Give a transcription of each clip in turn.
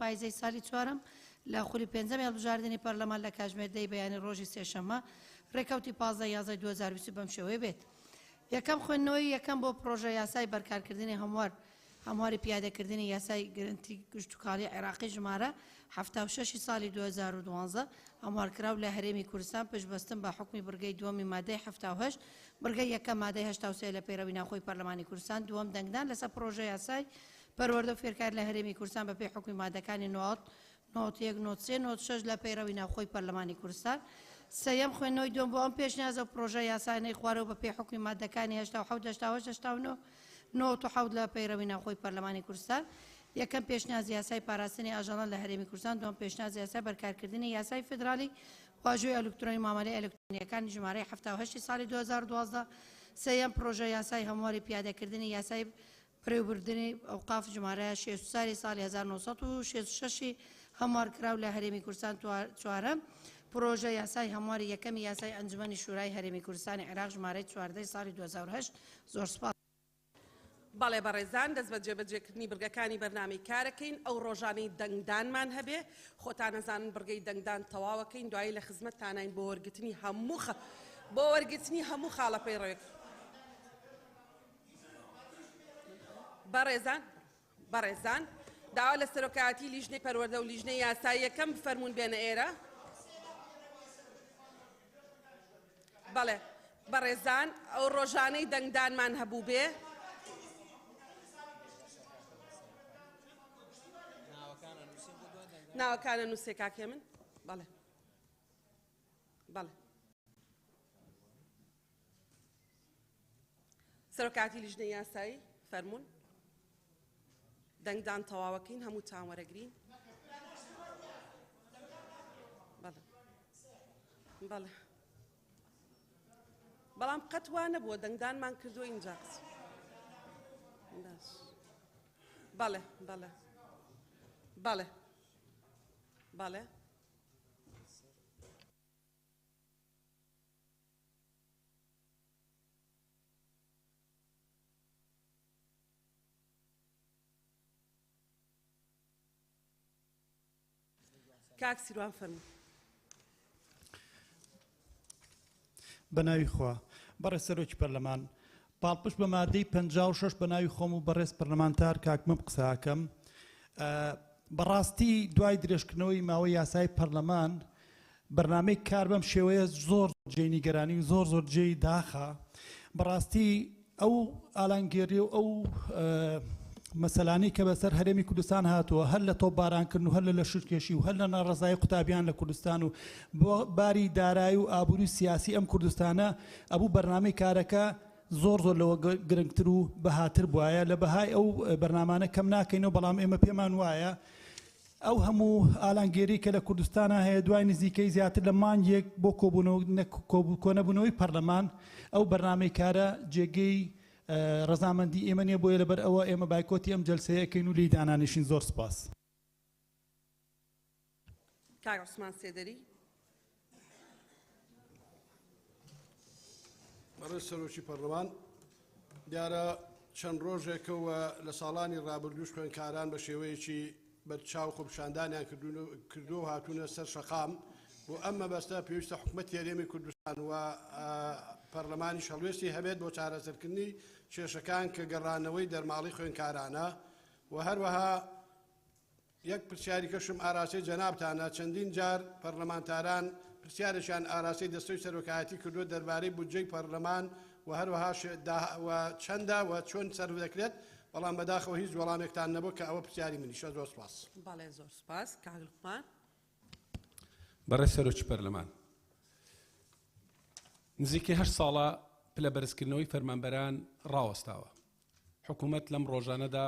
پاییزەی ساڵی چوارەم لە خولی پێنجەم هەڵبژاردننی پەرلەمان لە کاتژمێردەی بەیانی ڕۆژی سێشەممە ڕێکەوتی 15/11/2020 بەم شێوەیە بێت. یەکەم خوێندنەوەی یەکەم بۆ پرۆژە یاسای بەرکارکردنی هەمواری پیادەکردنی یاسای گرنتی گشتوکاڵی عێراقی ژمارە 76 ساڵی 2012 هەموارکراو لە هەرێمی کوردستان پشتبەستن بە حکمی بڕگەی دووەمی مادەی 78 بڕگەی یەکەم مادەی 83 لە پەیڕەوی ناوخۆی پەرلەمانی کوردستان دووەم دەنگدان لەسەر پرۆژە یاسای پەروەردە و فێرکار لە هەرێمی کوردستان بە پێی حکمی مادەکانی 91-93-96 لە پەیڕەوی ناوخۆی پەرلەمانی کوردستان. سەیەم خوێندنەوەی دوم بۆ ئەم پێشنیازە پرۆژە یاسانەی خوارەوە بە پێی حکمی مادەکانی 87 لە پەیڕەوی ناوخۆی پەرلەمانی کوردستان. یەکەم پێشنیاز یاسای پاراستنی ئاژەڵان لە هەرێمی کوردستان، دوم پێشنیاز یاسای بەرکارکردنی یاسای فدرالی واژۆی ئەلکترۆنی مامەلەی ئەلکترۆنیەکانی ژمارەی 78 ساڵی 2012. سەیەم پرۆژە یاسای هەمواری پیادەکردنی یاسای پڕێوبردننی ئەوقاف ژمارە 6 ساڵی 1966 هەموارکراو لە هەرێمی کوردستان. چوارەم پرۆژە یاسای هەمواری یەکەمی یاسای ئەنجومەنی شورای هەرێمی کوردستانی عێراق ژمارەی 14 ساڵی 2008. زۆر سپاس. بەڵێ بەڕێزان دەست بە جێبەجێکردنی بڕگەکانی بەرنامەی کارەکەین. ئەو ڕۆژانەی دەنگدانمان هەبێ خۆتان نەزانن بڕگەی دەنگدان تەواوەکەین، دوایی لە خزمەتتانین بۆ وەرگرتنی هەموو خاڵە پەیڕەوێک. بەڕێزان داوا لە سەرۆکایەتی لیژنەی پەروەردە و لیژنەی یاسایی یەکەم بفەرمونون بێنە ئێرە. بەڵێ بەڕێزان ئەو ڕۆژانەی دەنگدانمان هەبوو بێ ناوەکانە نووسێ کاکێ من. بەڵێ سەرۆکایەتی لیژنەی یاسایی فەرمونون. دەنگدان تەواوەکەین، هەموو تان وەرەگرین. بەڵێ بەڵام قەت وا نەبووە دەنگدانمان کردووە اینجا. بەڵێ کاک سیروان فەرموو. بەناوی خوا بەڕێز سەرۆکی پەرلەمان، پاڵپشت بە مادەی 56 بەناوی خۆم و بەڕێز پەرلەمانتار کاکمەم قساکەم. بەڕاستی دوای درێژکردنەوەی ماوەی یاسای پەرلەمان بەرنامەی کار بەم شێوەیە زۆر جێی نیگەرانی و زۆر جێی داخە. بەڕاستی ئەو ئالانگێری و ئەو مەسەلانی کە بەسەر هەرێمی کوردستان هاتووە، هەر لە تۆپبارانکردن و هەر لە لەشکێشی و هەر لە ناڕەزایی قوتابیان لە کوردستان و بۆ باری دارایی و ئابووری سیاسی ئەم کوردستانە ئەبوو بەرنامەی کارەکە زۆر لەوە گرنگتر و بەهاتر بواە. لە بەهای ئەو بەرنامانە کەم ناکەینەوە، بەڵام ئێمە پێمان وایە ئەو هەموو ئالانگێری کە لە کوردستانە هەیە دوای نزیکەی زیاتر لە مانگێک بۆ کۆنەبوونەوەی پەرلەمان ئەو بەرنامەی کارە جێگەی ڕەزامەندی ئێمە نیە، بۆیە لەبەر ئەوە ئێمە بایکۆتی ئەم جەلسەیەکەین و لی دانانیشین. زۆر سپاس. کاک عوسمان سێدەری. بەڕێز سەرۆکی پەرلەمان، دیارە چەند ڕۆژێکەوە لە ساڵانی ڕابردووش خوێندکاران بە شێوەیەکی بەرچاو خۆپشاندانیان کردو و هاتوونە سەر شەقام بۆ ئەم مەبەستە پێویستە حکومەتی هەرێمی کوردستان و پەرلەمانی شەڵوێستی هەبێت بۆ چارەسەرکردنی کێشەکان کە گەڕانەوەی دەرماڵی خوێندکارانە. و هەروەها یەک پرسیاری کەشم ئاراسی جەنابتانە، چەندین جار پەرلەمانتاران پرسیارشان ئاراسی دەستەوی سەرۆکایەتی کردووە دەربارەی بودجەی پەرلەمان و هەروەها چەندە و چۆن سەر دەکرێت، بەڵام بەداخەوە هیچ وەڵامێکتان نەبوو کە ئەوە پرسیاری منیشە. زۆر سپاس. بەڵێ زۆر سپاس. کاک لوقمان. بەڕێز سەرۆکی پەرلەمان، نزیکەی 8 ساڵە پلە بەرزکردنەوەی فەرمانبەران ڕاوەستاوە. حکوومەت لەم ڕۆژانەدا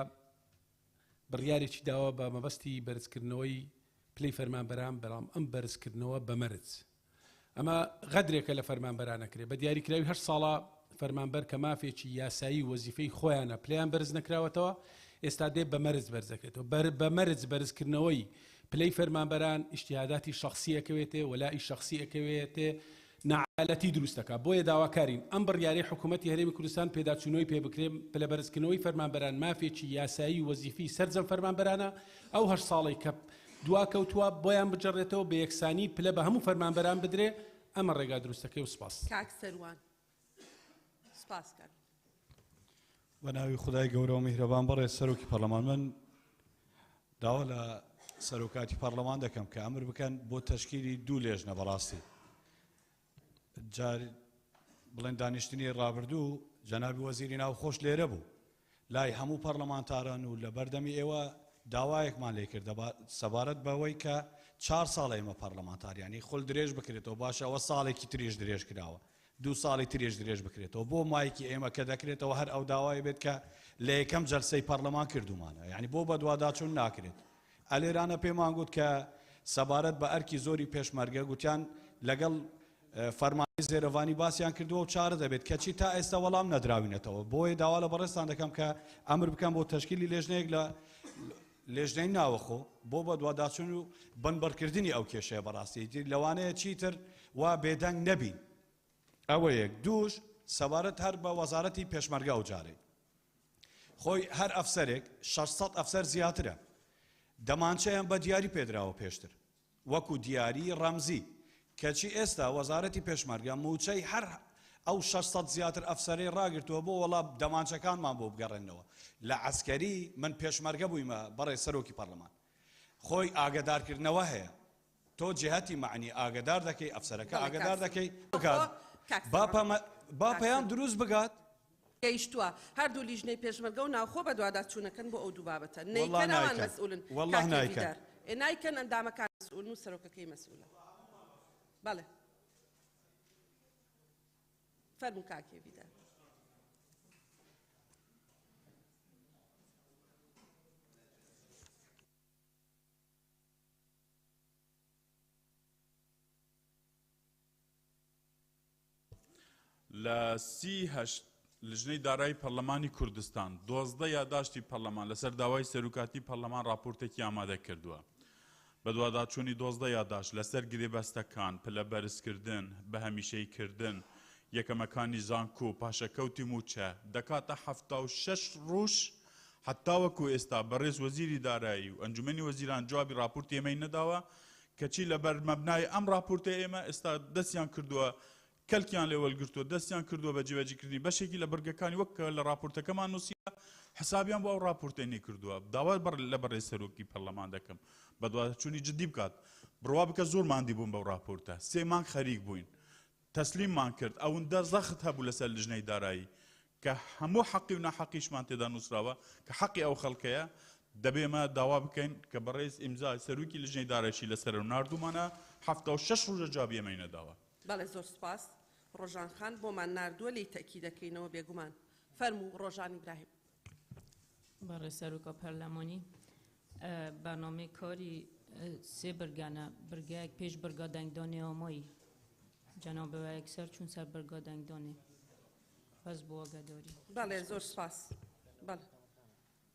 بڕیارێکی داوە بە مەبەستی بەرزکردنەوەی پلەی فەرمانبەران، بەڵام ئەم بەرزکردنەوە بەمەرج ئەمە غەدرێکە لە فەرمانبەرانەکرێ. بە دیاریکراوی 8 ساڵە فەرمانبەر کە مافێکی یاسایی وەزیفەی خۆیانە پلیان بەرز نەکراوەتەوە، ئێستا دێ بەمەرج بەرزەکرێتەوە. بەمەرج بەرزکردنەوەی پلەی فەرمانبەران ئیشتیهاداتی شخصی ئەکەوێتێ، وەلای شخصی ئەکەوێتێ، نەعادەتی دروستەکە بۆیە داواکارین ئەم بڕیاری حکوومەتی هەرێمی کوردستان پێداچوونەوەی پێ بکرێن پلەبەرزکردنەوەی فەرمانبەران مافێکی یاسایی وەزیفی سەرجەم فەرمانبەرانە ئەو هەر ساڵی کە دواکەوتووە بۆیان بجڕێتەوە بە یەکسانی پلە بە هەموو فەرمانبەران بدرێ ئەمە ڕێگا دروستەکەی و سپاس. کاک سەروان سپاس کار بە ناوی خدای گەورە و میهرەبان بەڕێ سەرۆکی پەرلەمان من داوا لە سەرۆکاتی پەرلەمان دەکەم کە ئەمر بکەن بۆ تەشکیلی دوو لێژنە بەڕاستی جار بڵێن دانیشتنی ڕابردوو جەنابی وەزیری ناوخۆش لێرە بوو لای هەموو پەرلەمانتاران و لە بەردەمی ئێوە داوایەکمان لێ کرد سەبارەت بەوەی کە 4 ساڵ ئێمە پەرلەمانتاریانی خۆل درێژ بکرێتەوە باشە ئەوە ساڵێکی تریش درێژ کراوە 2 ساڵی تریش درێژ بکرێتەوە بۆ مایکی ئێمە کە دەکرێتەوە هەر ئەو داوای بێت کە لە یەکەم جەلسەی پەرلەمان کردومانە یعنی بۆ بە دوواداچوون ناکرێت ئەلێرانە پێمان گوت کە سەبارەت بە ئەرکی زۆری پێشمەرگە گوتیان لەگەڵ فەرمانی زێرەوانی باسییان کردووە و چارە دەبێت کەچی تا ئێستا وەڵام نەدراوینەتەوە بۆیە داوا لە بەڕێستان دەکەم کە ئەمر بکەم بۆ تەشکیلی لێژنەیەک لە لێژنەی ناوەخۆ بۆ بە دوواداچوون و بنبەرکردنی ئەو کێشەیە بەڕاستی لەوانەیە چیتر وا بێدەنگ نەبین ئەوە یەک دووش سەبارەت هەر بە وەزارەتی پێشمەرگە و جارێ خۆی هەر ئەفسەرێک 600 ئەفسەر زیاترە دەمانچەیان بە دیاری پێدراوە پێشتر وەکو دیاری ڕەمزی کەچی ئێستا وەزارەتی پێشمەرگە موچەی هەر ئەو 600 زیاتر ئەفسەرەی ڕاگرتووە بۆ وەڵام دەمانچەکانمان بۆ بگەڕێنەوە لە عەسکەری من پێشمەرگە بوویمە بەڕێ سەرۆکی پەرلەمان خۆی ئاگادارکردنەوە هەیە تۆ جێهەتی معنی ئاگادار دەکەی ئەفسەرەکە ئاگادار دەکەی بگات با پەیام دروست بگات گەیشتووە هەردوو لیژنەی پێشمەرگە و ناوخۆ بە دوواداچوونەکەن بۆ ئەو دوو بابەتە نەیکەن ئەوان مەسئولن والله نایکەن نایکەن ئەندامەکان مەسئولن و سەرۆکەکەی مەسئولە بەڵێ فەرموو کاکێ بیدار لە 38 لژنەی دارایی پەرلەمانی کوردستان 12 یادداشتی پەرلەمان لەسەر داوای سەرۆکاتی پەرلەمان راپۆرتێکی ئامادە کردووە بە دوواداچوونی 12 یادداشت لەسەر گرێبەستەکان پلە بەرزکردن بە هەمیشەیکردن یەکەمەکانی زانکۆ و پاشەکەوتی موچە دەکاتە 76 ڕۆژ حتا وەکو ئێستا بەڕێز وەزیری دارایی و ئەنجومەنی وەزیران جوابی راپۆرتی ئێمەی نەداوە کەچی لەبەر مەبنای ئەم راپۆرتە ئێمە ئێستا دەستیان کردووە کەلکیان لێوەلگرتووە دەستیان کردووە بە جێبەجێکردنی بەشێکی لە بەرگەکانی وەک لە راپۆرتەکەمان نووسیە حسابیان بۆ ئەو راپۆرتێنی کردووە داوا لە بەڕێز سەرۆکی پەرلەمان دەکەم بە دوواداچوونی جدی بکات بڕوا بکە زۆر ماندی بوون بەو راپۆرتە 3 مانگ خەریک بووین تەسلیممان کرد ئەوەندە زەخت هەبوو لەسەر لژنەی دارایی کە هەموو حەقی و ناحەقیشمان تێدا نووسراوە کە حەقی ئەو خەڵکەیە دەبێمە داوا بکەین کە بەڕێز ئیمزای سەرۆکی لژنەی دارایشی لەسەر و ناردوومانە 76 ڕۆژە جوابی ئێمەی نەداوە بەڵێ زۆر سپاس ڕۆژان خان بۆمان ناردووە لی تەکی دەکەینەوە بێگومان فەرموو ڕۆژان ئیبراهیم برای سەرۆکا پەرلەمانی برنامه کاری 3 برگانە برگایەک پێش برگا دەنگدانی ئامایی جەناب بە یەکسەر چوون سەر برگا دەنگدانی بەس بۆ ئاگاداری بەڵێ زۆر سپاس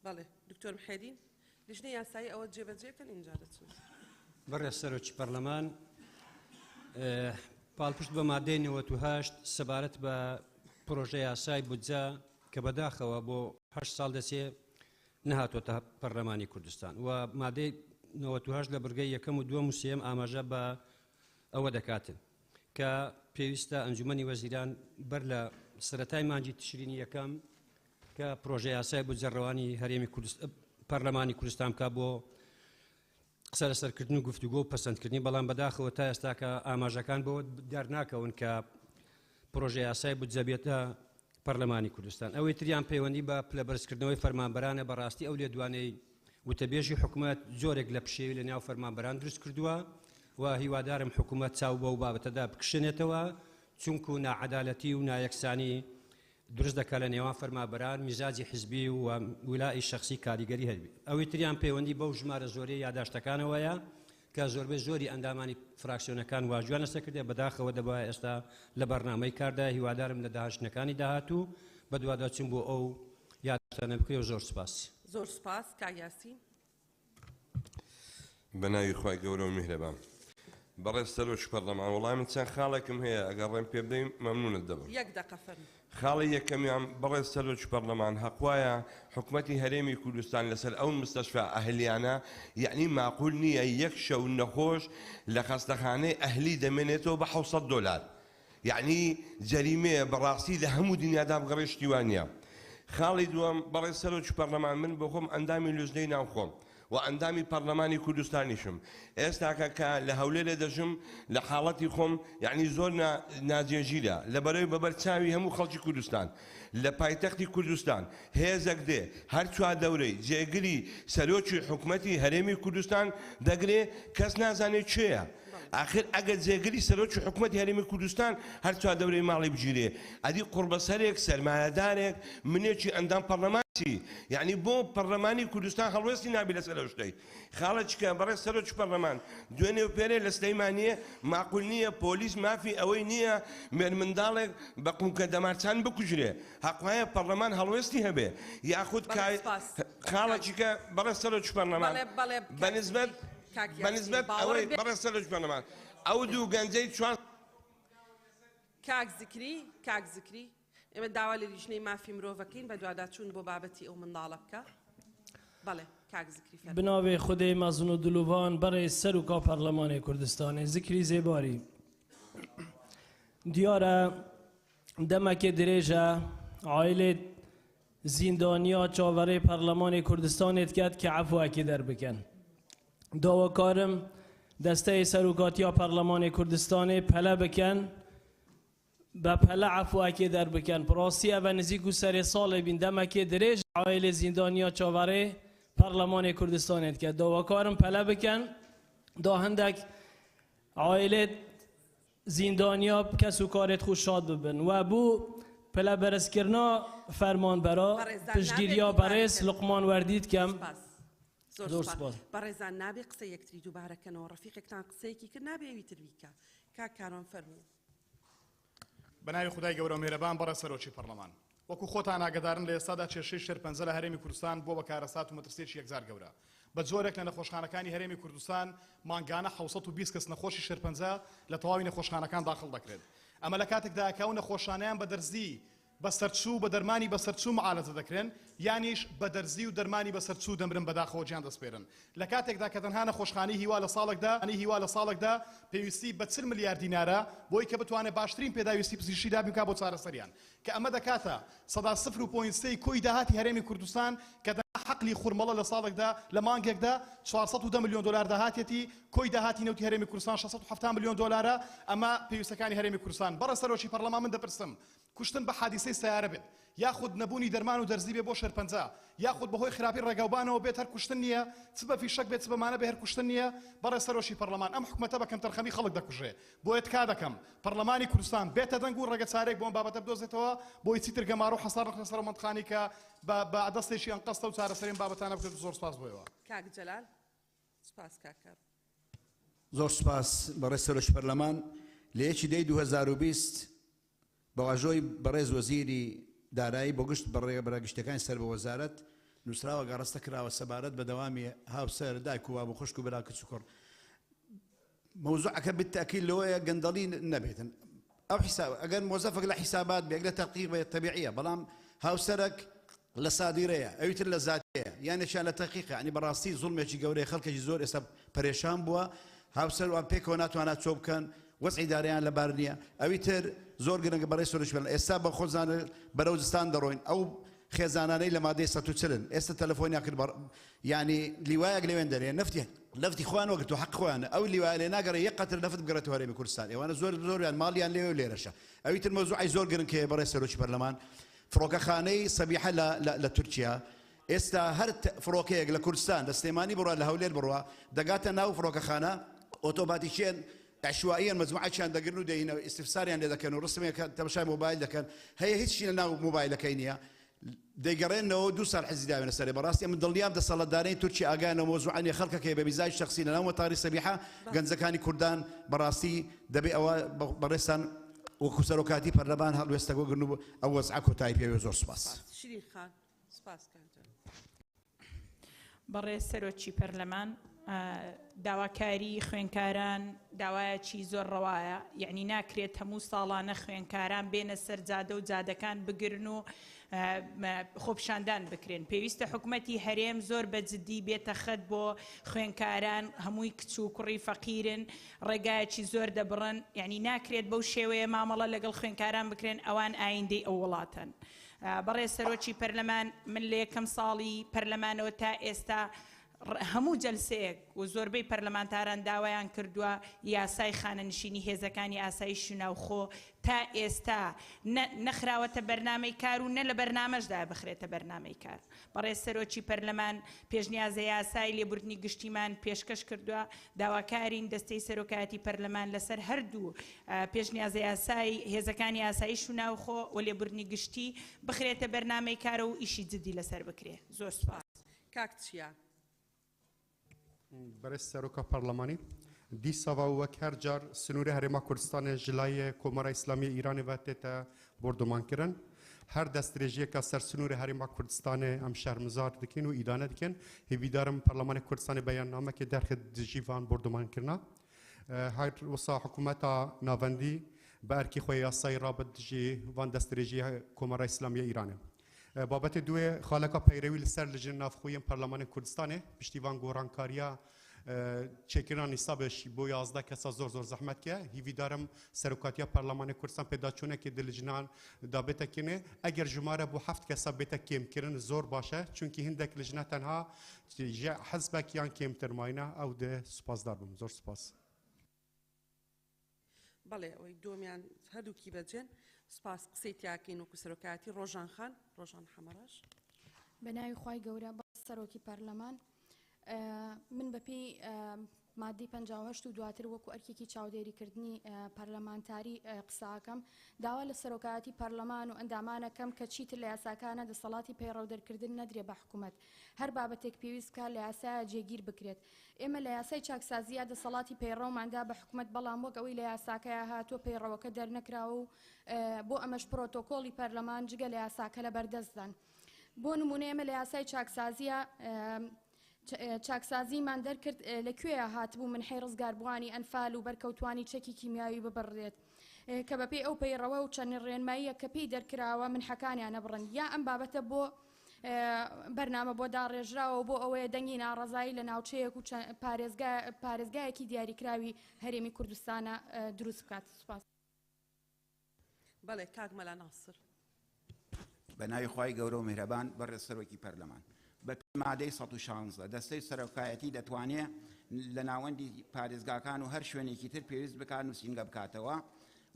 بەڵێ دکتۆر محێدین لیژنەی یاسایی ئەوە جێبەجێکەن اینجا دەچون بەڕێ سەرۆکی پەرلەمان پاڵپشت بە مادەی 98 سەبارەت بە پرۆژە یاسای بودجە کە بەداخەوە بۆ 8 ساڵ دەچێ نەهاتۆتە پەرلەمانی کوردستان و مادەی 98 لە بڕگەی یەکەم و دووەم و سێم ئاماژە بە ئەوە دەکاتن کە پێویستە ئەنجومەنی وەزیران بەر لە سەرەتای مانجی تشرینی یەکەم کە پرۆژە یاسای بودجەڕەوانی هەرێمی پەرلەمانی کوردستان کا بۆ قسە لەسەرکردن و گفتوگۆ و پەسەندکردنی بەڵام بەداخەوە تا ئێستا کە ئاماژەکان بۆ دەرناکەون کە پرۆژە یاسای بودجە بێتە پەرلەمانی کوردستان ئەوەی تریان پەیوەندی بە پلەبەرزکردنەوەی فەرمانبەرانە بەڕاستی ئەو لێدوانەی وتەبێژی حکوومەت جۆرێک لە پشێوی لە ناو فەرمانبەران دروست کردووە و هیوادارم حکوومەت چاو بەو بابەتەدا بکشێنێتەوە چونکو ناعەدالەتی و نایەکسانی دروست دەکات لە نێوان فەرمانبەران میزاجی حزبی و ویلای شەخسی کاریگەری هەبێت ئەوەی تریان پەیوەندی بەو ژمارە زۆرەی یادداشتەکانەوەیە کە زۆربەی زۆری ئەندامانی فراکسیۆنەکان واژوانە سەکردێ بەداخەوە دەبە ئێستا لە بەرنامەی کاردا هیوادارم لە داهاتنەکانی داهاتوو بە دوواداچوون بۆ ئەو یادداشتانە بکرێ و زۆر سپاس زۆر سپاس کاک یاسین بە ناوی خوای گەورە و میهرەبان بەڕێز سەرۆک پەرلەمان وەڵام من چەند خاڵێکم هەیە ئەگەر ڕێم پێ بدەین مەمنونت دەبم. یەک دقە فەرموو. خاڵی یەکەمیان بەڕێز سەرۆک پەرلەمان حەقوایە حکوومەتی هەرێمی کوردستان لەسەر ئەو مستەشفا ئەهلیانە یعنی معقول نییە یەک شەو نەخۆش لە خەستەخانەی ئەهلی دەمێنێتەوە بە $700 یعنی جەریمەیە بەڕاستی لە هەموو دنیادا بگەڕێشتی وانە. خاڵی دووەم بەڕێز سەرۆک پەرلەمان من بۆ خۆم ئەندامی لوزنەی ناوخۆم و ئەندامی پەرلەمانی کوردستانیشم ئێستاکە کە لە هەولێرە دەژم لە حاڵەتی خۆم یعنی زۆر ناجێژیرە لەبەرەوەی بەبەر چاوی هەموو خەڵکی کوردستان لە پایتەختی کوردستان هێزێک دێ هەر چوار دەورەی جێگری سەرۆکی حکوومەتی هەرێمی کوردستان دەگرێ کەس نازانێت چێیە. آخر ئەگەر جێگری سەرۆکی حکوومەتی هەرێمی کوردستان هەر چوار دەورەی ماڵی بگیرێ ئەدی قوربەسەرێک سەرمایەدارێک منێکی ئەندام پەرلەمانی یعنی بۆ پەرلەمانی کوردستان هەڵوێستی نابی لەسەر ئەو شتەی خاڵەچکە بەڕێز سەرۆکی پەرلەمان دوێنێ و پێرێ لە سلەیمانیە معقول نییە پۆلیس مافی ئەوەی نییە مێرمنداڵێک بە قومکە دەمارچان بکوژرێ حەقایە پەرلەمان هەڵوێستی هەبێ یاخود خاڵەچکە بەڕێز سەرۆکی پەرلەمان بەنسبەت ئەوەی بەڕێز سەرۆکی پەرلەمان ئەو دوو گەنجەی چوار کاک زکری ئێمە داوا لە لیژنەی مافی مرۆڤەکەین بە دوواداچوون بۆ بابەتی ئەو منداڵە بکە. بەڵێ کاک زکری فەرموو. بناوێ خودەی مەزن و دلوڤان بەڕێز سەرۆکا پەرلەمانی کوردستانی زکری زێباری دیارە دەمەکێ درێژە عایلێت زیندانیا چاوەڕێی پەرلەمانی کوردستانێت کرد کە عەفوەکی دەربکەن. داواکارم دەستەی سەرۆکاتیا پەرلەمانی کوردستانی پەلە بکەن بە پەلە عەفوەکی دەربکەن. پڕاستی ئەوە نزیک و سەرێ ساڵێ بین دەمەکێ درێژ عایلێ زیندانیا چاوەڕێ پەرلەمانی کوردستانێت کرد. داواکارم پەلە بکەن دا هەندێک عایلێت زیندانیا کەس و کارێت خوش شاد ببن و بوو پەلە بەرزکردنا فەرمانبەرا پشتگیرییا بەڕێز لوقمان وەردیت کەم. زۆر سپاس. بەڕێزان نابێ قسە یەکتری دووبارەکەنەوە ڕەفیقێکتان قسەیەکی کرد نابێ ئەوی تر بیکە. کاک کاروان فەرموو. بەناوی خودای گەورە و میهرەبان بەڕێز سەرۆکی پەرلەمان وەکو خۆتان ئاگادارن لە ئێستادا کێشەی شێرپەنجە لە هەرێمی کوردستان بۆ بەکارەسات و مەترسێکی یەکجار گەورە بە جۆرێک لە نەخۆشخانەکانی هەرێمی کوردستان مانگانە 720 کەس نەخۆشی شێرپەنجە لە تەواوی نەخۆشخانەکان داخڵ دەکرێت. ئەمە لە کاتێکدا کە ئەو نەخۆشانەیان بە دەرزی بەسەرچوو بە دەرمانی بەسەرچوو معالەجە دەکرێن یانیش بە دەرزی و دەرمانی بەسەرچوو دەمرن بەداخەوە گیان دەسپێرن. لە کاتێکدا کە تەنها نەخۆشخانەی هیوا لە ساڵێکدا پێویستی بە 40 ملیار دینارە بۆی کە بتوانێت باشترین پێداویستی پزیشکی دابینکا بۆ چارەسەریان کە ئەمە دەکاتە 0.3 کۆی داهاتی هەرێمی کوردستان کە حقلی خورمەڵە لە ساڵێکدا لە مانگێکدا 410 میلیۆن دلار داهاتێتی کۆی داهاتی نەوتی هەرێمی کوردستان 670 میلیۆن دلارە ئەمە پێویستەکانی هەرێمی کوردستان. بەڕێز سەرۆکی پەرلەمان من دەپرسم کوشتن بە حادیسەی سیارە بێت یاخود نەبوونی دەرمان و دەرزی بێ بۆ شێرپەنجە یاخود بەهۆی خراپی ڕێگاوبانەوە بێت هەر کوشتن نییە چ بە فیشەک بێت چ بەمانە بێ هەر کوشتن نییە. بەڕێز سەرۆکی پەرلەمان ئەم حکوومەتە بە کەمتەرخەمی خەڵک دەکوژێ بۆیە تکا دەکەم پەرلەمانی کوردستان بێتە دەنگ و ڕێگە چارێک بۆم بابەتە بدۆزێتەوە بۆی چیتر گەماڕ و حەسار نەخرێ سەر مەندخانی کە بە دەستێکی ئەنقەستە و چارەسەرین بابەتانە بکرێت. زۆر سپاس بۆیەوە. کاک جەلال سپاس کاکەر. زۆر سپاس بەڕێز سەرۆکی پەرلەمان لە یەکی دەی 2020 بەواژۆی بەڕێز وەزیری دارایی بۆ گشت بەڕێگەشتەکانی سەر بە وەزارەت نووسراوە گەڕستە کراوە سەبارەت بە دەوامی هاوسەر دایک و بە خوشک و برا کچ و کوڕ. مەوزوعەکە بالتأکید لەوەیە گەندەڵی نەبێتن ئەو حساب ئەگەر مۆزەفێک لە حیسابات بێک لە تەقیق بێت تەبیعیە بەڵام هاوسەرێک لە سادیرەیە ئەویتر لە زاتەیە یانێکیان لە تەقیقە ینی بەڕاستی زوڵمێکی گەورەی خەڵکێکی زۆر ئێستا پەرێشان بووە هاوسەر وان پێکەوە ناتوانات چۆ بکەن وەزعی دارەیان لەبار نییە ئەویتر زۆر گرنگە بەڕێز سەرۆکی پەرلەمان ئێستا بە خۆزانە بەرەوزستان دەڕۆین ئەو خێزانانەی لە مادەی 140 ئێستا تەلەفۆنیان کرد ینی لیوایەک لەوێن دەرێ نفتی خۆیان وەگرت و حەق خۆیانە ئەو لیوایە لێ ناگەڕێ یەک قەتر نەفت بگەڕێتەوە هەرێمی کوردستان ئێوانە زۆریان ماڵیان لێوێ و لێرەشە. ئەویتر مەوزوعی زۆر گرنگ کە بەڕێز سەرۆکی پەرلەمان فڕۆکەخانەی سەبیحە لە تورکیا ئێستا هەر فڕۆکەیەک لە کوردستان لە سلێمانی بڕوە لە هەولێر بڕوە دەگاتە ناو فڕۆکەخانە ئۆتۆماتیکیان عشوائیان مجموعەیان دەگرن و دەینەوە ئیستفساریان لێ دەکەن و ڕستمێکە تەماشای مۆبایل دەکەن هەیە هیچی لە ناو مۆبایلەکەی نییە دەیگەڕێنەوە 2 ساڵ حەزی داوێنە سەرێ بەڕاستی من دڵنیام دەسەڵاتدارەی تورکی ئاگایانەوە مۆزوعانی خەڵکەکەی بە میزای شەخسی لە ناو مەتاری سەبیحە گەنجەکانی کوردان بەڕاستی دەبێ ئەوە بەڕێستان وەکو سەرۆکاتی پەرلەمان هەڵوێستەکۆ گرن و ئەو وەزعە کۆتایی پێوێ. زۆر سپاس. شیرین خان سپاس کاکە. بەڕێز سەرۆکی پەرلەمان داواکاری خوێنکاران داوایەکی زۆر ڕەوایە، یعنی ناکرێت هەموو ساڵانە خوێنکاران بێنە سەر جادە و جادەکان بگرن و خۆپشاندان بکرێن. پێویستە حکوومەتی هەرێم زۆر بەجددی بێتە خەت بۆ خوێنکاران، هەمووی کچ و کوڕی فەقیرن، ڕێگایەکی زۆر دەبڕن، یعنی ناکرێت بەو شێوەیە مامەڵە لەگەڵ خوێنکاران بکرێن، ئەوان ئایندەی ئەو وڵاتن. بەڕێ سەرۆکی پەرلەمان، من لە یەکەم ساڵی پەرلەمانەوە تا ئێستا هەموو جەلسەیەک و زۆربەی پەرلەمانتاران داوایان کردووە یاسای خانەنشینی هێزەکانی ئاسایی شناوخۆ تا ئێستا نەخراوەتە بەرنامەی کار و نە لە بەرنامەشدا بخرێتە بەرنامەی کار. بەڕێز سەرۆکی پەرلەمان پێشنیازە یاسای لێبوردنی گشتیمان پێشکەش کردووە، داواکارین دەستەی سەرۆکایەتی پەرلەمان لەسەر هەردوو پێشنیازە یاسای هێزەکانی ئاسایی شناوخۆ و لێبوردنی گشتی بخرێتە بەرنامەی کارە و ئیشی جدی لەسەر بکرێ. زۆر سوپاس. کاکچیا برای سروکا پارلمانی دیسا و وکر جار سنوری هرما کردستان جلای کمر اسلامی ایران و تتا بردمان کردن هر دستریجی که سر سنوری هرما کردستان ام شرمزار دکن و ایدانه دکن هیویدارم پارلمان کردستان بیان نامه که در خد جیوان بردمان کردن هر وسا حکومت ناوندی برکی خوی یاسای رابط جی وان دستریجی کمر اسلامی ایرانه بابت دوی خالقا پیروی لسر لجن نافخوی پارلمان کردستانه پشتیوان گورانکاریا چکران حسابش بو 11 کسا زور زحمت که هیوی دارم سرکاتیا پارلمان کردستان پیدا چونه که دلجنان دابته کنه اگر جماره بو 7 کسا بیت کم کردن زور باشه چونکه هندک لجنه تنها حزبک یان کم ترماینه او ده سپاس دارم زور سپاس. بله اوی دومیان هدو کی بجن سپاس قسەیتیاکەین وەکو سەرۆکایەتی ڕۆژان خان ڕۆژان حەمەڕەش بەناوی خوای گەورە سەرۆکی پەرلەمان من بەپێی مادەی 58 و دواتر وەکو ئەرکێکی چاودێریکردنی پەرلەمانتاری قساکەم داوا لە سەرۆکایەتی پەرلەمان و ئەندامانەکەم کە چیتر لە یاساکانە دەسەڵاتی پەیڕەودەرکردن نەدرێ بە حکوومەت هەر بابەتێک پێویست بکات لە یاسایە جێگیر بکرێت. ئێمە لە یاسای چاکسازیە دەسەڵاتی پەیڕەوماندا بە حکوومەت بەڵام وەک ئەوەی لە یاساکەیە هاتووە پەیڕەوەکە دەرنەکراوە و بۆ ئەمەش پرۆتۆکۆڵی پەرلەمان جگە لە یاساکە لە بەردەستدان. بۆ نمونە ئێمە لە یاسای چاکسازیە چاکسازیمان دەرکرد لەکوێیە هاتبوو منحەی ڕزگاربووانی ئەنفال و بەرکەوتوانی چەکی کیمیاوی ببڕێت کە بەپێی ئەو پەیڕەوە و چەند ڕێنماییە کە پێی دەرکراوە منحەکانیان نەبڕن یا ئەم بابەتە بۆ بەرنامە بۆ داڕێژراوە بۆ ئەوەیە دەنگی ناڕەزایی لە ناوچەیەک و پارێزگایەکی دیاریکراوی هەرێمی کوردستانە دروست بکات. سوپاس. بەڵێ کاک مەلا ناسر بەناوی خوای گەورە و میهرەبان بەڕێز سەرۆکی پەرلەمان بە مادەی 116 دەستەی سەرۆکایەتی دەتوانێت لە ناوەندی پارێزگاکان و هەر شوێنێکی تر پێویست بکات نووسینگە بکاتەوە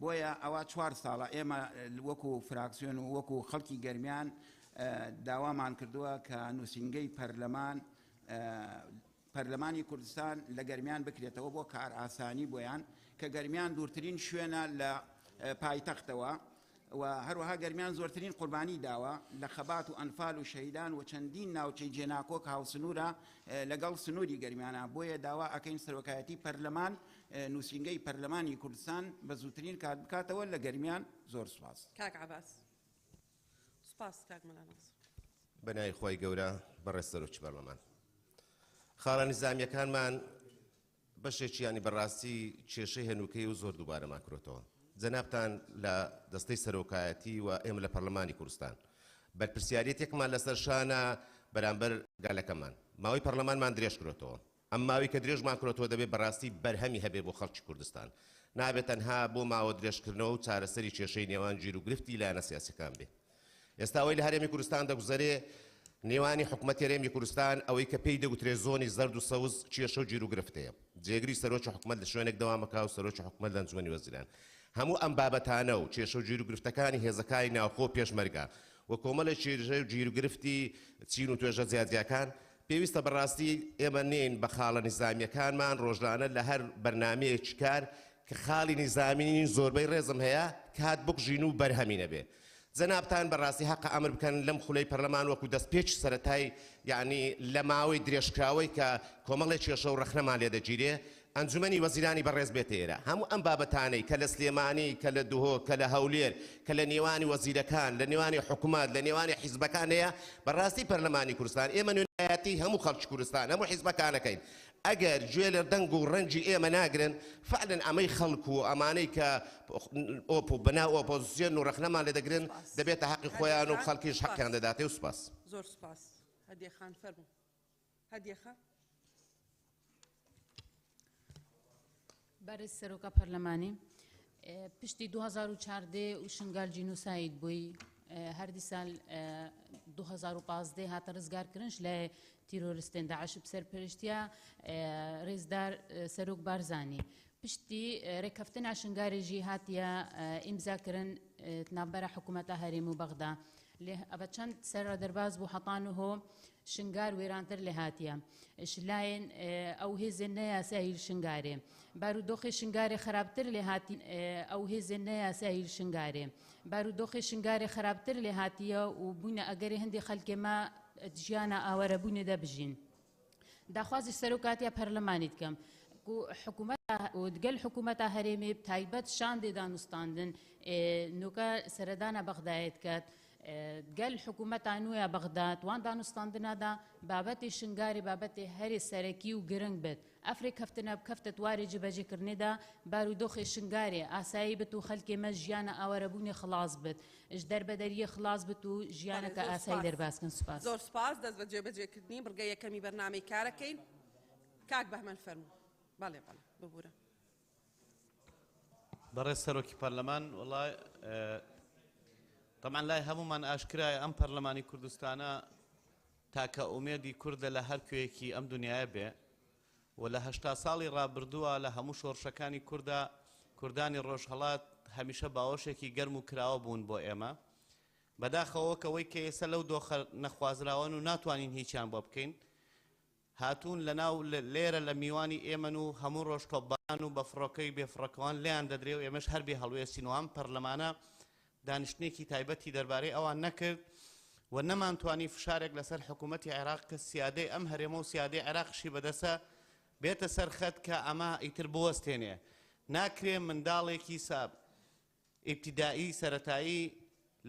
بۆیە ئەوە 4 ساڵە ئێمە وەکو فراکسیۆن و وەکو خەڵکی گەرمیان داوامان کردووە کە نووسینگەی پەرلەمانی کوردستان لە گەرمیان بکرێتەوە بۆ کار ئاسانی بۆیان کە گەرمیان دوورترین شوێنە لە پایتەختەوە و هەروەها گەرمیان زۆرترین قوربانی داوە لە خەبات و ئەنفال و شەهیدان و چەندین ناوچەی جێناکۆک هاوسنوورە لەگەڵ سنووری گەرمیانە بۆیە داوا ئەکەین سەرۆکایەتی پەرلەمان نووسینگەی پەرلەمانی کوردستان بە زووترین کات بکاتەوە لە گەرمیان. زۆر سوپاس. کاک عەباس. سوپاس کاک مەلا ناسر. بەناوی خۆی گەورە بەڕێز سەرۆکی پەرلەمان خاڵە نیزامیەکانمان بەشێکیانی بەڕاستی کێشەی هەنووکەی و زۆر دووبارە ماکرۆتەوە جەنابتان لە دەستەی سەرۆکایەتی و ئێمە لە پەرلەمانی کوردستان بەرپرسیارەتێکمان لەسەر شانە بەرامبەر گالەکەمان ماوەی پەرلەمانمان درێژ کرێتەوە ئەم ماوەی کە درێژمان کرێتەوە دەبێت بەڕاستی بەرهەمی هەبێ بۆ خەڵکی کوردستان نابێت تەنها بۆ ماوە درێژکردنەوە و چارەسەری کێشەی نێوان گیر و گرفتی لایەنە سیاسیەکان بێ ئێستا ئەوەی لە هەرێمی کوردستان دەگوزارێ نێوانی حکوومەتی هەرێمی کوردستان ئەوەی کە پێی دەگوترێ زۆنی زەرد و سەوز کێشە و گیر و گرفتەیە جێگری سەرۆکی حکوومەت لە شوێنێک دەوامەکا و سەرۆکی حکوومەت لە ئەنجومەنی وەزیران هەموو ئەم بابەتانە و کێشە و گیر و گرفتەکانی هێزەکانی ناوخۆ پێشمەرگە و کۆمەڵە کێشە و گیر و گرفتی چین و توێژە جیاجیەکان پێویستە بەڕاستی ئێمە نین بە خاڵە نیزامیەکانمان ڕۆژانە لە هەر بەرنامەیەکی کار کە خاڵی نیزامی زۆربەی ڕێزم هەیە کات بقژین و بەرهەمی نەبێ جەنابتان بەڕاستی حەقە ئەمر بکەن لەم خولەی پەرلەمان وەکو دەستپێکی سەرەتای یعنی لە ماوەی درێژکراوەی کە کۆمەڵی کێشە و ڕەخنەمان لێ دەگیرێ ئەنجومەنی وەزیرانی بەڕێز بێتە ئێرە هەموو ئەم بابەتانەی کە لە سلێمانی کە لە دوهۆ کە لە هەولێر کە لە نێوانی وەزیرەکان لە نێوانی حکوومەت لە نێوانی حیزبەکان هەیە بەڕاستی پەرلەمانی کوردستان ئێمە نوێنایەتی هەموو خەڵکی کوردستان هەموو حیزبەکانەکەین ئەگەر گوێ لە دەنگ و ڕەنجی ئێمە ناگرن فعلن ئەمەی خەڵک و ئەمانەی کە بەناو ئۆپۆزیسیۆن و ڕەخنەمان لێ دەگرن دەبێتە حەقی خۆیان و خەڵکیش حەقیان دەداتێ و سوپاس. زۆر سوپاس. هەدیە خان فەرموو. هەدیە خان. بەرز سەرۆکە پەرلەمانی پشتی 2014 و شنگال جینۆساید بووی هەردی سال 2015 هاتە ڕزگارکردنش لە تیرۆریستێن داعش بسەرپەرشتیە ڕێزدار سەرۆک بارزانی پشتی ڕێکەفتنا شنگارێژی هاتیە ئیمزاکردن ناوبەرە حکوومەتە هەرێم و بەغدا ئەوە چەند سەرە دەرباز بوو حەتان و هۆ شنگار وێرانتر لێ هاتیە شلایەن ئەو هێزێن نەیاسایی شنگارێ بارودۆخی شنگارێ خراپتر لێ هاتین ئەو هێزێن نەیاسایی شنگارێ بارودۆخی شنگارێ خراپتر لێ هاتیە و بوونە ئەگەری هەندێک خەڵکێمە ژیانە ئاوەرە بوونێ دەبژین داخوازی سەرۆکاتیە پەرلەمانی دکەم حکوومەت دگەل حکوومەتە هەرێمی تایبەت شاندێ دانوستاندن نوکە سەردانە بەغدایەت کات گەل حکوومەتە نوێە بەغدا توان دانوستاندنادا بابەتی شنگاری بابەتی هەرێ سەرەکی و گرنگ بێت ئەفری کەفتنە بکەفتە توارێ جبەجێکردنێدا بارودۆخی شنگارێ ئاسایی بێت و خەلکێمە ژیانە ئاوەرەبوونی خلاص بێت ش دەربەدەریە خلاص بێت و ژیانەکە ئاسایی دەرباسکن سوپاس زۆر سپاس دەست بە جێبەجێکردنی بڕگە یەکەمی بەرنامەی کارەکەین کاک بەهمەن فەرموو بەڵێ بەڵێ ببوورە بەڕێز سەرۆکی پەرلەمان وڵای طبعا لای هەمومان ئاشکرایە ئەم پەرلەمانی کوردستانە تاکە ئومێدی کوردە لە هەر کوێیەکی ئەم دنیاە بێ و لە هەشتا ساڵی ڕابردووە لە هەموو شۆڕشەکانی کوردانی ڕۆژهەڵات هەمیشە باوەشێکی گەرم و کراوە بوون بۆ ئێمە بەداخەوەکەوەی کە ئێستا لەو دۆخە نەخوازراون و ناتوانین هیچیان بۆ بکەین هاتوون لەناو لێرە لە میوانی ئێمە و هەموو ڕۆژتۆبان و بە فڕۆکەی بێفڕەکەوان لێیان دەدرێ و ئێمەش هەربێ هەڵوێستینەوە ئەم پەرلەمانە دانیشتنێکی تایبەتی دەربارەی ئەوان نەکرد و نەمانتوانی فشارێک لەسەر حکوومەتی عێراق کە سیادەی ئەم هەرێمە و سیادەی عێراقشی بەدەسە بێتە سەر خەت کە ئەمە ئیتر بوەستێنێ ناکرێ منداڵێکی ساب ئیبتیدایی سەرەتایی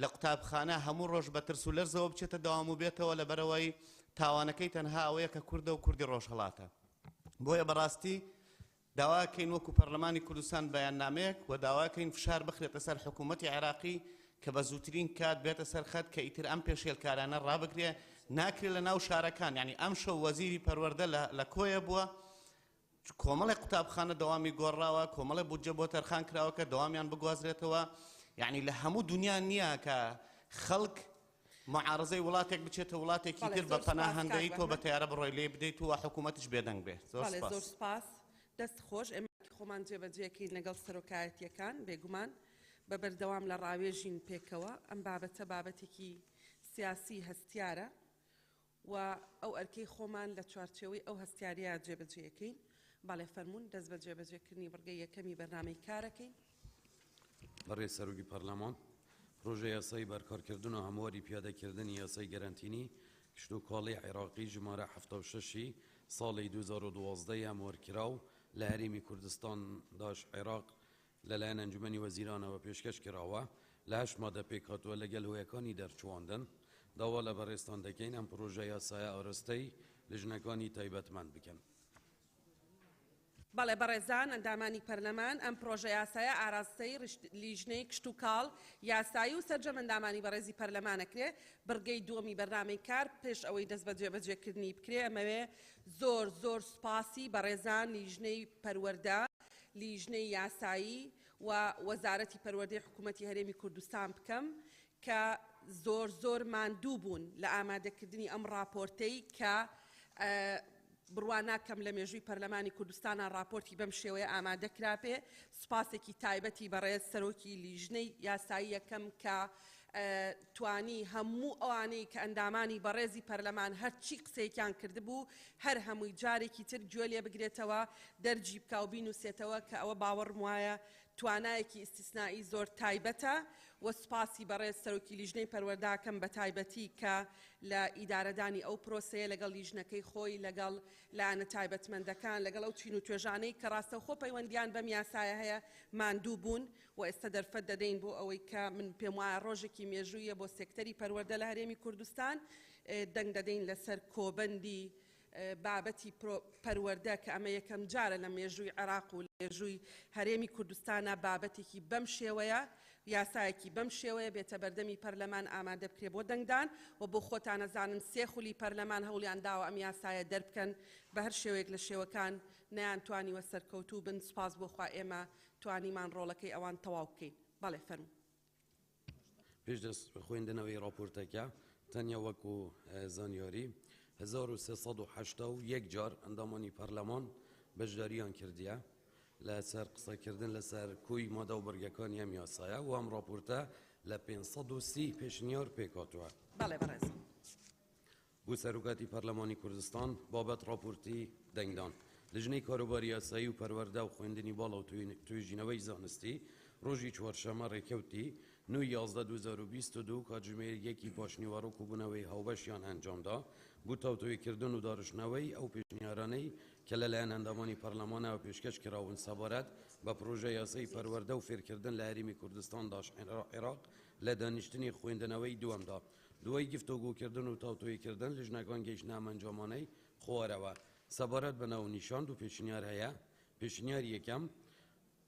لە قوتابخانە هەموو ڕۆژ بە ترس و لەرزەوە بچێتە داوام و بێتەوە لەبەرەوەی تاوانەکەی تەنها ئەوەیە کە کوردە و کوردی ڕۆژهەڵاتە بۆیە بەڕاستی داواکەین وەکو پەرلەمانی کوردستان بەیاننامەیەک و داواکەین فشار بخرێتە سەر حکوومەتی عێراقی کە بە زووترین کات بێتە سەر خەت کە ئیتر ئەم پێشێلکارانە ڕابگرێ ناکرێت لە ناو شارەکان یعنی ئەم شەو وەزیری پەروەردە لە کۆیە بووە کۆمەڵی قوتابخانە دەوامی گۆڕاوە کۆمەڵی بودجە بۆ تەرخان کراوە کە دەوامیان بگوازرێتەوە یعنی لە هەموو دنیا نییە کە خەڵک معارزەی وڵاتێک بچێتە وڵاتێکی تر بە پەناهەندەی تۆ بە تیارە بڕۆی لێ بدەیت و حکوومەتیش بێدەنگ بێت زۆر سپاس دەست خۆش ئێمە خۆمان جێبەجێکین لەگەڵ سەرۆکایەتیەکان بێگومان بە بەردەوام لە ڕاوێژین پێکەوە ئەم بابەتە بابەتێکی سیاسی هەستیارە و ئەو ئەرکەی خۆمان لە چوارچێوەی ئەو هەستیاریە جێبەجێەکەین باڵێ فەرمونون دەست بە جێبەجێکردنی بڕگەی یەکەمی بەرنامەی کارەکەین بەڕێز سەرۆکی پەرلەمان پرۆژه یاسای بەرکارکردن و هەمواری پیادەکردنی یاسای گەرانتینی کشتوکاڵی عێراقی ژمارە 76 ساڵی 2012 هەموارکراو لە هەرێمی کوردستان داش عێراق لەلایەن ئەنجومەنی وەزیرانەوە پێشکەش کراوە لە 8 مادە پێکهاتووە لەگەڵ هۆیەکانی دەرچواندن داوا لە بەڕێستان دەکەین ئەم پرۆژە یاسایە ئەڕستەی لژنەکانی تایبەتمەند بکەن. بەڵێ بەڕێزان ئەندامانی پەرلەمان ئەم پرۆژە یاسایە ئاراستەی لیژنەی کشتوکاڵ یاسایی و سەرجەم ئەندامانی بەڕێزی پەرلەمانەکرێ بڕگەی دووەمی بەرنامەی کار پێش ئەوەی دەست بە جێبەجێکردنی بکرێ ئەمەوێ زۆر سوپاسی بەڕێزان لیژنەی پەروەردە لیژنەی یاسایی و وەزارەتی پەروەردەی حکوومەتی هەرێمی کوردستان بکەم کە زۆر ماندوو بوون لە ئامادەکردنی ئەم راپۆرتەی کە بڕواناکەم لە مێژووی پەرلەمانی کوردستانە راپۆرتی بەم شێوەیە ئامادە کراپێ سوپاسێکی تایبەتی بەڕێز سەرۆکی لیژنەی یاسایی یەکەم کە توانی هەموو ئەوانەی کە ئەندامانی بەڕێزی پەرلەمان هەرچی قسەیەکیان کردبوو هەر هەمووی جارێکی تر گوێ لێ بگرێتەوە دەرجی بکە و بینوسێتەوە کە ئەوە باوەڕم وایە توانایەکی ئیستیسنایی زۆر تایبەتە و سوپاسی بەڕێز سەرۆکی لیژنەی پەروەرداکەم بە تایبەتی کە لە ئیدارەدانی ئەو پرۆسەیە لەگەڵ لیژنەکەی خۆی لەگەڵ لایەنە تایبەتمەندەکان لەگەڵ ئەو چین و توێژانەی کە ڕاستەوخۆ پەیوەندیان بەم یاسایە هەیە ماندوو بوون و ئێستا دەرفەت دەدەین بۆ ئەوەی کە من پێم وایە ڕۆژێکی مێژوویە بۆ سێکتەری پەروەردە لە هەرێمی کوردستان دەنگ دەدەین لەسەر کۆبەندی بابەتی پەروەردە کە ئەمە یەکەم جارە لە مێژووی عێراق و لە مێژووی هەرێمی کوردستانە بابەتێکی بەم شێوەیە یاسایەکی بەم شێوەیە بێتە بەردەمی پەرلەمان ئامادە بکرێ بۆ دەنگدان و بۆ خۆتان نەزانن سێ خولی پەرلەمان هەوڵیان داوە ئەم یاسایە دەربکەن بە هەر شێوەیەک لە شێوەکان نەیان توانیوە سەرکەوتوو بن. سپاس بۆخوا ئێمە توانیمان ڕۆڵەکەی ئەوان تەواو بکەین. بەڵێ فەرموو. پێش دەست خوێندنەوەی راپۆرتەکە تەنیا وەکو زانیاری 1381 جار ئەندامانی پەرلەمان بەشداریان کردیە لەسەر قسەکردن لەسەر کوی مادە و بەرگەکانی ئەم یاسایە و ئەم راپۆرتە لە 530 پێشنیار پێکهاتووە. بەڵێ بەڕێز. بۆ سەرۆکاتی پەرلەمانی کوردستان بابەت راپۆرتی دەنگدان لژنەی کاروباری یاسایی و پەروەردە و خوێندنی باڵا و توێژینەوەی زانستی ڕۆژی چوارشەمە ڕێکەوتی 9/11/2022 کاتژمێرێکی پاشنیوە و کوبوونەوەی هاوبەشیان ئەنجامدا بۆ تاوتوێکردن و داڕشنەوەی ئەو پێشنیارانەی کە لەلایەن ئەندامانی پەرلەمانەوە پێشکەش کراون سەبارەت بە پرۆژە یاسای پەروەردە و فێرکردن لە هەرێمی کوردستان داش عێراق لە دانیشتنی خوێندنەوەی دووەمدا دوای گفتوگۆکردن و تاوتوێکردن لژنەکان گەیشتنە ئەنجامانەی خوارەوە سەبارەت بە ناونیشان و پێشنیار هەیە. پێشنیار یەکەم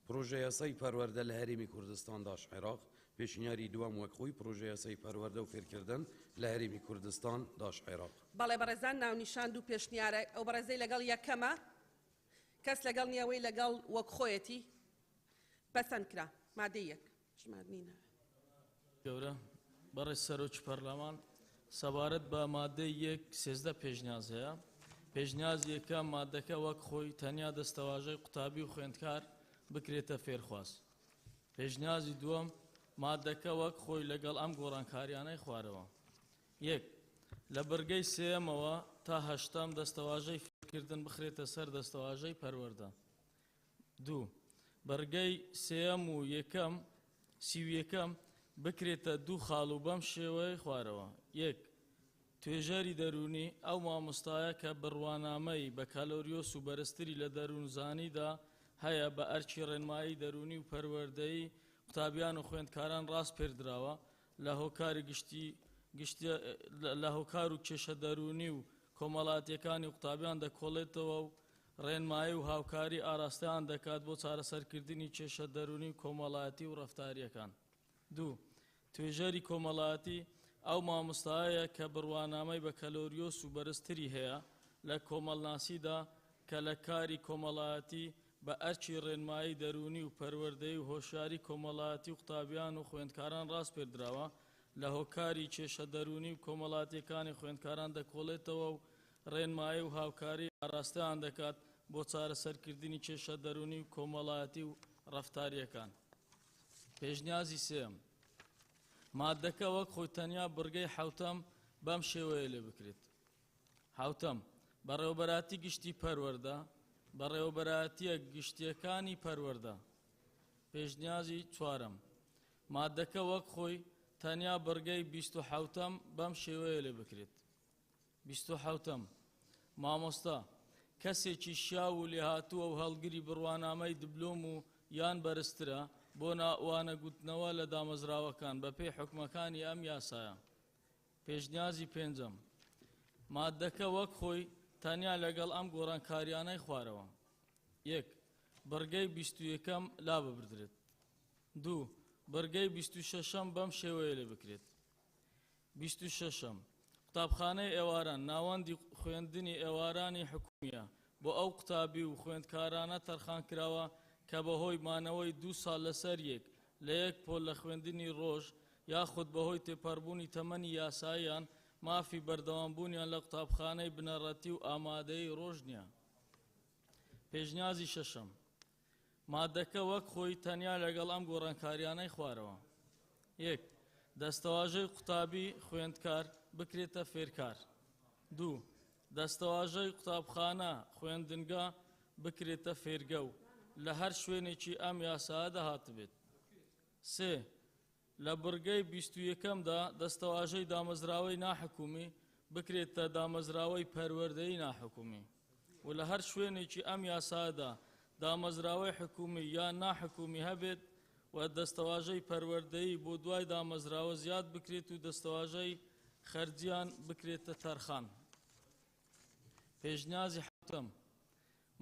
پرۆژە یاسای پەروەردە لە هەرێمی کوردستان داش عێراق، پێشنیاری دووەم وەک خۆی پرۆژە یاسای پەروەردە و فێرکردن لە هەرێمی کوردستان داش عێراق. بەڵێ بەڕێزان ناونیشان دوو پێشنیارە ئەو بەڕێزەی لەگەڵ یەکەمە کەس لەگەڵ نییەوەی لەگەڵ وەک خۆیەتی پەسەند کرا مادەی یەک ژمارنینە. گەورە بەڕێز سەرۆکی پەرلەمان سەبارەت بە مادەی یەک 13 پێشنیاز هەیە. پێشنیاز یەکەم مادەکە وەک خۆی تەنیا دەستەواژەی قوتابی و خوێندکار بکرێتە فێرخواست. پێشنیازی دووەم مادەکە وەک خۆی لەگەڵ ئەم گۆڕانکاریانەی خوارەوە. یەک لە بەرگەی سێمەوە تا هەشتم دەستەواژەی فێرکردن بخرێتە سەر دەستەواژەی پەروەردە. دوو بەرگەی سێم و یەکەم سیویەکەم بکرێتە دوو خاڵ و بەم شێوەی خوارەوە. یەک توێژەری دەرونی ئەو مامۆستایە کە بڕوانامەی بە کالۆریۆس و بەرزتری لە دەروونزانیدا هەیە بە ئەرکی ڕێنمایی دەرونی و پەروەردەی قوتابیان و خوێندکاران ڕاست پێردراوە لە هۆکاری لە هۆکار و کێشە دەرونی و کۆمەڵاتیەکانی قوتابیان دەکۆڵێتەوە و ڕێنمایی و هاوکاری ئاراستەیان دەکات بۆ چارەسەرکردنی کێشە دەرونی و کۆمەڵایەتی و ڕەفتاریەکان. دوو توێژەری کۆمەڵایەتی ئەو مامۆستایە کە بڕوانامەی بە کەلۆریۆس و بەرزتری هەیە لە کۆمەڵناسیدا کە لە کاری کۆمەڵایەتی بە ئەرکی ڕێنمایی دەرونی و پەروەردەی و هۆشیاری کۆمەڵایەتی و قوتابیان و خوێندکاران ڕاست پێردراوە لە هۆکاری کێشە دەرونی و کۆمەڵاتیەکانی خوێندکاران دەکۆڵێتەوە و ڕێنمایی و هاوکاری ئاراستەیان دەکات بۆ چارەسەرکردنی کێشە دەرونی و کۆمەڵایەتی و ڕەفتاریەکان. پێشنیازی سێم مادەکە وەک خۆی تەنیا بڕگەی حوتەم بەم شێوەیە لێ بکرێت. حوتەم بەڕێوەبەراتی گشتی پەروەردە بەڕێوەبەراتیە گشتیەکانی پەروەردە. پێشنیازی چوارەم مادەکە وەک خۆی تەنیا بڕگەی 27م بەم شێوەیە لێ بکرێت. 27م مامۆستا کەسێکی شیاو و لێهاتووە و هەڵگری بڕوانامەی دبلۆم و یان بەرزترە بۆ وانەگوتنەوە لە دامەزراوەکان بە پێی حکومەکانی ئەم یاسایە. پێشنیازی پێنجەم مادەکە وەک خۆی تەنیا لەگەڵ ئەم گۆڕانکاریانەی خوارەوە. یەک بەرگەی 21م لا ببردرێت. دوو بەرگەی 26م بەم شێوەیە لێ بکرێت. 26م قوتابخانەی ئێواران ناوەندی خوێندنی ئێوارانی حکومیە بۆ ئەو قوتابی و خوێندکارانە تەرخان کراوە کە بەهۆی مانەوەی 2 ساڵ لەسەر یەک لە یەک پۆل لە خوێندنی ڕۆژ یاخود بەهۆی تێپەڕبوونی تەمەنی یاساییان مافی بەردەوامبوونیان لە قوتابخانەی بنەڕەتی و ئامادەی ڕۆژ نییە. پێشنیازی شەشەم مادەکە وەک خۆی تەنیا لەگەڵ ئەم گۆڕانکاریانەی خوارەوە. یەک دەستەواژەی قوتابی خوێندکار بکرێتە فێرکار. دوو دەستەواژەی قوتابخانە خوێندنگا بکرێتە فێرگە و لە هەر شوێنێکی ئەم یاسایە دەهاتبێت. سێ لە بڕگەی 21مدا دەستەواژەی دامەزراوەی ناحکومی بکرێتە دامەزراوەی پەروەردەی ناحکومی و لە هەر شوێنێکی ئەم یاسایەدا دامەزراوەی حکومی یان ناحکومی هەبێت و دەستەواژەی پەروەردەیی بۆ دوای دامەزراوە زیاد بکرێت و دەستەواژەی خەرجیان بکرێتە تەرخان. پێشنیازی حەوتەم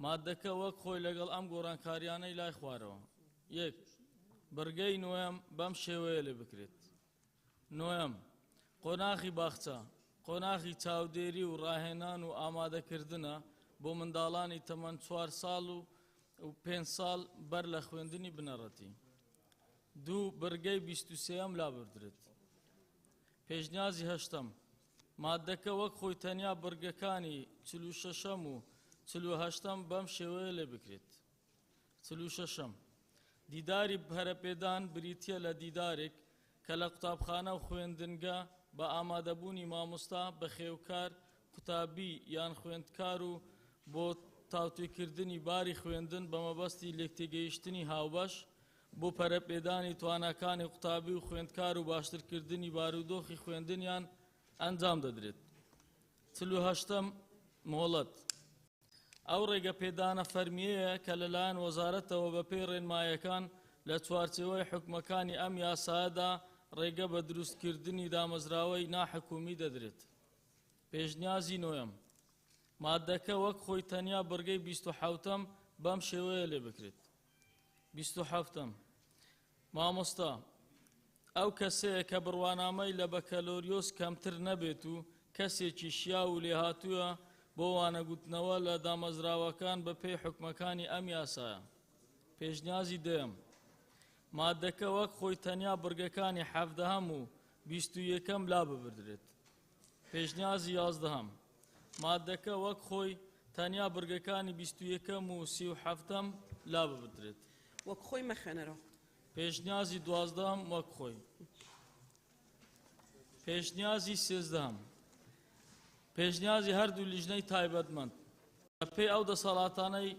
مادەکە وەک خۆی لەگەڵ ئەم گۆڕانکاریانەی لای خوارەوە. یەک، بڕگەی نوێم بەم شێوەیە لێ بکرێت. نوێم، قۆناغی باخچە، قۆناغی چاودێری و ڕاهێنان و ئامادەکردنە بۆ منداڵانی تەمەن 4 ساڵ و 5 ساڵ بەر لە خوێندنی بنەڕەتی. دوو، بڕگەی 23ەم لابردرێت. پێشنیازی هەشتەم، مادەکە وەک خۆی تەنیا بڕگەکانی 46ەم و 48ەم بەم شێوەیە لێ بکرێت. 46ەم، دیداری هەرەپێدان بریتیە لە دیدارێک کە لە قوتابخانە و خوێندنگە بە ئامادەبوونی مامۆستا بە خێوکار قوتابی یان خوێندکار و بۆ تاوتوێکردنی باری خوێندن بە مەبەستی لێکتێگەیشتنی هاوبەش بۆ پەرەپێدانی توانەکانی قوتابی و خوێندکار و باشترکردنی بارودۆخی خوێندنیان ئەنجام دەدرێت. 48ەم، مۆڵەت، ئەو ڕێگە پێدانە فەرمیەیە کە لەلایەن وەزارەتەوە بەپێی ڕێنمایەکان لە چوارچێوەی حکومەکانی ئەم یاسایەدا ڕێگە بە دروستکردنی دامەزراوەی ناحکومی دەدرێت. پێشنیازی نوێم، مادەکە وەک خۆی تەنیا بڕگەی 27ەم بەم شێوەیە لێ بکرێت. 27ەم، مامۆستا، ئەو کەسەیە کە بڕوانامەی لە بەکەلۆریۆس کەمتر نەبێت و کەسێکی شیا و لێهاتووە بۆ وانەگوتنەوە لە دامەزراوەکان بە پێی حکومەکانی ئەم یاسایە. پێشنیازی دەیەم، مادەکە وەک خۆی تەنیا بڕگەکانی 17ەم و 21ەم لا ببردرێت. پێشنیازی 11ەم، مادەکە وەک خۆی تەنیا بڕگەکانی 21ەم و 37ەم لا ببردرێت. وەک خۆی مەخێنەرەوە. پێشنیازی 12ەم وەک خۆی. پێشنیازی 13ەم، پێشنیازی هەردوو لیژنەی تایبەتمەند لە پێی ئەو دەسەڵاتانەی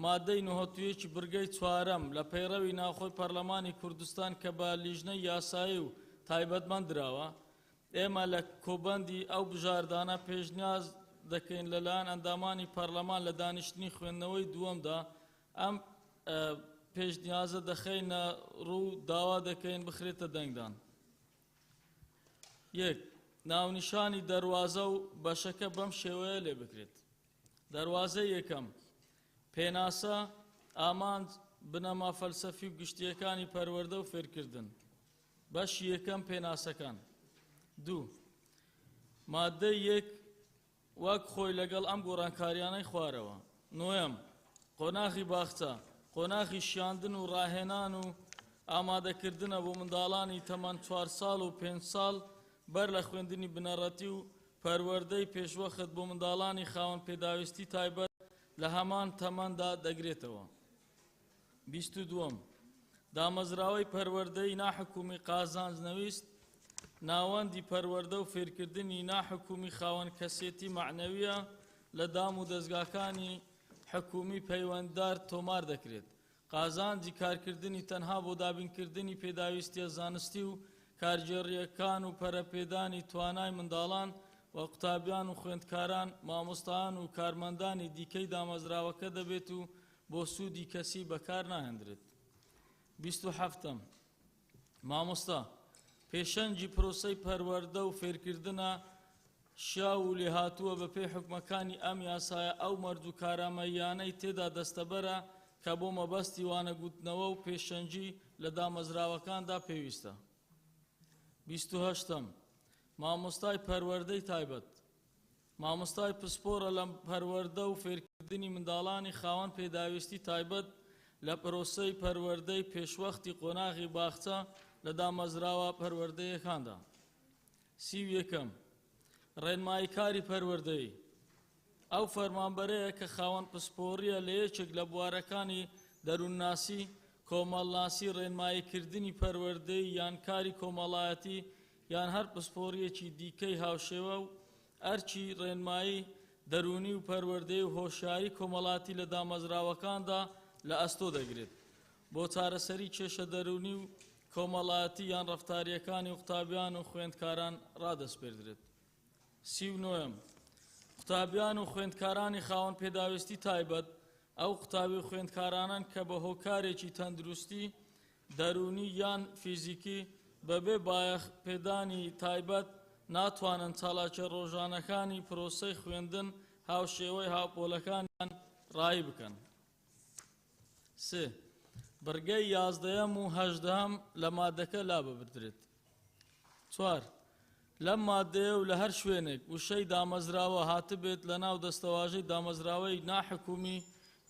مادەی 91 بڕگەی 4ەم لە پەیڕەوی ناوخۆی پەرلەمانی کوردستان کە بە لیژنەی یاسایی و تایبەتمەند درراوە، ئێمە لە کۆبەندی ئەو بژاردانە پێشنیاز دەکەین لەلایەن ئەندامانی پەرلەمان لە دانیشتنی خوێندنەوەی دووەمدا ئەم پێشنیازە دەخەینە ڕوو داوا دەکەین بخرێتە دەنگدان. یەک، ناونیشانی دەواازە و بەشەکە بەم شێوەیە لێ بکرێت. دەواازە یەکەم، پێناسە، ئامانج، بنەما فەلسەفی و گشتیەکانی پەروەردە و فێرکردن. بەشی یەکەم، پێناسەکان. دوو، مادەی یەک وەک خۆی لەگەڵ ئەم گۆڕانکاریانەی خوارەوە. نوێم، قۆناغی باخچە، قۆناغی شیاندن و ڕاهێنان و ئامادەکردنە بۆ منداڵانی تەمەن 4 ساڵ و 5 ساڵ بەر لە خوێندنی بنەڕەتی و پەروەردەی پێشوەخت بۆ منداڵانی خاوەن پێداویستی تایبەت لە هەمان تەمەندا دەگرێتەوە. 22ەم، دامەزراوەی پەروەردەی ناحکومی قازانجنەویست، ناوەندی پەروەردە و فێرکردنی ناحکومی خاوەن کەسێتی معنەویە لە دام و دەستگاکانی حکومی پەیوەنددار تۆمار دەکرێت. قازانجی کارکردنی تەنها بۆ دابینکردنی پێداویستیە زانستی و کارجێڕیەکان و پەرەپێدانی توانای منداڵان و قوتابیان و خوێندکاران، مامۆستایان و کارمەندانی دیکەی دامەزراوەکە دەبێت و بۆ سوودی کەسی بەکار ناهێنرێت. 27ەم، مامۆستا، پێشەنجی پرۆسەی پەروەردە و فێرکردنە شیا و لێهاتووە بە پێی حکومەکانی ئەم یاسایە ئەو مەرج و کارامەیانەی تێدا دەستەبەرە کە بۆ مەبەستی وانەگوتنەوە و پێشەنجی لە دامەزراوەکاندا پێویستە. 28ەم، مامۆستای پەروەردەی تایبەت، مامۆستای پسپۆرە لە پەروەردە و فێرکردنی منداڵانی خاوەن پێداویستی تایبەت لە پرۆسەی پەروەردەی پێشوەختی قۆناغی باخچە لە دامەزراوە پەروەردەیەکاندا. 31ەم، ڕێنماییکاری پەروەردەیی، ئەو فەرمانبەرەیە کە خاوەن پسپۆڕیە لە یەکێک لە بوارەکانی دەروونناسی، کۆمەڵناسی، ڕێنماییکردنی پەروەردەی یان کاری کۆمەڵایەتی یان هەر پسپۆڕیەکی دیکەی هاوشێوە و ئەرچی ڕێنمایی دەرونی و پەروەردەی و هۆشیاری کۆمەڵاتی لە دامەزراوەکاندا لە ئەستۆ دەگرێت بۆ چارەسەری کێشە دەرونی و کۆمەڵایەتی یان ڕەفتاریەکانی قوتابیان و خوێندکاران ڕادەسپێردرێت. 39ەم، قوتابیان و خوێندکارانی خاوەن پێداویستی تایبەت، ئەو قوتابی و خوێندکارانان کە بە هۆکارێکی تەندروستی دەرونی یان فیزیکی بەبێ بایەخ پێدانی تایبەت ناتوانن چالاکیە ڕۆژانەکانی پرۆسەی خوێندن هاوشێوەی هاوپۆلەکانیان ڕای بکەن. سێ بڕگەی 11 و 18 لە مادەکە لا ببردرێت. 4 لەم مادەیە و لە هەر شوێنێک وشەی دامەزراوە هاتبێت لە ناو دەستەواژەی دامەزراوەی ناحکومی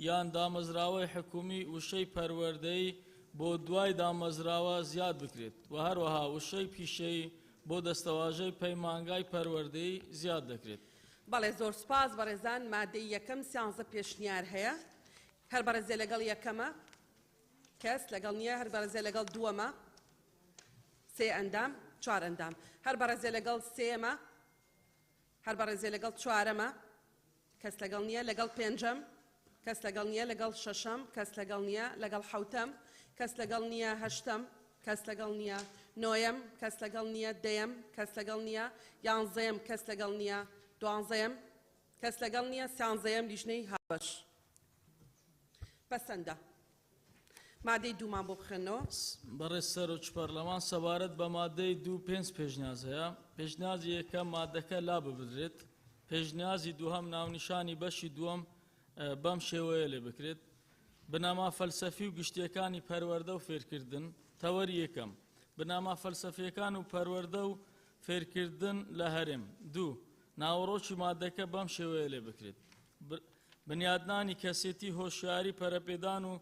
یان دامەزراوەی حکومی وشەی پەروەردەی بۆ دوای دامەزراوە زیاد بکرێت و هەروەها وشەی پیشەی بۆ دەستەواژەی پەیمانگای پەروەردەی زیاد دەکرێت. بەڵێ زۆر سپاس بەڕێزان مادەی یەکەم 13 پێشنیار هەیە هەر بەڕێزێ لەگەڵ یەکەمە کەس لەگەڵ نییە هەر بەڕێزێ لەگەڵ دووەمە 3 ئەندام 4 ئەندام هەر بەڕێزێ لەگەڵ 3مە هەر بەڕێزێ لەگەڵ 4مە کەس لەگەڵ نییە لەگەڵ 5ەم کەس لەگەڵ نییە لەگەڵ 6ەم کەس لەگەڵ نییە لەگەڵ 7ەم کەس لەگەڵ نییە 8ەم کەس لەگەڵ نییە 9ەم کەس لەگەڵ نییە 10ەم کەس لەگەڵ نییە 11ەم کەس لەگەڵ نییە 12ەم کەس لەگەڵ نییە 13ەم لیژنەی هاوبەش. پەسەندە. مادەی دوومان بۆ بخێنەوە. بەڕێز سەرۆک پەرلەمان سەبارەت بە مادەی 2.5 پێشنیاز هەیە. پێشنیازی یەکەم مادەکە لا ببدرێت. پێشنیازی دووهەم ناونیشانی بەشی دووەم بەم شێوەیە لێ بکرێت. بنەما فەلسەفی و گشتیەکانی پەروەردە و فێرکردن تەوەری یەکەم. بنەما فەلسەفیەکان و پەروەردە و فێرکردن لە هەرێم. 2 ناوەڕۆکی مادەکە بەم شێوەیە لێ بکرێت. بنیادنانی کەسێتی هۆشیاری پەرەپێدان و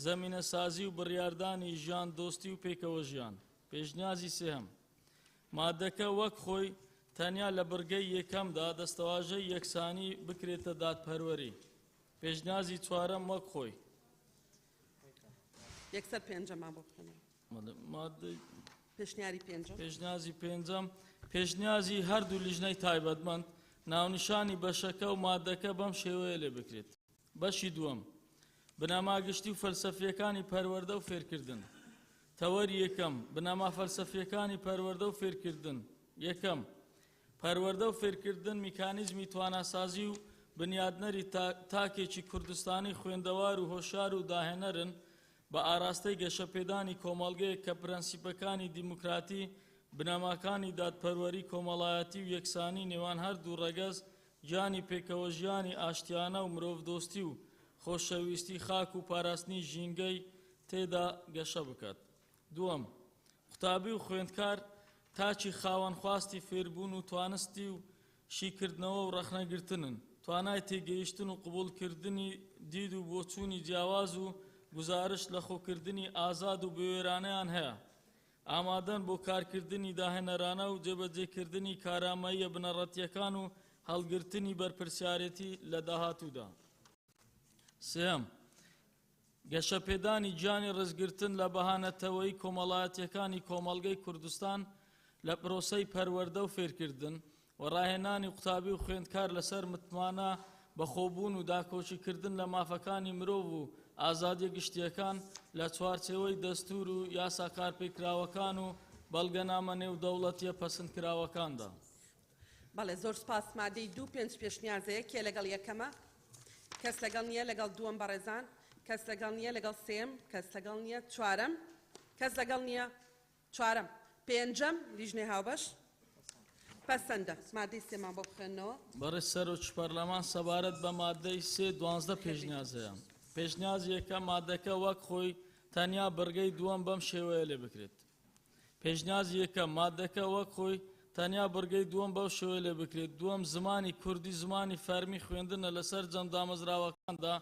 زەمینە سازی و بڕیاردانی ژیان دۆستی و پێکەوە ژیان. پێشنیازی سێهەم مادەکە وەک خۆی تەنیا لە بڕگەی یەکەمدا دەستەواژەی یەکسانی بکرێتە دادپەروەری. پێشنیازی چوارەم وەک خۆی یەکسەر پێنجەمان بۆ بخێنەوە. پێشنیاری پێنجەم پێشنیازی پێنجەم پێشنیازی هەردوو لیژنەی تایبەتمەند ناونیشانی بەشەکە و مادەکە بەم شێوەیە لێ بکرێت. بەشی دووەم بنەماگشتی و فەلسەفیەکانی پەروەردە و فێرکردن. تەوەری یەکەم بنەما فەلسەفیەکانی پەروەردە و فێرکردن. یەکەم پەروەردە و فێرکردن میکانیزمی تواناسازی و بنیادنەری تاکێکی کوردستانی خوێندەوار و هۆشار و داهێنەرن بە ئاراستەی گەشەپێدانی کۆمەڵگەیەک کە پرەنسیپەکانی دیموکراتی بنەماکانی دادپەروەری کۆمەڵایەتی و یەکسانی نێوان هەردوو ڕەگەز گیانی پێکەوە ژیانی ئاشتیانە و مرۆڤدۆستی و خۆشەویستی خاک و پاراستنی ژینگەی تێدا گەشە بکات. دووەم قوتابی و خوێندکار تاچی خاوەنخواستی فێربوون و توانستی و شیکردنەوە و ڕەخنەگرتنن توانای تێگەیشتن و قبولکردنی دید و بۆچوونی جیاواز و گزارش لە خۆکردنی ئازاد و بوێرانەیان هەیە. ئامادەن بۆ کارکردنی داهێنەرانە و جێبەجێکردنی کارامەیە بنەڕەتیەکان و هەڵگرتنی بەرپرسیارەتی لە داهاتوودا. سێم گەشەپێدانی گیانی ڕزگرتن لە بەهانەتەوەی کۆمەڵایەتیەکانی کۆمەڵگەی کوردستان لە پرۆسەی پەروەردە و فێرکردن و ڕاهێنانی قوتابی و خوێندکار لەسەر متمانە بەخۆبوون و داکۆچیکردن لە مافەکانی مرۆڤ و ئازادیە گشتیەکان لە چوارچێوەی دەستور و یاساکار پێکراوەکان و بەڵگەنامە نێو دەوڵەتیە پەسەندکراوەکاندا. بەڵێ زۆر سپاس مادەی 2.5 پێشنیازەیە کێ لەگەڵ یەکەمە کەس لەگەڵ نییە لەگەڵ دووەم بەڕێزان کەس لەگەڵ نییە لەگەڵ سێم کەس لەگەڵ نییە چوارەم کەس لەگەڵ نییە چوارەم پێنجەم لیژنەی هاوبەش. پەسەندە مادەی سێمان بۆ بخێنەوە. بەڕێز سەرۆک پەرلەمان سەبارەت بە مادەی 3.12 پێشنیازەیە. پێشنیازی یەکەم مادەکە وەک خۆی تەنیا بڕگەی دووەم بەم شێوەیە لێ بکرێت. پێشنیازی یەکەم مادەکە وەک خۆی تەنیا بڕگەی دووەم بەو شێوەیە لێ بکرێت. دووەم زمانی کوردی زمانی فەرمی خوێندنە لەسەر جەم دامەزراوەکاندا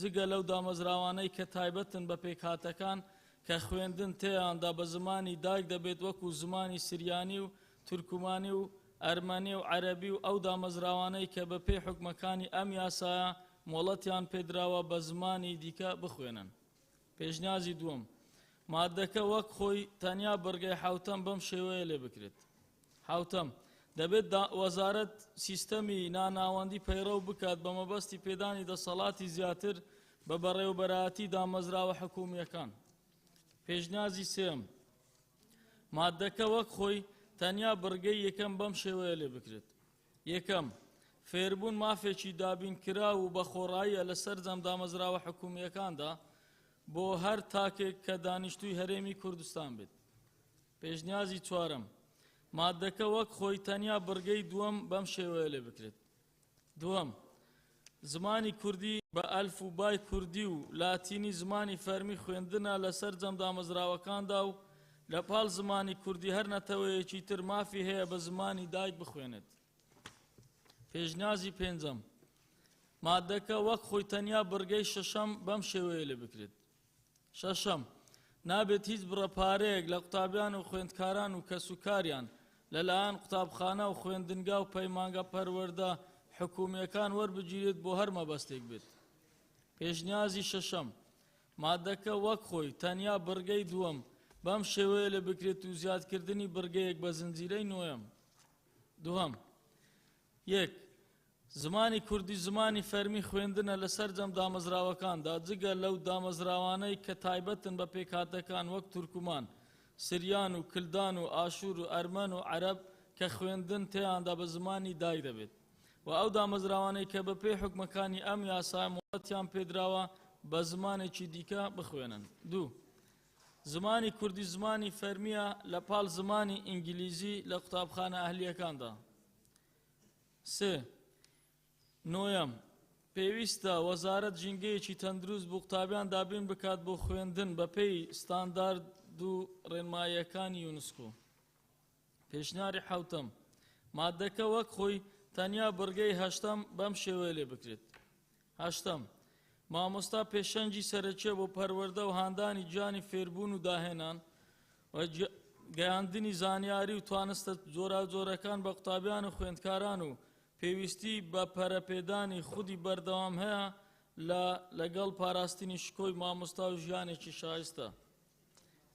جگە لەو دامەزراوانەی کە تایبەتن بە پێکهاتەکان کە خوێندن تێیاندا بە زمانی دایک دەبێت وەکو زمانی سریانی و تورکمانی و ئەرمەنی و عەرەبی و ئەو دامەزراوانەی کە بە پێی حکومەکانی ئەم یاسایە مۆڵەتیان پێدراوە بە زمانی دیکە بخوێنن. پێشنیازی دووەم مادەکە وەک خۆی تەنیا بڕگەی حوتەم بەم شێوەیە لێ بکرێت. حوتەم دەبێت وەزارەت سیستەمی ناناوەندی پەیڕەو بکات بە مەبەستی پێدانی دەسەڵاتی زیاتر بە بەڕێوەبەرایەتی دامەزراوە حکومیەکان. پێشنیازی سێم مادەکە وەک خۆی تەنیا بڕگەی یەکەم بەم شێوەیە لێ بکرێت. یەکەم فێربوون مافێکی دابینکرا و بە خۆڕاییە لەسەر جەم دامەزراوە حکومیەکاندا بۆ هەر تاکێک کە دانیشتووی هەرێمی کوردستان بێت. پێشنیازی چوارەم مادەکە وەک خۆی تەنیا بڕگەی دووەم بەم شێوەیە لێ بکرێت. دووەم زمانی کوردی بە ئەلف و بای کوردی و لاتینی زمانی فەرمی خوێندنە لەسەر جەم دامەزراوەکاندا و لە پاڵ زمانی کوردی هەر نەتەوەیەکی تر مافی هەیە بە زمانی دایک بخوێنێت. پێشنیازی پێنجەم مادەکە وەک خۆی تەنیا بڕگەی شەشەم بەم شێوەیە لێ بکرێت. شەشەم نابێت هیچ بڕەپارەیەک لە قوتابیان و خوێندکاران و کەسوکاریان لەلایەن قوتابخانە و خوێندنگا و پەیمانگە پەروەردە حکوومیەکان وەربگیرێت بۆ هەر مەبەستێک بێت. پێشنیازی شەشەم مادەکە وەک خۆی تەنیا بڕگەی دووەم بەم شێوەیە لێ بکرێت و زیادکردنی بڕگەیەک بە زنجیرەی نوێم. دووەم یەک زمانی کوردی زمانی فەرمی خوێندنە لەسەر جەم دامەزراوەکاندا جگە لەو دامەزراوانەی کە تایبەتن بە پێکهاتەکان وەک تورکمان، سریان و کلدان و ئاشور و ئەرمەن و عەرەب کە خوێندن تێیاندا بە زمانی دای دەبێت و ئەو دامەزراوانەی کە بە پێی حکومەکانی ئەم یاسای مۆڵەتیان پێدراوە بە زمانێکی دیکە بخوێنن. دوو زمانی کوردی زمانی فەرمیە لە پاڵ زمانی ئینگلیزی لە قوتابخانە ئەهلیەکاندا. سێ نۆیەم پێویستە وەزارەت ژینگەیەکی تەندروست بۆ قوتابیان دابین بکات بۆ خوێندن بە پێی ستاندارد و ڕێنماییەکانی یونسکۆ. پێشنیاری حەوتەم مادەکە وەک خۆی تەنیا بڕگەی هەشتەم بەم شێوەیە لێ بکرێت. هەشتەم مامۆستا پێشەنجی سەرەکیە بۆ پەروەردە و هاندانی گیانی فێربوون و داهێنان و گەیاندنی زانیاری و توانستە جۆراوجۆرەکان بە قوتابیان و خوێندکاران و پێویستی بە پەرەپێدانی خودی بەردەوام هەیە لەگەڵ پاراستنی شکۆی مامۆستا و ژیانێکی شایستە.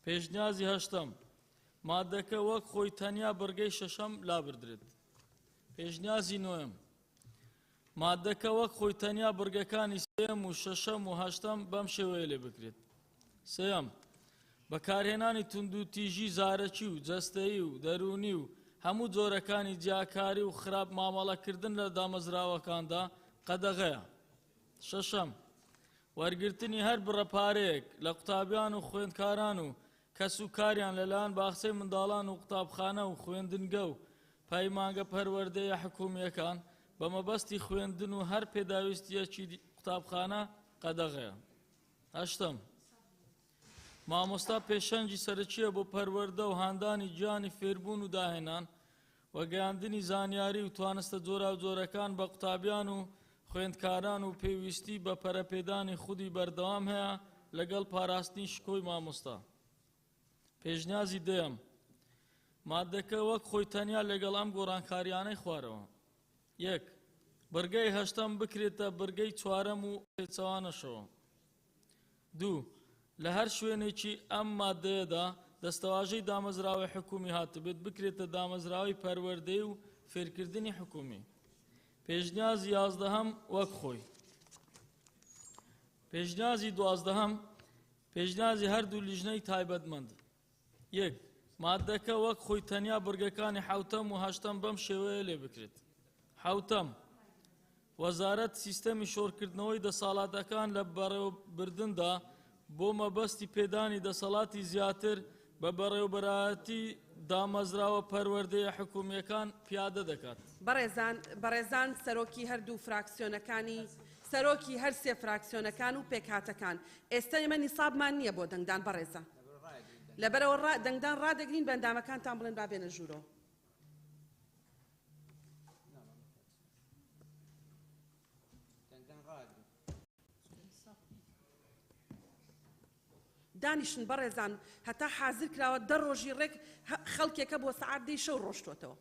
پێشنیازی هەشتەم مادەکە وەک خۆی تەنیا بڕگەی شەشەم لابردرێت. پێشنیازی نۆیەم مادەکە وەک خۆی تەنیا بڕگەکانی سێم و شەشەم و هەشتەم بەم شێوەیە لێ بکرێت. سێەم بەکارهێنانی تونند و تیژی زارەکی و جەستەیی و دەرونی و هەموو جۆرەکانی جیاکاری و خراپ مامەڵەکردن لە دامەزراوەکاندا قەدەغەیە. شەشەم وەرگرتنی هەر بڕەپارەیەک لە قوتابیان و خوێندکاران و کەسوکاریان لەلایەن باخچەی منداڵان و قوتابخانە و خوێندنگە و پەیمانگە پەروەردەیە حکوومیەکان بە مەبەستی خوێندن و هەر پێداویستیەکی قوتابخانە قەدەغەیە. هەشتەم مامۆستا پێشەنجی سەرەکیە بۆ پەروەردە و هاندانی گیانی فێربوون و داهێنان و گەیاندنی زانیاری و توانستە جۆراوجۆرەکان بە قوتابیان و خوێندکاران و پێویستی بە پەرەپێدانی خودی بەردەوام هەیە لەگەڵ پاراستنی شکۆی مامۆستا. پێشنیازی دێم مادەکە وەک خۆی تەنیا لەگەڵ ئەم گۆڕانکاریانەی خوارەوە. یەک بڕگەی هەشتەم بکرێتە بڕگەی چوارەم و پێچەوانەشەوە. دوو لە هەر شوێنێکی ئەم مادەیەدا دەستەواژەی دامەزراوی حکومی هاتبێت بکرێتە دامەزراوی پەروەردەی و فێرکردنی حکومی. پێشنیازی یازدەهەم وەک خۆی. پێشنیازی دوازدەهەم پێشنیازی هەردوو لیژنەی تایبەتمەند. یەک مادەکە وەک خۆی تەنیا بڕگەکانی حەوتەم و هەشتەم بەم شێوەیە لێ بکرێت. حەوتەم وەزارەت سیستەمی شۆڕکردنەوەی دەسەڵاتەکان لە بەڕێوەبردندا بۆ مەبەستی پێدانی دەسەڵاتی زیاتر بە بەڕێوەبەرایەتی دامەزراوە پەروەردەیە حکوومیەکان پیادە دەکات. بەڕێزان سەرۆکی هەردوو فراکسیۆنەکانی سەرۆکی هەر سێ فراکسیۆنەکان و پێکهاتەکان ئێستا ئێمە نیسابمان نییە بۆ دەنگدان بەڕێزە لەبەرەوە دەنگدان ڕادەگرین بەندامەکانتان بڵێن با بێنە ژوورۆ. دانیشن بەڕێزان هەتا حازر کراوە دە ڕۆژی ڕێک خەڵکێکە بۆ سەعات دەی شەو ڕۆشتوتەوە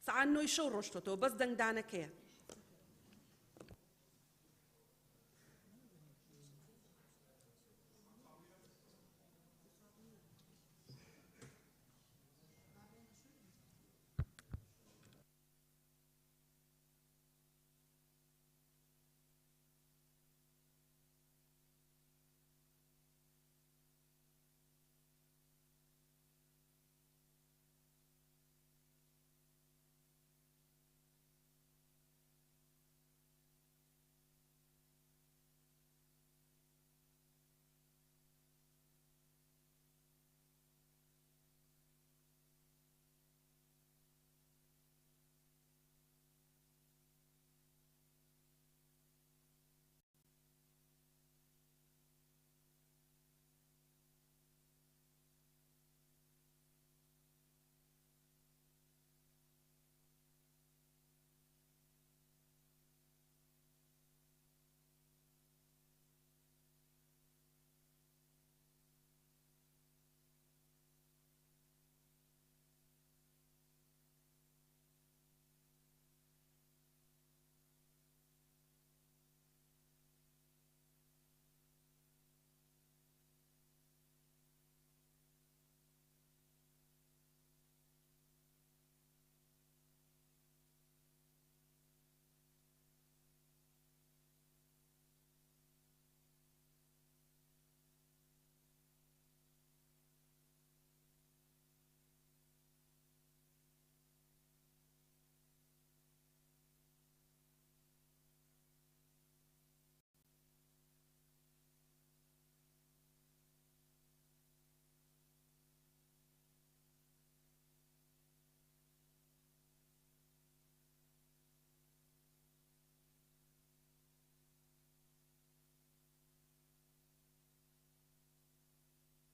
سەعات نۆی شەو ڕۆشتوتەوە بەس دەنگدانەکەیە.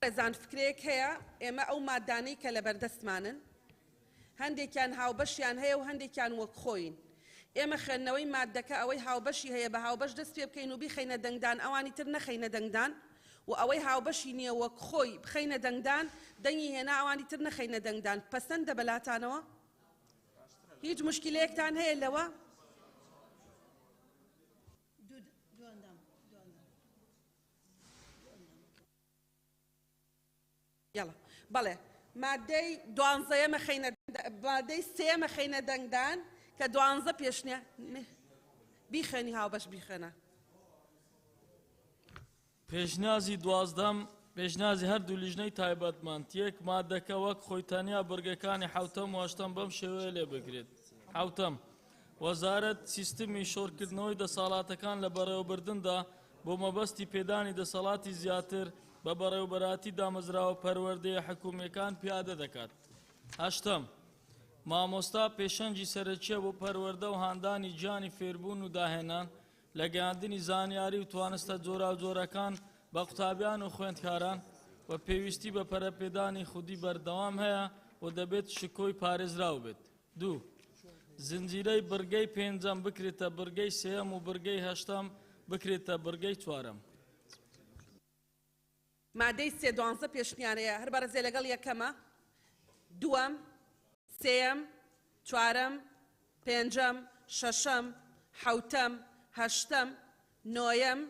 ڕێزان فکرێک هەیە ئێمە ئەو مادانەی کە لە بەردەستمانن هەندێکیان هاوبەشیان هەیە و هەندێکیان وەک خۆین ئێمە خوێندنەوەی مادەکە ئەوەی هاوبەشی هەیە بە هاوبەش دەست پێ بکەین و بیخەینە دەنگدان ئەوانی تر نەخەینە دەنگدان و ئەوەی هاوبەشی نییە وەک خۆی بخەینە دەنگدان دەنگی هێنا ئەوانی تر نەخەینە دەنگدان پەسەندە بەلاتانەوە هیچ مشکلەیەکتان هەیە لەوە يلا بەڵێ مادەی دوانزەیەمە خەینە مادەی سێمە خەینە دەنگدان کە دوانزە پێشنیە بیخێنی هاوبەش بیخێنە پێشنیازی دوازدەم پێشنیازی هەردوو لیژنەی تایبەتمەند یەک مادەکە وەک خۆیتەنیا بورگەکانی حوتەم و هەشتەم بەم شێوەیە لێ بگرێت حوتەم وەزارەت سیستمی شۆڕکردنەوەی دەسەڵاتەکان لە بەڕێوەبردندا بۆ مەبەستی پێدانی دەسەڵاتی زیاتر بە بەڕێوەبەراتی دامەزراوە پەروەردەیە حکوومیەکان پیادە دەکات هەشتەم مامۆستا پێشەنجی سەرەکیە بۆ پەروەردە و هاندانی گیانی فێربوون و داهێنان لە گەیاندنی زانیاری و توانستە جۆرا و جۆرەکان بە قوتابیان و خوێندکاران و پێویستی بە پەرەپێدانی خودی بەردەوام هەیە و دەبێت شکۆی پارێزراو بێت دوو زنجیرەی بڕگەی پێنجەم بکرێتە بڕگەی سێەم و بڕگەی هەشتەم بکرێتە بڕگەی چوارەم مادەی سێ دوانزە پێشنیارەیە هەر بەرەزێ لەگەڵ یەکەمە دووەم سێەم چوارەم پێنجەم شەشەم حوتەم هەشتەم نۆیەم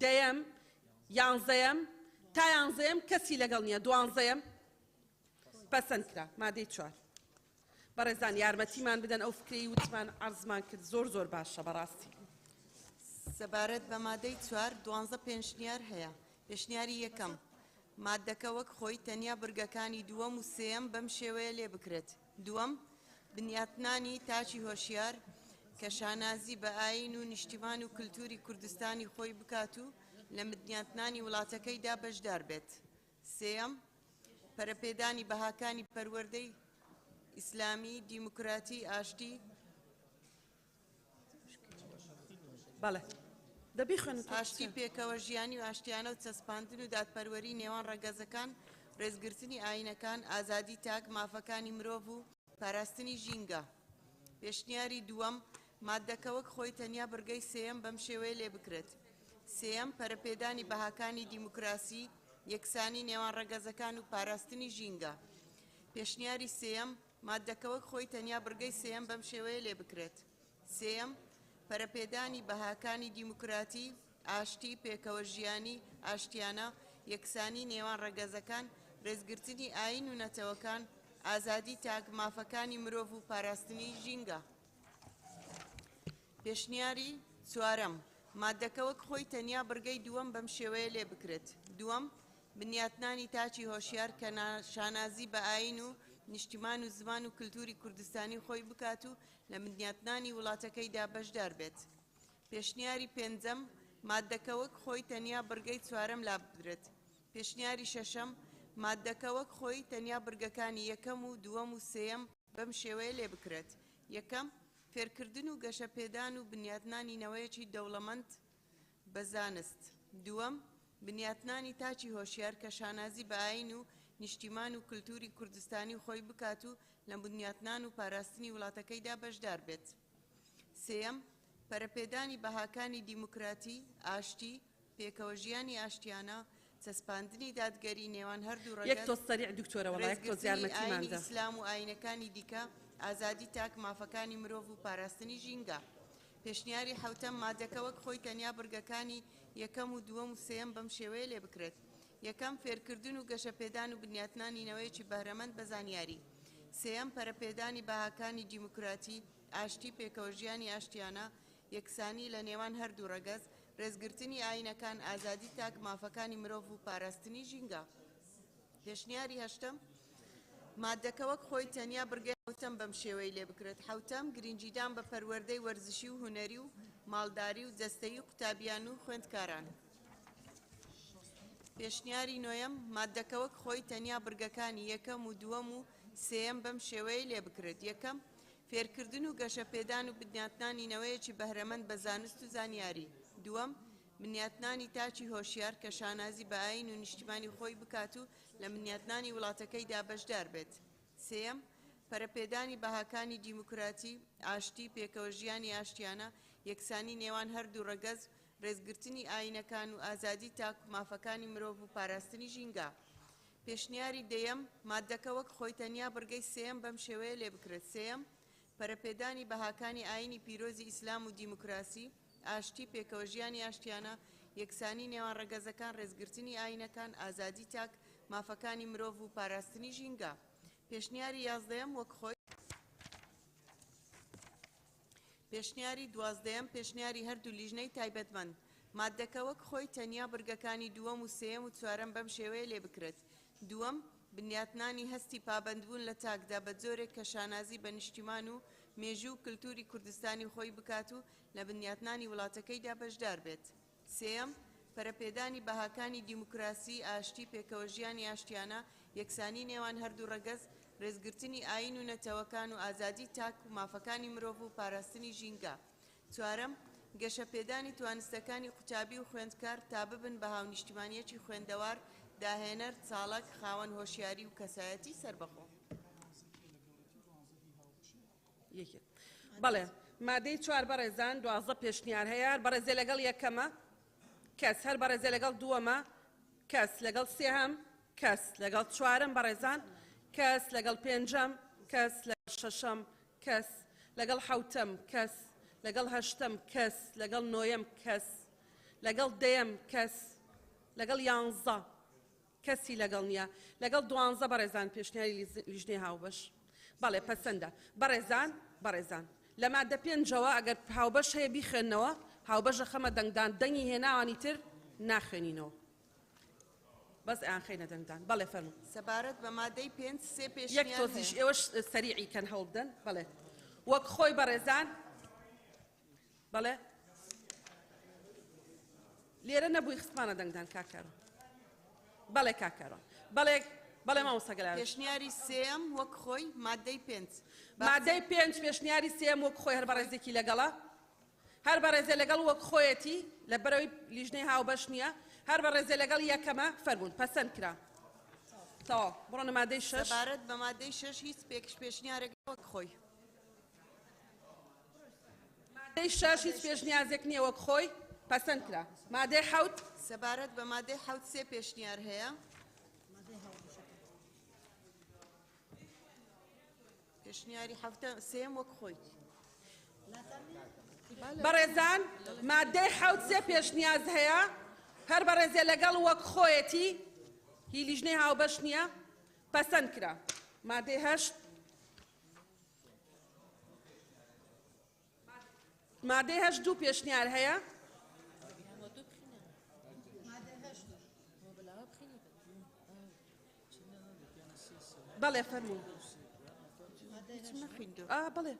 دەیەم یانزەیەم تا یانزەیەم کەسی لەگەڵ نییە دوانزەیەم پەسەند کرا مادەی چوار بەڕێزان یارمەتیمان بدەن ئەو فکری وتمان عەرزمان کرد زۆر زۆر باشە بەڕاستی سەبارەت بە مادەی چوار دوانزە پێشنیار هەیە پێشنیاری یەکەم مادەکە وەک خۆی تەنیا برگەکانی دووەم و سێەم بەم شێوەیە لێ بکرێت دووەم بنیاتنانی تاچی هۆشیار کە شانازی بە ئاین و نیشتیمان و کللتوری کوردستانی خۆی بکات و لە بنیاتنانی وڵاتەکەیدا بەشدار بێت سێەم پەرەپێدانی بەهاکانی پەروەردەی ئیسلامی دیموکراتی ئاشتی بەڵێ ئاشتی پێکەوە ژیانی و ئاشتیانە و چەسپاندن و دادپەروەری نێوان ڕەگەزەکان ڕێزگرتنی ئاینەکان ئازادی تاک مافەکانی مرۆڤ و پاراستنی ژینگە پێشنیاری دووەم مادەکە وەک خۆی تەنیا بڕگەی سێەم بەم شێوەیە لێ بکرێت سێەم پەرەپێدانی بەهاکانی دیموکراسی یەکسانی نێوان ڕەگەزەکان و پاراستنی ژینگە پێشنیاری سێەم مادەکە وەک خۆی تەنیا بڕگەی سێەم بەم شێوەیە لێ بکرێت سێەم پەرەپێدانی بەهاکانی دیموکراتی ئاشتی پێکەوە ژیانی ئاشتیانە یەکسانی نێوان ڕەگەزەکان ڕێزگرتنی ئاین و نەتەوەکان ئازادی تاک مافەکانی مرۆڤ و پاراستنی ژینگە پێشنیاری چوارەم مادەکە وەک خۆی تەنیا بڕگەی دووەم بەم شێوەیە لێ بکرێت دووەم بنیاتنانی تاچی هۆشیار کە شانازی بە ئاین و نیشتیمان و زمان و کللتوری کوردستانی خۆی بکات و لە بنیاتنانی وڵاتەکەیدا بەشدار بێت پێشنیاری پێنجەم مادەکە وەک خۆی تەنیا بڕگەی چوارەم لا بدرێت پێشنیاری شەشەم مادەکە وەک خۆی تەنیا بڕگەکانی یەکەم و دووەم و سێەم بەم شێوەیە لێ بکرێت یەکەم فێرکردن و گەشەپێدان و بنیاتنانی نەوەیەکی دەوڵەمەند بە زانست دووەم بنیاتنانی تاچی هۆشیار کە شانازی بە ئاین و نیشتیمان و کللتوری کوردستانی خۆی بکات و لە بنیاتنان و پاراستنی وڵاتەکەیدا بەشدار بێت سێەم پەرەپێدانی بەهاکانی دیموکراتی ئاشتی پێکەوە ژیانی ئاشتیانە چەسپاندنی دادگەری نێوان هەردوو ڕێگەی ئیسلام و ئاینەکانی دیکە ئازادی تاک مافەکانی مرۆڤ و پاراستنی ژینگە پێشنیاری حوتەم مادەکە وەک خۆی تەنیا بڕگەکانی یەکەم و دووەم و سێەم بەم شێوەیە لێ بکرێت یەکەم فێرکردن و گەشەپێدان و بنیاتنانی نەوەیەکی بەهرەمەند بە زانیاری سێەم پەرەپێدانی بەهاکانی دیموکراتی ئاشتی پێکەوە ژیانی ئاشتیانە یەکسانی لە نێوان هەردوو ڕەگەز ڕێزگرتنی ئاینەکان ئازادی تاک مافەکانی مرۆڤ و پاراستنی ژینگە پێشنیاری هەشتەم مادەکە وەک خۆی تەنیا بڕگەی حوتەم بەم شێوەی لێ بکرێت حوتەم گرنگیدان بە پەروەردەی وەرزشی و هونەری و ماڵداری و جەستەیی و قوتابیان و خوێندکاران پێشنیاری نۆیەم مادەکە وەک خۆی تەنیا بڕگەکانی یەکەم و دووەم و سێەم بەم شێوەیە لێ بکرێت یەکەم فێرکردن و گەشەپێدان و بنیاتنانی نەوەیەکی بەهرەمەند بە زانست و زانیاری دووەم بنیاتنانی تاچی هۆشیار کە شانازی بە ئاین و نیشتیمانی خۆی بکات و لە بنیاتنانی وڵاتەکەیدا بەشدار بێت. سێەم، پەرەپێدانی بەهاکانی دیموکراتی، ئاشتی، پێکەوەژیانی ئاشتیانە، یەکسانی نێوان هەردوو ڕەگەز، ڕێزگرتنی ئاینەکان و ئازادی تاک و مافەکانی مرۆڤ و پاراستنی ژینگە. پێشنیاری دەیەم، مادەکە وەک خۆی تەنیا بڕگەی سێەم بەم شێوەیە لێ بکرێت. سێەم، پەرەپێدانی بەهاکانی ئاینی پیرۆزی ئیسلام و دیموکراسی، ئاشتی، پێکەوەژیانی ئاشتیانە، یەکسانی نێوان ڕەگەزەکان، ڕێزگرتنی ئاینەکان، ئازادی تاک، مافەکانی مرۆڤ و پاراستنی ژینگە. پێشنیاری یازدەیەم وەک خۆی پێشنیاری دوازدەیەم، پێشنیاری هەردوو لیژنەی تایبەتمەند. مادەکە وەک خۆی تەنیا بڕگەکانی دووەم و سێەم و چوارەم بەم شێوەیە لێ بکرێت. دووەم، بنیاتنانی هەستی پابەندبوون لە تاکدا بە جۆرێک کە شانازی بە نیشتیمان و مێژوو و کللتوری کوردستانی خۆی بکات و لە بنیاتنانی وڵاتەکەیدا بەشدار بێت. سێەم، پەرەپێدانی بەهاکانی دیموکراسی، ئاشتی، پێکەوەژیانی ئاشتیانە، یەکسانی نێوان هەردوو ڕەگەز، ڕێزگرتنی ئاین و نەتەوەکان و ئازادی تاک و مافەکانی مرۆڤ و پاراستنی ژینگە. چوارەم، گەشەپێدانی توانستەکانی قوتابی و خوێندکار تا ببن بە هاونیشتیمانیەکی خوێندەوار، داهێنەر، چاڵک، خاوەن هۆشیاری و کەسایەتی سربەخۆ. بەڵێ، مادەی 4 بەڕێزان 12 پێشنیار هەیە. بەڕێزێ لەگەڵ یەکەمە کەس، هەر بەڕێزێ لەگەڵ دووەمە کەس، لەگەڵ سێهەم کەس، لەگەڵ چوارم بەڕێزان کەس، لەگەڵ پێنجەم کەس، لەگەڵ شەشەم کەس، لەگەڵ حەوتەم کەس، لەگەڵ هەشتم کەس، لەگەڵ نۆیەم کەس، لەگەڵ دەیەم کەس، لەگەڵ 11 کەسی لەگەڵ نییە، لەگەڵ 12 بەڕێزان پێشنیاری لیژنەی هاوبەش. بەڵێ پەسەندە بەڕێزان لە مادە 5ەوە ئەگەر هاوبەش هەیە بیخێنەوە، هاوبەشە خەمە دەنگدان دەنگی هێناوانی تر ناخێنینەوە، بەس ئەیان خەینە دەنگدان. بەڵێ فەرموو. سەبارەت بە مادەی 5 سێ یەک پێشنیار تۆزیش ئێوەش سەریعی کەن هەوڵ بدەن. بەڵێ وەک خۆی بەڕێزان، بەڵێ لێرە نەبووی خستمانە دەنگدان کاکەڕە. بەڵێ کاکەڕە، بەڵێ مامۆستاگەلار. پێشنیاری سێەم وەک خۆی مادەی 5. مادەی 5 پێشنیاری سێم وەک خۆی هەر بەڕێزێکی لەگەڵە، هەر بەڕێزێ لەگەڵ وەک خۆیەتی لە بەرەوەی لیژنەی هاوبەش نییە، هەر بەڕێزێ لەگەڵ یەکەمە فەرموون پەسەند کرا. تەواو بڕۆنە مادەی 6. سەبارەت بە مادەی 6 هیچ پێشنیارێک وەک خۆی. مادەی 6 هیچ پێشنیازێک نییە وەک خۆی پەسەند کرا. مادەی 7 سەبارەت بە مادەی 7 سێ پێشنیار هەیە. پێشنیاری سێم وەک خۆی. بەڕێزان مادەی 7 سێ پێشنیاز هەیە، هەر بەڕێزێ لەگەڵ وەک خۆیەتی هی لیژنەی هاوبەش نییە پەسەند کرا. مادەی 8 مادەی 8 دوو پێشنیار هەیە. بەڵێ فەرموو. بەڵێ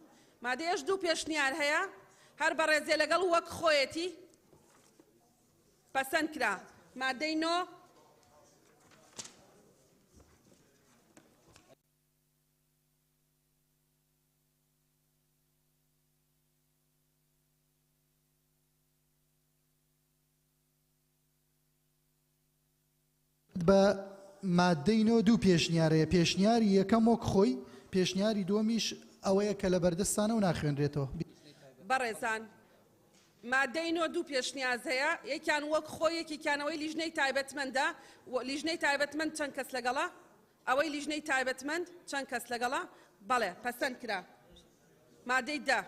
مادەی 8 دوو پێشنیار هەیە، هەر بەڕێزێ لەگەڵ وەک خۆیەتی پەسەند کرا. مادەی 9 بە مادەی 9 دوو پێشنیارەیە. پێشنیاری یەکەم وەک خۆی، پێشنیاری دووەمیش ئەوەیە کە لە بەردەستانە و ناخوێنرێتەوە. بەڕێزان مادەی 9 دوو پێشنیاز هەیە، یەکیان وەک خۆی، یەکێکیانەوەی لیژنەی تایبەتمەندە. لیژنەی تایبەتمەند چەند کەس لەگەڵا؟ ئەوەی لیژنەی تایبەتمەند چەند کەس لەگەڵا؟ بەڵێ پەسەند کرا. مادەی 10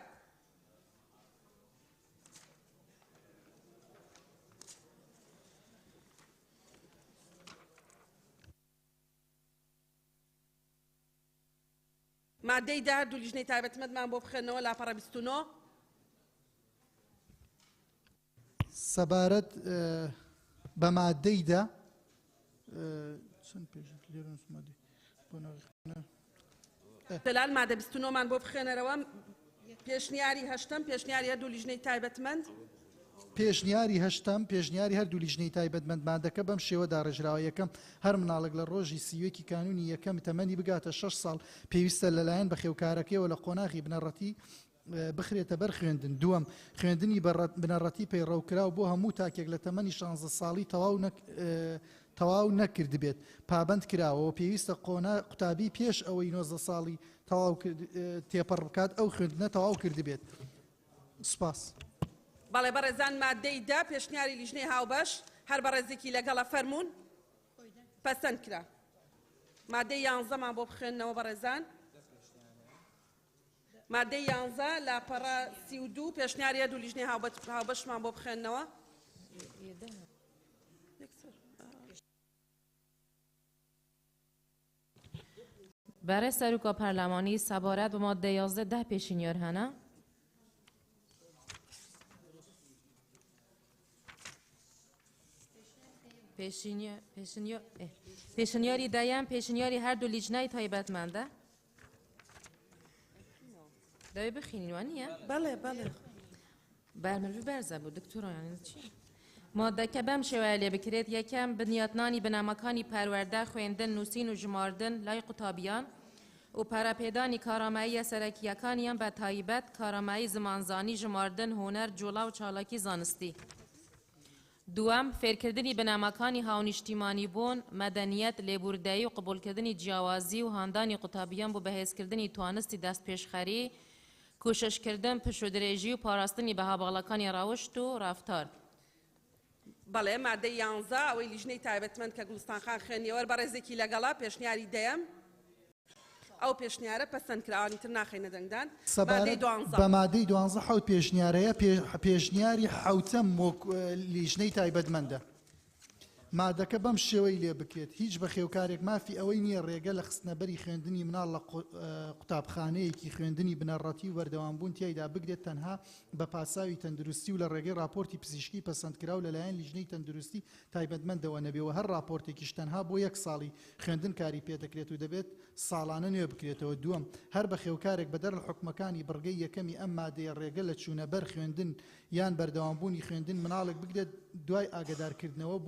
مادەی 10 دوو لیژنەی تایبەتمەندمان بۆ بخێنەوە لاپەڕە 29. سەبارەت بە مادەی 10 دەلال مادە 29 مان بۆ بخێنەرەوە. پێشنیاری هەشتم پێشنیاری هەردوو لیژنەی تایبەتمەند. پێشنیاری هەشتم پێشنیاری هەردوو لیژنەی تایبەتمەند مادەکە بەم شێوەدا ڕێژراوە. یەکەم، هەر مناڵک لە ڕۆژی سیوێکی کانونی یەکەم تەمەنی بگاتە 6 ساڵ پێویستە لەلایەن بە خێوکارەکەیەوە لە قۆناغی بنەڕەتی بخرێتە بەر خوێندن. دووەم خوێندنی بنەڕەتی پەیڕەوکرا و بۆ هەموو تاکێک لە تەمەنی 16 ساڵی تەواو نەکرد بێت پابند کراوەوە پێویستە قوتابی پێش ئەوەی 19 ساڵی تێپەڕ بکات ئەو خوێندنە تەواو کرد بێت. سوپاس. بەڵێ بەڕێزان مادەی دا پێشنیاری لیژنەی هاوبەش هەر بەڕێزێکی لەگەڵە فەرمونون پەسەند کرا. مادەی 11مان بۆ بخوێننەوە بەڕێزان. مادەی 11 لاپەڕە 32 پێشنیاری هەردوو لیژنەی هاوبەشمان بۆ بخوێننەوە. برای سروکا پارلمانی سبارت به ماده 11 پیشنیار هنه. پیشنیاری دایم پیشنیاری هر دو لیجنای تایبەتمەندە. دەوێت بخوێنین وانە؟ بەڵێ بەڵێ. بەرمەوێ بەرزە بوو دکتۆرە یانی چی؟ مادەکە بەم شێوەیە لێ بکرێت یەکەم بنیاتنانی بنەمەکانی پەروەردە خوێندن نووسین و ژماردن لای قوتابیان و پەرەپێدانی کاراماییە سەرەکیەکانیان بە تایبەت کارامایی زمانزانی ژماردن هونەر جوڵا و چالاکی زانستی. دوام فێرکردنی بنەمەکانی هاونیشتیمانی بوون مەدەنیەت لێبوردایی و قبولکردنی جیاوازی و هاندانی قوتابیان بۆ بەهێزکردنی توانستی دەست پێشخەری کوششکردن پشودرێژی و پاراستنی بەهاباڵەکانی ڕاوشت و ڕافتار. بەڵێ مادەی 11 ئەوەی لیژنەی تایبەتمەند کە گوڵستانخان خوێنیەوە بەڕێزێکی لەگەڵا پێشنیاری دەیەم ئەو پێشنیارە پەسەند کراوانی تر ناخینە دەنگدان. بە مادەی 12 حوت پێشنیارەیە پێشنیاری حوتەم لیژنەی تایبەتمەندە. مادەکە بەم شێوەی لێ بکرێت هیچ بە خێوکارێک مافی ئەوەی نییە ڕێگە لە خستنەبەری خوێندنی مناڵ لە قوتابخانەیەکی خوێندنی بنەڕەتی و بەردەوامبوون تیایدا بگرێت تەنها بە پاساوی تەندروستی و لە ڕێگەی راپۆرتی پزیشکی پەسەندکراو لەلایەن لیژنەی تەندروستی تایبەتمەندەوە نەبێەوە هەر راپۆرتێکیش تەنها بۆ 1 ساڵی خوێندن کاری پێدەکرێت و دەبێت ساڵانە نوێ بکرێتەوە. دووەم هەر بە خێوکارێک بەدەر لە حکومەکانی بڕگەی یەکەمی ئەم مادەیە ڕێگە لە چوونەبەر خوێندن یان بەردەوامبوونی خوێندن مناڵێک بگرێت دوای ئاگدارکردنەوە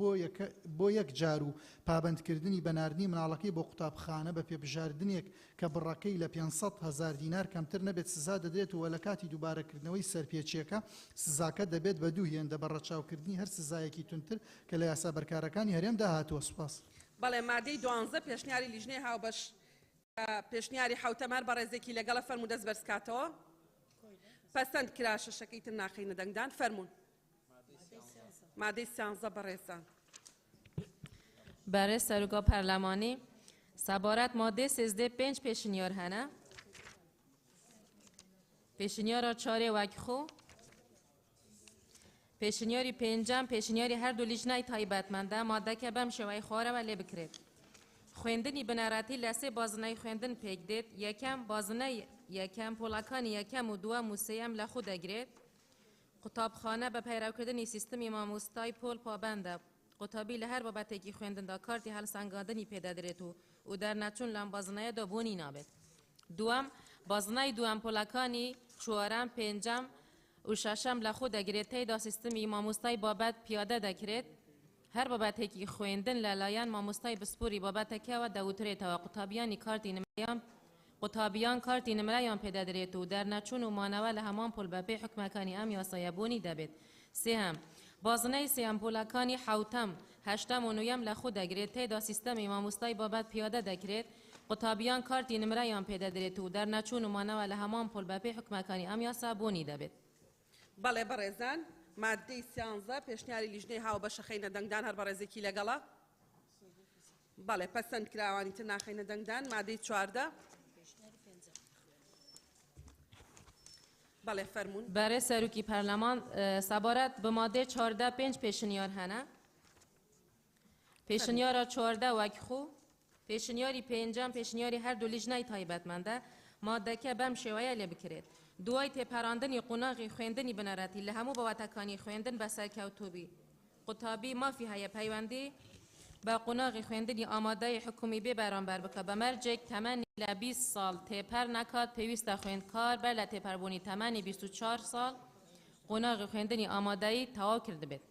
بۆ یەک جار و پابندکردنی بەناردنی مناڵەکەی بۆ قوتابخانە بە پێبژاردنێک کە بڕەکەی لە 500,000 دینار کەمتر نەبێت سزا دەدرێت و لە کاتی دووبارەکردنەوەی سەرپێچیەکە سزاکە دەبێت بە دوو هێندە بە ڕەچاوکردنی هەر سزایەکی تونتر کە لە یاسا بەرکارەکانی هەرێمدا هاتووە. سوپاس. بەڵێ مادەی 12 پێشنیاری لیژنەی هاوبەش پێشنیاری حوتەمار بەڕێزێکی لەگەڵە فەرموو دەست بەرزکاتەوە پەسەند کرا شەشەکەی تر ناخینە دەنگدان فەرموون. مادەی 13 بەڕێزان. برای سروکا پارلمانی سبارت ماده 13 5 پیشنیار هنه. پیشنیار 4 وکخو. پیشنیاری 5 پیشنیاری هر دو لیژنای تایبەتمەندە ماده که بەم شێوەی خوارەوە لێ بکرێت. خوێندنی بنەڕەتی لە سێ بازنەی خوێندن پێک دێت. یەکەم بازنەی یەکەم پۆڵەکانی یەکەم و دووەم و سێەم لە خۆ دەگرێت. قوتابخانە بە پەیڕەوکردنی سیستمی مامۆستای پۆل پابەندە. قوتابی لە هەر بابەتێکی خوێندندا کارتی هەڵسەنگاندنی پێدەدرێت و دەرنەچوون لەم بازنەیەدا بوونی نابێت. دووەم بازنای دووەم پۆڵەکانی چوارەم پێنجەم و شەشەم لە خۆ دەگرێت تێیدا سیستمی مامۆستای بابەت پیادە دەکرێت. هەر بابەتێکی خوێندن لەلایەن مامۆستای بسپوری بابەتەکەوە دەوترێتەوە قوتابیان کارتی نمرەیان پێدەدرێت و دەرنەچوون و مانەوە لە هەمان پۆل بەپێی حکومەکانی ئەم یاسایە بوونی دەبێت. سێهەم بازنەی سێم پۆلەکانی حوتەم هەشتەم و نوێم لە خۆ دەگرێت تێیدا سیستەمی مامۆستای بابەت پیادە دەکرێت. قوتابیان کارتی نمرەیان پێدەدرێت و دەرنەچوون و مانەوە لە هەمان پۆل بەپێی حکومەکانی ئەم یاسا بوونی دەبێت. بەڵێ بەڕێزان مادەی 13 پێشنیاری لیژنەی هاوبەشە خەینە دەنگدان هەر بەڕێزێکی لەگەڵا. بەڵێ پەسەند کراوانی تر ناخەینە دەنگدان. مادەی 14 بله فرمون. برای سروکی پارلمان سبارت به ماده 14 5 پیشنیار هنه. پیشنیار 14 وکخو. پیشنیاری 5 پیشنیاری هر دو لیژنای تایبەتمەندە ماده که بەم شێوەیە لێ بکرێت. دوای تێپەڕاندنی قۆناغی خوێندنی بنەڕەتی لە هەموو بەواتەکانی خوێندن بەسەرکەوتوبی قوتابی مافی هەیە پەیوەندی بە قۆناغی خوێندنی ئامادەی حکومی بێ بەرامبەر بکە بە مەرجێک تەمەنی لە 20 ساڵ تێپەر نەکات پێویستە خوێندکار بەر لە تێپەربوونی تەمەنی 24 ساڵ قۆناغی خوێندنی ئامادەیی تەواو کرد بێت.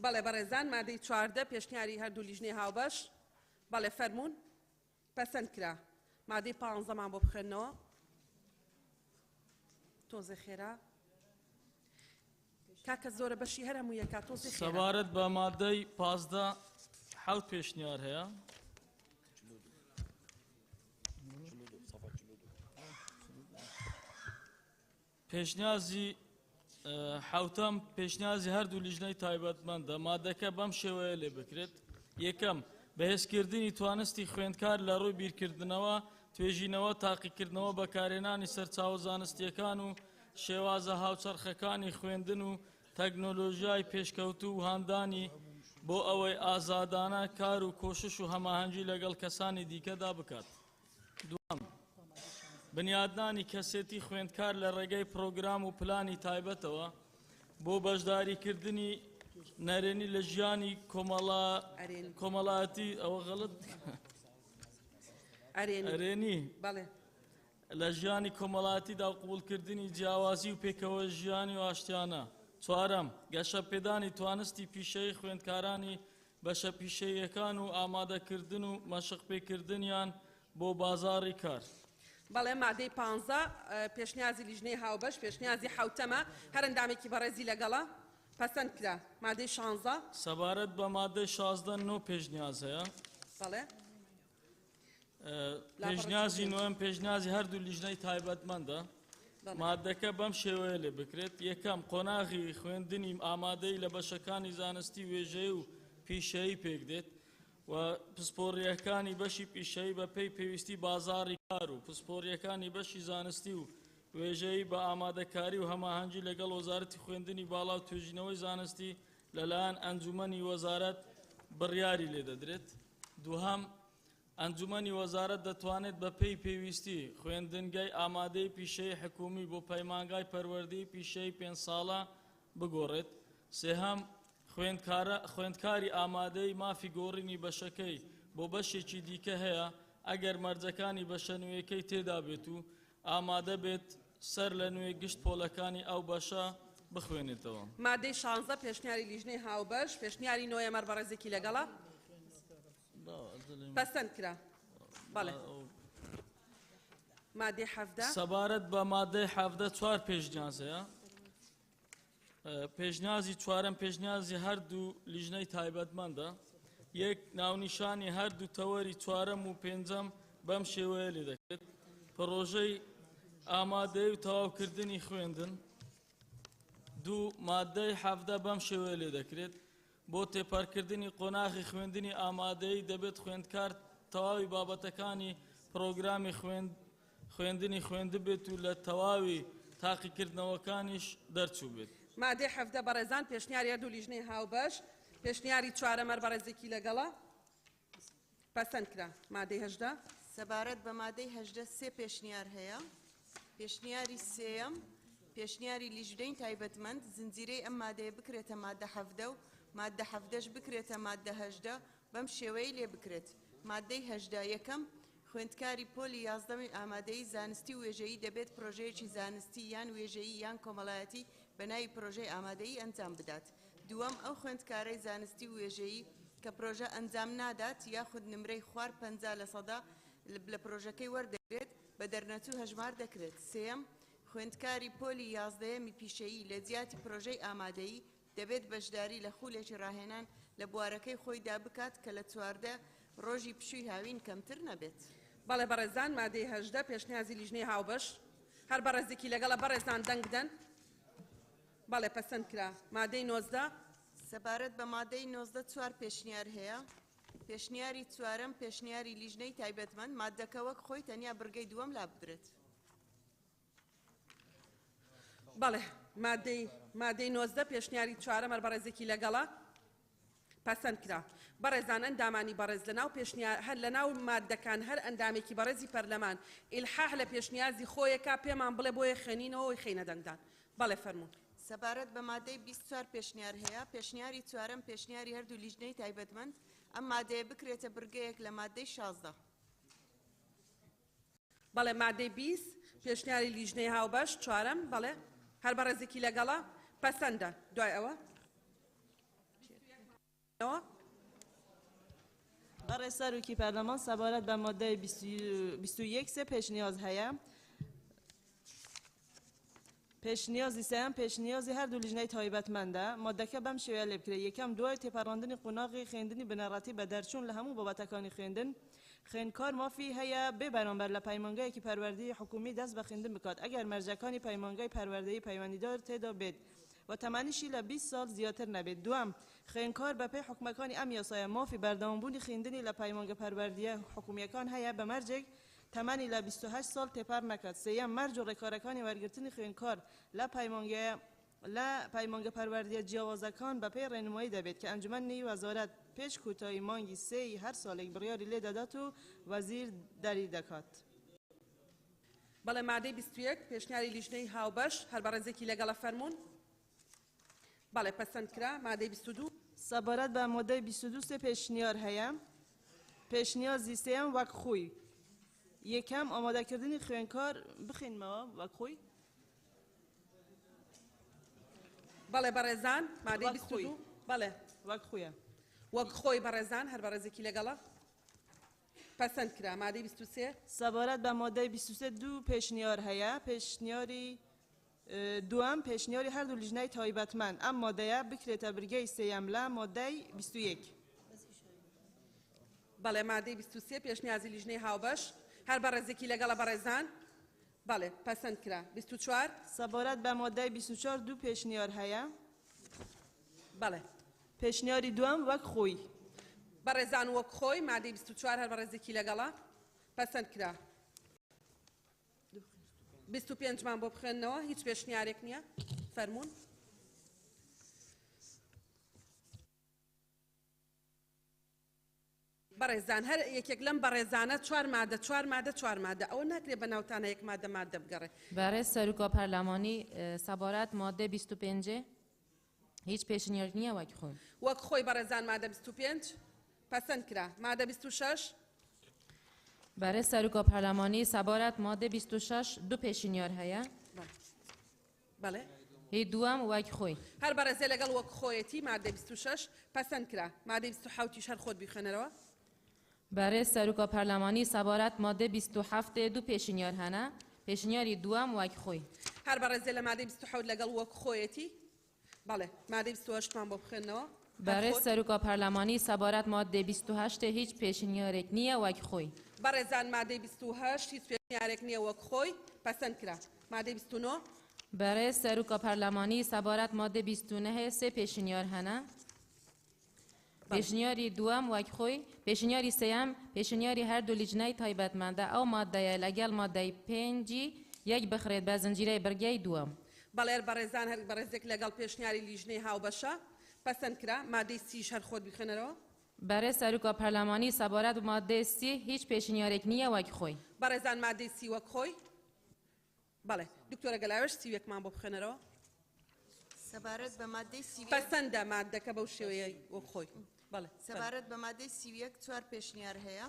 بەڵێ بەڕێزان مادەی 14 پێشنیاری هەردوو لیژنەی هاوبەش بەڵێ فەرموون پەسەند کرا. مادەی 15مان بۆ بخوێنەوە. تۆزە خێرا کاکە زۆرە بەشی هەر هەموو یەکات تۆزی خێرا سەبارەت بە مادەی 15 حەوت پێشنیار هەیە پێشنیازی حوتەم پێشنیازی هەردوو لیژنەی تایبەتمەندە مادەکە بەم شێوەیە لێ بکرێت یەکەم بەهێزکردنی توانستی خوێندکار لە ڕووی بیرکردنەوە توێژینەوە تاقیکردنەوە بەکارهێنانی سەرچاوە زانستیەکان و شێوازە هاوچەرخەکانی خوێندن و تەکنۆلۆژیای پێشکەوتوو و هاندانی بۆ ئەوەی ئازادانە کار و کۆشش و هەماهەنگی لەگەڵ کەسانی دیکەدا بکات. دوام بنیادنانی کەسێتی خوێندکار لە ڕێگەی پرۆگرام و پلانی تایبەتەوە بۆ بەشداریکردنی نەرێنی لە ژیانی کۆمەڵایەتی ئەوە غەڵت ئەرێنی لە ژیانی کۆمەڵایەتیدا و قبولکردنی جیاوازی و پێکەوە ژیانی و ئاشتیانە. چوارەم گەشە پێدانی توانستی پیشەی خوێندکارانی بەشە پیشەیەکان و ئامادەکردن و مەشق پێکردنیان بۆ بازاڕی کار. بەڵێ مادەی 15 پێشنیازی لیژنەی هاوبەش پێشنیازی حوتەمە هەر ئەندامێکی بەڕێزی لەگەڵە پەسەند کرا مادەی 16 سەبارەت بە مادەی 16 نۆ پێشنیاز هەیە بەڵێ پێشنیازی نوێم پێشنیازی هەردوو لیژنەی تایبەتمەندە مادەکە بەم شێوەیە لێ بکرێت یەکەم قۆناغی خوێندنی ئامادەی لە بەشەکانی زانستی وێژەی و پیشەیی پێک دێت و پسپۆڕیەکانی بەشی پیشەی بە پێی پێویستی بازاڕی کار و پسپۆڕیەکانی بەشی زانستی و وێژەی بە ئامادەکاری و هەماهەنگی لەگەڵ وەزارەتی خوێندنی باڵا و توێژینەوەی زانستی لەلایەن ئەنجومەنی وەزارەت بڕیاری لێ دەدرێت. دووهەم ئەنجومەنی وەزارەت دەتوانێت بە پێی پێویستی خوێندنگەی ئامادەی پیشەی حکومی بۆ پەیمانگای پەروەردەی پیشەی 5 ساڵە بگۆڕێت. سێهەم خوێندکاری ئامادەی مافی گۆڕینی بەشەکەی بۆ بەشێکی دیکە هەیە ئەگەر مەرجەکانی بەشە نوێیەکەی تێدا بێت و ئامادە بێت سەر لە نوێ گشت پۆلەکانی ئەو بەشە بخوێنێتەوە. مادەی 16 پێشنیاری لیژنەی هاوبەش پێشنیاری نۆیەمەر بەڕێزێکی لەگەڵە پەسەند کرا. بەڵێ مادەی 17 سەبارەت بە مادەی 17 4 پێشنیاز هەیە پێشنیازی چوارەم پێشنیازی هەردوو لیژنەی تایبەتمەندە یەک ناونیشانی هەردوو تەوەری چوارەم و پێنجەم بەم شێوەیە لێ دەکرێت پرۆژەی ئامادەی و تەواوکردنی خوێندن. دوو مادەی 17 بەم شێوەیە لێ دەکرێت بۆ تێپەرکردنی قۆناغی خوێندنی ئامادەی دەبێت خوێندکار تەواوی بابەتەکانی پرۆگرامی خوێندنی خوێندە بێت و لە تەواوی تاقیکردنەوەکانیش دەرچوو بێت. مادەی 17 بەڕێزان پێشنیاری هەردوو لیژنەی هاوبەش پێشنیاری چوارەمەر بەڕێزێکی لەگەڵە پەسەند کرا. مادەی 18 سەبارەت بە مادەی 18 سێ پێشنیار هەیە پێشنیاری سێەم پێشنیاری لیژنەی تایبەتمەند زنجیرەی ئەم مادەیە بکرێتە مادە 17 و مادە 17ش بکرێتە مادە 18 بەم شێوەیە لێ بکرێت. مادەی 18 یەکەم خوێندکاری پۆلی 11 ئامادەی زانستی وێژەیی دەبێت پرۆژەیەکی زانستی یان وێژەیی یان کۆمەڵایەتی بەناوی پرۆژەی ئامادەیی ئەنجام بدات. دووەم ئەو خوێندکارەی زانستی وێژەیی کە پرۆژە ئەنجام نادات یاخود نمرەی خوار 50% لە پرۆژەکەی وەردەگرێت بە دەرنەچوو هەژمار دەکرێت. سێم خوێندکاری پۆلی 11 پیشەیی لە جیاتی پرۆژەی ئامادەیی دەبێت بەشداری لە خولێکی ڕاهێنان لە بوارەکەی خۆیدا بکات کە لە 14 ڕۆژی پشووی هاوین کەمتر نەبێت. بەڵێ بەڕێزان مادەی 18 پێشنیازی لیژنەی هاوبەش هەر بەڕێزێکی لەگەڵە بەڕێزان دەنگ بدەن. بەڵێ پەسەند کرا. مادەی 19 سەبارەت بە مادەی 19 چوار پێشنیار هەیە پێشنیاری چوارەم پێشنیاری لیژنەی تایبەتمەند مادەکە وەک خۆی تەنیا بڕگەی دووەم لا بدرێت. بەڵێ مادەی 19 پێشنیاری چوارەمەر بەڕێزێکی لەگەڵە پەسەند کرا. بەڕێزان ئەندامانی بەڕێز لەناو پێشنیار هەر لەناو مادەکان هەر ئەندامێکی بەڕێزی پەرلەمان ئیلحاح لە پێشنیازی خۆیەکە پێمان بڵێ بۆیە خوێنینەوەی خینە دەنگدان. بەڵێ فەرموون. سەبارەت بە مادەی 24 پێشنیار هەیە پێشنیاری چوارەم پێشنیاری هەردوو لیژنەی تایبەتمەند ئەم مادەیە بکرێتە بڕگەیەک لە مادەی 16. بەڵێ مادەی 20 پێشنیاری لیژنەی هاوبەش چوارەم بەڵێ هەر بەڕێزێکی لەگەڵە پەسەندە. دوای ئەوە برای سروکی پارلمان سبارت به ماده 21 سه پیشنیاز هست پێشنیازی سەیان پێشنیازی هەردوو لیژنەی تایبەتمەندە مادەکە بەم شێوەیە لێ بکرێت یەکەم دوای تێپەڕاندنی قۆناغی خوێندنی بنەڕەتی بە دەرچوون لە هەموو بابەتەکانی خوێندن خوێندکار مافی هەیە بێ بەرامبەر لە پەیمانگایەکی پەروەردەیی حکومی دەست بە خوێندن بکات ئەگەر مەرجەکانی پەیمانگای پەروەردەیی پەیوەندیدار تێدا بێت و تەمەنیشی لە 20 ساڵ زیاتر نەبێت دوام خوێندکار بەپێی حکومەکانی ئەم یاسایە مافی بەردەوامبوونی خوێندنی لە پەیمانگە پەروەردیە حکومیەکان هەیە بە مەرجێک تەمەنی لە 28 ساڵ تێپەر نەکات سێیەم مەرج و ڕێکارەکانی وەرگرتنی خوێندکار لە پەیمانگە پەروەردیە جیاوازەکان بەپێی ڕێنمایی دەبێت کە ئەنجومەنی وەزارەت پێش کوتایی مانگی سێی هەر ساڵێک بڕیاری لێ دەدات و وەزیر دەری دەکات. بەڵێ مادەی 21 پێشنیاری لیژنەی هاوبەش هەر بە ڕێزێکی لەگەڵە فەرمونون. بەڵێ پەسەند کرا مادەی 22 سەبارەت بە مادەی 22 سێ پێشنیار هەیە پێشنیازی سێیان وەک خوی یەکەم ئامادەکردنی خوێندکار بخینمەوە وەک خۆی بەڵێ بەڕێزان مادەی 22 بەڵێ وەک خۆیە وەک خۆی بەڕێزان هەر بەڕێزێکی لەگەڵە پەسەند کرا مادەی 23 سەبارەت بە مادەی 23 دوو پێشنیار هەیە پێشنیاری دوام پێشنیاری هەردوو لیژنەی تایبەتمەند ئەم مادەیە بکرێتە برگەی سێیەم لە مادەی 21 بەڵێ مادەی 23 پێشنیازی لیژنەی هاوبەش هەر بەڕێزێکی لەگەڵە بەڕێزان بەڵێ پەسەند کرا 24 سەبارەت بە مادەی 24 دوو پێشنیار هەیە بەڵێ پێشنیاری دوام وەک خۆی بەڕێزان وەک خۆی مادەی 24 هەر بەڕێزێکی لەگەڵە پەسەند کرا 25 مان بۆ بخێننەوە هیچ پێشنیارێک نییە فەرمونون بەڕێزان هەر یەکێک لەم بەڕێزانە 4 مادە ئەوە ناکرێت بە ناوتانە یەک مادە بگەڕێ برای سەرۆکا پەرلەمانی سەبارەت مادە 25 هیچ پێشنیار نییە وەک خۆی وەک خۆی بەڕێزان مادە 25 پەسەند کرا مادە 26 برای سەرۆکا پەرلەمانی سەبارەت مادە 26 دوو پێشنیار هەیە بەڵێ هی دوام وەک خۆی هەر بەڕێزێ لەگەڵ وەک خۆیەتی مادە 26 پەسەند کرا مادە 27 هەر خۆت بیخێنەرەوە برای سەرۆکا پەرلەمانی سەبارەت مادە 27 دوو پێشنیار هەنە پێشنیاری دوام وەک خۆی هەر بەڕێزێ لە مادە 27 لەگەڵ وەک خۆیەتی بەڵێ مادە 28 مان بۆ بخێنەوە برای سەرۆکا پەرلەمانی سەبارەت مادە 28 هیچ پێشنیارێک نییە وەک خۆی بەڕێزان مادەی 28 هیچ پێشنیارێک نییە وەک خۆی پەسەند کرا مادەی 29 برای سەرۆکا پەرلەمانی سەبارەت مادە 29 سێ پێشنیار هەنە پێشنیاری دوام وەک خۆی پێشنیاری سێیەم پێشنیاری هەردوو لیژنەی تایبەتمەندە ئەو مادەیە لەگەڵ مادەی 5 یەک بخرێت بە زنجیرەی بەرگەی دووەم بەڵێر بەڕێزان هەر بەڕێزێک لەگەڵ پێشنیاری لیژنەی هاوبەشە پەسەند کرا مادەی 30 هەر خۆت بیخێنەرەوە برای سەرۆکا پەرلەمانی سەبارەت مادەی 30 هیچ پێشنیارێک نییە وەک خۆی بەڕێزان مادەی 30 وەک خۆی بەڵێ دکتۆرە گەلاوێش 30 مان بۆ بخێنەرەوە سەبارەت بە مادەی 30 پەسەندە مادەکە بەو شێوەیە وەک خۆی بەڵێ سەبارەت بە مادەی 31 4 پێشنیار هەیە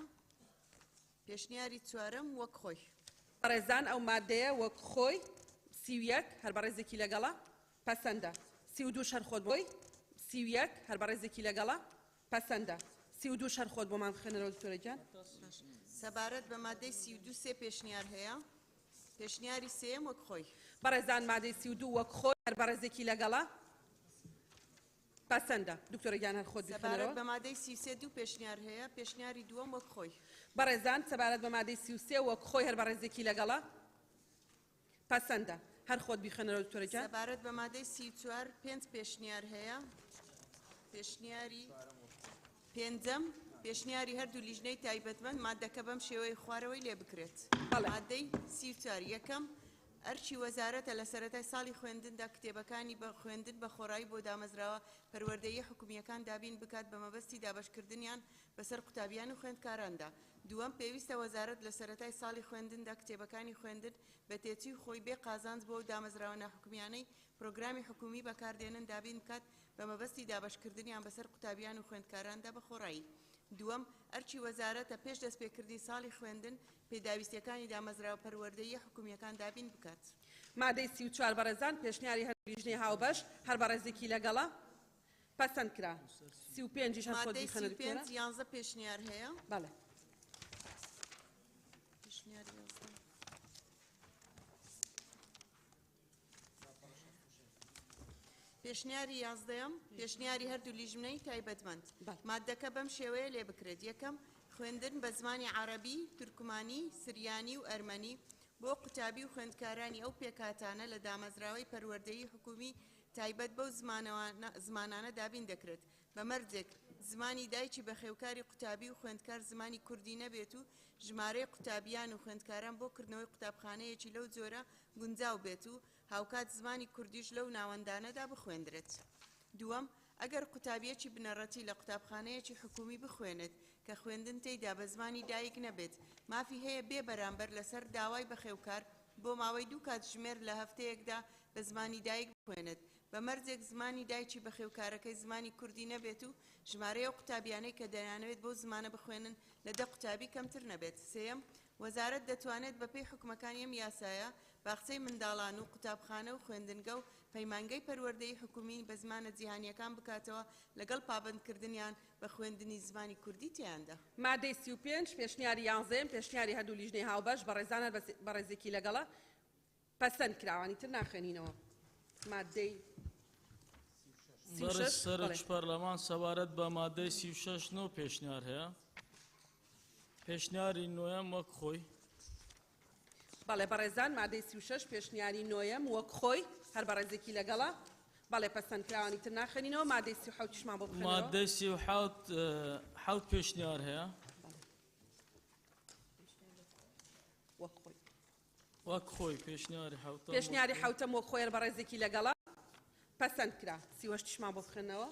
پێشنیاری چوارەم وەک خۆی بەڕێزان ئەو مادەیە وەک خۆی 31 هەر بەڕێزێکی لەگەڵە پەسەندە 32 هەر خۆت بۆی 31 هەر بەڕێزێکی لەگەڵە پەسەندە 32 هەر خۆت بۆمان بخێنەرەوە دکتۆرە گیان سەبارەت بە مادەی 32 سێ پێشنیار هەیە پێشنیاری سێم وەک خۆی بەڕێزان مادەی 32 وەک خۆی هەر بەڕێزێکی لەگەڵە پەسەندە دکتۆرە گیان هەر خۆت سەبارەت بە مادەی 33 دوو پێشنیار هەیە پێشنیاری دووەم وەک خۆی بەڕێزان سەبارەت بە مادەی 33 وەک خۆی هەر بەڕێزێکی لەگەڵە پەسەندە هەر خۆت بیخێنەرەوە دکتۆرە گیان سەبارەت بە مادەی 34 5 پێشنیار هەیە پێشنیاری پێنجەم پێشنیاری هەردوو لیژنەی تایبەتمەند مادەکە بەم شێوەی خوارەوەی لێ بکرێت مادەی 34 یەکەم ئەرچی وەزارەتە لە سەرەتای ساڵی خوێندندا کتێبەکانی بە خوێندن بە خۆڕایی بۆ دامەزراوە پەروەردەیی حکومیەکان دابین بکات بە مەبەستی دابەشکردنیان بەسەر قوتابیان و خوێندکاراندا دووەم پێویستە وەزارەت لە سەرەتای ساڵی خوێندندا کتێبەکانی خوێندن بە تێچووی خۆی بێ قازانج بۆ دامەزراوە ناحکومیانەی پرۆگرامی حکومی بەکاردێنن دابین بکات بە مەبەستی دابەشکردنیان بەسەر قوتابیان و خوێندکاراندا بە خۆڕایی دووەم ئەرچی وەزارەتە پێش دەستپێکردنی ساڵی خوێندن پێداویستیەکانی دامەزراوە پەروەردەیی حکومیەکان دابین بکات مادەی 34 بەڕێزان پێشنیاری هەردوو لیژنەی هاوبەش هەر بەڕێزێکی لەگەڵە پەسەند کرا 35 هەر خۆت بیخێنە دکتۆرە مادەی 11 پێشنیار هەیە بەڵێ پێشنیاری یازدەیەم پێشنیاری هەردوو لیژنەی تایبەتمەند مادەکە بەم شێوەیە لێ بکرێت یەکەم خوێندن بە زمانی عەرەبی تورکمانی سریانی و ئەرمەنی بۆ قوتابی و خوێندکارانی ئەو پێکاتانە لە دامەزراوەی پەروەردەیی حکومی تایبەت بەو زمانانە دابین دەکرێت بەمەرجێک زمانی دایکی بە خێوکاری قوتابی و خوێندکار زمانی کوردی نەبێت و ژمارەی قوتابیان و خوێندکاران بۆ کردنەوەی قوتابخانەیەکی لەو جۆرە گونجاو بێت و هاوکات زمانی کوردیش لەو ناوەندانەدا بخوێندرێت. دووەم ئەگەر قوتابیەکی بنەڕەتی لە قوتابخانەیەکی حکومی بخوێنێت کە خوێندن تێیدا بە زمانی دایک نەبێت مافی هەیە بێ بەرامبەر لەسەر داوای بەخێوکار بۆ ماوەی 2 کاتژمێر لە هەفتەیەکدا بە زمانی دایک بخوێنێت بەمەرجێک زمانی دایکی بەخێوکارەکەی زمانی کوردی نەبێت و ژمارەیە قوتابیانەی کە دەیانەوێت بۆ زمانە بخوێنن لە 10 قوتابی کەمتر نەبێت. سێەم وەزارەت دەتوانێت بەپێی حکومەکانی ئەم یاسایە باخچەی منداڵان و قوتابخانە و خوێندنگە و پەیمانگەی پەروەردەیی حکومی بە زمانە جیهانیەکان بکاتەوە لەگەڵ پابندکردنیان بە خوێندنی زمانی کوردی تیاندا. مادەی 35 پێشنیاری 11 پێشنیاری هەردوو لیژنەی هاوبەش بەڕێزانە بەڕێزێکی لەگەڵە پەسەند کراوانی تر ناخوێنینەوە. مادەی بەڕێز سەرۆکی پەرلەمان سەبارەت بە مادەی 36 نۆ پێشنیار هەیە پێشنیاری نۆیەم وەک خۆی بەڵێ بەڕێزان مادەی 36 پێشنیاری نۆیەم وەک خۆی هەر بەڕێزێکی لەگەڵە بەڵێ پەسەند کراوانی تر ناخوێنینەوە مادەی 37 شمان بۆ بخوێنەوە مادەی 37 پێشنیار هەیە وەک خۆی پێشنیاری حوتەم وەک خۆی هەر بەڕێزێکی لەگەڵە پەسەند کرا 38 شمان بۆ بخوێنەوە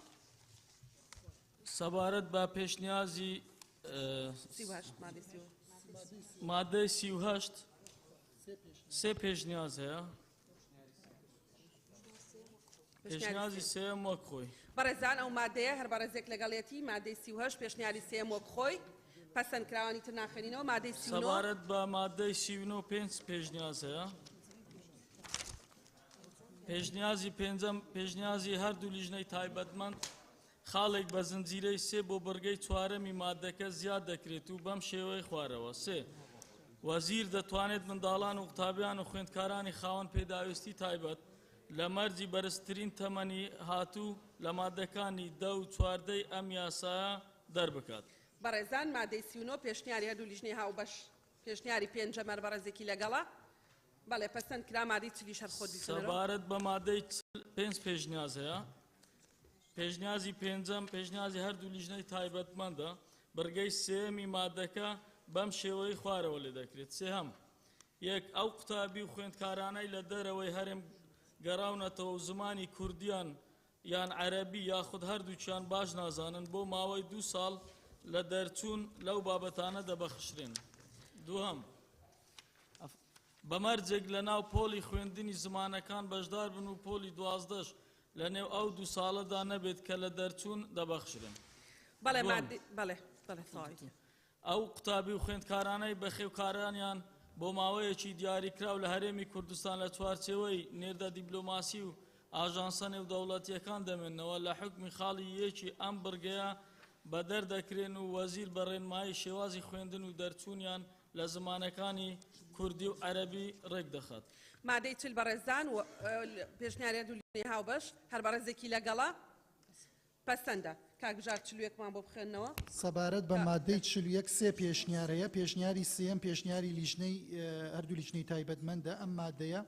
سەبارەت بە پێشنیازی مادەی 38 سێ پێشنیاز هەیە پێشنیازی سێم وەک خۆی بەڕێزان ئەو مادەیە هەر بەڕێزێک لەگەڵێتی مادەی 38 پێشنیاری سێم وەک خۆی پەسەند کراوانی تر ناخوێنینەوە مادەی 39 سەبارەت بە مادەی 39 5 پێشنیاز هەیە پێشنیازی پێنجەم پێشنیازی هەردوو لیژنەی تایبەتمەند خاڵێک بە زنجیرەی سێ بۆ بەرگەی چوارەمی مادەکە زیاد دەکرێت و بەم شێوەی خوارەوە سێ وەزیر دەتوانێت منداڵان و قوتابیان و خوێندکارانی خاوەن پێداویستی تایبەت لە مەرجی بەرزترین تەمەنی هاتوو لە مادەکانی 10 و 14 ئەم یاسایە دەربکات. بەڕێزان مادەی 39 پێشنیاری هەردوو لیژنەی هاوبەش پێشنیاری پێنجەم هەر بەڕێزێکی لەگەڵە بەڵێ پەسەند کرا مادەی چلیش هەر خۆت بیخوێنەوە. سەبارەت بە مادەی 5 پێشنیاز هەیە پێشنیازی پێنجەم پێشنیازی هەردوو لیژنەی تایبەتمەندە بەرگەی سێمی مادەکە بەم شێوەی خوارەوە لێ دەکرێت سێهەم یەک ئەو قوتابی و خوێندکارانەی لە دەرەوەی هەرێم گەڕاونەتەوە زمانی کوردیان یان عەرەبی یاخود هەردووچیان باش نازانن بۆ ماوەی 2 ساڵ لە دەرچوون لەو بابەتانە دەبەخشرێن. دووهەم بەمەرجێک لە ناو پۆلی خوێندنی زمانەکان بەشدار بن و پۆلی 12ش لە نێو ئەو 2 ساڵەدا نەبێت کە لە دەرچوون دەبەخشرێن. ئەو قوتابی و خوێندکارانەی بەخێوکارانیان بۆ ماوەیەکی دیاریکراو لە هەرێمی کوردستان لە چوارچێوەی نێردە دیبلۆماسی و ئاژانسە نێودەوڵەتیەکان دەمێنەوە لە حکمی خاڵی یەکی ئەم بڕگەیە بە دەردەکرێن و وەزیر بە ڕێنمایی شێوازی خوێندن و دەرچوونیان لە زمانەکانی کوردی و عەرەبی ڕێک دەخات. مادەی چل بەڕێزان و پێشنیاری هەردوو لیژنەی هاوبەش هەر بەڕێزێکی لەگەڵە پەسەندە کاکبژار 41مان بۆ بخوێننەوە. سەبارەت بە مادەی 41 سێ پێشنیارەیە پێشنیاری سێم پێشنیاری لیژنەی هەردوو لیژنەی تایبەتمەندە ئەم مادەیە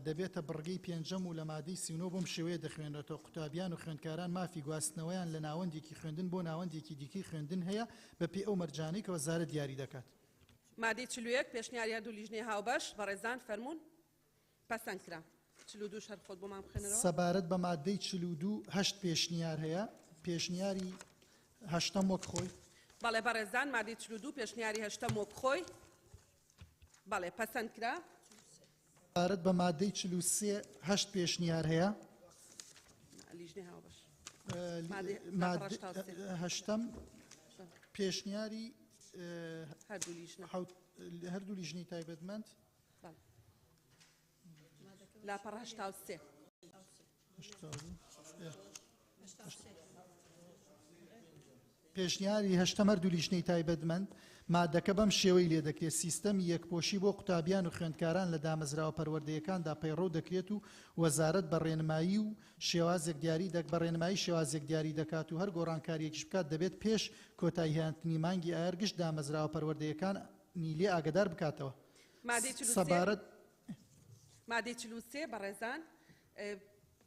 دەبێتە بڕگەی پێنجەم و لە مادەی 39 بۆم شێوەیە دەخوێنرێتەوە قوتابیان و خوێندکاران مافی گواستنەوەیان لە ناوەندێکی خوێندن بۆ ناوەندێکی دیکەی خوێندن هەیە بەپێی ئەو مەرجانەی کە وەزارەت دیاری دەکات. مادەی 41 پێشنیاری هەردوو لیژنەی هاوبەش بەڕێزان فەرموون پەسەند کرا 42 هەر خۆت بۆمان بخوێنەوە. سەبارەت بە مادەی 42 8 پێشنیار هەیە پێشنیاری هەشتەم وەک خۆی. بەڵێ بەڕێزان مادەی 42 پێشنیاری هەشتەم وەک خۆی بەڵێ پەسەند کرا. سەبارەت بە مادەی 43 8 پێشنیار هەیە لیژنەی هاوبەش هەشتەم پێشنیاری هەردوو لیژنەی تایبەتمەند لاپەڕ 83 پێشنیاری پێشنیاری هەشتە مەرد و لیژنەی تایبەتمەند مادەکە بەم شێوەی لێ دەکرێت سیستەمی یەکپۆشی بۆ قوتابیان و خوێندکاران لە دامەزراوە پەروەردەیەکاندا پەیڕۆ دەکرێت و وەزارەت بە ڕێنمایی و شێوازێک دیاری بە ڕێنمایی شێوازێک دیاری دەکات و هەر گۆڕانکاریەکیش بکات دەبێت پێش کۆتایی هێنتنی مانگی ئایر گشت دامەزراوە پەروەردەیەکان نیلێ ئاگدار بکاتەوە. سەبارەت مادەی 43 بەڕێزان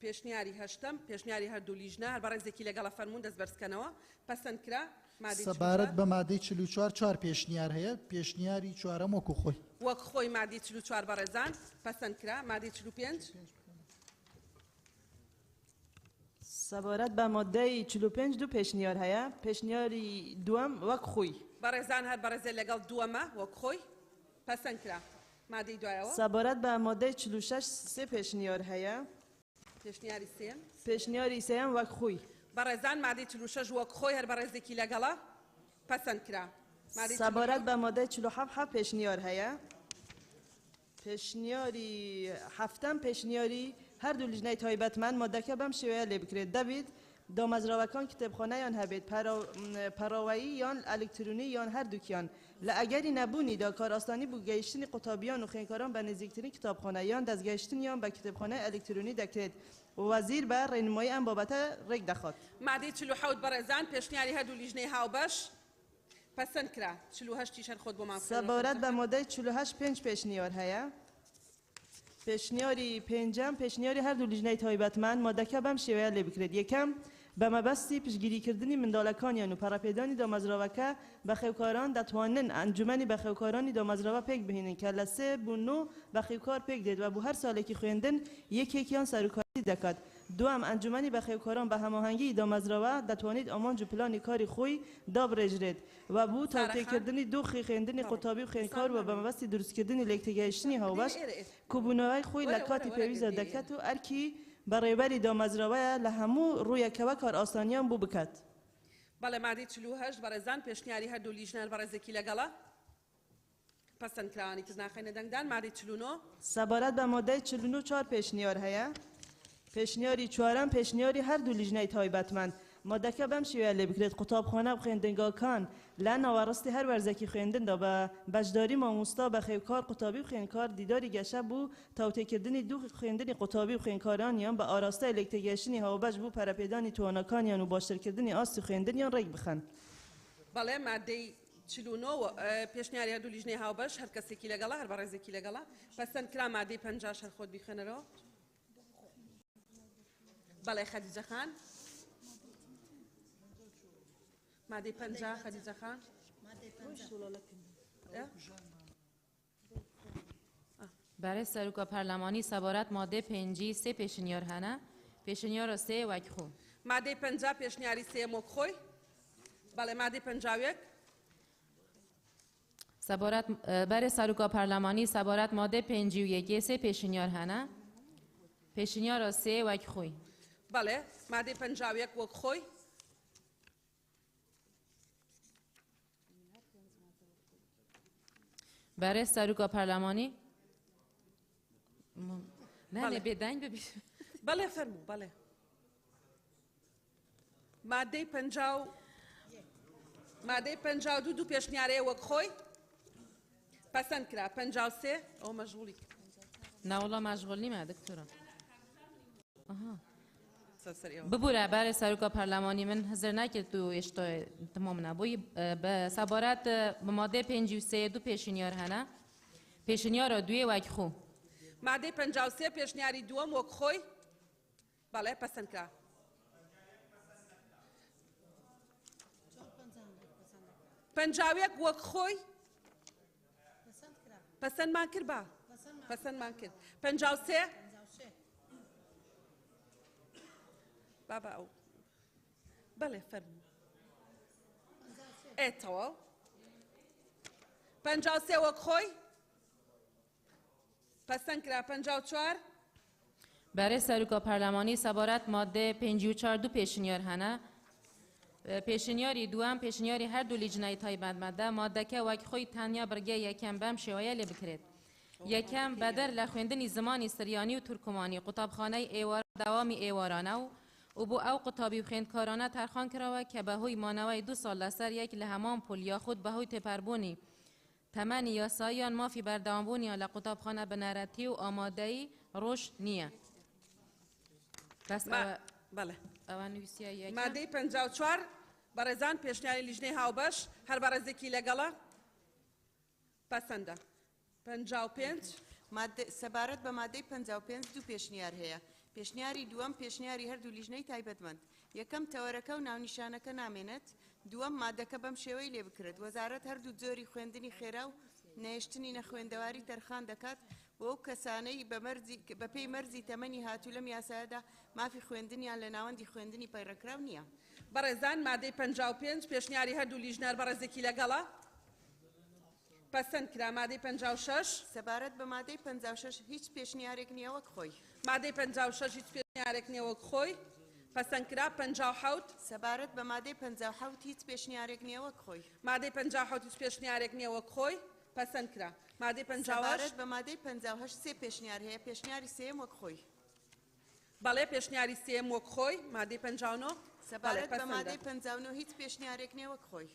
پێشنیاری هەشتم پێشنیاری هەردوو لیژنە هەر بەڕێزێکی لەگەڵە فەرموون دەست بەرزکەنەوە پەسەند کرا. سەبارەت بە مادەی 44 پێشنیار هەیە پێشنیاری چوارەم وەکو خۆی وەک خۆی مادەی 44 بەڕێزان پەسەند کرا. مادەی 45 سەبارەت بە مادەی 45 دوو پێشنیار هەیە پێشنیاری دووەم وەک خۆی بەڕێزان هەر بەڕێزێ لەگەڵ دووەمە وەک خۆی پەسەند کرا. مادەی دوایەوە سەبارەت بە مادەی 46 سێ پێشنیار هەیە پێشنیاری سێم پێشنیاری سێم وەک خۆی بەڕێزان مادەی 46 وەک خۆی هەر بەڕێزێکی لەگەڵە پەسەند کرا. سەبارەت بە مادەی 47 پێشنیار هەیە پێشنیاری هەفتەم پێشنیاری هەردوو لیژنەی تایبەتمەند مادەکە بەم شێوەیە لێ بکرێت دەبێت دامەزراوەکان کتێبخانەیان هەبێت پەراوایی یان ئەلکترۆنی یان هەردووکیان لە ئەگەری نەبوونیدا کارئاستانی بۆ گەیشتنی قوتابیان و خوێندکاران بە نزیکترین کتابخانە یان دەستگەیشتنیان بە کتێبخانەی ئەلکترۆنی دەکرێت وەزیر بە ڕێنمایی ئەم بابەتە ڕێک دەخات. مادەی 47 بەڕێزان پێشنیاری هەردوو لیژنەی هاوبەش پەسەند کرا. 48 شەر خۆت بۆ مافە. سەبارەت بە مادەی 48 5 پێشنیار هەیە پێشنیاری پێنجەم پێشنیاری هەردوو لیژنەی تایبەتمەند مادەکە بەم شێوەیە لێ بکرێت یەکەم بە مەبەستی پشتگیریکردنی منداڵەکانیان و پەڕەپێدانی دامەزراوەکە بەخێوکاران دەتوانن ئەنجومەنی بەخێوکارانی دامەزراوە پێک بهێنن کە لە 3 بۆ 9 بەخێوکار پێک دێت و بۆ هەر ساڵێکی خوێندن یەکێکیان سەرۆکاری دەکات. دوام ئەنجومەنی بەخێوکاران بە هەماهەنگی دامەزراوە دەتوانێت ئامانج و پلانی کاری خۆی دابڕێژرێت و بۆ تاوتێکردنی دۆخی خوێندنی قوتابی و خوێندکار و بە مەبەستی دروستکردنی لێکتێگەیشتنی هاوبەش کۆبوونەوەی خۆی لە کاتی پێویستە دەکات و ئەرکی بەڕێوەری دامەزراوەیە لە هەموو ڕوویەکەوە کار ئاسانیان بوو بکات. بەڵێ مادەی 48 بەڕێزان پێشنیاری هەردوو لیژنەر بەڕێزێکی لەگەڵە پەسەندکراوانی تر ناخینە دەنگدان. مادەی 49 سەبارەت بە مادەی 49 پێشنیار هەیە پێشنیاری چوارەم پێشنیاری هەردوو لیژنەی تایبەتمەند مادەکە بەم شێوەیە لێ بکرێت قوتابخانە و خوێندنگاکان لە ناوەڕاستی هەر وەرزێکی خوێندندا بە بەشداری مامۆستا بەخێوکار قوتابی و خوێندکار دیداری گەشە بوو تاوتێکردنی دوو خوێندنی قوتابی و خوێندکارانیان بە ئاراستەی لێکتێگەیشتنی هاوبەش بوو پەرەپێدانی توانەکانیان و باشترکردنی ئاستی خوێندنیان ڕێک بخەن. بەڵێ مادەی 49 پێشنیاری هەردوو لیژنەی هاوبەش هەر کەسێکی لەگەڵە هەر بەڕێزێکی لەگەڵە پەسەند کرا. مادەی 50 هەر خۆت بیخێنەرەوە. بەڵێ خەدیجە خان مادەی 50 خەدیجە خان برای سروکا پارلمانی سبارت ماده 5 سه پێشنیار هەنە پێشنیارە سێ وەک خۆ. مادەی 50 پێشنیاری سێم وەک خۆی. بەڵێ مادەی 51 سبارت برای سروکا پارلمانی سبارت ماده 51 سه پێشنیار هەنە پێشنیارە سێ وەک خۆی. بەڵێ مادەی 51 وەک خۆی. برای سروکا پارلمانی نه بدنگ ببیش. بەڵێ فەرموو بەڵێ مادەی 50 مادەی 52 دوو پێشنیارەیە وەک خۆی پەسەند کرا. 53 ئەو مەشغوڵی ناوڵا مەشغوڵ نیمە دکتۆرە. ببوورە برای سروکا پارلمانی من هەزر ناکرد و ئێشتا تمام نەبووی بە سەبارەت بە مادەی 53 دوو پێشنیار هەنە پێشنیارە دوێ وەک خۆ. مادەی 53 پێشنیاری دووەم وەک خۆی. بەڵێ پەسەند کرا. پەنجاوێک وەک خۆی پەسەندمان کرد بە پەسەندمان کرد. 53 بابا ئەو بەڵێ فەرموو ئێتەوە 53 وەک خۆی پەسەند کرا. 54 برای سروکا پارلمانی سبارت ماده 54 دو پێشنیار هەنە پێشنیاری دووەم پێشنیاری هەردوو لیژنەی تایبەتمەندە مادەکە وەک خۆی تەنیا بڕگە یەکەم بەم شێوەیە لێ بکرێت. یەکەم بەدەر لە خوێندنی زمانی سریانی و تورکمانی قوتابخانەی ئێوار داوامی ئێوارانە و و بو او قطابی و خوێندکارانە تەرخان کراوە کە بەهۆی مانەوەی 2 ساڵ لەسەر یەک لە هەمان پۆل یاخود بەهۆی تێپەربوونی تەمەنی یاساییان مافی بەردەوامبوونیان لە قوتابخانە بنەرەتی و ئامادەی ڕۆژ نییە. بەس بەڵێ ئەوە نووسیە یەکەم. مادەی 54 بەڕێزان پێشنیاری لیژنەی هاوبەش هەر بەڕێزێکی لەگەڵە پەسەندە. 55 سەبارەت بە مادەی 55 دوو پێشنیار هەیە. پێشنیاری دووەم پێشنیاری هەردوو لیژنەی تایبەتمەند. یەکەم تەوەرەکە و ناونیشانەکە نامێنێت. دووەم مادەکە بەم شێوەی لێ بکرێت. وەزارەت هەردوو جۆری خوێندنی خێرا و نەهێشتنی نەخوێندەواری تەرخان دەکات بۆ ئەو کەسانەی بە پێی مەرزی تەمەنی هاتوو لەم یاسایەدا مافی خوێندنیان لە ناوەندی خوێندنی پەیڕەکراو نییە. بەڕێزان مادەی 55 پێشنیاری هەردوو لیژنەر بەڕێزێکی لەگەڵە پەسەند کرا. مادەی 56 سەبارەت بە مادەی 56 هیچ پێشنیارێک نییە وەک خۆی. مادەی 56 هیچ پێشنیارێک نییە وەک خۆی پەسەند کرا. 57 سەبارەت بە مادەی 57 هیچ پێشنیارێک نییە وەک خۆی. مادەی 57 هیچ پێشنیارێک نییە وەک خۆی پەسەند کرا. مادەی 58 سەبارەت بە مادەی 58 سێ پێشنیار هەیە. پێشنیاری سێم وەک خۆی. بەڵێ پێشنیاری سێم وەک خۆی. مادەی 59 سەبارەت بە مادەی 59 هیچ پێشنیارێک نییە وەک خۆی.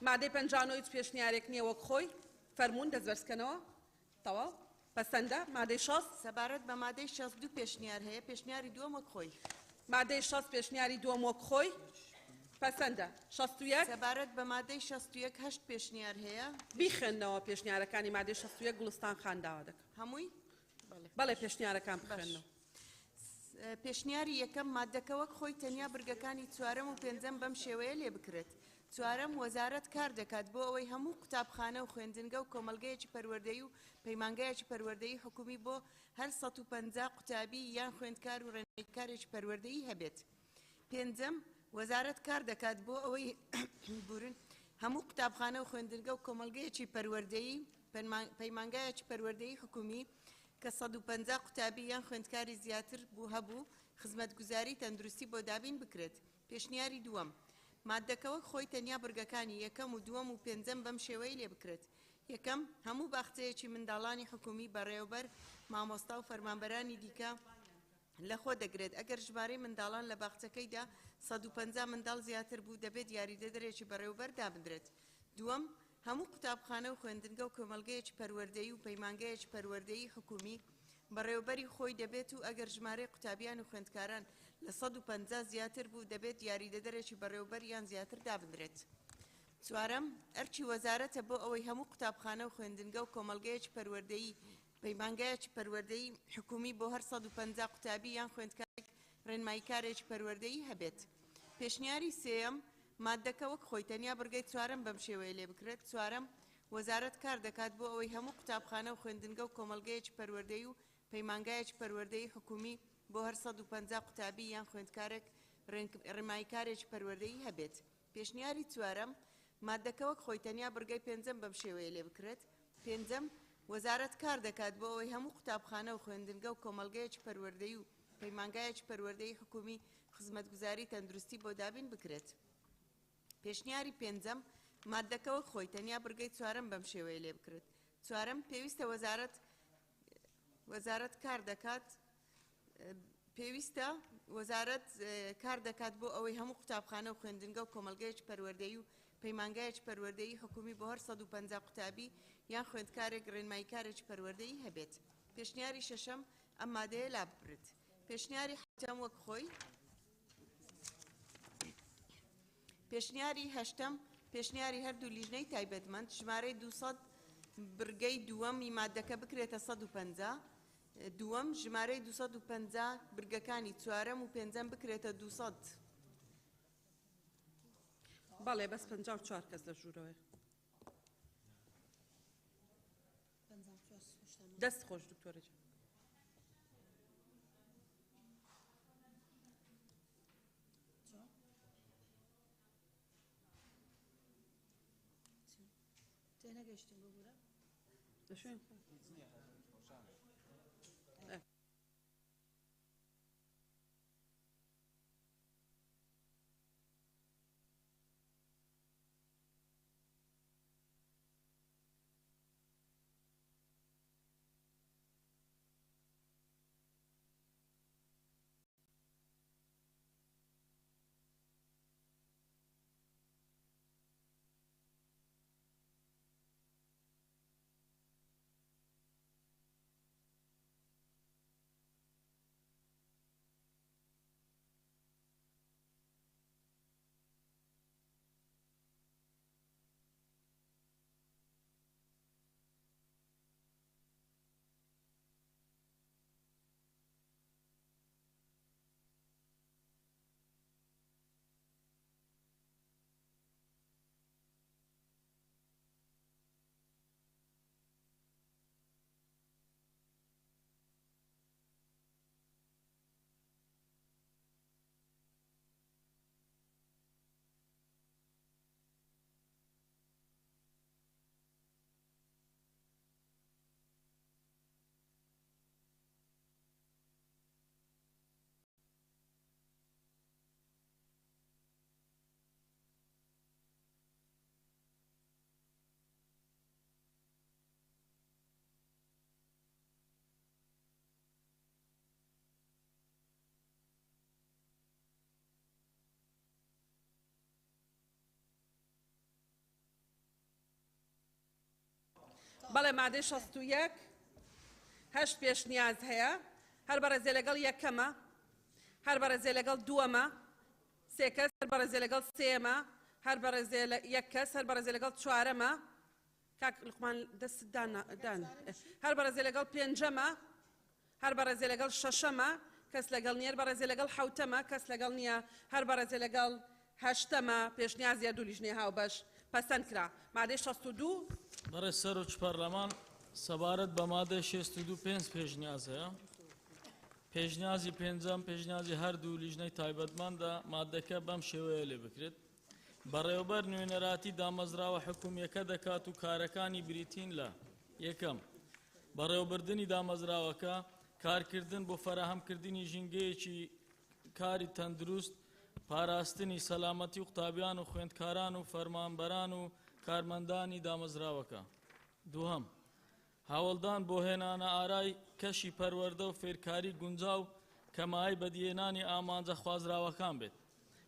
مادەی 59 هیچ پێشنیارێک نییە وەک خۆی فەرموون دەستبەرزکەنەوە تەواو پەسەندە. مادەی 60 سەبارەت بە مادەی 62 پێشنیار هەیە. پێشنیاری دووەم وەک خۆی. مادەی 60 پێشنیاری دووەم وەک خۆی پەسەندە. 61 سەبارەت بە مادەی 61 هەشت پێشنیار هەیە. بیخێنەوە پێشنیارەکانی مادەی 61 گوڵستان خانداوا دەکەن. هەمووی بەڵێ پێشنیارەکان بخێنەوە. پێشنیاری یەکەم مادەکە وەک خۆی تەنیا برگەکانی چوارەم و پێنجەم بەم شێوەیە لێ بکرێت. چوارەم وەزارەت کار دەکات بۆ ئەوەی هەموو قوتابخانە و خوێندنگە و کۆمەلگەیەکی پەروەردەیی و پەیمانگایەکی پەروەردەیی حکومی بۆ هەر 150 قوتابی یان خوێندکار و ڕێنماییکارێکی پەروەردەیی هەبێت. پێنجەم وەزارەت کار دەکات بۆ ئەوەی بورن هەموو قوتابخانە و خوێندنگە و کۆمەلگەیەکی پەروەردەیی پەیمانگایەکی پەروەردەیی حکومی کە 150 قوتابی یان خوێندکاری زیاتر بوو هەبوو خزمەتگوزاری تەندروستی بۆ دابین بکرێت. پێشنیاری دووەم مادەکەوە خۆی تەنیا برگەکانی یەکەم و دووەم و پێنجەم بەم شێوەی لێ بکرێت. یەکەم هەموو باخچەیەکی منداڵانی حکومی بەڕێوەبەر مامۆستا و فەرمانبەرانی دیکە لەخۆ دەگرێت. ئەگەر ژمارەی منداڵان لە باخچەکەیدا 150 منداڵ زیاتر بوو دەبێت یاریدەدەرێکی بەڕێوەبەر دابدرێت. دووەم هەموو قوتابخانە و خوێندنگە و کۆمەلگەیەکی پەروەردەیی و پەیمانگایەکی پەروەردەیی حکومی بەڕێوەبەری خۆی دەبێت و ئەگەر ژمارەی قوتابیان و خوێندکاران لە 150 زیاتر بوو دەبێت یاریدەدەرێکی بەڕێوەبەر یان زیاتر دابدرێت. چوارەم ئەرچی وەزارەتە بۆ ئەوەی هەموو قوتابخانە و خوێندنگە و کۆمەلگەیەکی پەروەردەیی پەیمانگایەکی پەروەردەیی حکومی بۆ هەر 150 قوتابی یان خوێندکارێک ڕێنماییکارێکی پەروەردەیی هەبێت. پێشنیاری سێەم مادەکە وەک خۆی تەنیا بڕگەی چوارەم بەم شێوەیە لێ بکرێت. چوارەم وەزارەت کار دەکات بۆ ئەوەی هەموو قوتابخانە و خوێندنگە و کۆمەلگەیەکی پەروەردەیی و پەیمانگایەکی پەروەردەیی حکومی بۆ هەر 150 قوتابی یان خوێندکارێک ڕێنماییکارێکی پەروەردەیی هەبێت. پێشنیاری چوارەم مادەکە وەک خۆی تەنیا بڕگەی پێنجەم بەم شێوەیە لێ بکرێت. پێنجەم وەزارەت کار دەکات بۆ ئەوەی هەموو قوتابخانە و خوێندنگە و کۆمەلگەیەکی پەروەردەیی و پەیمانگایەکی پەروەردەیی حکومی خزمەتگوزاری تەندروستی بۆ دابین بکرێت. پێشنیاری پێنجەم مادەکە وەک خۆی تەنیا بڕگەی چوارەم بەم شێوەیە لێ بکرێت. چوارەم پێویستە وەزارەت کار دەکات وەزارەت کار دەکات بۆ ئەوەی هەموو قوتابخانە و خوێندنگە و کۆمەلگەیەکی پەروەردەیی و پەیمانگایەکی پەروەردەیی حکومی بۆ هەر 150 قوتابی یان خوێندکارێک ڕێنماییکارێکی پەروەردەیی هەبێت. پێشنیاری شەشەم ئەم مادەیە لا ببرێت. پێشنیاری حەوتەم وەک خۆی. پێشنیاری هەشتەم پێشنیاری هەردوو لیژنەی تایبەتمەند ژمارەی 200 برگەی دووەمی مادەکە بکرێتە 150. دووەم ژمارەی 250 برگەکانی چوارەم و پێنجەم بکرێتە 200. بەڵێ بەس 54 کەس لە ژوورەوەی دەست خۆش دکتۆرە جان. تێنەگەیشتین بۆ بورە؟ دەشوێن بەڵێ مادەی 61 هەشت پێشنیاز هەیە هەر بەڕێزێ لەگەڵ یەکەمە هەر بەڕێزێ لەگەڵ دووەمە سێ کەس هەر بەڕێزێ لەگەڵ سێمە هەر بەڕێزێ یەک کەس هەر بەڕێزێ لەگەڵ چوارەمە کاک لقمان دەست دان هەر بەڕێزێ لەگەڵ پێنجەمە هەر بەڕێزێ لەگەڵ شەشەمە کەس لەگەڵ نییە بەڕێزێ لەگەڵ حوتەمە کەس لەگەڵ نییە هەر بەڕێزێ لەگەڵ هەشتەمە پێشنیازیە دوو لیژنەی هاوبەش پەسەند کرا مادەی 62 بەڕێز سەرۆک پەرلەمان سەبارەت بە مادەی 62 پێنج پێشنیاز هەیە پێشنیازی پێنجەم پێشنیازی هەردوو لیژنەی تایبەتمەندە مادەکە بەم شێوەیە لێ بکرێت بەڕێوەبەر نوێنەراتی دامەزراوە حکومیەکە دەکات و کارەکانی بریتین لە یەکەم بەڕێوەبردننی دامەزراوەکە کارکردن بۆ فەراهەمکردنی ژینگەیەکی کاری تەندروست پاراستنی سەلامەتی و قوتابیان و خوێندکاران و فەرمانبەران و کارمەندانی دامەزراوەکە دووهەم هاوڵدان بۆ هێنانە ئارای کەشی پەروەردە و فێرکاری گونجاو کەمایی بەدیێنانی ئامانجە خوازراوەکان بێت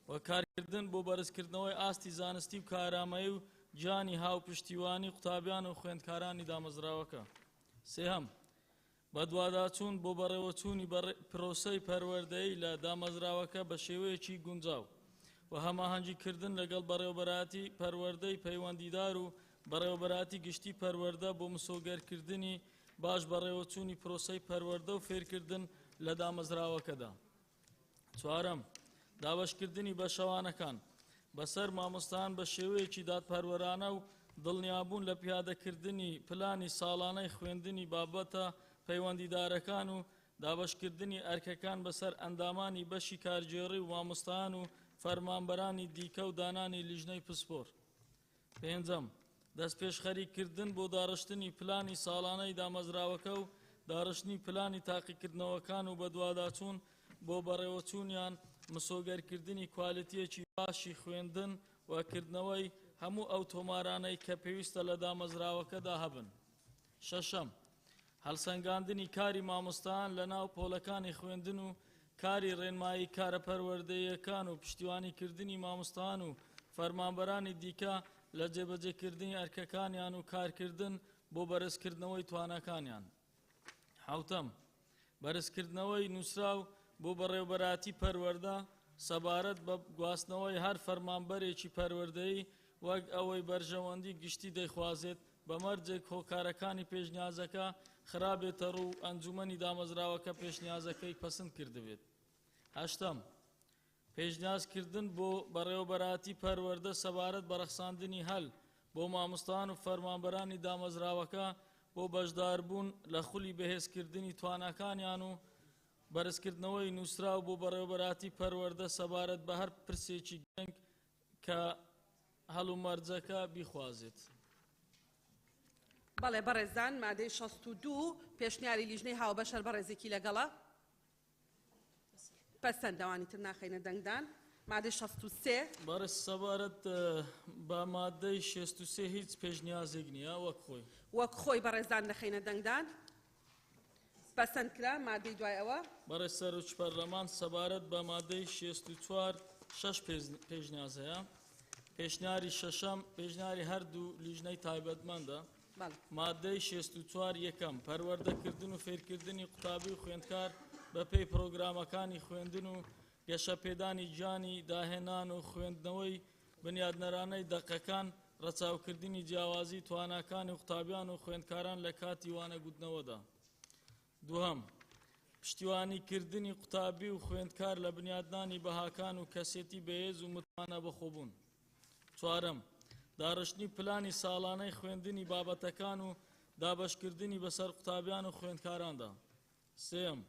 و کارکردن بۆ بەرزکردنەوەی ئاستی زانستی و کارامەیی و گیانی هاوپشتیوانی قوتابیان و خوێندکارانی دامەزراوەکە سێهەم بەدواداچوون بۆ بەڕێوەچوونی پرۆسەی پەروەردەیی لە دامەزراوەکە بە شێوەیەکی گونجاو و هەماهەنگیکردن لەگەڵ بەڕێوەبەراتی پەروەردەی پەیوەندیدار و بەڕێوەبەراتی گشتی پەروەردە بۆ مسۆگەرکردنی باش بەڕێوەچوونی پرۆسەی پەروەردە و فێرکردن لە دامەزراوەکەدا چوارەم دابەشکردنی بە شەوانەکان بەسەر مامۆستان بە شێوەیەکی دادپەروەرانە و دڵنیابوون لە پیادەکردنی پلانی ساڵانەی خوێندنی بابەتە پەیوەندیدارەکان و دابەشکردنی ئەرکەکان بەسەر ئەندامانی بەشی کارگێڕی و مامۆستایان و فەرمانبەرانی دیکە و دانانی لیژنەی پسپۆر پێنجەم دەست پێشخەریکردن بۆ داڕشتنی پلانی ساڵانەی دامەزراوەکە و داڕشتنی پلانی تاقیکردنەوەکان و بەدواداچوون بۆ بەڕێوەچوونیان مسۆگەرکردنی کوالیتیەکی باشی خوێندن وکردنەوەی هەموو ئەو تۆمارانەی کە پێویستە لە دامەزراوەکەدا هەبن شەشەم هەڵسەنگاندنی کاری مامۆستایان لە ناو پۆلەکانی خوێندن و کاری ڕێنمایی کارە پەروەردەیەکان و پشتیوانیکردنی مامۆستایان و فەرمانبەرانی دیکە لە جێبەجێکردنی ئەرکەکانیان و کارکردن بۆ بەرزکردنەوەی توانەکانیان حوتەم بەرزکردنەوەی نووسراو بۆ بەڕێوەبەراتی پەروەردە سەبارەت بە گواستنەوەی هەر فەرمانبەرێکی پەروەردەیی وەک ئەوەی بەرژەوەندی گشتی دەیخوازێت بەمەرجێک هۆکارەکانی پێشنیازەکە خراپێتە ڕوو ئەنجومەنی دامەزراوەکە پێشنیازەکەی پەسەند کردبێت هەشتەم پێشنیازکردن بۆ بەڕێوەبەراتی پەروەردە سەبارەت بە ڕەخساندنی هەل بۆ مامۆستایان و فەرمانبەرانی دامەزراوەکە بۆ بەشداربوون لە خولی بەهێزکردنی توانەکانیان و بەرزکردنەوەی نووسراو بۆ بەڕێوەبەراتی پەروەردە سەبارەت بە هەر پرسێکی گرنگ کە هەڵومەرجەکە بیخوازێت بەڵێ بەڕێزان مادەی 62 پێشنیاری لیژنەی هاوبەشەر بەڕێزێکی لەگەڵە پەسەندەوانی تر ناخەینە دەنگدان مادەی 63 بەڕێز سەبارەت بە مادەی 63 هیچ پێشنیازێک نییە وەک خۆی بەڕێزان نەخەینە دەنگدان پەسەند کرا مادەی دوای ئەوە بەڕێز سەرۆک پەرلەمان سەبارەت بە مادەی 64 شەش پێشنیاز هەیە پێشنیاری شەشەم پێشنیاری هەردوو لیژنەی تایبەتمەندە مادەی 64 یەکەم پەروەردەکردن و فێرکردنی قوتابی و خوێندکار بە پێی پرۆگرامەکانی خوێندن و گەشەپێدانی گیانی داهێنان و خوێندنەوەی بنیادنەرانەی دەقەکان ڕەچاوکردنی جیاوازی تواناکانی قوتابیان و خوێندکاران لە کاتی وانەگوتنەوەدا دووهەم پشتیوانیکردنی قوتابی و خوێندکار لە بنیادنانی بەهاکان و کەسێتی بەهێز و متمانە بەخۆبوون چوارەم داڕشتنی پلانی ساڵانەی خوێندنی بابەتەکان و دابەشکردنی بەسەر قوتابیان و خوێندکاراندا سێم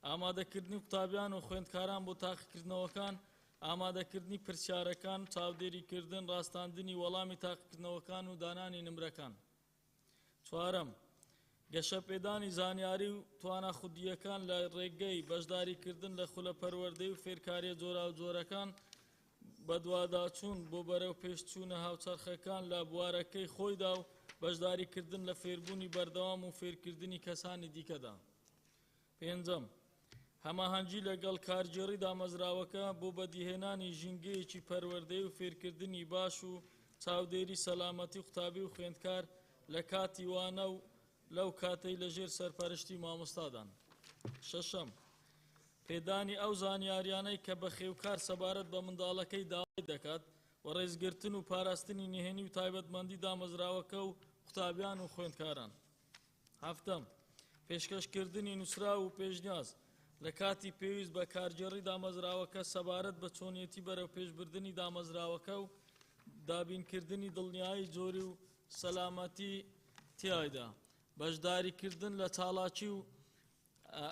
ئامادەکردنی قوتابیان و خوێندکاران بۆ تاقیکردنەوەکان ئامادەکردنی پرسیارەکان چاودێریکردن ڕاستاندنی وەڵامی تاقیکردنەوەکان و دانانی نمرەکان چوارەم گەشەپێدانی زانیاری و توانە خودیەکان لە ڕێگەی بەشداریکردن لە خولە پەروەردەی و فێرکاریە جۆرا و جۆرەکان بەدواداچوون بۆ بەرەو پێشچوونە هاوچەرخەکان لە بوارەکەی خۆیدا و بەشداریکردن لە فێربوونی بەردەوام و فێرکردنی کەسانی دیکەدا پێنجەم هەماهەنگی لەگەڵ کارگێڕی دامەزراوەکە بۆ بەدیهێنانی ژینگەیەکی پەروەردەی و فێرکردنی باش و چاودێری سەلامەتی قوتابی و خوێندکار لە کاتی وانە و لەو کاتەی لەژێر سەرپەرشتی مامۆستادان. شەشەم، پێدانی ئەو زانیاریانەی کە بە خێوکار سەبارەت بە منداڵەکەی داوای دەکات و ڕێزگرتن و پاراستنی نهێنی و تایبەتمەندی دامەزراوەکە و قوتابیان و خوێندکاران. هەفتەم، پێشکەشکردنی نووسرا و پێشنیاز لە کاتی پێویست بە کارگەڕی دامەزراوەکە سەبارەت بە چۆنیەتی بەرەو پێشبردننی دامەزراوەکە و دابینکردنی دڵنیایی جۆری و سەلامەتی تیایدا، بەشداریکردن لە چاڵاکی و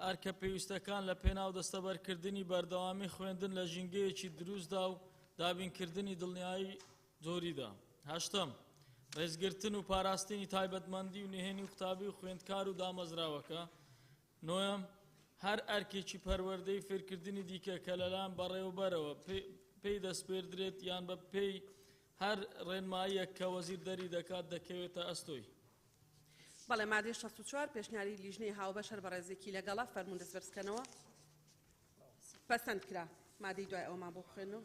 ئەرکە پێویستەکان لە پێناو دەستەبەرکردنی بەردەوامی خوێندن لە ژینگەیەکی دروستدا و دابینکردنی دڵنیایی جۆریدا. هەشتەم، ڕێزگرتن و پاراستنی تایبەتمەندی و نهێنی و قوتابی و خوێندکار و دامەزراوەکە. نۆیەم، هەر ئەرکێکی پەروەردەی فێرکردنی دیکە کە لەلایەن بەڕێوەبەرەوە پێی دەستپێردرێت یان بە پێی هەر ڕێنماییەک کە وەزیر دەری دەکات دەکەوێتە ئەستۆی. بەڵێ مادەی 64 پێشنیاری لیژنەی هاوبەشەر بە ڕێزێکی لەگەڵا فەرموون دەستبەرزکەنەوە پەسەند کرا. مادەی دوای ئەومان بۆ بخوێنەوە.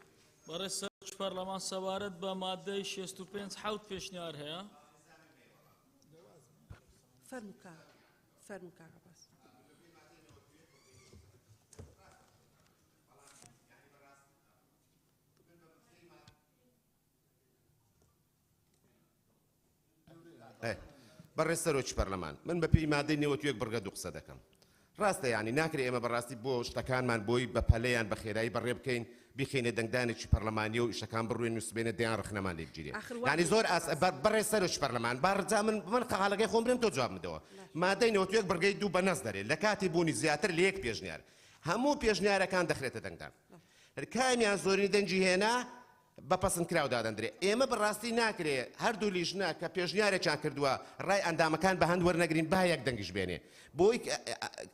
بەڕێز سەرۆکی پەرلەمان سەبارەت بە مادەی 65 حەوت پێشنیار هەیە. فەرموو کاکە باس. بەڕێز سەرۆکی پەرلەمان، من بە پێی مادەی نێوەتوێک بڕگە دوو قسە دەکەم. ڕاستە یانی ناکرێ ئێمە بەڕاستی بۆ شتەکانمان بۆی بە پەلەیان بە خێرایی بەڕێ بکەین بیخینە دەنگدانێکی پەرلەمانی و ئیشەکان بڕوێن نووسبێنە دەیان ڕخنەمان لێگیرێ. یانی زۆر بەڕێز سەرۆکی پەرلەمان بارجا من خەڵەکەی خۆم برم تۆ جواب بدەوە. مادەی نێوەتوێک بڕگەی دوو بەنەس دەرێت لە کاتی بوونی زیاتر لە یەک پێشنیار. هەموو پێشنیارەکان دەخرێتە دەنگدان. کامیان زۆرینی دەنجی هێنا بە پەسەندکراو دادەندرێ. ئێمە بەڕاستی ناکرێ هەردوو لیژنە کە پێشنیارێکیان کردووە ڕای ئەندامەکان بە هەند وەرنەگرین با یەک دەنگیش بێنێ. بۆی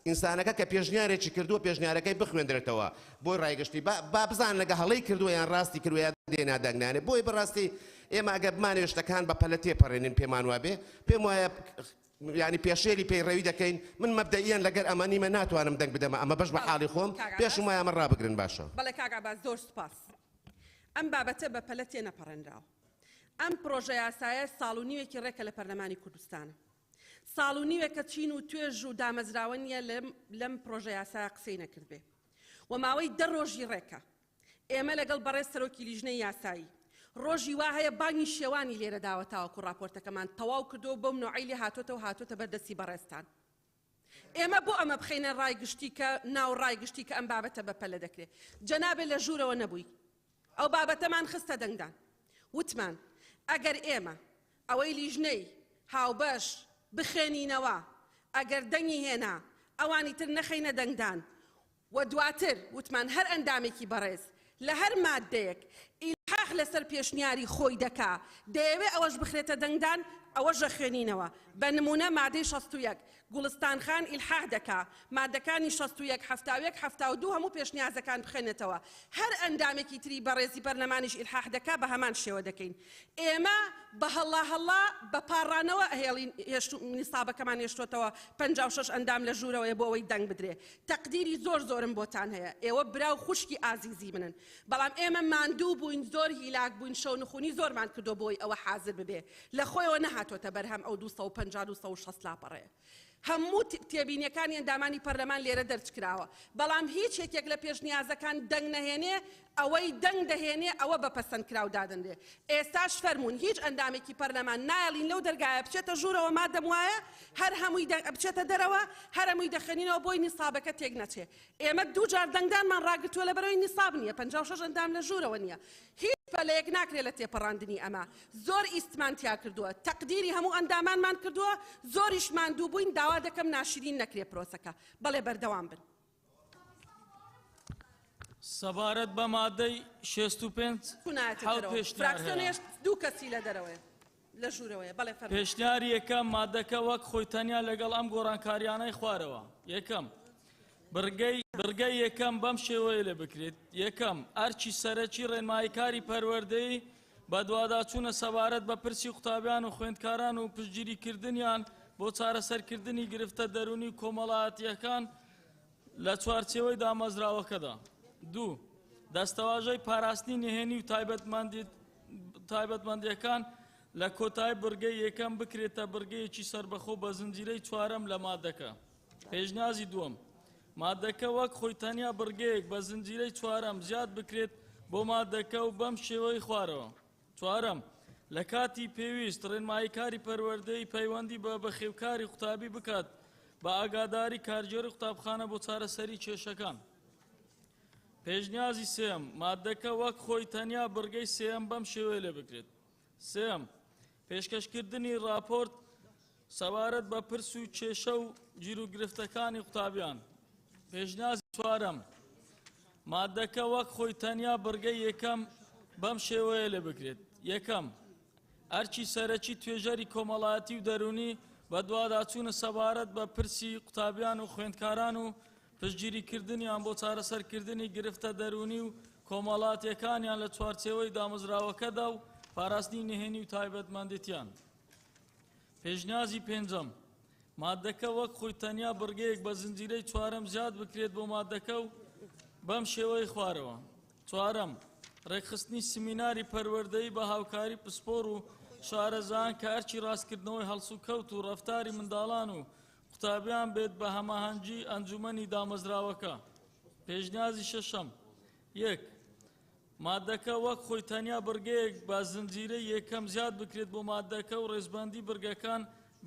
ئینسانەکە کە پێشنیارێکی کردووە پێشنیارەکەی بخوێندرێتەوە بۆی ڕایگەشتی با بزان لەگە هەڵەی کردووە یان ڕاستی کردوە دێنا دەنگنانێ. بۆی بەڕاستی ئێمە ئەگە بمانێ شتەکان بە پەلە تێپەڕێنین پێمان وابێ پێم وایە ینی پێشێری پەیڕەوی دەکەین. من مەبدەئیان لەگەر ئەمانیمە ناتوانم دەنگ بدەمە ئەمە بەش بە حاڵی خۆم پێشم وایە ئەمە ڕابگرن باشە. بەڵێ کاکە باس زۆر سوپاس. ئەم بابەتە بە پەلە تێنەپەڕێنراوە. ئەم پرۆژە یاسایە ساڵ و نیوێکی ڕێکە لە پەرلەمانی کوردستانە. ساڵ و نیوێکە چین و توێژ و دامەزراوە نییە لەم پرۆژە یاسایە قسەی نەکرد بێ. و ماوەی 10 ڕۆژی ڕێکە. ئێمە لەگەڵ بەڕێز سەرۆکی لیژنەی یاسایی ڕۆژی وا هەیە بانگی شێوانی لێرە داوەتاوەکو ڕاپۆرتەکەمان تەواو کردو بەم نوعی لێ هاتۆتە و هاتۆتە بەردەستی بەڕێستان. ئێمە بۆ ئەمە بخینە ڕایگشتی کە ناو ڕایگشتی کە ئەم بابەتە بە پەلە دەکرێت. جەنابێ لە ژوورەوە نەبووی. ئەو بابەتەمان خستە دەنگدان. وتمان ئەگەر ئێمە ئەوەی لیژنەی هاوبەش بخێنینەوە ئەگەر دەنگی هێنا ئەوانی تر نەخەینە دەنگدان و دواتر وتمان هەر ئەندامێکی بەڕێز لە هەر مادەیەک ئیلحاق لەسەر پێشنیاری خۆی دەکا دەیەوێ ئەوەش بخرێتە دەنگدان ئەوەش خوێنینەوە. بە نمونە مادەی 61 گوڵستان خان ئیلحاق دەکا مادەکانی 61 71 72 هەموو پێشنیازەکان بخێنێتەوە. هەر ئەندامێکی تری بەڕێزی پەرلەمانیش ئیلحاق دەکا بە هەمان شێوە دەکەین. ئێمە بە هەڵا بە پاڕانەوە هێڵین نیسابەکەمان هێشتوتەوە 56 ئەندام لە ژوورەوەی بۆ ئەوەی دەنگ بدرێ. تەقدیری زۆرم بۆتان هەیە. ئێوە براو خوشکی ئازیزی منن. بەڵام ئێمە ماندوو بووین زۆر هیلاک بووین شەو نخونی زۆرمان کردو بۆی ئەوە حازر ببێ. لە خۆیەوە نەهاتۆتە بەرهەم ئەو 250-260 لاپەڕەیە. هەموو تێبینیەکانی ئەندامانی پەرلەمان لێرە دەرچکراوە. بەڵام هیچ یەکێک لە پێشنیازەکان دەنگ نەهێنێ ئەوەی دەنگ دەهێنێ ئەوە بە پەسەندکراو دادەندێ. ئێستاش فەرموون هیچ ئەندامێکی پەرلەمان نایڵین لەو دەرگایە بچێتە ژوورەوە مادەم وایە هەر هەمووی بچێتە دەرەوە هەر هەمووی دەخێنینەوە بۆی نیسابەکە تێک نەچێ. ئێمە دوو جار دەنگدانمان ڕاگرتووە لە بەرەوەی نیساب نییە 56 ئەندام لە ژوورەوە نییە. هیچ پەلەیەک ناکرێت لە تێپەڕاندنی ئەمە. زۆر ئیسمانتیا کردووە تەقدیری هەموو ئەندامانمان کردووە زۆریشمان دوو بووین داوا دەکەم ناشرین نەکرێ پرۆسەکە. بەڵێ بەردەوام بن. سەبارەت بە مادەی 65 فراکسیۆنێش دوو کەسی لە دەرەوەیە لە ژوورەوەیە. بەڵێ پێشنیاری یەکەم مادەکە وەک خۆی تەنیا لەگەڵ ئەم گۆڕانکاریانەی خوارەوە. یەکەم بڕگەی یەکەم بەم شێوەیە لێ بکرێت. یەکەم ئەرچی سەرەکی ڕێنماییکاری پەروەردەی بە دوواداچوونە سەبارەت بە پرسی قوتابیان و خوێندکاران و پشتگیریکردنیان بۆ چارەسەرکردنی گرفتە دەرونی کۆمەڵایەتیەکان لە چوارچێوەی دامەزراوەکەدا. دوو دەستەواژەی پاراستنی نهێنی و تایبەتمەندیەکان لە کۆتای بڕگەی یەکەم بکرێتە بڕگەیەکی سربەخۆ بە زنجیرەی چوارەم لە مادەکە. پێشنیازی دووەم، مادەکە وەک خۆی تەنیا بڕگەیەک بە زنجیرەی چوارەم زیاد بکرێت بۆ مادەکە و بەم شێوەی خوارەوە. چوارەم، لە کاتی پێویست ڕێنماییکاری پەروەردەی پەیوەندی بە بەخێوکاری قوتابی بکات بە ئاگاداری کارگێری قوتابخانە بۆ چارەسەری کێشەکان. پێشنیازی سێم، مادەکە وەک خۆی تەنیا بڕگەی سێم بەم شێوەیە لێ بکرێت. سێم، پێشکەشکردنی راپۆرت سەبارەت بە پرس و کێشە و گیرروگرفتەکانی قوتابیان. پێشنیازی چوارەم، مادەکە وەک خۆی تەنیا بڕگەی یەکەم بەم شێوەیە لێ بکرێت. یەکەم، ئەرکی سەرەکی توێژەری کۆمەڵایەتی و دەرونی بە دوواداچوونە سەبارەت بە پرسی قوتابیان و خوێندکاران و پشتگیریکردنیان بۆ چارەسەرکردنی گرفتە دەرونی و کۆمەڵاتیەکانیان لە چوارچێوەی دامەزراوەکەدا و پاراستنی نهێنی و تایبەتمەندێتیان. پێشنیازی پێنجەم، مادەکە وەک خۆی تەنیا بڕگەیەک بە زنجیرەی چوارەم زیاد بکرێت بۆ مادەکە و بەم شێوەی خوارەوە. چوارەم، ڕێکخستنی سمیناری پەروەردەیی بە هاوکاری پسپۆر و شارەزان کە ئەرکی ڕاستکردنەوەی هەڵس و کەوت و ڕەفتاری منداڵان و قوتابیان بێت بە هەماهەنگی ئەنجومەنی دامەزراوەکە. پێشنیازی شەشەم، یەک، مادەکە وەک خۆی تەنیا بڕگەیەک بە زنجیرەی یەکەم زیاد بکرێت بۆ مادەکە و ڕێزبەندی بڕگەکان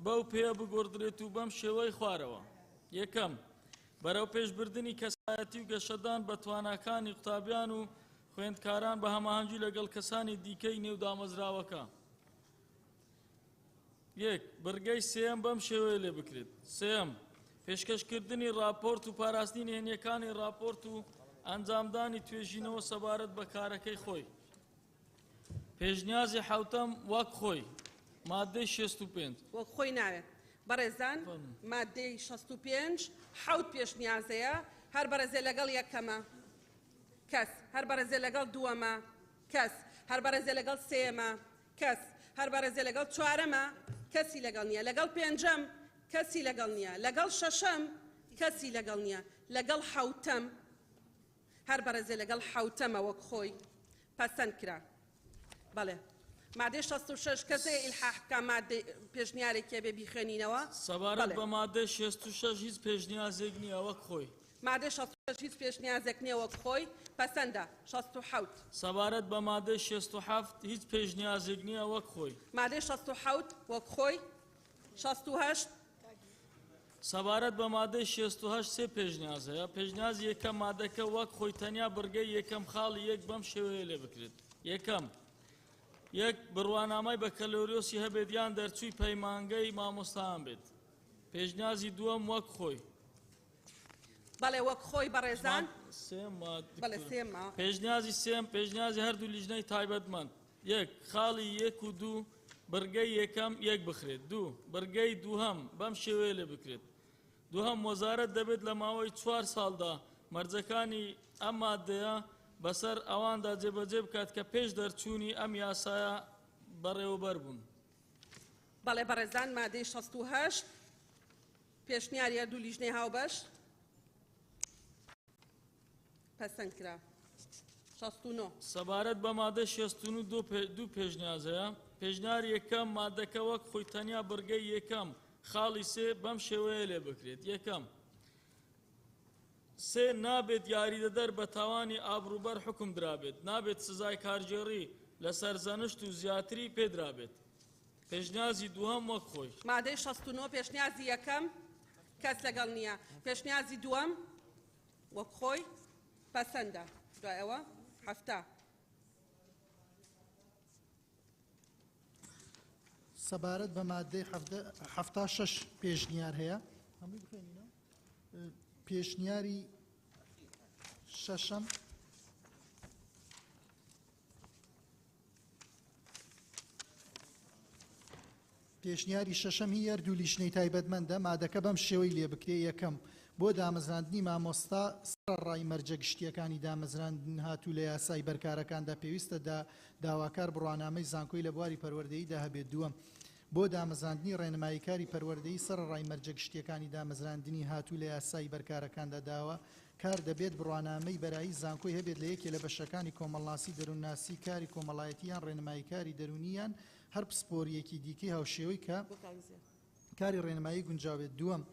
بەو پێە بگۆڕدرێت و بەم شێوەی خوارەوە. یەکەم، بەرەو پێشبردننی کەسایەتی و گەشەدان بە تواناکانی قوتابیان و خوێندکاران بە هەماهەنگی لەگەڵ کەسانی دیکەی نێو دامەزراوەکە. یەک، بڕگەی سێم بەم شێوەیە لێ بکرێت. سێم، پێشکەشکردنی راپۆرت و پاراستنی نهێنیەکانی راپۆرت و ئەنجامدانی توێژینەوە سەبارەت بە کارەکەی خۆی. پێشنیازی حوتەم وەک خۆی، مادەی 65. وەک خۆی ناوێت. بەڕێزان، مادەی 65 حوت پێشنیازەیە، هەر بەرەزێ لەگەڵ یەکەمە کەس، هەر بەرەزێ لەگەڵ دووەمە کەس، هەر بەرەزێ لەگەڵ سێمە کەس، هەر بەرەزێ لەگەڵ چوارەمە کەسی لەگەڵ نییە، لەگەڵ پێنجەم کەسی لەگەڵ نییە، لەگەڵ شەشەم کەسی لەگەڵ نییە، لەگەڵ حوتەم هەر بەرەزێ لەگەڵ حوتەمە وەک خۆی پەسەند کرا. بەڵێ، مادەی 66 کەسێ ئیلحاحکە مادەی پێشنیارێکێ بێ بیخوێنینەوە. سەبارەت بە مادەی 66 هیچ پێشنیازێک نییە وەک خۆی. مادەی 66 هیچ پێشنیازێک نییە وەک خۆی پەسەندە. 67 سەبارەت بە مادەی 67 هیچ پێشنیازێک نییە وەک خۆی. مادەی 67 وەک خۆی. 68 سەبارەت بە مادەی 68 سێ پێشنیازەیە. پێشنیازی یەکەم، مادەکە وەک خۆی تەنیا بڕگەی یەکەم خاڵی یەک بەم شێوەیە لێ بکرێت. یەکەم، یەک، بڕوانامای بە کەلۆریۆسی هەبێت یان دەرچووی پەیمانگەی مامۆستایان بێت. پێشنیازی دووەم وەک خۆی. بەڵێ وەک خۆی بەڕێزان. بەڵێ سێمە. پێشنیازی سێم، پێشنیازی هەردوو لیژنەی تایبەتمەند. یەک، خاڵی یەک و دوو بڕگەی یەکەم یەک بخرێت. دوو، بڕگەی دووهەم بەم شێوەیە لێ بکرێت. دووهەم، وەزارەت دەبێت لە ماوەی 4 ساڵدا مەرجەکانی ئەم مادەیە بەسەر ئەواندا جێبەجێ بکات کە پێش دەرچوونی ئەم یاسایە بەڕێوەبەر بوون. بەڵێ بەڕێزان، مادەی 68 پێشنیاری هەردوو لیژنەی هاوبەش پەسەند کرا. 69 سەبارەت بە مادە 69 دوو پێشنیازەیە. پێشنیاری یەکەم، مادەکە وەک خۆی تەنیا بڕگەی یەکەم خاڵی سێ بەم شێوەیە لێ بکرێت. یەکەم، سێ، نابێت یاریدەدەر بە تاوانی ئابروبەر حکم درابێت، نابێت سزای کارژێڕی لە سەرزەنشت و زیاتری پێدرابێت. پێشنیازی دووەم وەک خۆی. مادەی 69 پێشنیازی یەکەم کەس لەگەڵ نییە. پێشنیازی دووەم وەک خۆی پەسەندە. دوایەوە 70 سەبارەت بە مادەی 76 پێشنیار هەیە. پێشنیاری شەشەم، پێشنیاری شەشەم هی هەردوو لیژنەی تایبەتمەندە. مادەکە بەم شێوەی لێ بکرێ. یەکەم، بۆ دامەزراندنی مامۆستا سەرڕای مەرجە گشتیەکانی دامەزراندن هاتوو لە یاسای بەرکارەکاندا پێویستە داواکار بڕوانامەی زانکۆی لە بواری پەروەردەییدا هەبێت. دووەم، بۆ دامەزراندنی ڕێنماییکاری پەروەردەیی سەرڕای مەرجە گشتیەکانی دامەزراندنی هاتوو لە یاسای بەرکارەکاندا داوە کار دەبێت بڕوانامەی بەرایی زانکۆی هەبێت لە یەکێ لە بەشەکانی کۆمەڵناسی دەروونناسی کاری کۆمەڵایەتیان ڕێنماییکاری دەرونیان هەر پسپۆریەکی دیکەی هاوشێوەی کە کاری ڕێنمایی گونجاوێت. دووەم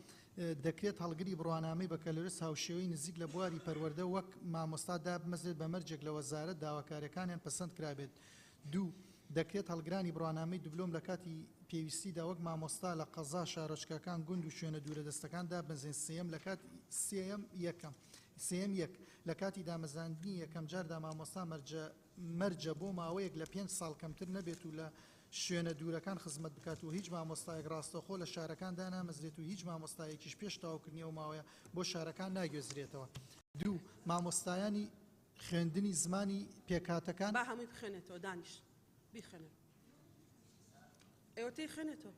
دەکرێت هەڵگری بڕوانامەی بەکەلۆرس هاوشێوەی نزیک لە بواری پەروەردە وەک مامۆستا دابمەزێت بە مەرجێک لە وەزارەت داواکاریەکانیان پەسەند کرابێت. دوو دەکرێت هەڵگرانی بڕوانامەی دوبلۆم لە کاتی پێویستیدا وەک مامۆستا لە قەزا شارۆچکەکان گوند و شوێنە دوورەدەستەکان دابمەزێن. سێەم لە کات سێم یەک لە کاتی دامەزاندنی یەکەم جاردا مامۆستا مەرجە بۆ ماوەیەک لە 5 ساڵ کەمتر نەبێت و لە شوێنە دوورەکان خزمەت بکات و هیچ مامۆستایەک ڕاستەخۆ لە شارەکاندا نامەزرێت و هیچ مامۆستایەکیش پێش تاواکردنیەوە ماوەیە بۆ شارەکان ناگوێزرێتەوە. دوو مامۆستایانی خوێندنی زمانی پێکاتەکان با هەمووی بخوێنێتەوە دانیش بیخوێنێت ئێوە تێی خوێنێتەوە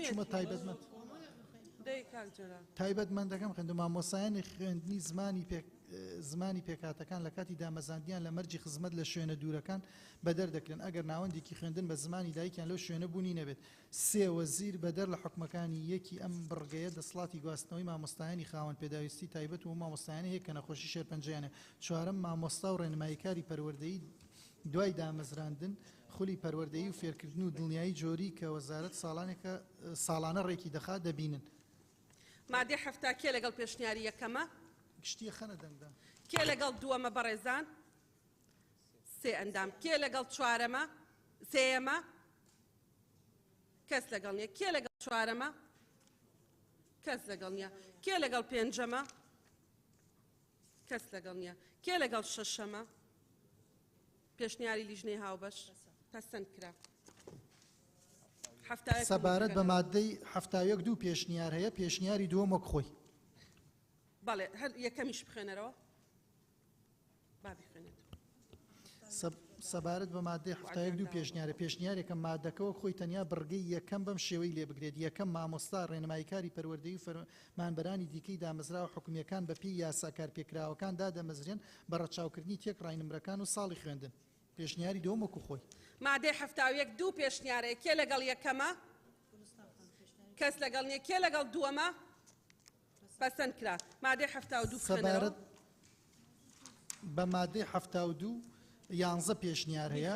چوومە تایبەتمەند تایبەتمەندەکەم خوێندو مامۆسایانی خوێندنی زمانی پێکاتەکان لە کاتی دامەزاندیان لە مەرجی خزمەت لە شوێنە دوورەکان بەدەردەکرێن ئەگەر ناوەندێکی خوێندن بە زمانی دایکیان لەو شوێنە بوونی نەبێت. سێ وەزیر بەدەر لە حکومەکانی یەکی ئەم بڕگەیە دەسڵاتی گواستنەوەی مامۆستایانی خاوەن پێداویستی تایبەت و مامۆستایانی هەیە کە نەخۆشی شێرپەنجەیانە. چوارەم مامۆستا و ڕێنماییکاری پەروەردەیی دوای دامەزراندن خولی پەروەردەیی و فێرکردن و دڵنیایی جۆری کە وەزارەت ساڵانە ڕێکی دەخات دەبینن. مادەی هەفتا کێ لەگەڵ پێشنیاری یەکەمە گشتی خەنە دەنگدا کێ لەگەڵ دووەمە بەڕێزان سێ ئەندام کێ لەگەڵ چوارەمە سێەمە کەس لەگەڵ نییە کێ لەگەڵ چوارەمە کەس لەگەڵ نییە کێ لەگەڵ پێنجەمە کەس لەگەڵ نییە کێ لەگەڵ شەشەمە پێشنیاری لیژنەی هاوبەش پەسەند کرا. سەبارەت بە مادەی هەفتاوێک دوو پێشنیار هەیە پێشنیاری دووەم وەک خۆی بەڵێ هەر یەکەمیش بخوێنەرەوە با بخوێنێت. سەبارەت بە مادەی هەفتاوێک دوو پێشنیارە پێشنیارێکە مادەکەەوە خۆی تەنیا بڕگەی یەکەم بەم شێوەی لێ بگرێت. یەکەم مامۆستا ڕێنماییکاری پەروەردەیی و فەرمانبەرانی دیکەی دامەزرا و حکومیەکان بە پێی یاساکار پێکراوەکان دادەمەزرێن بە ڕەچاوکردنی تێک ڕاینمرەکان و ساڵی خوێندن. پێشنیاری دووەم وەکو خۆی مادەی هەفتاوێک دوو پێشنیارەیە کێ لەگەڵ یەکەمە کەس لەگەڵ نییە کێ لەگەڵ دووەمە پەسەند کرا. مادەی هەفتا و دوو سەبارەت بە مادەی هەفتا و دوو 11 پێشنیار هەیە.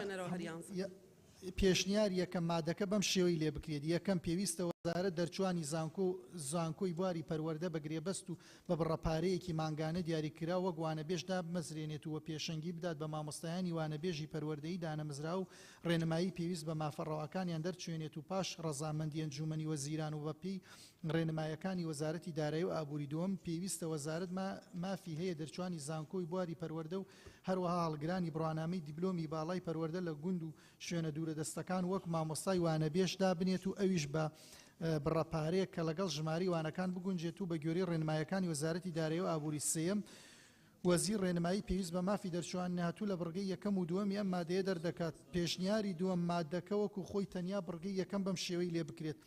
پێشنیار یەکەم مادەکە بەم شێوەی لێ بکرێت. یەکەم پێویستە وەزارەت دەرچوانی زانکۆی بواری پەروەردە بەگرێبەست و بە بڕەپارەیەکی ماگانە دیاریکرا وەک وانەبێژدا بمەزرێنێت و پێشەنگی بدات بە مامۆستایانی وانەبێژی پەروەردەیی دانەمزرا و ڕێنمایی پێویست بە مافەڕەوەکانیان دەرچوێنێت و پاش ڕەزامەندی ئەنجومەنی وەزیران و بەپی ڕێنمایەکانی وەزارەتی دارایی و ئابووری دووەم پێویستە وەزارەت مافی هەیە دەرچوانی زانکۆی بواری پەروەردە و هەروەها هەڵگرانی بڕوانامەی دیبلۆمی باڵای پەروەردە لە گوند و شوێنە دوورەدەستەکان وەک مامۆستای وانەبێژدا بنێت و ئەویش بە بڕەپارەیە کە لەگەڵ ژماری وانەکان بگونجێت و بە گوێرەی ڕێنمایەکانی وەزارەتی دارایی و ئابووری. سێم وەزیر ڕێنمایی پێویست بە مافی دەرچوان نهاتوو لە بڕگەی یەکەم و دووەمی ئەم مادەیە دەردەکات. پێشنیاری دووەم مادەکە وەکو خۆی تەنیا بڕگەی یەکەم بەم شێوەی لێ بکرێت.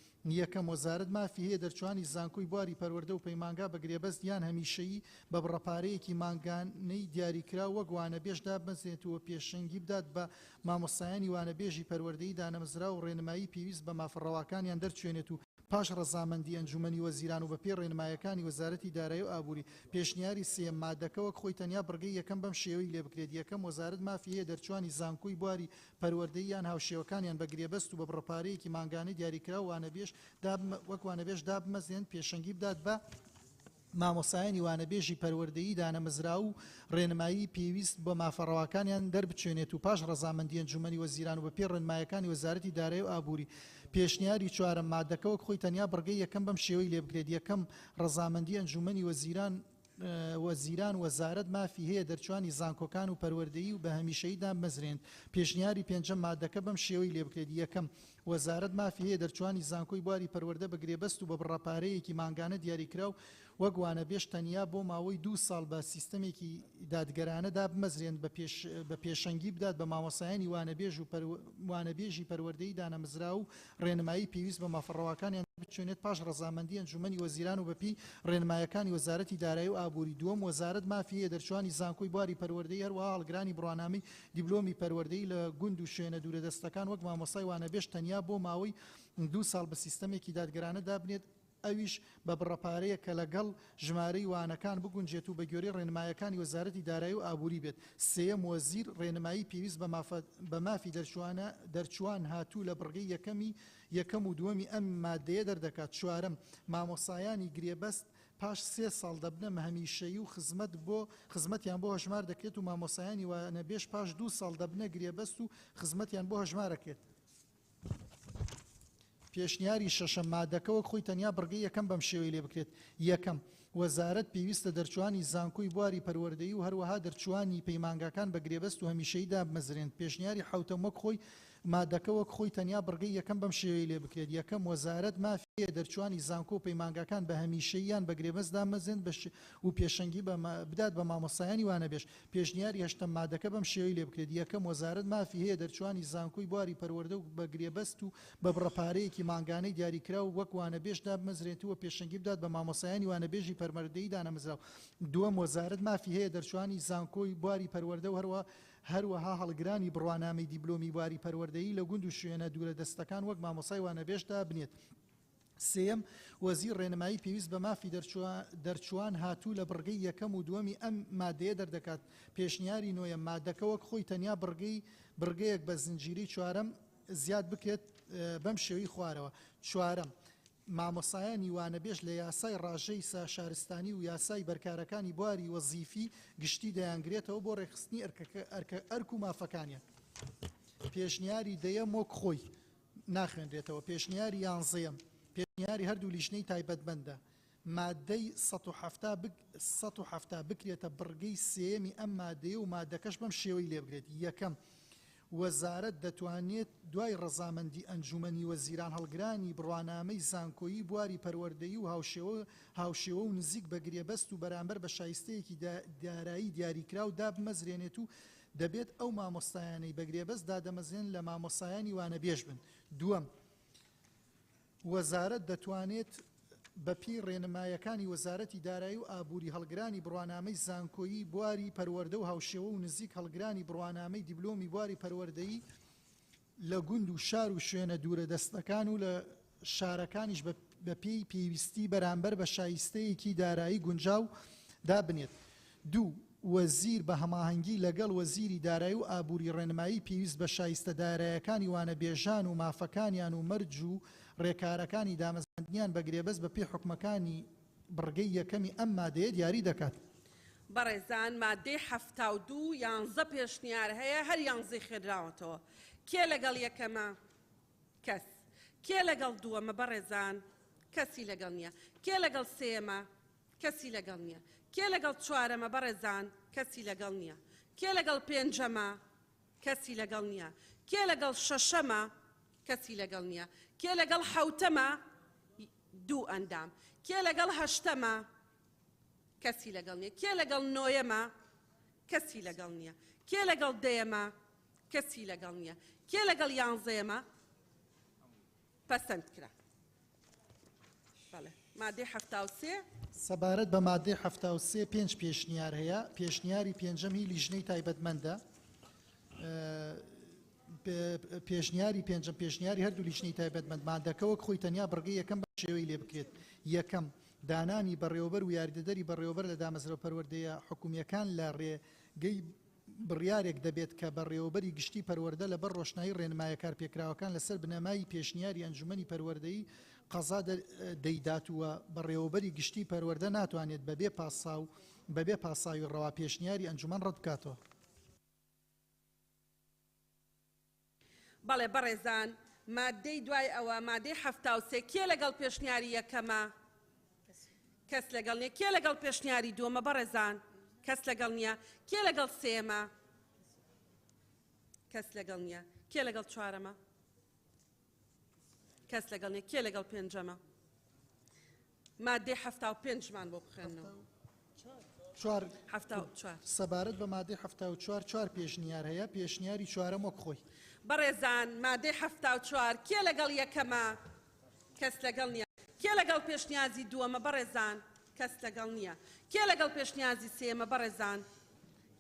یەکەم وەزارەت مافی هەیە دەرچوانی زانکۆی بواری پەروەردە و پەیمانگا بەگرێبەست یان هەمیشەیی بە بڕەپارەیەکی ماگانەی دیاریکرا وەک وانەبێژدا بمەزێتەوە پێشەنگی بدات بە مامۆستایانی وانەبێژی پەروەردەیی دانەمزرا و ڕێنمایی پێویست بە مافەڕەوەکانیان دەرچوێنێت و پاش ڕەزامەندی ئەنجومەنی وەزیران و بە پێ ڕێنمایەکانی وەزارەتی دارایی و ئابووری. پێشنیاری سێم مادەکە وەک خۆی تەنیا بڕگەی یەکەم بەم شێوەی لێ بکرێت. یەکەم وەزارەت مافی هەیە دەرچوانی زانکۆی بواری پەروەردەیی یان هاوشێوەکانیان بەگرێبەست و بە بڕەپارەیەکی ماگانەی دیاریکرا و وەک وانەبێژ دابمەزێن پێشەنگی بدات بە مامۆسایانی وانەبێژی پەروەردەیی دانەمزرا و ڕێنمایی پێویست بە مافەڕەوەکانیان دەربچێنێت و پاش ڕەزامەندی ئەنجومەنی وەزیران و بە پێ ڕێنمایەکانی وەزارەتی دارایی و ئابووری. پێشنیاری چوارەم مادەکە وەک خۆی تەنیا بڕگەی یەکەم بەم شێوەی لێ بکرێت. یەکەم ڕەزامەندی ئەنجومەنی وەزیران وەزارەت مافی هەیە دەرچوانی زانکۆکان و پەروەردەیی و بە هەمیشەیی دامەزرێن. پێشنیاری پێنجەم مادەکە بەم شێوەی لێ بکرێت. یەکەم وەزارەت مافی هەیە دەرچوانی زانکۆی بواری پەروەردە بەگرێبەست و بە بڕەپارەیەکی ماگانە دیاریکرا و وەک وانەبێژ تەنیا بۆ ماوەی 2 ساڵ بە سیستەمێکی دادگەرانەدا بمەزرێن بە پێشەنگی بدات بە مامۆسایانی وانەبێژی پەروەردەیی دانەمزرا و ڕێنمایی پێویست بە مافەڕەوەکانیان بچێنێت پاش ڕەزامەندی ئەنجومەنی وەزیران و بەپی ڕێنمایەکانی وەزارەتی دارایی و ئابووری. دووەم وەزارەت مافی هەیە دەرچوانی زانکۆی بواری پەروەردەیی هەروەها هەڵگرانی بڕوانامەی دیبلۆمی پەروەردەیی لە گوند و شوێنە دوورەدەستەکان وەک مامۆستای وانەبێژ تەنیا بۆ ماوەی 2 ساڵ بە سیستەمێکی دادگەرانە دابنێت ئەویش بە بڕەپارەیە کە لەگەڵ ژمارەی وانەکان بگونجێت و بە گوێرەی ڕێنمایەکانی وەزارەتی دارایی و ئابووری بێت. سێەم وەزیر ڕێنمایی پێویست بە مافی دەرچوان هاتوو لە بڕگەی یەکەم و دووەمی ئەم مادەیە دەردەکات. چوارەم مامۆسایانی گرێبەست پاش 3 ساڵ دەبنە هەمیشەیی و خزمەتیان بۆ هەژمار دەکرێت و مامۆسایانی وانەبێژ پاش 2 ساڵ دەبنە گرێبەست و خزمەتیان بۆ هەژمارەکرێت. پێشنیاری شەشەم مادەکەوە خۆی تەنیا بڕگەی یەکەم بەم شێوەی لێ بکرێت. یەکەم وەزارەت پێویستە دەرچوانی زانکۆی بواری پەروەردەیی و هەروەها دەرچوانی پەیمانگاکان بە گرێبەست و هەمیشەییدا بمەزرێن. پێشنیاری حوتەم وەک خۆی مادەکەوە خۆی تەنیا بڕگەی یەکەم بەم شێوەی لێ بکرێت. یەکەم وەزارەت مافیە دەرچوانی زانکۆ و پەیمانگاکان بە هەمیشەییان بە گرێبەستدا مەزێن و پێشەنگی بدات بە مامۆسایانی وانەبێژ. پێشنیاری هەشتەم مادەکە بەم شێوەی لێ بکرێت. یەکەم وەزارەت مافی هەیە دەرچوانی زانکۆی بواری پەروەردە و بە گرێبەست و بە بڕەپارەیەکی مانگانەی دیاریکرا و وەک وانەبێژدا بمەزرێتەوە پێشەنگی بدات بە مامۆسایانی وانەبێژی پەروەردەیی دانەمەزراو. دووەم وەزارەت مافی هەیە دەرچوانی زانکۆی بواری پەروەردە و هەروەها هەڵگرانی بڕوانامەی دیبلۆمی بواری پەروەردەیی لە گوند و شوێنە دوورە دەستەکان وەک مامۆسای وانەبێژدا بنێت. سێم وەزیر ڕێنمایی پێویست بە مافی دەرچوان هاتوو لە بڕگەی یەکەم و دووەمی ئەم مادەیە دەردەکات. پێشنیاری نوێیەم مادەکە وەک خۆی تەنیا بڕگەیەک بە زنجیرەی چوارەم زیاد بکرێت بەم شێوەی خوارەوە. چوارەم مامۆسایانی وانەبێژ لە یاسای ڕاژەی شارستانی و یاسای بەرکارەکانی بواری وەزیفی گشتی دەیانگرێتەوە بۆ ڕێخستنی ئەرک و مافەکانیان. پێشنیاری دەیەم وەک خۆی ناخوێنرێتەوە. پێشنیاری یانزەیەم پێشنیاری هەردوو لیژنەی تایبەتمەندە مادەی 170 بکرێتە بڕگەی سێمی ئەم مادەیە و مادەکەش بەم شێوەی لێ بگرێت. یەکەم وەزارەت دەتوانێت دوای ڕەزامەندی ئەنجومەنی وەزیران هەڵگرانی بڕوانامەی زانکۆیی بواری پەروەردەیی و هاوشێوە و نزیک بە گرێبەست و بەرامبەر بە شایستەیەکی دارایی دیاریکرا و دابمەزرێنێت و دەبێت ئەو مامۆستایانەی بە گرێبەست دادەمەزێن لە مامۆسایانی وانەبێژ بن. دووەم وەزارەت دەتوانێت بەپی ڕێنمایەکانی وەزارەتی دارایی و ئابووری هەڵگرانی بڕوانامەی زانکۆیی بواری پەروەردە و هاوشێوە و نزیک هەڵگرانی بڕوانامەی دیبلۆمی بواری پەروەردەیی لە گوند و شار و شوێنە دوورە دەستەکان و لە شارەکانیش بە پێی پێویستی بەرامبەر بە شایستەیەکی دارایی گونجاو دابنێت. دوو وەزیر بە هەماهەنگی لەگەڵ وەزیری دارایی و ئابووری ڕێنمایی پێویست بە شایستە دارایەکانی وانەبێژان و مافەکانیان و مەرج و ڕێکارەکانی دامەزراندنیان بە گرێبەست بە پێی حکومەکانی بڕگەی یەکەمی ئەم مادەیە دیاری دەکات. بەڕێزان مادەی 72 یانزە پێشنیار هەیە هەر یانزەی خێراوەتەوە. کێ لەگەڵ یەکەمە؟ کەس. کێ لەگەڵ دووەمە؟ بەڕێزان کەسی لەگەڵ نییە. کێ لەگەڵ سێمە؟ کەسی لەگەڵ نییە. کێ لەگەڵ چوارەمە؟ بەڕێزان کەسی لەگەڵ نییە. کێ لەگەڵ پێنجەمە؟ کەسی لەگەڵ نییە. کێ لەگەڵ شەشەمە؟ کەسی لەگەڵ نییە. کێ لەگەڵ حەوتەمە؟ دوو ئەندام. کێ لەگەڵ هەشتەمە؟ کەسی لەگەڵ نییە. کێ لەگەڵ نۆیەمە؟ کەسی لەگەڵ نییە. کێ لەگەڵ دەیەمە؟ کەسی لەگەڵ نییە. کێ لەگەڵ یانزەیەمە؟ پەسەند کرا. بەڵێ مادەی 73 سەبارەت بە مادەی 73 5 پێشنیار هەیە. پێشنیاری پێنجەم هی لیژنەی تایبەتمەندە. پێشنیاری پێنجەم پێشنیاری هەردوو لیژنەی تایبەتمەند مادەکەوە خۆی تەنیا بڕگەی یەکەم بە شێوەی لێ بکرێت. یەکەم دانانی بەڕێوەبەر و یاریدەدەری بەڕێوەبەر لە دامەزرەوە پەروەردەیە حکومیەکان لە ڕێگەی بڕیارێک دەبێت کە بەڕێوەبەری گشتی پەروەردە لەبەر ڕۆشنایی ڕێنمایە کارپێکراوەکان لەسەر بنەمای پێشنیاری ئەنجومەنی پەروەردەیی قەزا دەیداتووە. بەڕێوەبەری گشتی پەروەردە ناتوانێت بەبێ پاساوی ڕەوا پێشنیاری ئەنجومەن ڕەت بکاتەوە. بەڵێ بەڕێزان مادەی دوای ئەوە مادەی 73 کێ لەگەڵ پێشنیاری یەکەمە؟ کەس لەگەڵ نییە. کێ لەگەڵ پێشنیاری دووەمە؟ بەڕێزان کەس لەگەڵ نییە. کێ لەگەڵ سێمە؟ کەس لەگەڵ نییە. کێ لەگەڵ چوارەمە؟ کەس لەگەڵ نییە. کێ لەگەڵ پێنجەمە؟ مادەی 75مان بۆ بخێنەوە. سەبارەت بە مادەی 74 4 پێشنیار هەیە. پێشنیاری چوارەم وەک خۆی. بەڕێزان مادەی 74 کێ لەگەڵ یەکەمە؟ کەس لەگەڵ نییە. کێ لەگەڵ پێشنیازی دووەمە؟ بەڕێزان کەس لەگەڵ نییە. کێ لەگەڵ پێشنیازی سێمە؟ بەڕێزان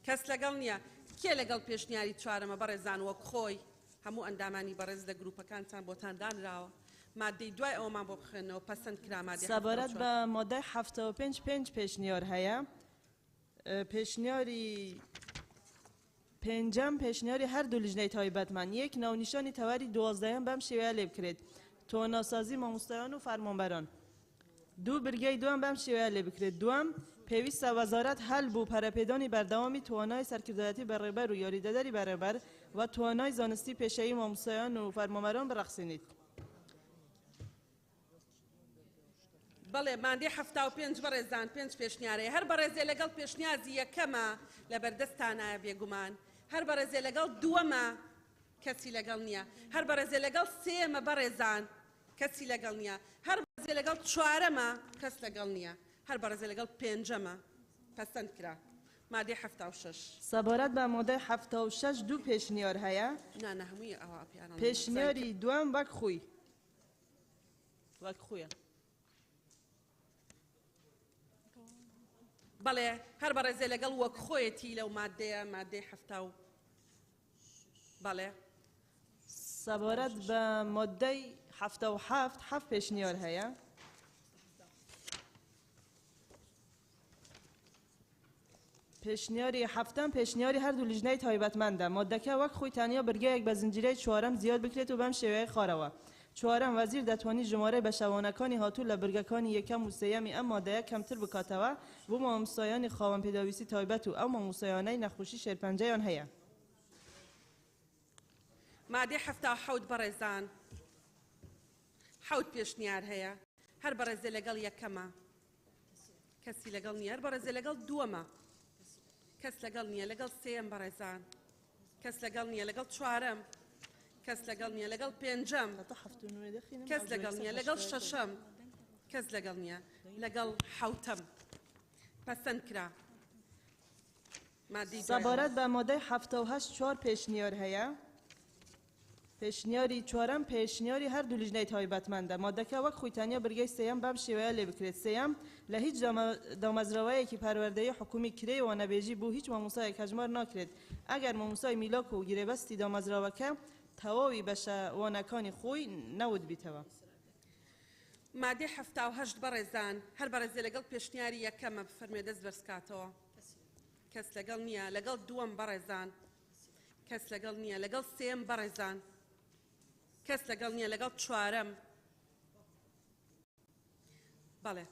کەس لەگەڵ نییە. کێ لەگەڵ پێشنیاری چوارەمە؟ بەڕێزان وەک خۆی. هەموو ئەندامانی بەڕێز لە گروپەکانتان بۆتان دانراوە. مادەی دوای ئەومان بۆ بخێنەوە پەسەند کرا مادەی سەبارەت بە مادەی 75 پێشنیار هەیە پێشنیاری پێنجەم پێشنیاری هەردوو لیژنەی تایبەتمەند یەک ناونیشانی تەواری 12 بەم شێوەیە لێ بکرێت تۆناسازی مامۆستایان و فەرمانبەران دوو برگەی دوم بەم شێوەیە لێ بکرێت دوم پێویستە وەزارەت هەل بوو پەرەپێدانی بەردەوامی توانای سەرکردایەتی بەڕێبەر و یاریدەدەری بەڕێبەر و توانای زانستی پێشەیی مامۆستایان و فەرمانبەران بڕەخسێنیت بەڵێ مادەی 75 بەڕێزان 5 پێشنیارەیە هەر بەڕێزێ لەگەڵ پێشنیازی یەکەمە لە بەردەستانایە بێگومان هەر بەڕێزێ لەگەڵ دووەمە کەسی لەگەڵ نییە هەر بەڕێزێ لەگەڵ سێمە بەڕێزان کەسی لەگەڵ نییە هەر بەڕێزێ لەگەڵ چوارەمە کەس لەگەڵ نییە هەر بەڕێزێ لەگەڵ پێنجەمە پەسەند کرا مادەی 76 سەبارەت بە مادەی 76 دوو پێشنیار هەیە نانە هەمووی ئەوە پێشنیاری دوم وەک خوی وەک خویە بەڵێ هەر بەڕێزێ لەگەڵ وەک خۆیەتی لەو مادەیە مادەی هەفتا و بەڵێ سەبارەت بە مادەی 77 حەف پێشنیار هەیە پێشنیاری هەفتم پێشنیاری هەردوو لیژنەی تایبەتمەندە مادەکە وەک خۆی تەنیا برگەیەک بە زنجیرەی چوارەم زیاد بکرێت و بەم شێوەیە خارەوە چوارەم وەزیر دەتوانێت ژمارەی بەشەوانەکانی هاتوو لە برگەکانی یەکەم و سێیەمی ئەم مادەیە کەمتر بکاتەوە بۆ مامۆستایانی خاوەن پێداویستی تایبەت و ئەو مامۆستایانەی نەخۆشی شێرپەنجەیان هەیە مادەی 77 بەڕێزان حەوت پێشنیار هەیە هەر بەڕێزێ لەگەڵ یەکەمە کەسی لەگەڵ نییە هەر بەڕێزێ لەگەڵ دووەمە کەس لەگەڵ نییە لەگەڵ سێم بەڕێزان کەس لەگەڵ نییە لەگەڵ چوارەم کەس لەگەڵ نییە لەگەڵ پێنجەم کەس لەگەڵ نییە لەگەڵ شەشەم کەس لەگەڵ نییە لەگەڵ حەوتەم پەسەند کرا سەبارەت بە مادەی 78 چوار پێشنیار هەیە پێشنیاری چوارەم پێشنیاری هەردوو لیژنەی تایبەتمەندە مادەکە وەک خۆی تەنیا برگەی سێیەم بەم شێوەیە لێ بکرێت سێیەم لە هیچ دامەزراوەیەکی پەروەردەیی حکومی کرێ و نەبێژی بوو هیچ مامۆستایەک هەژمار ناکرێت ئەگەر مامۆستای میلاک و گرێبەستی دامەزراوەکە تەواوی بەشەوانەکانی خۆی نەوت بیتەوە مادەی 78 بەڕێزان هەر بەڕێزێ لەگەڵ پێشنیاری یەکەمە بفەرمێ دەست بەرزکاتەوە کەس لەگەڵ نییە لەگەڵ دووەم بەڕێزان کەس لەگەڵ نییە لەگەڵ سێم بەڕێزان کەس لەگەڵ نییە لەگەڵ چوارەم بەڵێ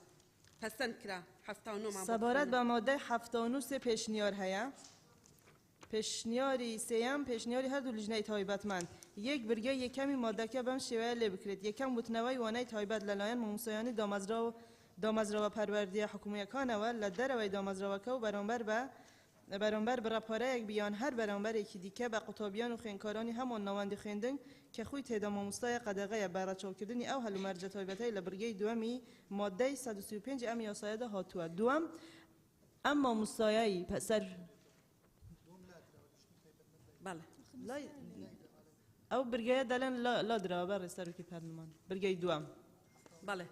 پەسەند کرا 79 سەبارەت بە مادەی 79 سێ پێشنیار هەیە پێشنیاری سێیەم پێشنیاری هەردوو لیژنەی تایبەتمەند یەک برگەی یەکەمی مادەکە بەم شێوەیە لێ بکرێت یەکەم وتنەوەی وانای تایبەت لەلایەن مامۆستایانی دامەزراوە پەروەردیە حکوومیەکانەوە لە دەرەوەی دامەزراوەکە و بەرامبەر بڕاپارەیەک بیان هەر بەرامبەرێکی دیکە بە قوتابیان و خوێندکارانی هەموو ناوەندی خوێندن کە خۆی تێدا مامۆستایە قەدەغەیە بە ڕەچاوکردنی ئەو هەلومەرجە تایبەتەی لە برگەی دووەمی مادەی 135 ئەم یاسایەدا هاتووە دووەم ئەم مامۆستایایی پەسەر ئەو برگەیە دەڵێن لادراوە بەڕێ سەرۆکی پەرلەمان برگەی دووەم بەڵێ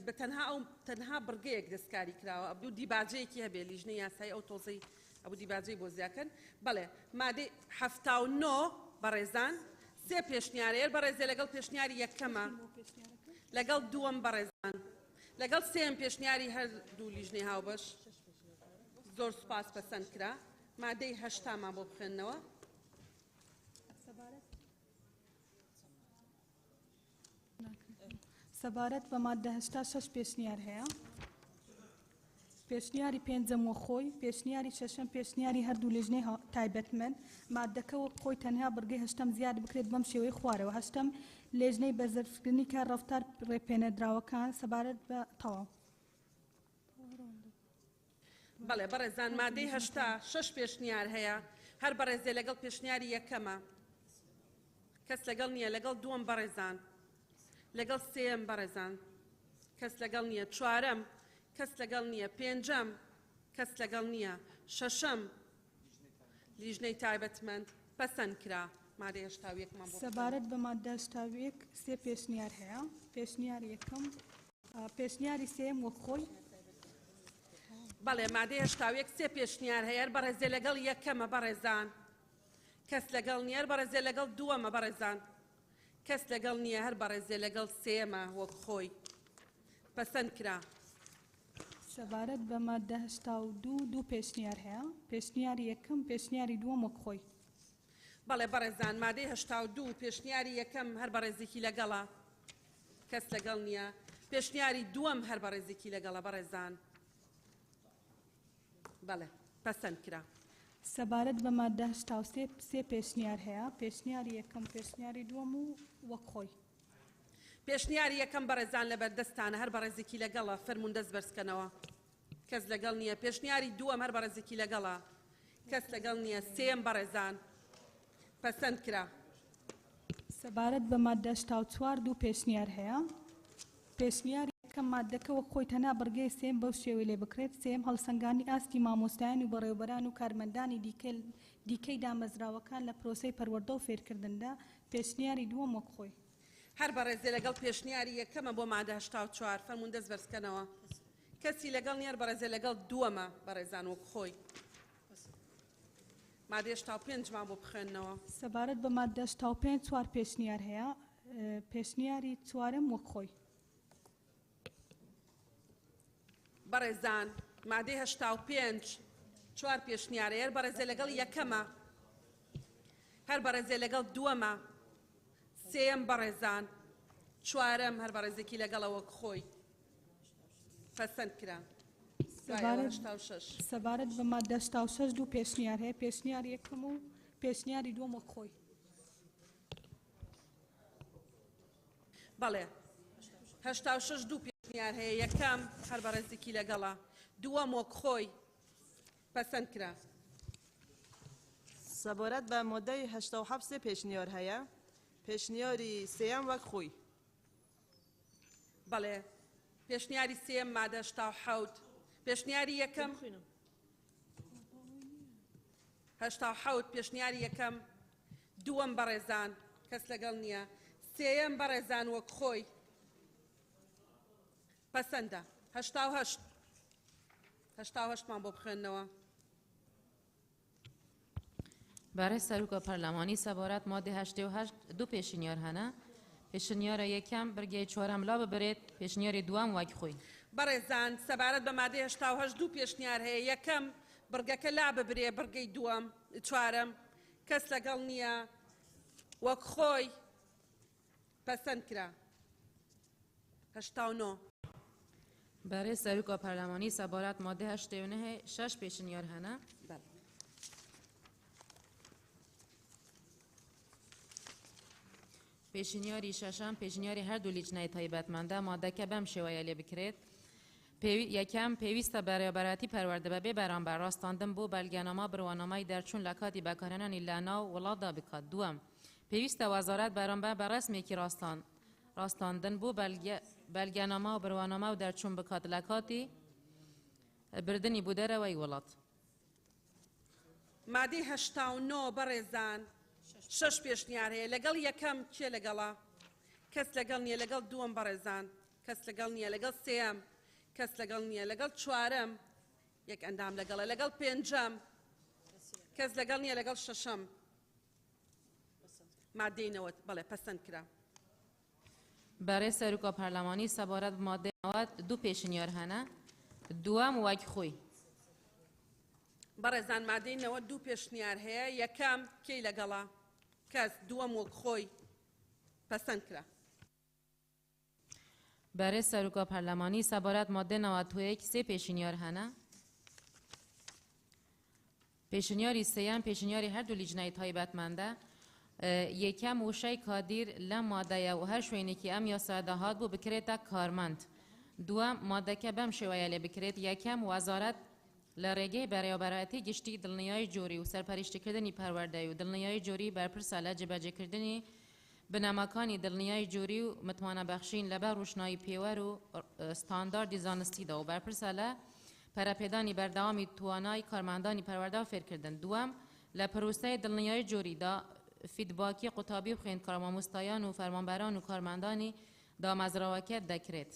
بە تەنها برگەیەک دەستکاری کراوە ئەبدوو دیباجەیەکی هەبێ لیژنەی یاسایی ئەو تۆزەی ئەبوو دیباجەی بۆ زیاکەن بەڵێ مادەی 79 بەڕێزان سێ پێشنیارەیە بەڕێزێ لەگەڵ پێشنیاری یەکەمە لەگەڵ دووەم بەڕێزان لەگەڵ سێم پێشنیاری هەردوو لیژنەی هاوبەش زۆر سوپاس پەسەند کرا مادەی 80مان بۆ بخێننەوە سەبارەت بە مادە 86 پێشنیار هەیە پێشنیاری پێنجەم وە خۆی پێشنیاری شەشەم پێشنیاری هەردوو لیژنەی تایبەتمەند مادەکە وەک خۆی تەنها بڕگەی هەشتم زیاد بکرێت بەم شێوەی خوارەوە هەشتم لێژنەی بەرزەرفکردنی کار ڕەفتار ڕێپێنەدراوەکان سەبارەت بە تەواو بەڵێ بەڕێزان مادەی 86 پێشنیار هەیە هەر بەڕێزێ لەگەڵ پێشنیاری یەکەمە کەس لەگەڵ نییە لەگەڵ دووەم بەڕێزان لەگەڵ سێم بەڕێزان کەس لەگەڵ نییە چوارەم کەس لەگەڵ نییە پێنجەم کەس لەگەڵ نییە شەشەم لیژنەی تایبەتمەند پەسەند کرا مادەی 81مان بۆ سەبارەت بە مادە 81 سێ پێشنیار هەیە پێشنیاری یەکەم پێشنیاری سێم وەک خۆی بەڵێ مادەی 81 سێ پێشنیار هەیە بەڕێزێ لەگەڵ یەکەمە بەڕێزان کەس لەگەڵ نییە بەڕێزێ لەگەڵ دووەمە بەڕێزان کەس لەگەڵ نییە هەر بەڕێزێ لەگەڵ سێمە وەک خۆی پەسەند کرا. سەبارەت بە مادە 82 دوو پێشنیار هەیە پێشنیاری یەکەم پێشنیاری دووەم وەک خۆی. بەڵێ بەڕێزان مادەی 82 پێشنیاری یەکەم هەر بەڕێزێکی لەگەڵە کەس لەگەڵ نییە پێشنیاری دووەم هەر بەڕێزێکی لەگەڵە بەڕێزان. بەڵێ پەسەند کرا. سەبارەت بە مادە 83 سێ پێشنیار هەیە پێشنیاری یەکەم پێشنیاری دووەم و وەک خۆی. پێشنیاری یەکەم بەڕێزان لە بەردەستانە هەر بەڕێزێکی لەگەڵە فەرمون دەست بەرزکەنەوە کەس لەگەڵ نییە پێشنیاری دووەم هەر بەڕێزێکی لەگەڵە کەس لەگەڵ نییە سێم بەڕێزان پەسەند کرا. سەبارەت بە مادە 84 دوو پێشنیار هەیە پێشنیاری یەکەم مادەکە وەک خۆی تەنها بڕگەی سێم بەو شێوەی لێ بکرێت سێم هەڵسەنگانی ئاستی مامۆستایان و بەڕێوەبەران و کارمەندانی دیکەی دامەزراوەکان لە پرۆسەی پەروەردە و فێرکردندا پێشنیاری دووەم وەک خۆی. هەر بەڕێزێ لەگەڵ پێشنیاری یەکەمە بۆ مادە 84 فەرمون دەست بەرزکەنەوە کەسی لەگەڵ نییە بەڕێزێ لەگەڵ دووەمە بەڕێزان وەک خۆی. مادە 85 مان بۆ بخوێننەوە. سەبارەت بە مادە 85 چوار پێشنیار هەیە پێشنیاری چوارەم وەک خۆی. بەڕێزان مادەی 85 چوار پێشنیارە هەر بەڕێزێ لەگەڵ یەکەمە هەر بەڕێزێ لەگەڵ دووەمە سێم بەڕێزان چوارەم هەر بەڕێزێکی لەگەڵە وەک خۆی پەسەند کرا. سەبارەت بە مادە 86 دوو پێشنیار هەیە پێشنیاری یەکەم و پێشنیاری دووەم وەک خۆی. بەڵێ 86 دوو پێشنیار هەیە یەکەم هەر بەڕێزێکی لەگەڵە دووەم وەک خۆی پەسەند کرا. سەبارەت بە مادەی 87 سێ پێشنیار هەیە پێشنیاری سێیەم وەک خۆی. بەڵێ پێشنیاری سێم مادە 87 پێشنیاری یەکەم 87 پێشنیاری یەکەم دووەم بەڕێزان کەس لەگەڵ نییە سێیەم بەڕێزان وەک خۆی پەسەندە. 88 مان بۆ بخوێننەوە. برای سەرۆکە پەرلەمانی سەبارەت مادە 88 دوو پێشنیار هەنە پێشنیارە یەکەم بڕگەی چوارەم لا ببرێت پێشنیاری دووەم وەک خۆی. بەڕێزان سەبارەت بە مادەی 88 دوو پێشنیار هەیە یەکەم بڕگەکە لا ببرێ بڕگەی دووەم چوارەم کەس لەگەڵ نییە وەک خۆی پەسەند کرا. 89 برای سەرۆکە پەرلەمانی سەبارەت مادە 89 شش پێشنیار هەنە پێشنیاری شەشەم پێشنیاری هەردوو لیجنەی تایبەتمەندە مادەکە بەم شێوەیە لێ بکرێت یەکەم پێویستە بەڕێوەبەراتی پەروەردە بەبێ بەرامبەر ڕاستاندن بۆ بەلگەنەما بڕوانەمای دەرچوون لە کاتی بەکارهێنانی لە ناو وڵاتدا بکات. دووەم پێویستە وەزارەت بەرامبەر بە ڕسمێکی ڕاستاندن بۆ بەلگەنەما و بڕوانەما و دەرچوون بکات لە کاتی بردننی بۆ دەرەوەی وڵات. مادەی 89 بەڕێزان شش پێشنیار هەیە لەگەڵ یەکەم کێ لەگەڵا کەس لەگەڵ نییە لەگەڵ دووەم بەڕێزان کەس لەگەڵ نییە لەگەڵ سێم کەس لەگەڵ نییە لەگەڵ چوارەم یەک ئەندام لەگەڵە لەگەڵ پێنجەم کەس لەگەڵ نییە لەگەڵ شەشەم مادەینەوە بەڵێ پەسەند کرا. برای سەرۆکە پەرلەمانی سەبارەت بە مادەی 90 دوو پێشنیار هەنە دووەم وەک خۆی. بەڕێزان مادەینەوە دوو پێشنیار هەیە یەکەم کێی لەگەڵا کەس دووەم وەک خۆی پەسەند کرا. برای سەرۆکە پەرلەمانی سەبارەت مادە 91 سێ پێشنیار هەنە پێشنیاری سێیەم پێشنیاری هەردوو لیجنەی تایبەتمەندە یەکەم وشەی کادیر لە مادەیە و هەر شوێنێکی ئەم یاسا داهات بوو بکرێتە کارمەند. دووەم مادەکە بەم شێوەیە لێ بکرێت یەکەم وەزارەت لە ڕێگەی بەڕێوەبەراتی گشتی دڵنیایی جۆری و سەرپەرشتیکردنی پەروەردەی و دڵنیایی جۆری بەرپرسە لە جێبەجێکردنی بنەماکانی دڵنیایی جۆری و متمانەبەخشین لەبەر ڕۆشنایی پێوەر و ستانداردی زانستیدا و بەرپرسە لە پەرەپێدانی بەردەوامی توانای کارمەندانی پەروەردە و فێرکردن. دووەم لە پرۆسەی دڵنیایی جۆریدا فیدباکی قوتابی و خوێندکار مامۆستایان و فەرمانبەران و کارمەندانی دامەزراوەکە دەکرێت.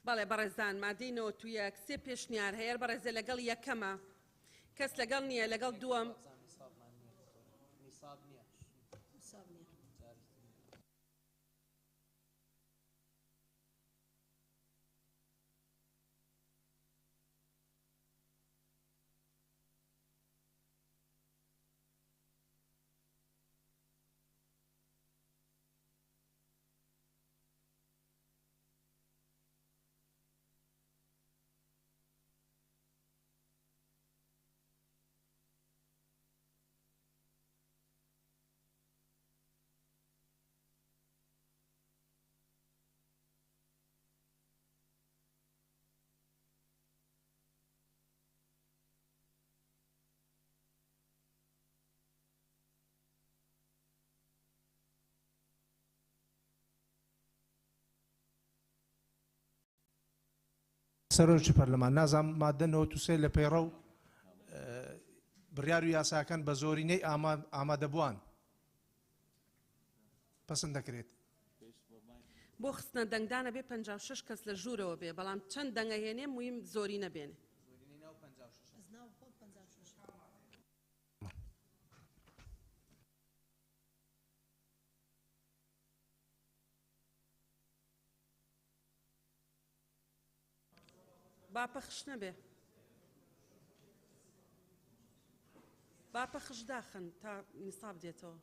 بەڵێ بەڕێزان مادەینەوە تو یەک سێ پێشنیار هەیە بەڕێزە لەگەڵ یەکەمە کەس لەگەڵ نییە لەگەڵ دووەم سەرۆکی پەرلەمان نازانم مادە 93 لە پەیڕە و بڕیار و یاساکان بە زۆرینەی ئامادەبووان پەسەند دەکرێت. بۆ خستنە دەنگدانە بێ 56 کەس لە ژوورەوە بێ بەڵام چەند دەنگە هێنێ مویم زۆری نەبێنێ. با پەخش نەبێ. با پەخش داخن تا نیساب دێتەوە.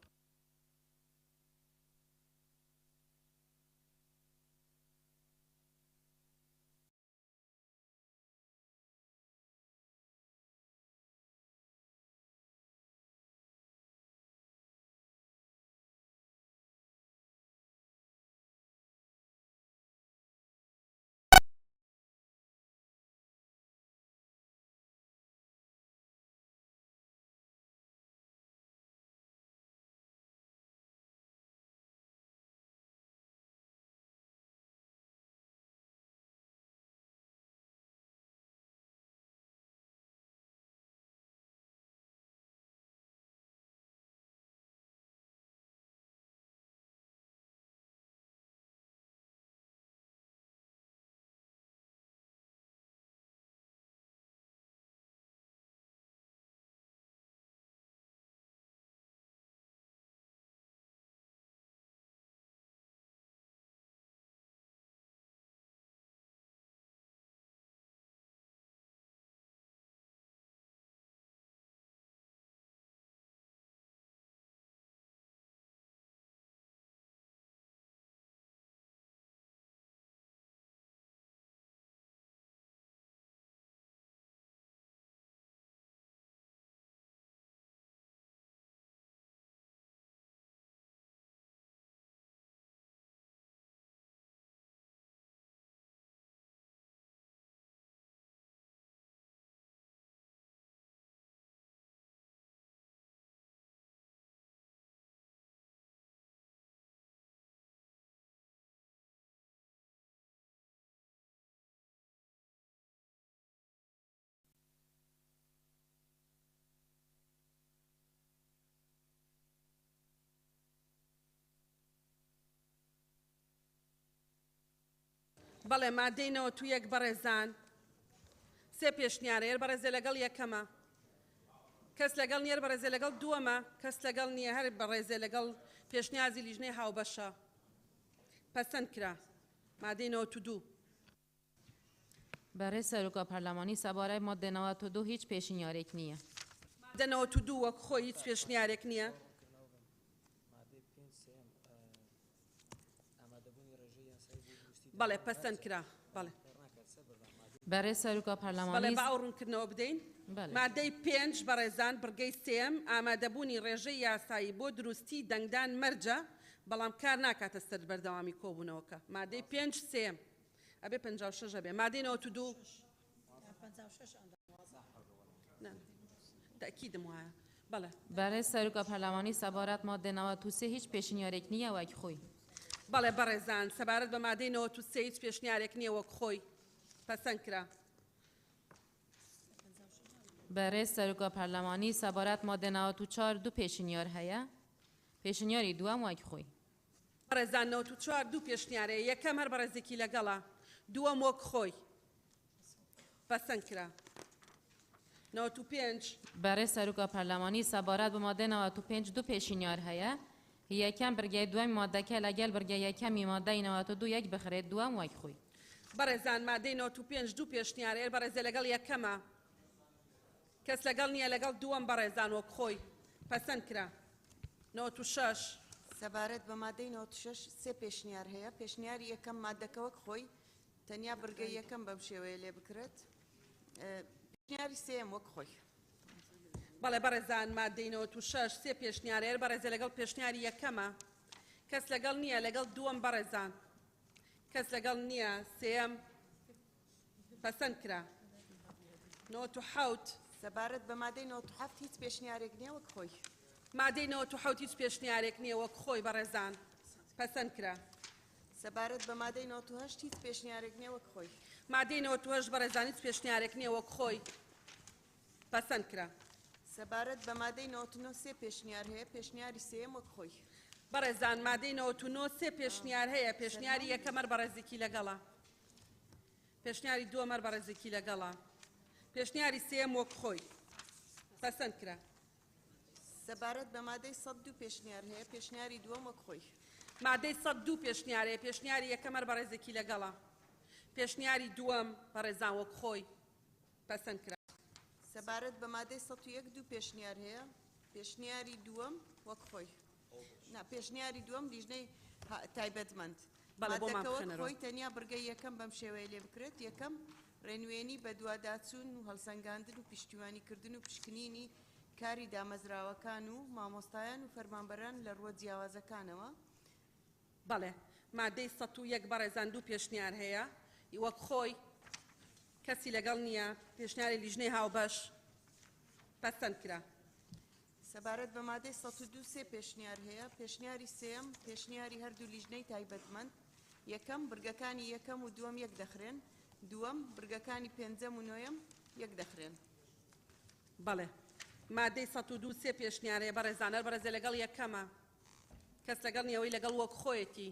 بەڵێ مادەینەوە تو یەک بەڕێزان سێ پێشنیارەیە بەڕێزێ لەگەڵ یەکەمە کەس لەگەڵ نیە بەڕێزێ لەگەڵ دووەمە کەس لەگەڵ نییە هەر بەڕێزێ لەگەڵ پێشنیازی لیژنەی هاوبەشە پەسەند کرا مادەینەوە تو دوو. برای سروکا پارلمانی سبارای ماده 92 هیچ پیشنیارێک نییە. مادە 92 وەک خۆی هیچ پێشنیارێک نییە. بەڵێ پەسەند کرا بەڵێ. برای سروکا پارلمانی بەڵێ باوڕوونکردنەوە بدەین. مادەی 5 بەڕێزان بڕگەی سێم ئامادەبوونی ڕێژەی یاسایی بۆ دروستی دەنگدان مەرجە بەڵام کار ناکاتە سەر بەردەوامی کۆبوونەوەکە. مادەی 5 سێم ئەبێ 56 ئەبێ مادەی 92 تأکیدم وایە. بەڵێ. برای سروکا پارلمانی سبارەت ماده 93 هیچ پیشنیارێک نییە وەک خۆی. بەڵێ بەڕێزان سەبارەت بە مادەی 93 هیچ پێشنیارێک نییە وەک خۆی پەسەند کرا. برای سروکا پارلمانی سبارەت ماده 94 دو پیشنیار هەیە پیشنیاری دووەم وەک خۆی. بەڕێزان 94 دوو پێشنیارەیە یەکەم هەر بەڕێزێکی لەگەڵا دووەم وەک خۆی پەسەند کرا. 95 برای سروکا پارلمانی سبارەت بە ماده 95 دو پیشنیار هەیە یەکەم بڕگەی دوای مادەکە لەگەڵ بڕگەی یەکەمی مادەی 92 یەک بخرێت دووەم وەک خۆی. بەڕێزان مادەی 95 دوو پێشنیارەیە بەڕێزێ لەگەڵ یەکەمە کەس لەگەڵ نییە لەگەڵ دووەم بەڕێزان وەک خۆی پەسەند کرا. 96 سەبارەت بە مادەی 96 سێ پێشنیار هەیە پێشنیاری یەکەم مادەکە وەک خۆی تەنیا بڕگەی یەکەم بەم شێوەیە لێ بکرێت پێشنیاری سێم وەک خۆی. بەڵێ بەڕێزان مادەی 96 سێ پێشنیارەیە بەڕێزێ لەگەڵ پێشنیاری یەکەمە کەس لەگەڵ نییە لەگەڵ دووەم بەڕێزان کەس لەگەڵ نییە سێم پەسەند کرا. 97 سەبارەت بە مادەی 97 هیچ پێشنیارێک نییە وەک خۆی. مادەی 97 هیچ پێشنیارێک نییە وەک خۆی بەڕێزان پەسەند کرا. سەبارەت بە مادەی 98 هیچ پێشنیارێک نییە وەک خۆی. مادەینەوە توێژ بەڕێزانیت پێشنیارێک نییە وەک خۆی پەسەند کرا. سەبارەت بە مادەی 99 سێ پێشنیار هەیە پێشنیاری سێم وەک خۆی. بەڕێزان مادەی 99 سێ پێشنیار هەیە پێشنیاری یەکەمەر بەڕێزێکی لەگەڵا. پێشنیاری دووەمەر بەڕێزێکی لەگەڵا. پێشنیاری سێم وەک خۆی پەسەند کرا. سەبارەت بە مادەی 102 پێشنیار هەیە پێشنیاری دووەم وەک خۆی. مادەی 102 پێشنیارەیە پێشنیاری یەکەمەر بەڕێزێکی لەگەڵا. پێشنیاری دووەم بەڕێزان وەک خۆی پەسەند کرا. سەبارەت بە مادەی 101 دوو پێشنیار هەیە پێشنیاری دووەم وەک خۆی. پێشنیاری دووەم لیژنەی تایبەتمەند. مادەکەوە خۆی تەنیا بڕگەی یەکەم بەم شێوەیە لێ بکرێت. یەکەم ڕێنوێنی بە دوواداچوون و هەڵسەنگاندن و پشتیوانیکردن و پشکنینی کاری دامەزراوەکان و مامۆستایان و فەرمانبەران لە ڕووە جیاوازەکانەوە. بەڵێ مادەی 101 بەڕێزان دوو پێشنیار هەیە وەک خۆی کەسی لەگەڵ نییە پێشنیاری لیژنەی هاوبەش پەسەند کرا. سەبارەت بە مادەی 102 سێ پێشنیار هەیە پێشنیاری سێم پێشنیاری هەردوو لیژنەی تایبەتمەند. یەکەم برگەکانی یەکەم و دووەم یەک دەخرێن. دووەم برگەکانی پێنجەم و نۆیەم یەک دەخرێن. بەڵێ مادەی 102 سێ پێشنیارەیە بەڕێزانەر بەڕێزە لەگەڵ یەکەمە کەس لەگەڵ نییە ئەوەی لەگەڵ وەک خۆیەتی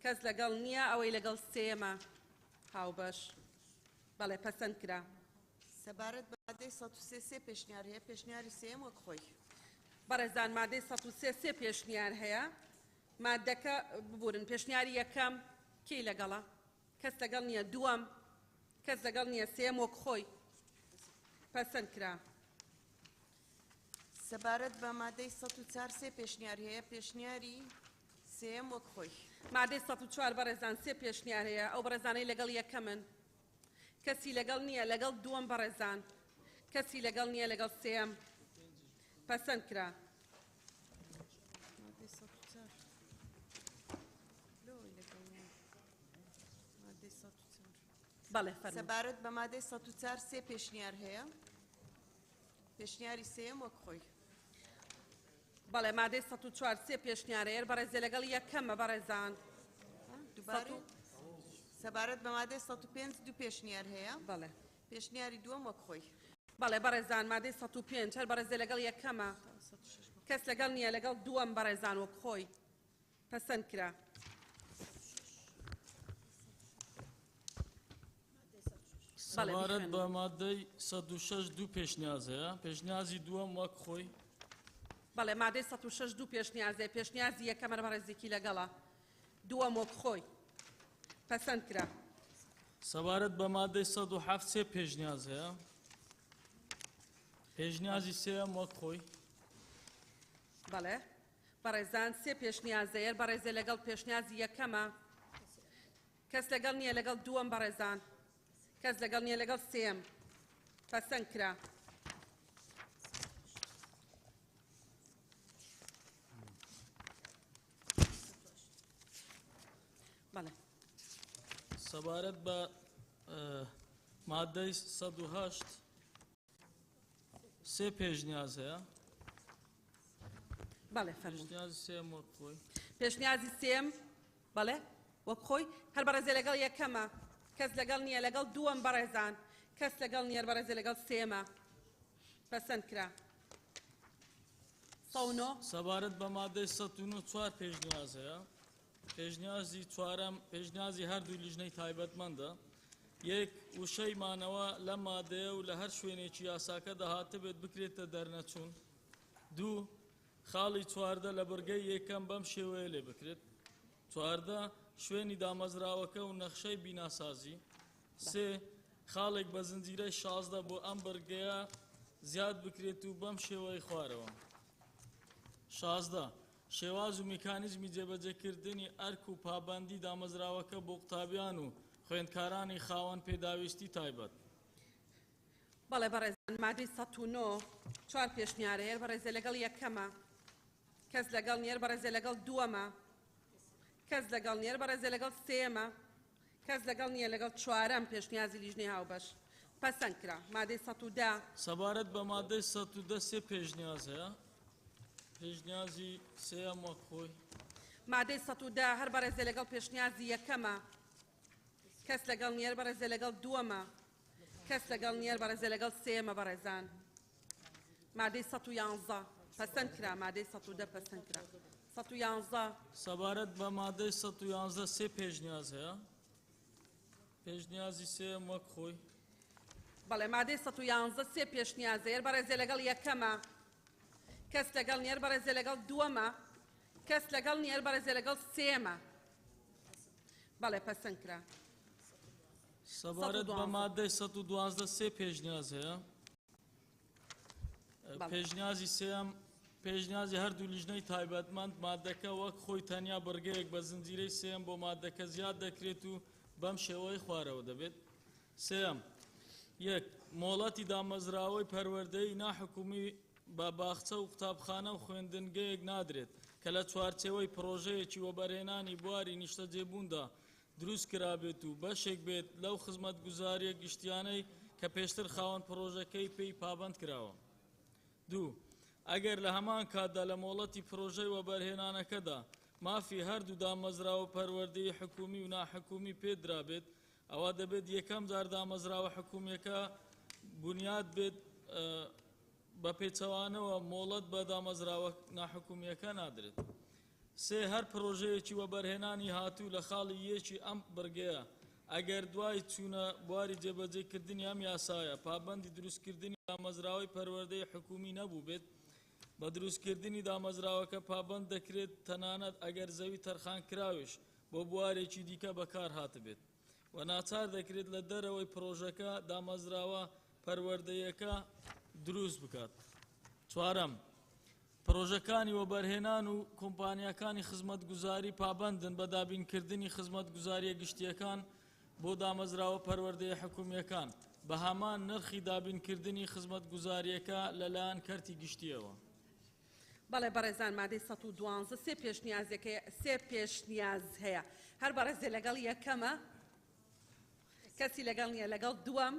کەس لەگەڵ نییە ئەوەی لەگەڵ سێمە هاوبەش بەڵێ پەسەند کرا. سەبارەت بە مادەی 103 سێ پێشنیار هەیە پێشنیاری سێم وەک خۆی. بەڕێزان مادەی 103 سێ پێشنیار هەیە مادەکە ببورن پێشنیاری یەکەم کێی لەگەڵە کەس لەگەڵ نییە دووەم کەس لەگەڵ نییە سێم وەک خۆی پەسەند کرا. سەبارەت بە مادەی 104 سێ پێشنیار هەیە پێشنیاری سێم وەک خۆی. مادەی 104 بەڕێزان سێ پێشنیار هەیە ئەو بەڕێزانەی لەگەڵ یەکەمن کەسی لەگەڵ نییە لەگەڵ دووەم بەڕێزان کەسی لەگەڵ نییە لەگەڵ سێم پەسەند کرا. بەڵێ سەبارەت بە مادەی 104 سێ پێشنیار هەیە پێشنیاری سێم وەک خۆی. بەڵێ مادەی 104 سێ پێشنیارەیە بەڕێزێ لەگەڵ یەکەمە بەڕێزان. سەبارەت بە مادەی 105 دوو پێشنیار هەیە بەڵێ پێشنیاری دووەم وەک خۆی. بەڵێ بەڕێزان مادەی 105 هەر بەڕێزێ لەگەڵ یەکەمە کەس لەگەڵ نییە لەگەڵ دووەم بەڕێزان وەک خۆی پەسەند کرا. سەبارەت بە مادەی 106 دوو پێشنیاز هەیە پێشنیازی دووەم وەک خۆی. بەڵێ مادەی 106 دوو پێشنیازەیە پێشنیازی یەکەمە بەڕێزێکی لەگەڵە دووەم وەک خۆی پەسەند کرا. سەبارەت بە مادەی 107 سێ پێشنیاز هەیە پێشنیازی سێم وەک خۆی. بەڵێ بەڕێزان سێ پێشنیازەیە بەڕێزێ لەگەڵ پێشنیازی یەکەمە کەس لەگەڵ نییە لەگەڵ دووەم بەڕێزان کەس لەگەڵ نییە لەگەڵ سێم پەسەند کرا. بەڵێ سەبارەت بە مادەی 108 سێ پێشنیاز هەیە بەڵێ پێشنیازی سێم وەک خۆی. پێشنیازی سێم بەڵێ وەک خۆی هەر بەڕێزێ لەگەڵ یەکەمە کەس لەگەڵ نییە لەگەڵ دووەم بەڕێزان کەس لەگەڵ نییە بەڕێزێ لەگەڵ سێمە پەسەند کرا. سەبارەت بە مادەی 109 چوار پێشنیاز هەیە پێشنیازی چوارەم پێشنیازی هەردوو لیژنەی تایبەتمەندە. یەک وشەیمانەوە لە مادەیە و لە هەر شوێنێکی یاساکە دەهاتە بێت بکرێتە دەرنەچوون. دوو خاڵی چواردە لە بەرگەی یەکەم بەم شێوەیە لێ بکرێت. چواردە شوێنی دامەزراوەکە و نەخشەی بیناسازی. سێ خاڵێک بە زنجیرەی 16 بۆ ئەم بەرگەیە زیاد بکرێت و بەم شێوەی خوارەوە. 16 شێواز و میکانیزمی جێبەجێکردنی ئەرک و پابەندی دامەزراوەکە بۆ قوتابیان و خوێندکارانی خاوەن پێداویستی تایبەت. بەڵێ بەڕێزان مادەی 109 چوار پێشنیارەیە بەڕێزێ لەگەڵ یەکەمە کەس لەگەڵ نیەر بەڕێزێ لەگەڵ دووەمە کەس لەگەڵ نیەر بەڕێزێ لەگەڵ سێمە کەس لەگەڵ نییە لەگەڵ چوارەم پێشنیازی لیژنەی هاوبەش پەسەند کرا. مادەی 110 سەبارەت بە مادەی 110 سێ پێشنیاز هەیە پێشنیازی سێم وەک خۆی. مادەی 110 هەر بەڕێزێ لەگەڵ پێشنیازی یەکەمە کەس لەگەڵ نیە بەڕێزە لەگەڵ دووەمە کەس لەگەڵ نیە بەڕێزە لەگەڵ سێمە بەڕێزان مادەی 111 پەسەند کرا مادەی 110 پەسەند کرا 111 سەبارەت بە مادەی 111 سێ پێشنیاز هەیە پێشنیازی سێم وەک خۆی بەڵێ مادەی 111 سێ پێشنیازەیە بەڕێزێ لەگەڵ یەکەمە کەس لەگەڵ نیە بەڕێزێ لەگەڵ دووەمە کەس لەگەڵ نیە بەڕێزێ لەگەڵ سێمە بەڵێ پەسەند کرا سەبارەت بە مادەی 112 سێ پێشنیاز هەیە پێشنیازی سێم پێشنیازی هەردوو لیژنەی تایبەتمەند مادەکە وەک خۆی تەنیا بڕگەیەک بە زنجیرەی سێم بۆ مادەکە زیاد دەکرێت و بەم شێوەی خوارەوە دەبێت سێم یەک مۆڵەتی دامەزراوەی پەروەردەی ناحکومی بە باخچە و قوتابخانە و خوێندنگەیەک نادرێت کە لە چوارچێوەی پرۆژەیەکی وەبەرهێنانی بواری نیشتە جێبووندا دروست کرابێت و بەشێک بێت لەو خزمەت گوزاریە گشتیانەی کە پێشتر خاوەن پرۆژەکەی پێی پابند کراوە دوو ئەگەر لە هەمان کاتدا لە مۆڵەتی پرۆژەی وەبەرهێنانەکەدا مافی هەردوو دامەزراوە پەروەردەی حکومی و ناحکومی پێدرابێت ئەوە دەبێت یەکەم جار دامەزراوە حکومیەکە بنیاد بێت بە پێچەوانەوە مۆڵەت بە دامەزراوە ناحکومیەکە نادرێت سێ هەر پرۆژەیەکی وەبەرهێنانی هاتوو لە خاڵی یەکی ئەم بڕگەیە ئەگەر دوای چوونە بواری جێبەجێکردنی ئەم یاسایە پابەندی دروستکردنی دامەزراوەی پەروەردەی حکومی نەبوو بێت بە دروستکردنی دامەزراوەکە پابەند دەکرێت تەنانەت ئەگەر زەوی تەرخان کراویش بۆ بوارێکی دیکە بەکار هاتبێت و ناچار دەکرێت لە دەرەوەی پرۆژەکە دامەزراوە پەروەردەیەکە دروست بکات چوارەم پرۆژەکانی وەبەرهێنان و کۆمپانیەکانی خزمەتگوزاری پابەندن بە دابینکردنی خزمەتگوزاریە گشتیەکان بۆ دامەزراوە پەروەردەی حکومیەکان بە هەمان نرخی دابینکردنی خزمەتگوزاریەکە لەلایەن کەرتی گشتیەوە بەڵێ بەڕێزان مادەی 112 سێ پێشنیاز هەیە هەر بەڕێزێ لەگەڵ یەکەمە کەسی لەگەڵ نییە لەگەڵ دووەم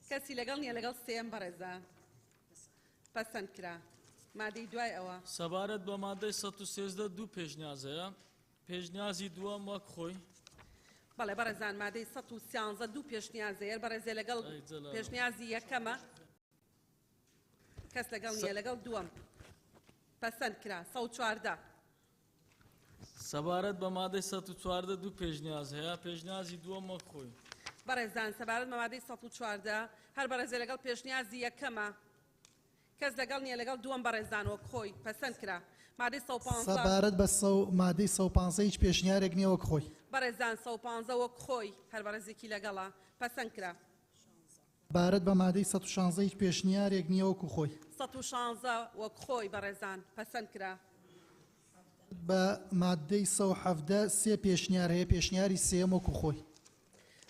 کەسی لەگەڵ نییە لەگەڵ سێم بەڕێزان پەسەند کرا مادەی دوای ئەوە سەبارەت بە مادەی 113 دوو پێشنیاز هەیە پێشنیازی دووەم وەک خۆی بەڵێ بەڕێزان مادەی 113 دوو پێشنیازەیە بەڕێزێ لەگەڵ پێشنیازی یەکەمە کەس لەگەڵ نییە لەگەڵ دووەم پەسەند کرا 114 سەبارەت بە مادەی 114 دوو پێشنیاز هەیە پێشنیازی دووەم وەک خۆی بەڕێزان سەبارەت بە مادەی 114 هەر بەڕێزێ لەگەڵ پێشنیازی یەکەمە کەس لەگەڵ نییە لەگەڵ دووەم بەڕێزان وەک خۆی پەسەند کرا مادەی 115 سەبارەت بە مادەی 115 هیچ پێشنیارێک نییە وەک خۆی بەڕێزان 115 وەک خۆی هەر بەڕێزێکی لەگەڵا پەسەند کرا سەبارەت بە مادەی 116 هیچ پێشنیارێک نییە وەکو خۆی 116 وەک خۆی بەڕێزان پەسەند کرا بە مادەی 117 سێ پێشنیار هەیە پێشنیاری سێم وەکو خۆی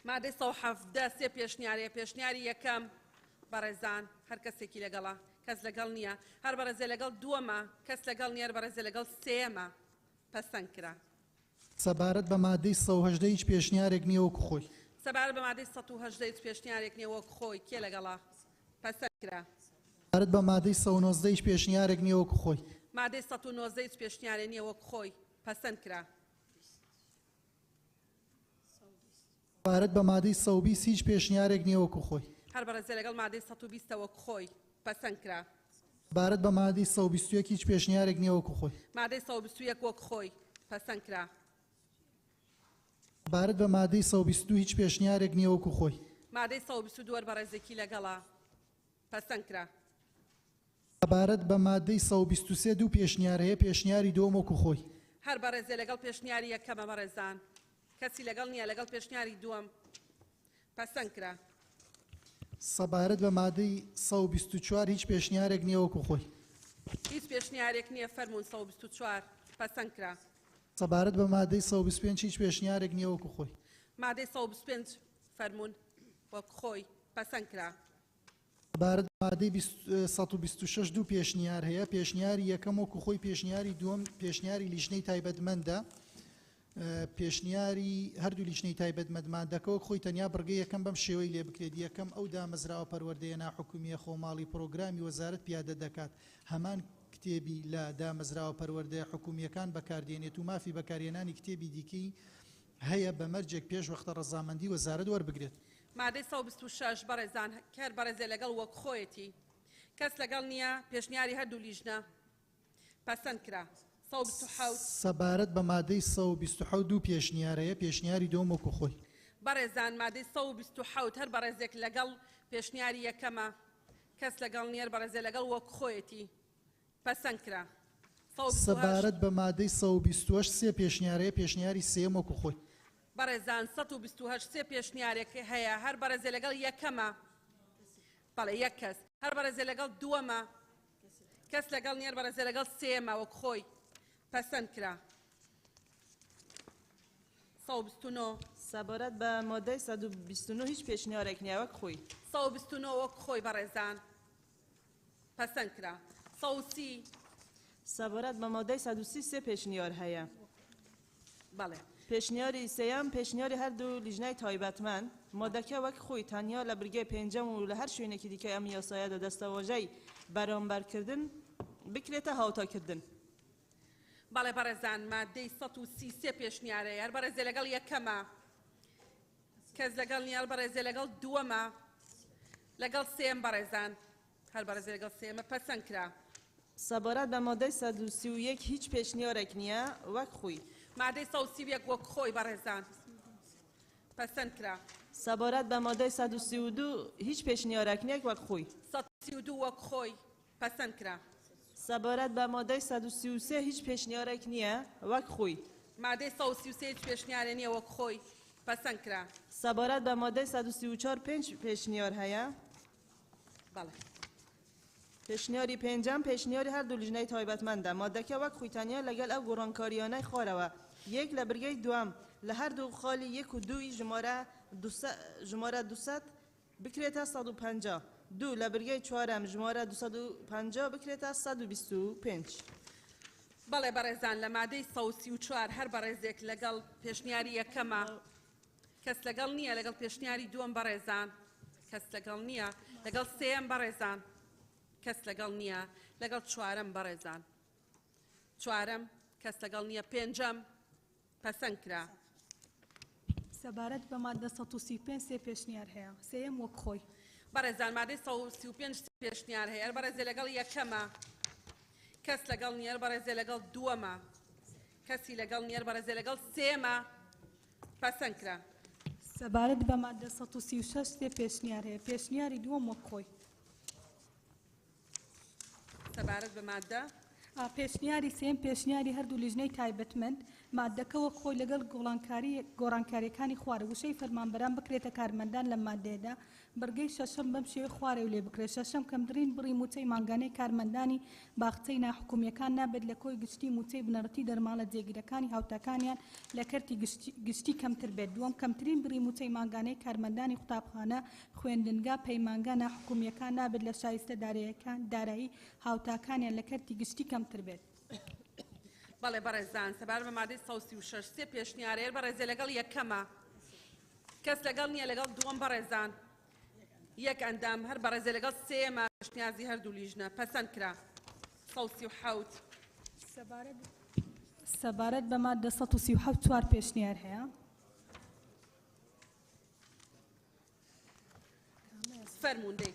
مادەی 117 سێ پێشنیارەیە پێشنیاری یەکەم بەڕێزان هەر کەسێکی لەگەڵا کەس لەگەڵ نییە هەر بەڕێزێ لەگەڵ دووەمە کەس لەگەڵ نییە بەڕێزێ لەگەڵ سێمە پەسەند کرا سەبارەت بە مادەی 118 هیچ پێشنیارێک نییە وەکو خۆی سەبارەت بە مادەی 118 هیچ پێشنیارێک نییە وەک خۆی کێ لەگەڵا پەسەند کرا سەبارەت بە مادەی 119 هیچ پێشنیارێک نییە وەکو خۆی مادەی 119 هیچ پێشنیارێک نییە وەک خۆی پەسەند کرا سەبارەت بە مادەی 120 هیچ پێشنیارێک نییە وەکو خۆی هەر بەڕێزێ لەگەڵ مادەی 120 وەک خۆی پەسەند کرا سەبارەت بە مادەی 121 هیچ پێشنیارێک نییە وەکو خۆی مادەی 121 وەک خۆی پەسەند کرا سەبارەت بە مادەی 122 هیچ پێشنیارێک نییە وەکو خۆی مادەی 122 بەڕێزێکی لەگەڵا پەسەند کرا سەبارەت بە مادەی 123 دوو پێشنیار هەیە پێشنیاری دووەم وەکو خۆی هەر بەڕێزێ لەگەڵ پێشنیاری یەکەمە بەڕێزان کەسی لەگەڵ نییە لەگەڵ پێشنیاری دووەم پەسەند کرا سەبارەت بە مادەی 124 هیچ پێشنیارێک نییە وەکو خۆی هیچ پێشنیارێک نییە فەرموون 124 پەسەند کرا سەبارەت بە مادەی 125 هیچ پێشنیارێک نییە وەکو خۆی مادەی 125 فەرموون وەک خۆی پەسەند کرا سەبارەت بە مادەی 126 دوو پێشنیار هەیە پێشنیاری یەکەم وەکو خۆی پێشنیاری دووەم پێشنیاری لیژنەی تایبەتمەندە پێشنیاری هەردوو لیژنەی تایبەتمەندماندەکەوە خۆی تەنیا بڕگەی یەکەم بەم شێوەی لێ بکرێت یەکەم ئەو دامەزراوە پەروەردەیە ناحکومیە خۆماڵی پرۆگرامی وەزارەت پیادە دەکات هەمان کتێبی لە دامەزراوە پەروەردەیە حکومیەکان بەکاردێنێت و مافی بەکارهێنانی کتێبی دیکەی هەیە بە مەرجێک پێش وەختە ڕەزامەندی وەزارەت وەربگرێت. مادەی 126 بەڕێزان کار بەڕێزێ لەگەڵ وەک خۆیەتی کەس لەگەڵ نییە پێشنیاری هەردوو لیژنە پەسەند کرا. 127 سەبارەت بە مادەی 127 دوو پێشنیارەیە پێشنیاری دۆم وەکو خۆی. بەڕێزان مادەی 127 هەر بەڕێزێک لەگەڵ پێشنیاری یەکەمە کەس لەگەڵ نیەر بەڕێزێ لەگەڵ وەک خۆیەتی پەسەند کرا. سەبارەت بە مادەی 128 سێ پێشنیارەیە پێشنیاری سێم وەکو خۆی. بەڕێزان 128 سێ پێشنیارێک هەیە هەر بەڕێزێ لەگەڵ یەکەمە بەڵێ یەک کەس هەر بەڕێزێ لەگەڵ دووەمە کەس لەگەڵ نیەر بەڕێزێ لەگەڵ سێمە وەک خۆی پەسەند کرا. 129 سەبارەت بە مادەی 129 هیچ پێشنیارێک نییە وەک خۆی. 129 وەک خۆی بەڕێزان پەسەند کرا. 130 سەبارەت بە مادەی 130 سێ پێشنیار هەیە. بەڵێ. پێشنیاری سێیەم پێشنیاری هەردوو لیژنەی تایبەتمەند مادەکە وەک خۆی تەنیا لە بریگەی پێنجەم و لە هەر شوێنێکی دیکە ئەم یاسایەدا دەستەواژەی بەرامبەرکردن بکرێتە هاوتاکردن. بەڵێ بەڕێزان مادەی 130 سێ پێشنیارەیە هەر بەڕێزێ لەگەڵ یەکەمە کەس لەگەڵ نیە هەر بەڕێزێ لەگەڵ دووەمە لەگەڵ سێم بەڕێزان هەر بەڕێزێ لەگەڵ سێمە پەسەند کرا. سەبارەت بە مادەی 131 هیچ پێشنیارێک نییە وەک خۆی. مادەی 131 وەک خۆی بەڕێزان پەسەند کرا. سەبارەت بە مادەی 132 هیچ پێشنیارێک نییە وەک خۆی. 132 وەک خۆی پەسەند کرا. سەبارەت بە مادەی 133 هیچ پێشنیارێک نییە وەک خۆی. مادەی 133 هیچ پێشنیارێ نییە وەک خۆی پەسەند کرا. سەبارەت بە مادەی 134 5 پێشنیار هەیە. بەڵێ. پێشنیاری پێنجەم پێشنیاری هەردوو لیژنەی تایبەتمەندە مادەکە وەک خۆیتانیا لەگەڵ ئەو گۆڕانکاریانەی خۆرەوە یەک لە بریگەی دوام لە هەردوو خاڵی 1 و 2 ژمارە 200 بکرێتە 150 دوو لە بریگەی چوارەم ژمارە 250 بکرێتە 125. بەڵێ بەڕێزان لە مادەی 134 هەر بەڕێزێک لەگەڵ پێشنیاری یەکەمە کەس لەگەڵ نییە لەگەڵ پێشنیاری دووەم بەڕێزان کەس لەگەڵ نییە لەگەڵ سێم بەڕێزان کەس لەگەڵ نییە لەگەڵ چوارەم بەڕێزان چوارەم کەس لەگەڵ نییە پێنجەم پەسەند کرا. سەبارەت بە مادە 135 سێ پێشنیار هەیە سێم وەک خۆی. بەڕێزان مادەی 135 پێشنیار هەیە هەر بەڕێزێ لەگەڵ یەکەمە کەس لەگەڵ نیەر بەڕێزێ لەگەڵ دووەمە کەسی لەگەڵ نیەر بەڕێزێ لەگەڵ سێمە پەسەند کرا. سەبارەت بە مادە 136 سێ پێشنیار هەیە پێشنیاری دووەم وەک خۆی. سەبارەت بە مادە پێشنیاری سێم پێشنیاری هەردوو لیژنەی تایبەتمەند مادەکەوە خۆی لەگەڵ گۆڕانکاریەکانی خوارە وشەی فەرمانبەران بکرێتە کارمەندان لە مادەیەدا بەرگەی شەشەم بەم شێوەی خوارێ و لێ بکرێت. شەشەم کەمترین بڕی موچەی مانگانەی کارمەندانی باخچەی ناحکومیەکان نابێت لە کۆی گشتی موچەی بنەڕەتی دەرماڵە جێگیرەکانی هاوتاکانیان لە کەرتی گشتی کەمتر بێت. دووەم کەمترین بڕی موچەی مانگانەی کارمەندانی قوتابخانە خوێندنگا پەیمانگا ناحکومیەکان نابێت لە شایستە دارایی هاوتاکانیان لە کەرتی گشتی کەمتر بێت. بەڵێ بەڕێزان سەبارەت بە مادەی 136 سێ پێشنیارەیە بەڕێزێ لەگەڵ یەکەمە کەس لەگەڵ نییە لەگەڵ دووەم بەڕێزان یەک ئەندام هەر بەڕێزێ لەگەڵ سێمە پێشنیازی هەردوو لیژنە پەسەند کرا. 137 سەبارەت بە مادە 137 چوار پێشنیار هەیە. فەرموندەی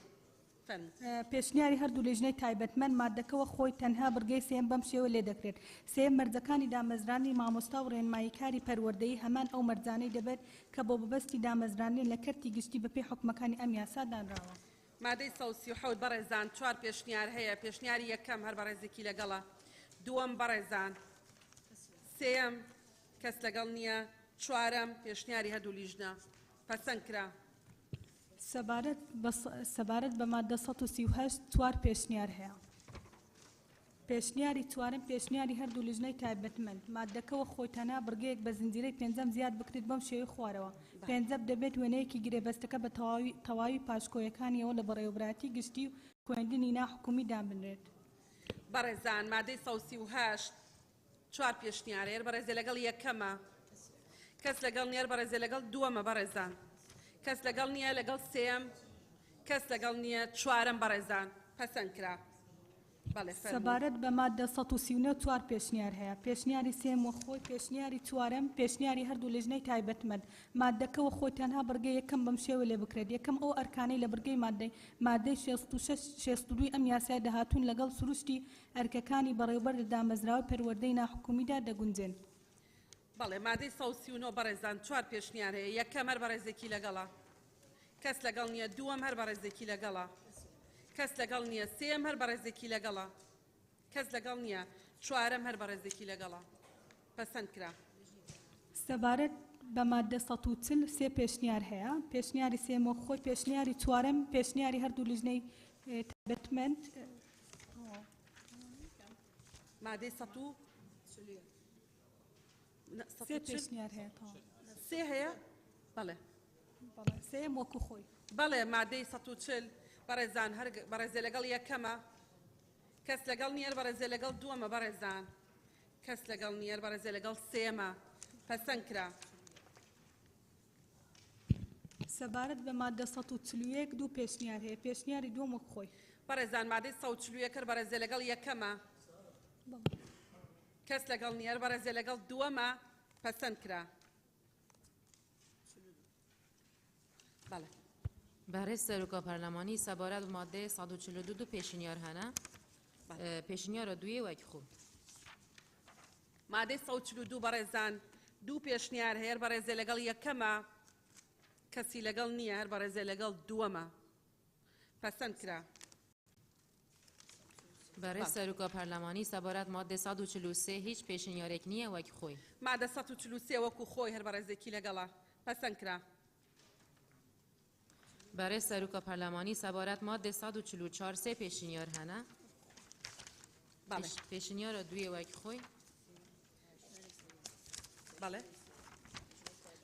پێشنیاری هەردوو لیژنەی تایبەتمەند مادەکەوە خۆی تەنها بڕگەی سێم بەم شێوە لێ دەکرێت. سێم مەرجەکانی دامەزرانی مامۆستا و ڕێنماییکاری پەروەردەیی هەمان ئەو مەرجانەی دەبێت کە بۆ بەبەستی دامەزرانی لە کەرتی گشتی بەپێی حکومەکانی ئەم یاسا دانراوە. مادەی 137 بەڕێزان چوار پێشنیار هەیە پێشنیاری یەکەم هەر بەڕێزێکی لەگەڵە دووەم بەڕێزان سێم کەس لەگەڵ نییە چوارەم پێشنیاری هەردوو لیژنە پەسەند کرا. سەبارەت بە مادە 138 چوار پێشنیار هەیە. پێشنیاری چوارم پێشنیاری هەردوو لیژنەی تایبەتمەند مادەکەوە خۆی تەنها بڕگەیەک بە زنجیرەی پێنجەم زیاد بکرێت بەم شێوەی خوارەوە. پێنجەم دەبێت وێنەیەکی گرێبەستەکە بە تەواوی پاشکۆیەکانیەوە لە بەڕێوەبراتی گشتی و خوێندنی ناحکومی دابنرێت. بەڕێزان مادەی 138 چوار پێشنیارەیە بەڕێزێ لەگەڵ یەکەمە کەس لەگەڵ نیەر بەڕێزێ لەگەڵ دووەمە بەڕێزان کەس لەگەڵ نییە لەگەڵ سێم کەس لەگەڵ نییە چوارەم بەڕێزان پەسەند کرا. سەبارەت بە مادە 139 چوار پێشنیار هەیە پێشنیاری سێم وە خۆی پێشنیاری چوارەم پێشنیاری هەردوو لێژنەی تایبەتمەند مادەکەەوە خۆی تەنها بەرگەی یەکەم بەم شێوە لێ بکرێت یەکەم ئەو ئەرکانەی لە بەرگەی مادەی 62 ئەم یاسای داهاتوون لەگەڵ سروشتی ئەرکەکانی بەڕێوەبەر لە دامەزراوە پەروەردەی ناحکومیدا دەگونجێن بەڵێ مادەی 139 بەڕێزان چوار پێشنیار هەیە یەکەم هەر بەڕێزێکی لەگەڵا کەس لەگەڵ نییە دووەم هەر بەڕێزێکی لەگەڵا کەس لەگەڵ نییە سێم هەر بەڕێزێکی لەگەڵا کەس لەگەڵ نییە چوارەم هەر بەڕێزێکی لەگەڵا پەسەند کرا سەبارەت بە مادە 140 سێ پێشنیار هەیە پێشنیاری سێمە خۆی پێشنیاری چوارەم پێشنیاری هەردوو لیژنەی تایبەتمەند مادەی سێ پێشنیار هەیە سێ هەیە بەڵێ سێم وەکو خۆی بەڵێ مادەی 140 بەڕێزان هەر بەڕێزێ لەگەڵ یەکەمە کەس لەگەڵ نیەر بەڕێزێ لەگەڵ دووەمە بەڕێزان کەس لەگەڵ نیەر بەڕێزێ لەگەڵ سێمە پەسەند کرا سەبارەت بە مادە 141 دوو پێشنیار هەیە پێشنیاری دووەم وەکو خۆی بەڕێزان مادەی 141 بەڕێزێ لەگەڵ یەکەمە کەس لەگەڵ نیەر بەڕێزێ لەگەڵ دووەمە پەسەند کرا بەڵێ برای سروکا پارلمانی سبارت ماده 142 پیشنیار هنه پیشنیار دویه و یک خوب ماده 142 بەڕێزان دوو پێشنیار هەیە بەڕێزێ لەگەڵ یەکەمە کەسی لەگەڵ نییە هەر بەڕێزێ لەگەڵ دووەمە پەسەند کرا برای سروکا پارلمانی سبارت ماده 143 هیچ پیشنیارێک نییە وەک خۆی مادە 143 وەکو خۆی هەر بەڕێزێکی لەگەڵا پەسەند کرا برای سروکا پارلمانی سبارت ماده 144 سه پیشنیار هنه پیشنیار دویه وک خوی بله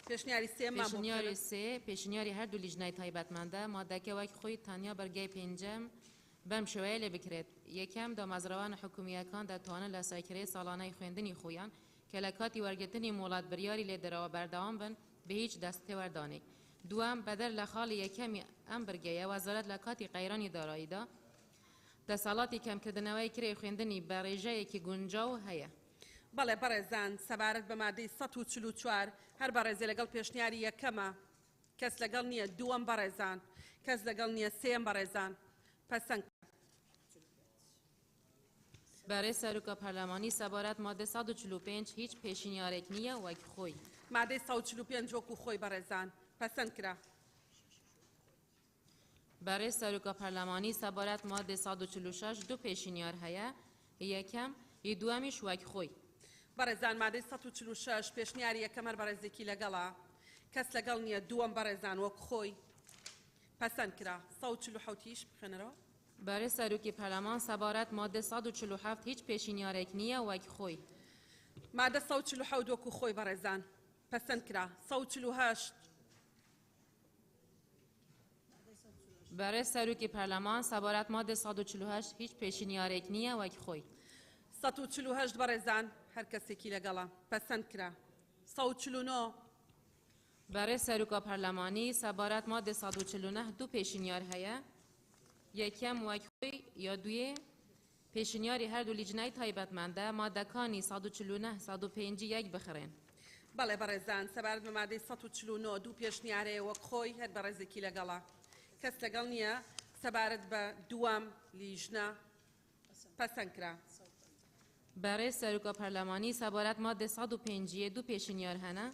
پیشنیاری سه پیشنیاری سه پیشنیاری هر دو لیجنای تایبەتمەندە مادەکە وەک خۆی تەنیا بەرگەی پێنجەم بەم شێوەیە لێ بکرێت یەکەم دامەزراوان حکومیەکان دەتوانن لە سەرکردەی ساڵانەی خوێندنی خۆیان کە لە کاتی وەرگرتنی مۆڵات بڕیاری لێدەرەوە بەردەوام بن بە هیچ دەستێوەردانێک دوام بەدەر لە خاڵی یەکەمی ئەم بەرگەیە وەزارەت لە کاتی قەیرانی داراییدا دەسەڵاتی کەمکردنەوەی کرێی خوێندنی بە ڕێژەیەکی گونجاو هەیە بەڵێ بەڕێزان سەبارەت بە مادەی 144 هەر بەڕێزێ لەگەڵ پێشنیاری یەکەمە کەس لەگەڵ نییە دووەم بەڕێزان کەس لەگەڵ نییە سێم بەڕێزان پەسەند برای سروکا پارلمانی سبارت ماده 145 هیچ پیشنیارێک نییە وەک خۆی مادەی 145 وەکو خۆی بەڕێزان پەسەند کرا برای سروکا پارلمانی سبارت ماده 146 دو پیشنیار هەیە یەکەم دووەمیش وەک خۆی بەڕێزان مادەی 146 پێشنیاری یەکەم هەر بەڕێزێکی لەگەڵا کەس لەگەڵ نییە دووەم بەڕێزان وەک خۆی پەسەند کرا 147 بخێنەرەوە برای سروکی پارلمان سبارت ماده 147 هیچ پیشنیارێک نییە وەک خۆی مادە 147 وەکو خۆی بەڕێزان پەسەند کرا 148 برای سروکی پارلمان سبارت ماده 148 هیچ پیشنیارێک نییە وەک خۆی 148 بەڕێزان هەر کەسێکی لەگەڵا پەسەند کرا 149 برای سروکا پارلمانی سبارت ماده 149 دو پیشنیار هەیە یەکەم وەک خۆی یا دویێ پیشنیاری هەردوو لیجنای تایبەتمەندە مادەکانی 149 105 یەک بخڕێن بەڵێ بەڕێزان سەبارەت بە مادەی 149 دوو پێشنیارەیە وەک خۆی هەر بەڕێزێکی لەگەڵا کەس لەگەڵ نییە سەبارەت بە دووەم لیژنە پەسەند کرا برای سروکا پارلمانی سبارت ماده 105 دو پیشنیار هەنە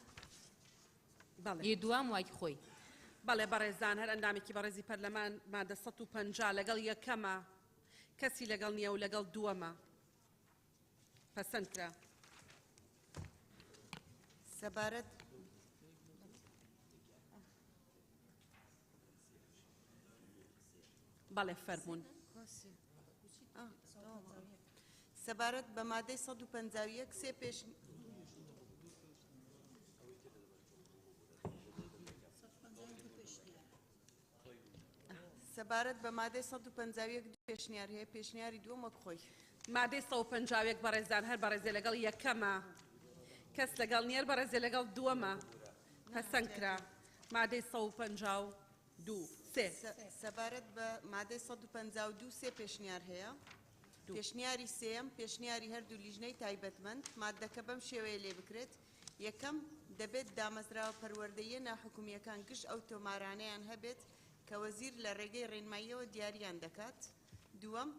دووەم وەک خۆی بەڵێ بەڕێزان هەر ئەندامێکی بەڕێزی پەرلەمان مادە 150 لەگەڵ یەکەمە کەسی لەگەڵ نییە و لەگەڵ دووەمە پەسەند کرا سەبارەت بەڵێ فەرموون سەبارەت بە مادەی 151 سێ پێش سەبارەت بە مادەی 151 دو پێشنیار هەیە پێشنیاری دووەم وەک خۆی مادەی 151 بەڕێزان هەر بەڕێزێ لەگەڵ یەکەمە کەس لەگەڵ نیەر بەڕێزێ لەگەڵ دووەمە پەسەند کرا مادەی 152 سێ سەبارەت بە مادەی 152 سێ پێشنیار هەیە پێشنیاری سێم پێشنیاری هەردوو لیژنەی تایبەتمەند مادەکە بەم شێوەیە لێ بکرێت یەکەم دەبێت دامەزراوە پەروەردەیە ناحکومیەکان گشت ئەو تۆمارانەیان هەبێت کە وەزیر لە ڕێگەی ڕێنماییەوە دیاریان دەکات دووەم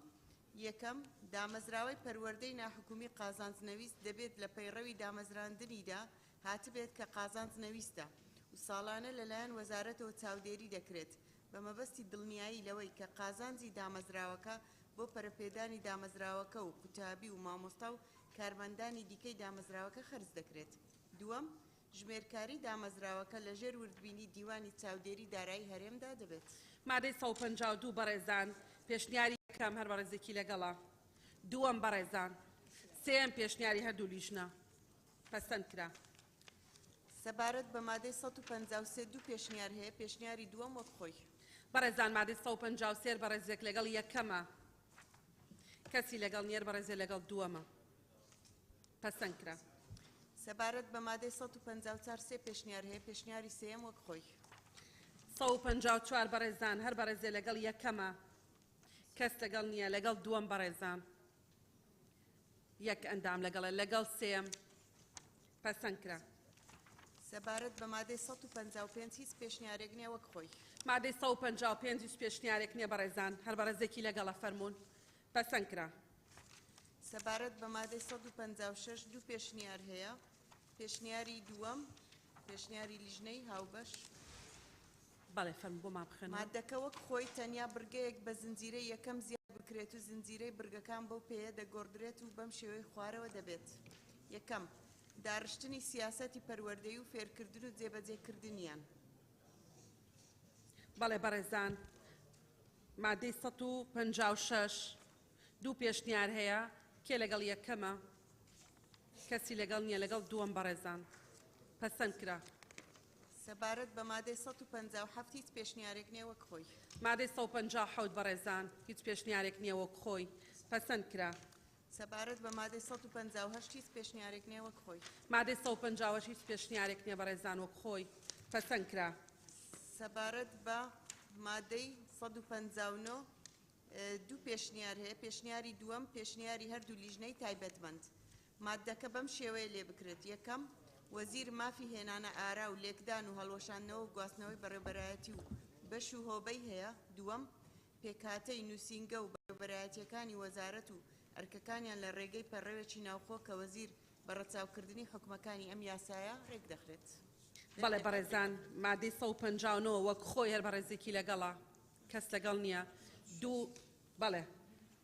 یەکەم دامەزراوەی پەروەردەی ناحکومی قازانجنەویست دەبێت لە پەیڕەوی دامەزراندنیدا هاتبێت کە قازانجنەویستە و ساڵانە لەلایەن وەزارەتەوە چاودێری دەکرێت بە مەبەستی دڵنیایی لەوەی کە قازانجی دامەزراوەکە بۆ پەرەپێدانی دامەزراوەکە و قوتابی و مامۆستا و کارمەندانی دیکەی دامەزراوەکە خەرج دەکرێت دووەم ژمێرکاری دامەزراوەکە لە ژێر وردبینی دیوانی چاودێری دارایی هەرێمدا دەبێت مادەی 152 بەڕێزان پێشنیاری یەکەم هەر بەڕێزێکی لەگەڵا دووەم بەڕێزان سێم پێشنیاری هەردوو لیژنە پەسەند کرا سەبارەت بە مادەی 153 دوو پێشنیار هەیە پێشنیاری دووەم وەک خۆی بەڕێزان مادەی 153 بەڕێزێک لەگەڵ یەکەمە کەسی لەگەڵ نیەر بەڕێزێ لەگەڵ دووەمە پەسەند کرا سەبارەت بە مادەی 154 سێ پێشنیار هەیە پێشنیاری سێم وەک خۆی 154 بەڕێزان هەر بەڕێزێ لەگەڵ یەکەمە کەس لەگەڵ نییە لەگەڵ دووەم بەڕێزان یەک ئەندام لەگەڵە لەگەڵ سێم پەسەند کرا سەبارەت بە مادەی 155 هیچ پێشنیارێک نییە وەک خۆی مادەی 155 هیچ پێشنیارێک نییە بەڕێزان هەر بەڕێزێکی لەگەڵە فەرمونون پەسەند کرا سەبارەت بە مادەی 156 دوو پێشنیار هەیە پێشنیاری دووەم پێشنیاری لیژنەی هاوبەش بەڵێ فەرموو بۆ مابخێنە مادەکە وەک خۆی تەنیا برگەیەک بە زنجیرەی یەکەم زیاد بکرێت و زنجیرەی برگەکان بەو پێیە دەگۆڕدرێت و بەم شێوەی خوارەوە دەبێت یەکەم داڕشتنی سیاسەتی پەروەردەیی و فێرکردن و جێبەجێکردنیان بەڵێ بەڕێزان مادەی 156 دوو پێشنیار هەیە کێ لەگەڵ یەکەمە کەسی لەگەڵ نییە لەگەڵ دووەم بەڕێزان پەسەند کرا سەبارەت بە مادەی 157 هیچ پێشنیارێک نییە وەک خۆی مادەی 157 بەڕێزان هیچ پێشنیارێک نییە وەک خۆی پەسەند کرا سەبارەت بە مادەی 158 هیچ پێشنیارێک نییە وەک خۆی مادەی 158 هیچ پێشنیارێک نییە بەڕێزان وەک خۆی پەسەند کرا سەبارەت بە مادەی 159 دوو پێشنیار هەیە پێشنیاری دووەم پێشنیاری هەردوو لیژنەی تایبەتمەند مادەکە بەم شێوەیە لێ بکرێت یەکەم وەزیر مافی هێنانە ئارا و لێکدان و هەڵوەشاندنەوە و گواستنەوەی بەڕێوەبەرایەتی و بەش و هۆبەی هەیە دووەم پێکهاتەی نووسینگە و بەڕێوەبەرایەتیەکانی وەزارەت و ئەرکەکانیان لە ڕێگەی پەڕێوێکی ناوخۆ کە وەزیر بە ڕەچاوکردنی حکومەکانی ئەم یاسایە ڕێک دەخرێت بەڵێ بەڕێزان مادەی 159 وەک خۆی هەر بەڕێزێکی لەگەڵا کەس لەگەڵ نییە دوو بەڵێ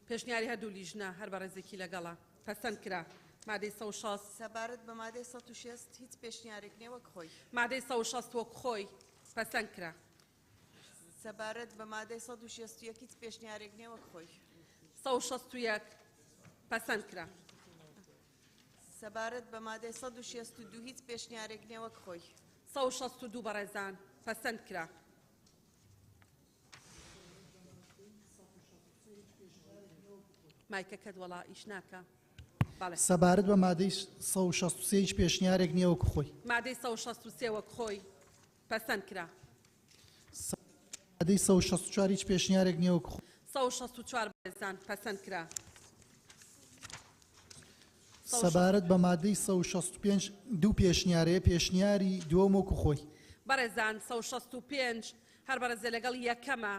پێشنیاری هەردوو لیژنە هەر بەڕێزێکی لەگەڵا پەسەند کرا مادەی 160 سەبارەت بە مادەی 160 هیچ پێشنیارێک نییە وەک خۆی مادەی 160 وەک خۆی پەسەند کرا سەبارەت بە مادەی 161 هیچ پێشنیارێک نییە وەک خۆی 161 پەسەند کرا سەبارەت بە مادەی 162 هیچ پێشنیارێک نییە وەک خۆی 162 بەڕێزان پەسەند کرا مایکەکەت وەڵا ئیش ناکە سەبارەت بە مادەی 163 هیچ پێشنیارێک نییە وەک خۆی مادەی 163 وەک خۆی پەسەند کرا مادەی 164 هیچ پێشنیارێک نییە وەک خۆی 164 بەڕێزان پەسەند کرا سەبارەت بە مادەی 165 دوو پێشنیارەیە پێشنیاری دووەم وەکو خۆی بەڕێزان 165 هەر بەڕێزێ لەگەڵ یەکەمە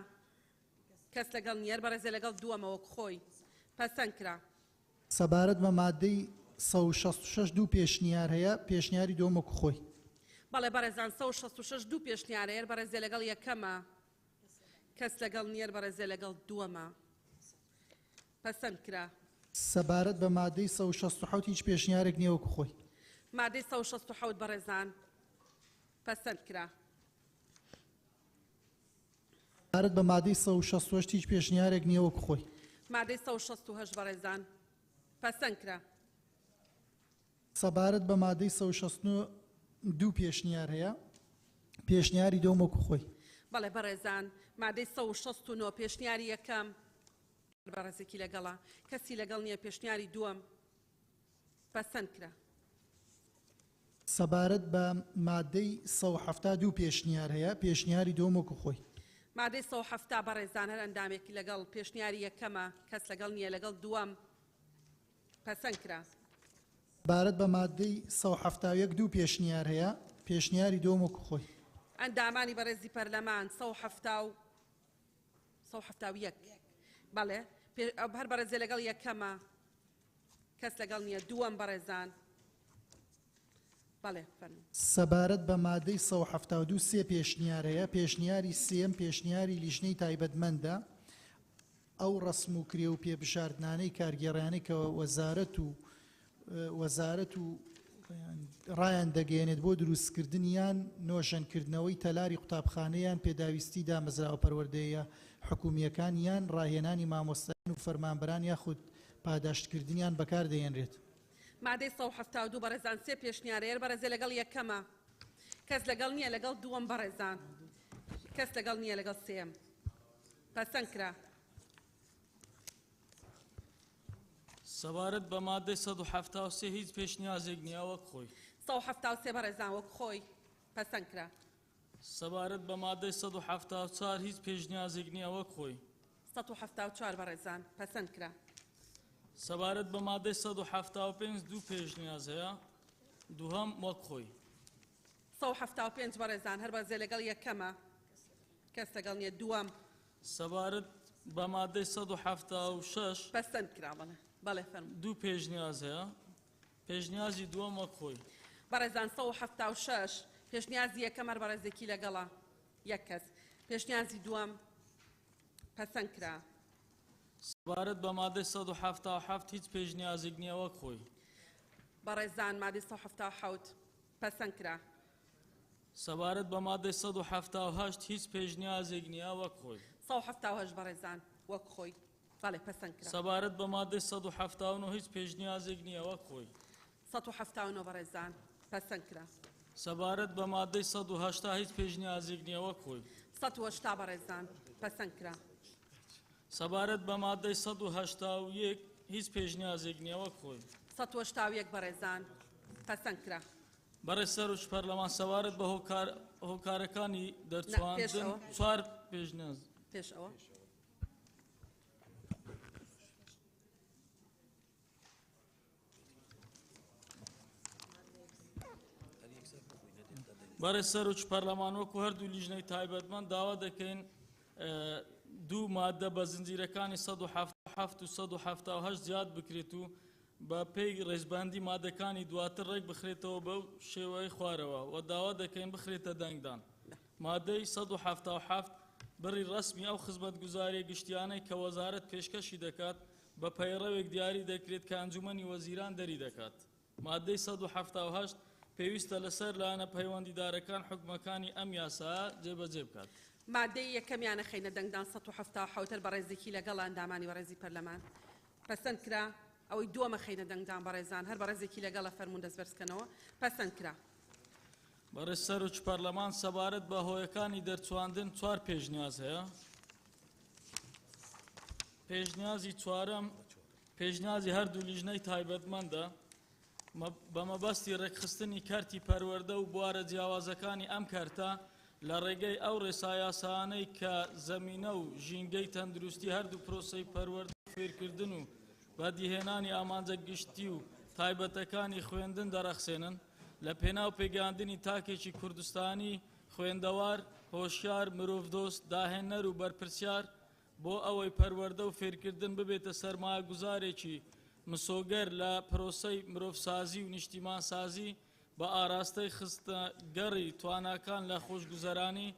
کەس لەگەڵ نیەر بەڕێزێ لەگەڵ دووەمە وەک خۆی پەسەند کرا سەبارەت بە مادەی 166 دوو پێشنیار هەیە پێشنیاری دووەم وەکو خۆی بەڵێ بەڕێزان 166 دوو پێشنیارەیە بەڕێزێ لەگەڵ یەکەمە کەس لەگەڵ نیەر بەڕێزێ لەگەڵ دووەمە پەسەند کرا سەبارەت بە مادەی 167 هیچ پێشنیارێک نییە وەکو خۆی مادەی 167 بەڕێزان پەسەند کرا سەبارەت بە مادەی 168 هیچ پێشنیارێک نییە وەکو خۆی مادەی 168 بەڕێزان پەسەند کرا سەبارەت بە مادەی 169 دوو پێشنیار هەیە پێشنیاری دووەم وەکو خۆی بەڵێ بەڕێزان مادەی 169 پێشنیاری یەکەم بەڕێزێکی لەگەڵا کەسی لەگەڵ نییە پێشنیاری دووەم پەسەند کرا سەبارەت بە مادەی 172 پێشنیار هەیە پێشنیاری دووەم وەکو خۆی مادەی 170 بەڕێزان هەر ئەندامێکی لەگەڵ پێشنیاری یەکەمە کەس لەگەڵ نییە لەگەڵ دووەم پەسەند کرا. بارەت بە مادەی 171 دوو پێشنیار هەیە پێشنیاری دۆم وەکو خۆی. ئەندامانی بەڕێزی پەرلەمان 171 بەڵێ هەر بەڕێزێ لەگەڵ یەکەمە کەس لەگەڵ نییە دووەم بەڕێزان بەڵێ فەرموو. سەبارەت بە مادەی 172 سێ پێشنیار هەیە پێشنیاری سێم پێشنیاری لیژنەی تایبەتمەندە ئەو ڕسم و کرێ و پێبژاردنانەی کارگێڕانەی کە وەزارەت و ڕایان دەگەێنێت بۆ دروستکردنیان نۆژەنکردنەوەی تەلاری قوتابخانەیان پێداویستی دامەزراوە پەروەردەیە حکومیەکان یان ڕاهێنانی مامۆستایان و فەرمانبەران یاخود پاداشتکردنیان بەکار دەهێنرێت. مادەی 172 بەڕێزان سێ پێشنیارەیە بەڕێزێ لەگەڵ یەکەمە کەس لەگەڵ نییە لەگەڵ دووەم بەڕێزان کەس لەگەڵ نییە لەگەڵ سێم پەسەند کرا. سەبارەت بە مادەی 173 هیچ پێشنیازێک نییە وەک خۆی. 173 بەڕێزان وەک خۆی پەسەند کرا. سەبارەت بە مادەی 174 هیچ پێشنیازێک نییە وەک خۆی. 174 بەڕێزان پەسەند کرا. سەبارەت بە مادەی 175 دوو پێشنیاز هەیە دووهەم وەک خۆی. 175 بەڕێزان هەر بەرزێ لەگەڵ یەکەمە کەس لەگەڵ نییە دووەم. سەبارەت بە مادەی 176 پەسەند کرا بەڵێ فەرموو. دوو پێشنیاز هەیە پێشنیازی دووەم وەک خۆی. بەڕێزان 176 پێشنیازی یەکەم هەر بەڕێزێکی لەگەڵە یەک کەس پێشنیازی دووەم پەسەند کرا. سەبارەت بە مادەی 177 هیچ پێشنیازێک نییە وەک خۆی. بەڕێزان مادەی 177 پەسەند کرا. سەبارەت بە مادەی 178 هیچ پێشنیازێک نییە وەک خۆی. 178 بەڕێزان وەک خۆی بەڵێ پەسەند کرا. سەبارەت بە مادەی 179 هیچ پێشنیازێک نییە وەک خۆی. 179 بەڕێزان پەسەند کرا. سەبارەت بە مادەی 180 هیچ پێشنیازێک نییە وەک خۆی. 180 بەڕێزان پەسەند کرا. سەبارەت بە مادەی 181 هیچ پێشنیازێک نییە وەک خۆی. 181 بەڕێزان پەسەند کرا. بەڕێز سەرۆک پەرلەمان سەبارەت بە هۆکارەکانی دەرچواندن 4 پێشنیاز. پێش ئەوە بەڕێز سەرۆک پەرلەمان وەکو هەردوو لیژنەی تایبەتمەند داوا دەکەین دوو مادە بە زنجیرەکانی 177 و 178 زیاد بکرێت و بە پێی ڕێزباندی مادەکانی دواتر ڕێک بخرێتەوە بەو شێوەی خوارەوە و داوا دەکەین بخرێتە دەنگدان. مادەی 177 بڕی ڕسمی ئەو خزمەتگوزاریە گشتیانەی کە وەزارەت پێشکەشی دەکات بە پەیڕەوێک دیاری دەکرێت کە ئەنجومەنی وەزیران دەری دەکات. مادەی 178 پێویستە لەسەر لایەنە پەیوەندیدارەکان حکومەکانی ئەم یاسایە جێبەجێ بکات. مادەی یەکەمیانە خەینە دەنگدان 177 بەڕێزێکی لەگەڵ ئەندامانی بەڕێزی پەرلەمان پەسەند کرا. ئەوەی دووەمە خەینە دەنگدان بەڕێزان هەر بەڕێزێکی لەگەڵە فەرموون دەستبەرزکەنەوە پەسەند کرا. بەڕێز سەرۆک پەرلەمان سەبارەت بە هۆیەکانی دەرچواندن 4 پێشنیاز هەیە. پێشنیازی چوارەم پێشنیازی هەردوو لیژنەی تایبەتمەندە بە مەبەستی ڕێکخستنی کارتی پەروەردە و بوارە جیاوازەکانی ئەم کارتە لە ڕێگەی ئەو ڕێسایاسانەی کە زەمینە و ژینگەی تەندروستی هەردوو پرۆسەی پەروەردە فێرکردن و بەدیهێنانی ئامانجە گشتی و تایبەتەکانی خوێندن دەرەخسێنن لە پێناو پێگەاندنی تاکێکی کوردستانی خوێندەوار هۆشیار مرۆڤدۆست داهێنەر و بەرپرسیار بۆ ئەوەی پەروەردە و فێرکردن ببێتە سەرمایە گوزارێکی مسۆگەر لە پرۆسەی مرۆڤسازی و نیشتیمانسازی بە ئاراستەی خستە گەڕی تواناکان لە خۆشگوزەرانی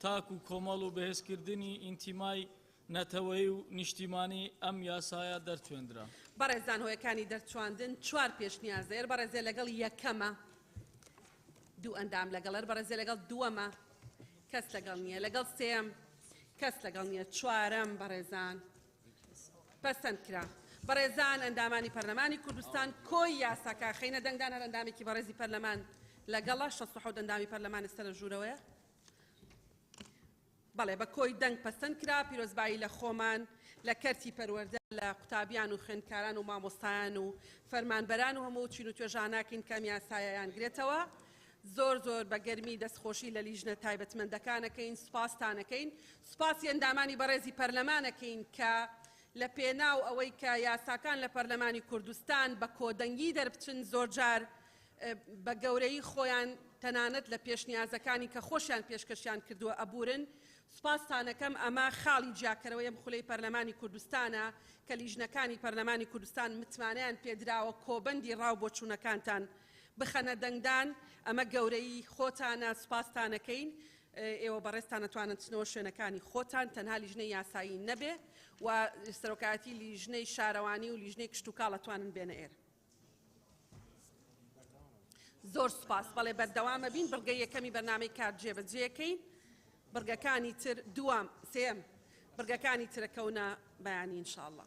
تاک و کۆمەڵ و بەهێزکردنی ئینتیمای نەتەوەی و نیشتیمانی ئەم یاسایە دەرچێندرا. بەڕێزان هۆیەکانی دەرچواندن 4 پێشنیازەیە بەڕێزێ لەگەڵ یەکەمە دوو ئەندام لەگەڵەر بەڕێزێ لەگەڵ دووەمە کەس لەگەڵ نییە لەگەڵ سێم کەس لەگەڵ نییە چوارەم بەڕێزان پەسەند کرا. بەڕێزان ئەندامانی پەرلەمانی کوردستان کۆی یاساکە خەینە دەنگدان هەر ئەندامێکی بەڕێزی پەرلەمان لەگەڵە 67 ئەندامی پەرلەمانی سەر ژوورەوەیە بەڵێ بە کۆی دەنگ پەسەند کرا. پیرۆزبایی لە خۆمان لە کەرتی پەروەردە لە قوتابیان و خوێندکاران و مامۆستایان و فەرمانبەران و هەموو چین و توێژاناکین کەم یاسایەیان گرێتەوە زۆر بە گەرمی دەستخۆشی لە لیژنە تایبەتمەندەکانەکەین سوپاسانەکەین سوپاسی ئەندامانی بەڕێزی پەرلەمانەکەین کە لە پێناو ئەوەی کە یاساکان لە پەرلەمانی کوردستان بە کۆدەنگی دەربچن زۆرجار بە گەورەی خۆیان تەنانەت لە پێشنیازەکانی کە خۆشیان پێشکەشیان کردووە ئەبورن سوپاسانەکەم ئەمە خاڵی جیاکەرەوەی ئەم خولەی پەرلەمانی کوردستانە کە لیژنەکانی پەرلەمانی کوردستان متمانەیان پێدراوە کۆبەندی ڕاو بۆ چوونەکانتان بخەنە دەنگدان ئەمە گەورەی خۆتانە سوپاسانەکەین ئێوە بەڕێستان نەتوانن چنەوە شوێنەکانی خۆتان تەنها لیژنەی یاسایی نەبێ و سەرۆکایەتی لیژنەی شارەوانی و لیژنەی کشت و کاڵەتوانن بێنە ئێرە. زۆر سوپاس بەڵێ بەردەوامە بین بڕگەی یەکەمی بەرنامەی کار جێبەجێەکەین بڕگەکانی تر دووەم سێم بڕگەکانی ترەکەونە بەیانی ئینشاءڵڵا.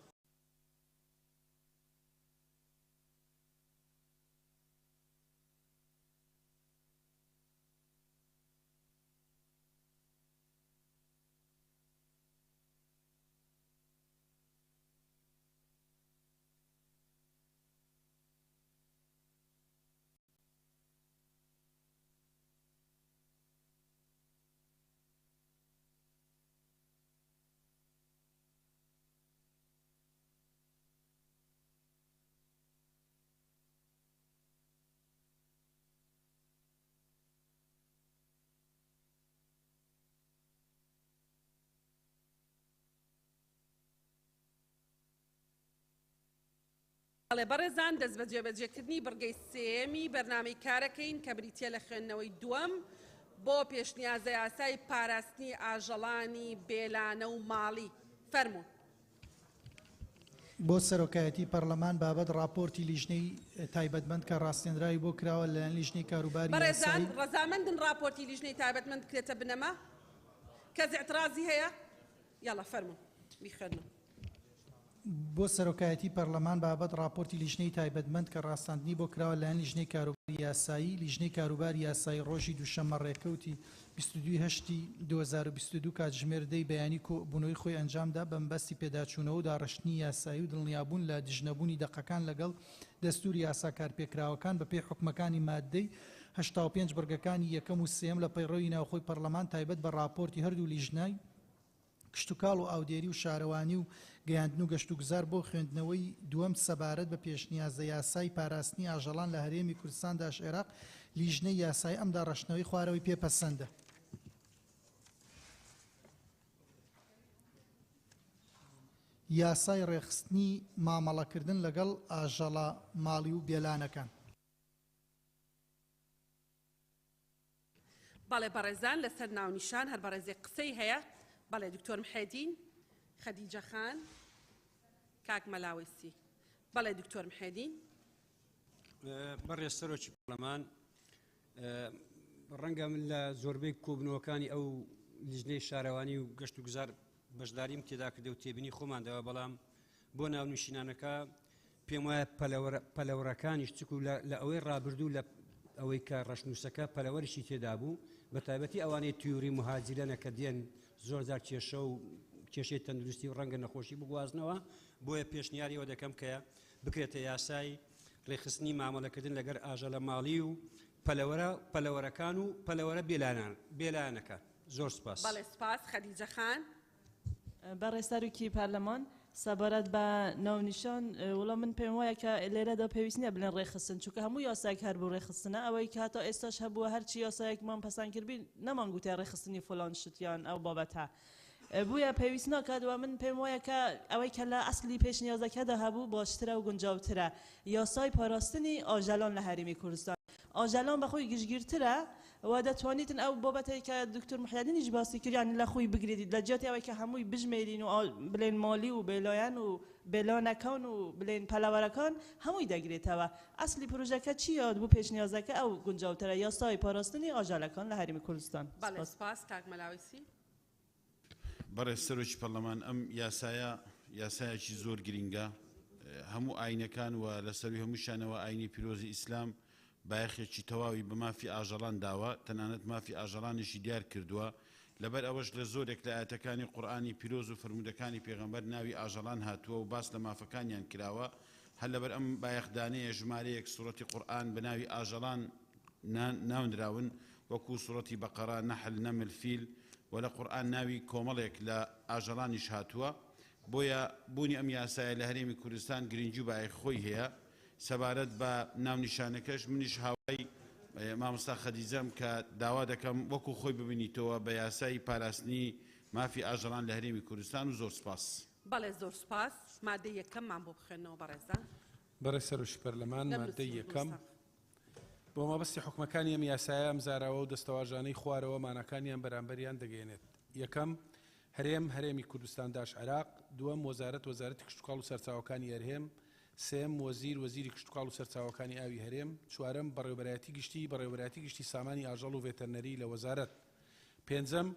بەڵێ بەڕێزان دەست بە جێبەجێکردنی بڕگەی سێمی بەرنامەی کارەکەین کە بریتیە لە خوێندنەوەی دووەم بۆ پێشنیازە یاسای پاراستنی ئاژەڵانی بێلانە و ماڵی فەرموون. بۆ سەرۆکایەتی پەرلەمان بابەت راپۆرتی لیژنەی تایبەتمەند کە ڕاستێنراوی بۆ کراوە لەلایەن لیژنەی کاروباری بەڕێزان ڕەزامەندن راپۆرتی لیژنەی تایبەتمەند بکرێتە بنەما کەس ئێعترازی هەیە یاڵا فەرموون بیخوێنن. بۆ سەرۆکایەتی پەرلەمان بابەت راپۆرتی لیژنەی تایبەتمەند کە ڕاستاندنی بۆ کراوە لەلایەن لیژنەی کاروباری یاسایی لیژنەی کاروباری یاسایی ڕۆژی دووشەممە ڕێکەوتی 22/8/2022 کاتژمێردەی بەیانی بوونەوەی خۆی ئەنجامدا بە مەبەستی پێداچوونەوە و داڕشتنی یاسایی و دڵنیابوون لە دژنەبوونی دەقەکان لەگەڵ دەستوری یاساکارپێکراوەکان بە پێی حکومەکانی مادەی 85 بڕگەکانی یەکەم و سێم لە پەیڕەوی ناوخۆی پەرلەمان تایبەت بە راپۆرتی هەردوو لیژنای کشتتوکاڵ و ئاودێری و شارەوانی و گەیاندن و گەشت و گوزار بۆ خوێندنەوەی دووەم سەبارەت بە پێشنیازە یاسای پاراستنی ئاژەڵان لە هەرێمی کوردستان داش عێراق لیژنەی یاسای ئەم داڕەشتنەوەی خوارەوەی پێپەسەندە. یاسای ڕێخستنی مامەڵەکردن لەگەڵ ئاژەڵە ماڵی و بێلانەکان. بەڵێ بەڕێزان لەسەر ناونیشان هەر بەڕێزێک قسەی هەیە بەڵێ دکتۆر محێدین خەدیجە خان کاک مەلاویسی بەڵێ دکتۆر محێدین. بەڕێز سەرۆکی پەرلەمان ڕەنگە من لە زۆربەی کۆبنەوەکانی ئەو لیژنەی شارەوانی و گەشت و گوزار بەشداریم تێدا کردە و تێبینی خۆماندەوە بەڵام بۆ ناونیشینانەکە پێم وایە پەلەوەرەکانیش چکو لە ئەوەی ڕابردوو لە ئەوەی کە ڕەشنووسەکە پەلەوەریشی تێدا بوو بە تایبەتی ئەوانەی تووری مهاجرەنە کە دێن زۆرجار کێشە و کێشەی تەندروستی و ڕەنگە نەخۆشی بگوازنەوە بۆیە پێشنیاریەوە دەکەم کە بکرێتە یاسای ڕێخستنی مامەڵەکردن لەگەر ئاژەڵە ماڵی و پەلەوەرەکان و پەلەوەرە بێلانەکە. زۆر سپاس. بەڵێ سپاس خەدیجە خان. بەڕێز سەرۆکی پەرلەمان سەبارەت بە ناونیشان وڵام من پێم وایە کە لێرەدا پێویست نییە بڵێن ڕێخستن چونکە هەموو یاسایەک هەر بۆ ڕێخستنە ئەوەی کە هەتا ئێستاش هەبووە هەرچی یاسایەکمان پەسەند کردبی نەمانگوتیان ڕێخستنی فڵان شتیان ئەو بابەتە بووە پێویست ناکاتەوە من پێم وایە کە ئەوەی کە لە ئەسلی پێشنیازەکەدا هەبوو باشترە و گونجاوترە یاسای پاراستنی ئاژەڵان لە هەرێمی کوردستان ئاژەڵان بەخۆی گشتگیرترە و دەتوانیتن ئەو بابەتەی کە دکتۆر محەدینیش باسی کردیان لە خۆی بگرێتیت لە جیاتی ئەوەی کە هەمووی بژمێرین و بڵێن مالی و بێلایەن و بێلانەکان و بڵێن پەلەوەرەکان هەمووی دەگرێتەوە ئەسلی پرۆژەکە چی یاد بوو پێشنیازەکە ئەو گونجاوترە یاسای پاراستنی ئاژەڵەکان لە هەرێمی کوردستان. بەڵێ سپاس کاک مەلاویسی. بەڕێز سەرۆکی پەرلەمان ئەم یاسایەکی زۆر گرینگە هەموو ئاینەکان و لەسەروی هەمووشانەوە ئاینی پیرۆزی ئیسلام بایەخێکی تەواوی بە مافی ئاژەڵان داوە تەنانەت مافی ئاژەڵانیشی دیار کردووە لەبەر ئەوەش لە زۆرێک لە ئاەتەکانی قورئانی پیرۆز و فرمودەکانی پێغەمبەر ناوی ئاژەڵان هاتووە و باس لە مافەکانیان کراوە هەر لەبەر ئەم بایەخدانەیە ژمارەیەک سوڕەتی قورئان بە ناوی ئاژەڵان ناونراون وەکو سوڕەتی بەقەرە نەحل نەمل فیل و لە قورئان ناوی کۆمەڵێک لە ئاژەڵانیش هاتووە بۆیە بوونی ئەم یاسایە لە هەرێمی کوردستان گرنگی و بای خۆی هەیە سەبارەت بە ناونیشانەکەش منیش هاوای مامۆستا خەدیجەم کە داوا دەکەم وەکو خۆی ببینیتەوە بە یاسای پاراستنی مافی ئاژەڵان لە هەرێمی کوردستان و زۆر سپاس. بەڵێ زۆر سپاس مادەی یەکەممان بۆ بخێنەوە بەڕێزە. بەڕێز سەرۆکی پەرلەمان مادەی یەکەم بۆ مەبەستی حکومەکانی ئەم یاسایە ئەم زاراوە و دەستەواژانەی خوارەوە مانەکانیان بەرامبەریان دەگەێنێت. یەکەم هەرێمی کوردستان داش عێراق، دووەم وەزارەتی کشتوکاڵ و سەرچاوەکانی هەرێم، سێم وەزیری کشتوکاڵ و سەرچاوەکانی ئاوی هەرێم، چوارەم بەڕێوەبەرایەتی گشتی سامانی ئاژەڵ و ڤێتەرنەری لە وەزارەت، پێنجەم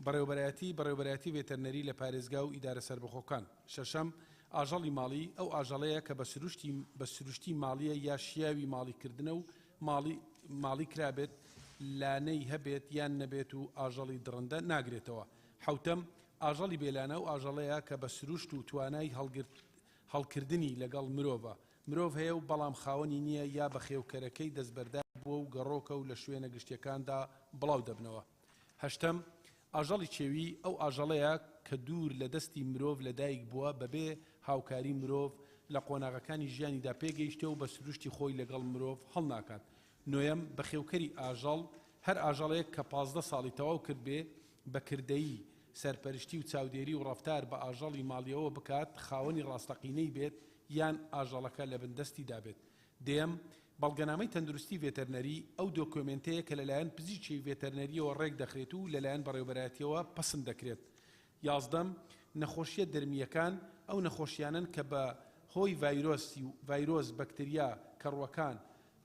بەڕێوەبەرایەتی ڤێتەرنەری لە پارێزگا و ئیدارە سەربەخۆکان، شەشەم ئاژەڵی ماڵی ئەو ئاژەڵەیە کە بە سروشتی ماڵیە یا شیاوی ماڵیکردنە و ماڵی کرابێت لانەی هەبێت یان نەبێت و ئاژەڵی درڕندە ناگرێتەوە. حوتەم ئاژەڵی بێلانە و ئاژەڵەیە کە بە سروشت و توانای هەڵکردنی لەگەڵ مرۆڤە. مرۆڤ هەیە و بەڵام خاوەنی نییە یا بە خێوکەرەکەی دەستبەردار بووە و گەڕۆکە و لە شوێنە گشتیەکاندا بڵاو دەبنەوە. هەشتەم ئاژەڵی چێوی ئەو ئاژەڵەیە کە دوور لە دەستی مرۆڤ لەدایک بووە بەبێ هاوکاری مرۆڤ لە قۆناغەکانی ژیانیدا پێگەیشتە و بە سروشتی خۆی لەگەڵ مرۆڤ هەڵ ناکات. نۆیەم بە خێوکەری ئاژەڵ هەر ئاژەڵەیە کە 15 ساڵی تەواو کرد بێ بە کردەیی سەرپەرشتی و چاودێری و ڕەفتار بە ئاژەڵی ماڵیەوە بکات خاوەنی ڕاستەقینەی بێت یان ئاژەڵەکە لە بندەستی دابێت. دێم بەڵگەنامەی تەندروستی ڤێتەرنەری ئەو دۆکۆمنتەیە کە لەلایەن پزیشکی ڤێتەرنەریەوە ڕێک دەخرێت و لەلایەن بەڕێوەبەرایەتیەوە پسند دەکرێت. یازدەم نەخۆشیە دەرمیەکان ئەو نەخۆشیانن کە بە هۆی ڤایرۆس بەکتریا کەڕوەکان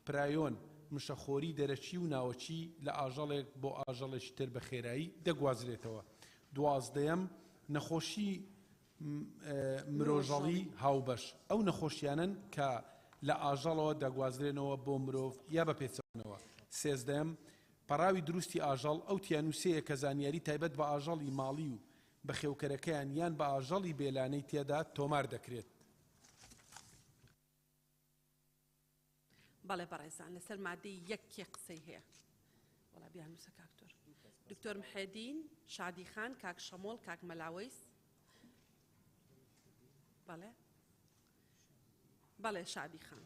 پرایۆن مشەخۆری دەرەچی و ناوەچی لە ئاژەڵێک بۆ ئاژەڵێکی تر بە خێرایی دەگوازرێتەوە. دوازدەیەم نەخۆشی مرۆژەڵی هاوبەش ئەو نەخۆشیانن کە لە ئاژەڵەوە دەگوازرێنەوە بۆ مرۆڤ یا بە پێچەوەنەوە. سێزدەم پەراوی دروستی ئاژەڵ ئەو تیانوسەیە کە زانیاری تایبەت بە ئاژەڵی ماڵی و بە خێوکەرەکەیان یان بە ئاژەڵی بێلانەی تێدا تۆمار دەکرێت. بەڵێ بەڕێزان لەسەر مادەی یەکێ قسەی هەیە وڵا بیانوسە کاکتۆر دکتۆر محێدین شادی خان کاک شەمۆڵ کاک مەلاوەیس بەڵێ شادی خان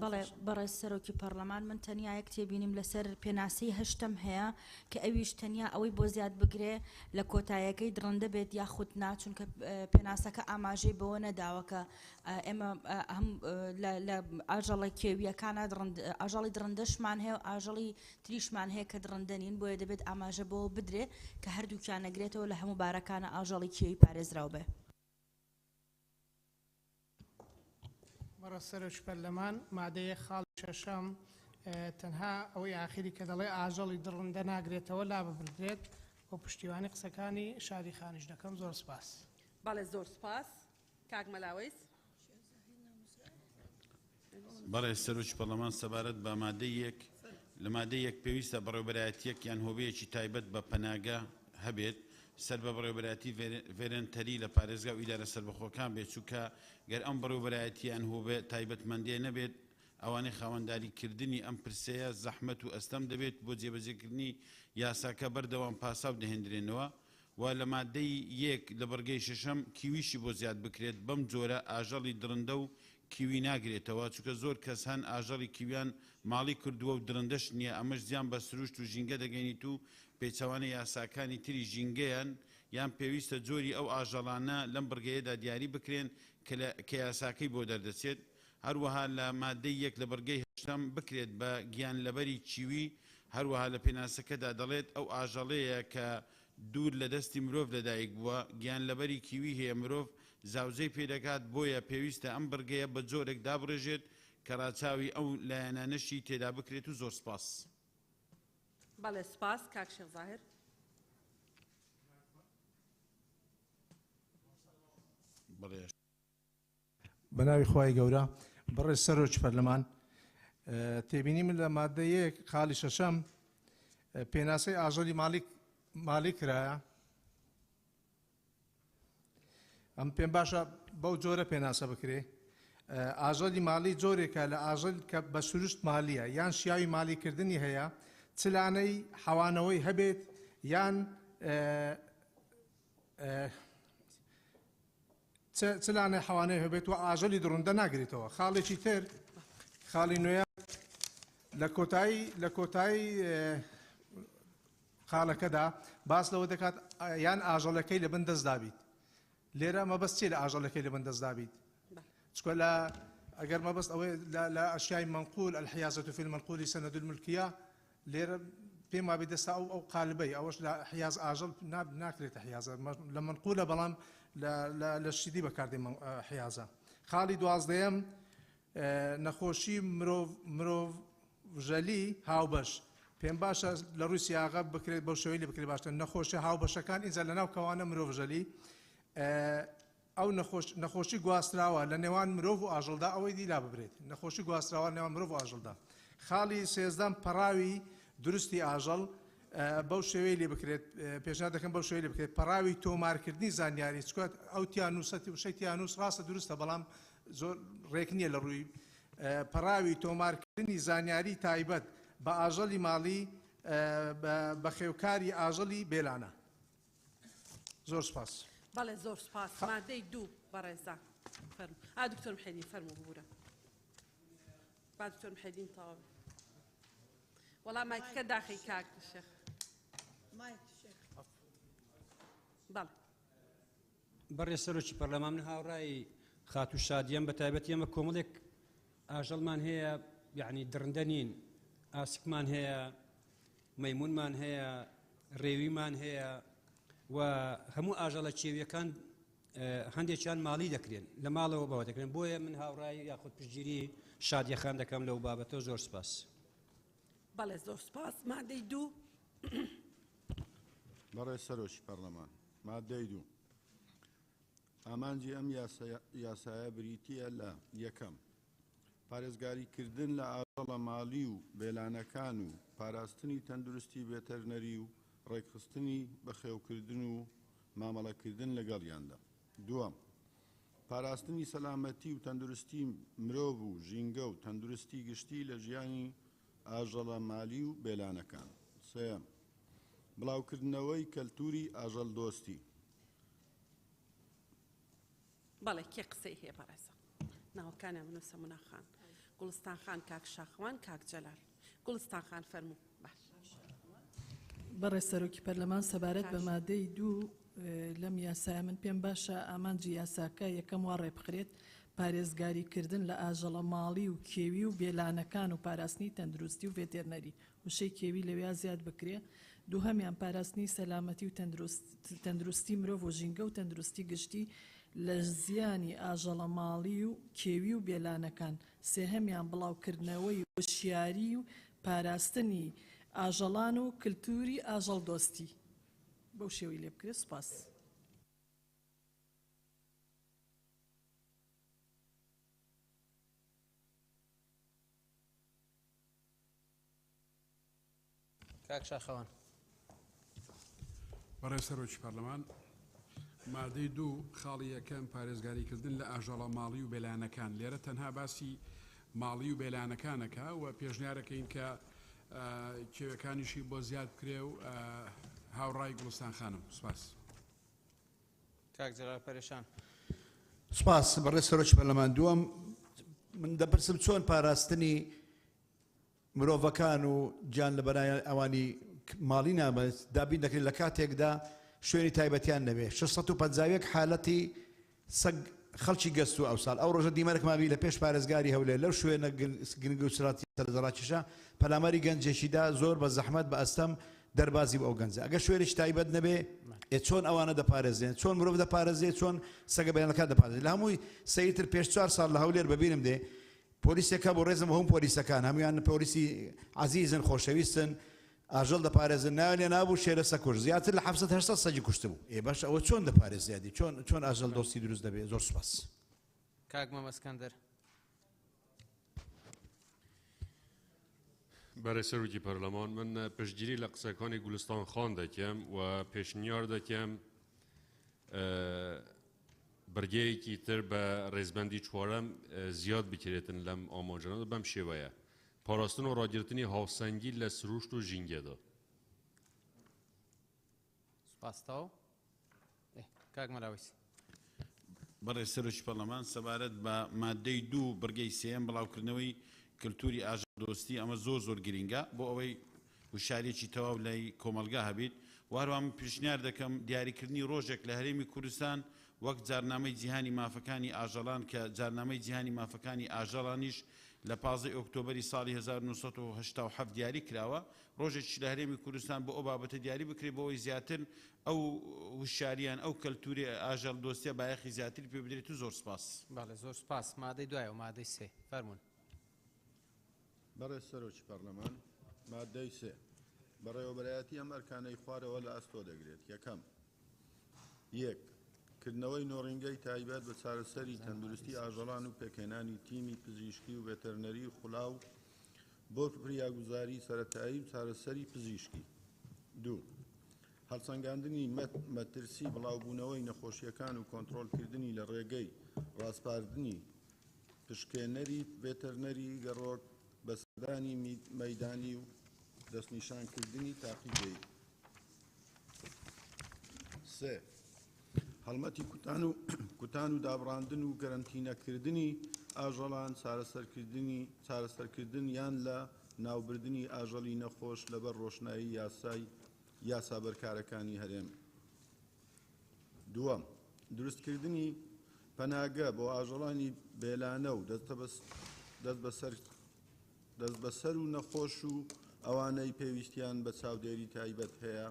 بەڵێ بەڕێز سەرۆکی پەرلەمان من تەنیا یەک تێبینیم لەسەر پێناسەی هەشتم هەیە کە ئەویش تەنیا ئەوەی بۆ زیاد بگرێ لە کۆتاییەکەی درڕندە بێت یاخود ناچون کە پێناسەکە ئاماژەی بەوە نەداوە ئێمە لە ئاژەڵی کێویەکانە ئاژەڵی درڕندەشمان هەیە و ئاژەڵی تریشمان هەیە کە درڕندە نین بۆیە دەبێت ئاماژە بەوە بدرێ کە هەردووکیان نەگرێتەوە لە هەموو بارەکانە ئاژەڵی کێوی پارێزراو بێ. بەڕە سەرۆکی پەرلەمان مادەیە خاڵی شەشەم تەنها ئەوەی ئاخری کە دەڵێ ئاژەڵی درڕندە ناگرێتەوە لا ببردرێت بۆ پشتیوانی قسەکانی شادی خانیش دەکەم. زۆر سپاس. بەڵێ زۆر سپاس کاک مەلاوەیس. بەڵێ سەرۆکی پەرلەمان سەبارەت بە مادەی یەک لە مادەی یەک پێویستە بەڕێوەبەرایەتیەک یان هۆبەیەکی تایبەت بە پەناگە هەبێت سەر بە بەڕێوەبەرایەتی ڤێرنتەری لە پارێزگا و ئیدارە سەربەخۆکان بێت چونکە گەر ئەم بەڕێوەبەرایەتیان هۆبێ تایبەتمەندێ نەبێت ئەوانەی خاوەنداریکردنی ئەم پرسەیە زەحمەت و ئەستەم دەبێت بۆ جێبەجێکردنی یاساکە بەردەوام پاساو دەهێنرێنەوە و لە مادەی یەک لە بەرگەی شەشەم کیویشی بۆ زیاد بکرێت بەم جۆرە ئاژەڵی درڕندە و کیوی ناگرێتەوە چونکە زۆر کەس هەن ئاژەڵی کیویان ماڵی کردووە و درڕندەش نییە ئەمەش زیان بە سروشت و ژینگە دەگەینیت و پێچەوانە یاساکانی تری ژینگەیان یان پێویستە جۆری ئەو ئاژەڵانە لەم بەرگەیەدا دیاری بکرێن کە یاساکەی بۆ دەردەچێت. هەروەها لە مادەی یەک لە بەرگەی هەشتم بکرێت بە گیانلەبەری چیوی هەروەها لە پێناسەکەدا دەڵێت ئەو ئاژەڵەیە کە دوور لە دەستی مرۆڤ لەدایک بووە گیانلەبەری کیوی هەیە مرۆڤ زاوزەی پێدەکات بۆیە پێویستە ئەم بەرگەیە بە جۆرێک دابڕێژێت کە ڕاچاوی ئەو لایەنانەشی تێدا بکرێت و زۆر سپاس. بەڵێ سپاس کاک شێخ زاهر. بەناوی خوای گەورە بەڕێز سەرۆکی پەرلەمان تێبینیم لە مادەی یەک خاڵی شەشەم پێناسەی ئاژەڵی ماڵی کرایە. ئەم پێم باشە بەو جۆرە پێناسە بکرێ ئاژەلی ماڵی جۆرێکە لە ئاژەل کە بە سروشت مالیە یان شیاوی مالیکردنی هەیە چلانەی حەوانەوەی هەبێت یان چلانەی حەوانەی هەبێت و ئاژەلی دڕندە ناگرێتەوە. خاڵێکی تر خاڵی نوێ لە کۆتایی خاڵەکەدا باس لەوە دەکات یان ئاژەڵەکەی لە بن دەستدابیت. لێرە مەبەست چێ لە ئاژەڵەکەی لە بن دەستدابیت؟ چکە لە ئەگەر مەبەست ئەوەی لە ئەشیای منقول الحیازة في المنقول سند الملكية لێرە پێم وابێ دەستا ئەو قالبەی ئەوەش لە حیاز ئاژەڵ ناکرێتە حیازە لە منقولە بەڵام لە شیدی بەکاردێ حیازە. خاڵی دوازدەیەم نەخۆشی مرۆڤ ژەلی هاوبەش پێم باشە لە ڕووی سیاغە بکرێت بەو شێوەی لێ بکرێت باشتر نەخۆشی هاوبەشەکان ئینجا لەناو کەوانە مرۆڤ ژەلی ئەو نەخۆشی گواستراوە لە نێوان مرۆڤ و ئاژەڵدا ئەوەی دیلا ببرێت نەخۆشی گواستراوە نێوان مرۆڤ و ئاژەڵدا. خاڵی سێزدەم پەراوی دروستی ئاژەڵ بەو شێوەی لێ بکرێت پێشنهاد دەکەم بەو شێوەی لێ بکرێت پەراوی تۆمارکردنی زانیاری چکات ئەو تیانووسەتی وشەی تیانووس ڕاستە دروستە بەڵام زۆر ڕێک نییە لە ڕووی پەراوی تۆمارکردنی زانیاری تایبەت بە ئاژەڵی ماڵی بە خێوکاری ئاژەڵی بێلانە. زۆر سپاس. بەڵێ زۆر سپاس. مادەی 2 بەڕێزە فەرموو. دکتۆر محەدین فەرموو ببوورە. با دکتۆر محەدین تەواو. وەڵام مایکەکە داخی کاک شێخ. بەڵێ. بەڕێ سەرۆکی پەرلەمان من هاوڕای خاتو شادیەم بە تایبەتی ئێمە کۆمەڵێک ئاژەڵمان هەیە یعنی درندە نین ئاسکمان هەیە مەیمونمان هەیە ڕێویمان هەیە و هەموو ئاژەڵە کێویەکان هەندێکیان ماڵی دەکرێن لە ماڵەوە بەوە دەکرێن بۆیە من هاوڕای یاخود پشتگیری شادیەخان دەکەم لەو بابەتەوە. زۆر سپاس. بەڵێ زۆر سپاس. مادەی 2 بەڕێ سەرۆکی پەرلەمان مادەی 2 ئامانجی ئەم یاسایە بریتیە لە یەکەم پارێزگاریکردن لە ئاژەڵە ماڵی و بێلانەکان و پاراستنی تەندروستی بێتەرنەری و ڕێکخستنی بەخێوکردن و مامەڵەکردن لەگەڵیاندا. دووەم پاراستنی سەلامەتی و تەندروستی مرۆڤ و ژینگە و تەندروستی گشتی لە ژیانی ئاژەڵە مالی و بێلانەکان. سێەم بڵاوکردنەوەی کەلتوری ئاژەڵ دۆستی. بەڵێ کێ قسەی هەیە بەڕێزە ناوەکانیان بنووسە مناخان گوڵستان خان کاک شاخوان کاک جەلال. گوڵستان خان فەرموو. بەڕێ سەرۆکی پەرلەمان سەبارەت بە مادەی 2 لەم یاسایە من پێم باشە ئامانجی یاساکە یەکەم وا ڕێبخرێت پارێزگاریکردن لە ئاژەڵە ماڵی و کێوی و بێلانەکان و پاراستنی تەندروستی و ڤێتێرنەری وشەی کێوی لەوێ زیاد بکرێ. دووهەمیان پاراستنی سەلامەتی و تەندروستی مرۆڤ و ژینگە و تەندروستی گشتی لە زیانی ئاژەڵە ماڵی و کێوی و بێلانەکان. سێهەمیان بڵاوکردنەوەی وشیاری و پاراستنی ئاژەڵان و کللتوری ئاژەڵ دۆستی بەو شێوەی لێ بکرێت. سپاس. کاک شاخەوان. بەڕێ سەرۆکی پەرلەمان مادەی 2 خاڵی یەکەم پارێزگاریکردن لە ئاژەڵە ماڵی و بێلانەکان. لێرە تەنها باسی ماڵی و بێلانەکانەکە و پێشنیارەکەین کە کێوەکانیشی بۆ زیاد بکرێ و هاوڕای گوڵستان خانم. سپاس. کاک جەلال پەرێشان. سپاس. بەڕێ سەرۆکی پەرلەمان دووەم من دەپرسم چۆن پاراستنی مرۆڤەکان و گیان لە بەرای ئەوانی ماڵی نابێت دابین دەکرێت لە کاتێکدا شوێنی تایبەتیان نەبێت. 650 حالەتی سەگ خەڵکی گەست و ئەوساڵ ئەو ڕۆژە دیمەرەك مابی لە پێش پارێزگاری هەولێر لەو شوێنە گرنگ و سراتی سەرزەڕاکیشە پەلامەری گەنجێکیدا زۆر بە زەحمەت بە ئەستەم دەربازی بە ئەو گەنجە. ئەگەر شوێنێکی تایبەت نەبێ چۆن ئەوانە دەپارێزێن چۆن مرۆڤ دەپارێزێت چۆن سەگە بەیانەکان دەپارێزێت. لە هەمووی سەیتر پێش 4 ساڵ لە هەولێر ببینم دێ پۆلیسێکە بۆ ڕێزم هەموو پۆلیسەکان هەمویان پۆلیسی عەزیزن خۆشەویستن ئاژەڵ دەپارێزن ناوێنێ نابوو شێرە سەکوژ زیاتر لە 700 سەگی کوشتبوو. باش ئەوە چۆن دەپارێز زیادی چۆن ئاژەڵ دۆستی دروست دەبێت. زۆر سپاس. کاک مەمە ئەسکەندەر. بەڕێ سەرۆکی پەرلەمان من پشتگیری لە قسەکانی گوڵستان خان دەکەم و پێشنیار دەکەم بەرگەیەکی تر بە ڕێزبەندی چوارەم زیاد بکرێتن لەم ئاماژانە بەم شێوەیە پاراستن و ڕاگررتنی هاوسەنگی لە سروشت و ژینگەدا. سپاسستاو کاک مەراویسی. بەڕێز سەرۆکی پەرلەمان سەبارەت بە مادەی 2 بڕگەی سێم بڵاوکردنەوەی کللتوری ئاژەڵ دۆستی ئەمە زۆر گرینگە بۆ ئەوەی وشارێکی تەواو لای کۆمەلگا هەبێت واروان پیشنیار دەکەم دیاریکردنی ڕۆژێک لە هەرێمی کوردستان وەک جارنامەی جیهانی مافەکانی ئاژەڵان کە جارنامەی جیهانی مافەکانی ئاژەڵانیش لە 15 ئۆکتۆبری ساڵی 1970 دیاری کراوە ڕۆژێکی لە هەرێمی کوردستان بۆ ئەو بابەتە دیاری بکرێت بۆ ئەوەی زیاتر ئەو وشاریان ئەو کەلتوری ئاژەڵ دۆستیە بایەخی زیاتری پێ بدرێت و زۆر سپاس. بەڵێ زۆر سپاس. مادەی دوایە و مادەی سێ فەرموون. بەڕێز سەرۆکی پەرلەمان مادەی سێ بەڕێوەبەرایەتی ئەم ئەرکانەی خوارەوە لە ئەستۆ دەگرێت. یەکەم کردنەوەی نۆڕینگەی تایبەت بە چارەسەری تەندروستی ئاژەڵان و پێکهێنانی تیمی پزیشکی و ڤێتەرنەری خولاو بۆ فریاگوزاری سەرەتایی و چارەسەری پزیشکی. 2 هەڵسەنگاندنی مەترسی بڵاوبوونەوەی نەخۆشیەکان و کۆنتڕۆلکردنی لە ڕێگەی ڕاستپاردنی پشکێنەری ڤێتەرنەری گەڕۆک بە سەردانی مەیدانی و دەستنیشانکردنی تاقیگەی. 3 هەڵمەتی کوتان و دابڕاندن و گەرنتینەکردنی ئاژەڵان چارەسەرکردن یان لە ناوبردننی ئاژەڵی نەخۆش لەبەر ڕۆشنایی یاسا بەرکارەکانی هەرێم. 2 دروستکردنی پەناگە بۆ ئاژەڵانی بێلانە و دەست بەسەر و نەخۆش و ئەوانەی پێویستیان بە چاودێری تایبەت هەیە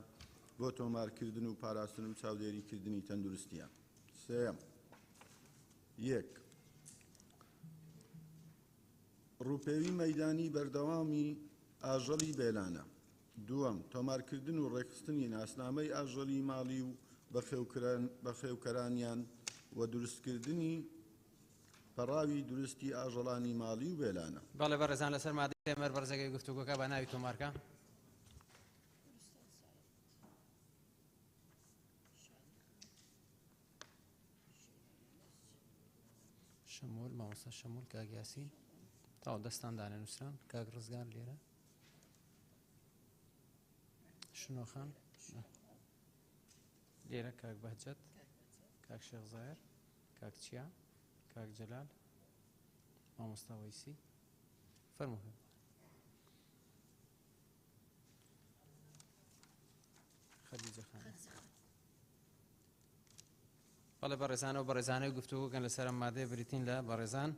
بۆ تۆمارکردن و پاراستن و چاودێریکردنی تەندروستیان. 3 ڕووپێوی مەیدانی بەردەوامی ئاژەڵی بێلانە. 2 تۆمارکردن و ڕێکخستنی ناسنامەی ئاژەڵی ماڵی و بەخێوکەرانیان و دروستکردنی پەڕاوی دروستی ئاژەڵانی ماڵی و بێلانە. بەڵێ بەڕێزان لەسەر مادەی تێمەر بەرزەکەی گفتوگۆکە بە ناوی تۆمارکە. شەمۆل مامۆستا شەمۆل کاک یاسین تاو دەستان دانە نووسران کاک ڕزگار لێرە شنۆخان لێرە کاک بەهجەت کاک شێخزایر کاک چیا کاک جەلال مامۆستا وەیسی فەرموو. خەدیجە خان. بەڵێ بەڕێزانە و بەڕێزانەی گفتوگۆکەن لەسەر مادەی بریتین لە بەڕێزان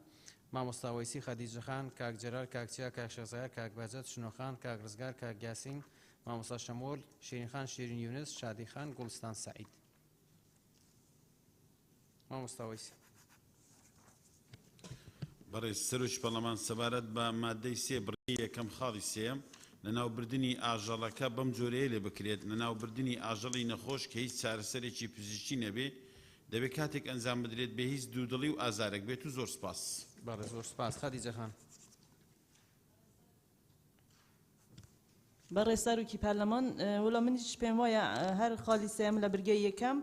مامۆستا وەیسی خەدیجە خان کاک جەلال کاک چیا کاک شێخزایر کاک بەهجەت شنۆخان کاک ڕزگار کاک یاسین مامۆستا شەمۆل شیرین خان شیرین یونس شادی خان گوڵستان سەعید. مامۆستا وەیسی. بەڕێز سەرۆکی پەرلەمان سەبارەت بە مادەی سێ بڕگەی یەکەم خاڵی سێم لە ناوبردنی ئاژەڵەکە بەم جۆرەیە لێ بکرێت لە ناوبردننی ئاژەڵی نەخۆش کە هیچ چارەسەرێکی پزیشکی نەبێ دەبێت کاتێک ئەنجام بدرێت بە هیچ دوودڵی و ئازارێک بێت و زۆر سپاس. بەڵێ زۆر سپاس. خەدیجە خان. بەڕێز سەرۆکی پەرلەمان وڵا منیش پێم وایە هەر خاڵی سێم لە بەرگەی یەکەم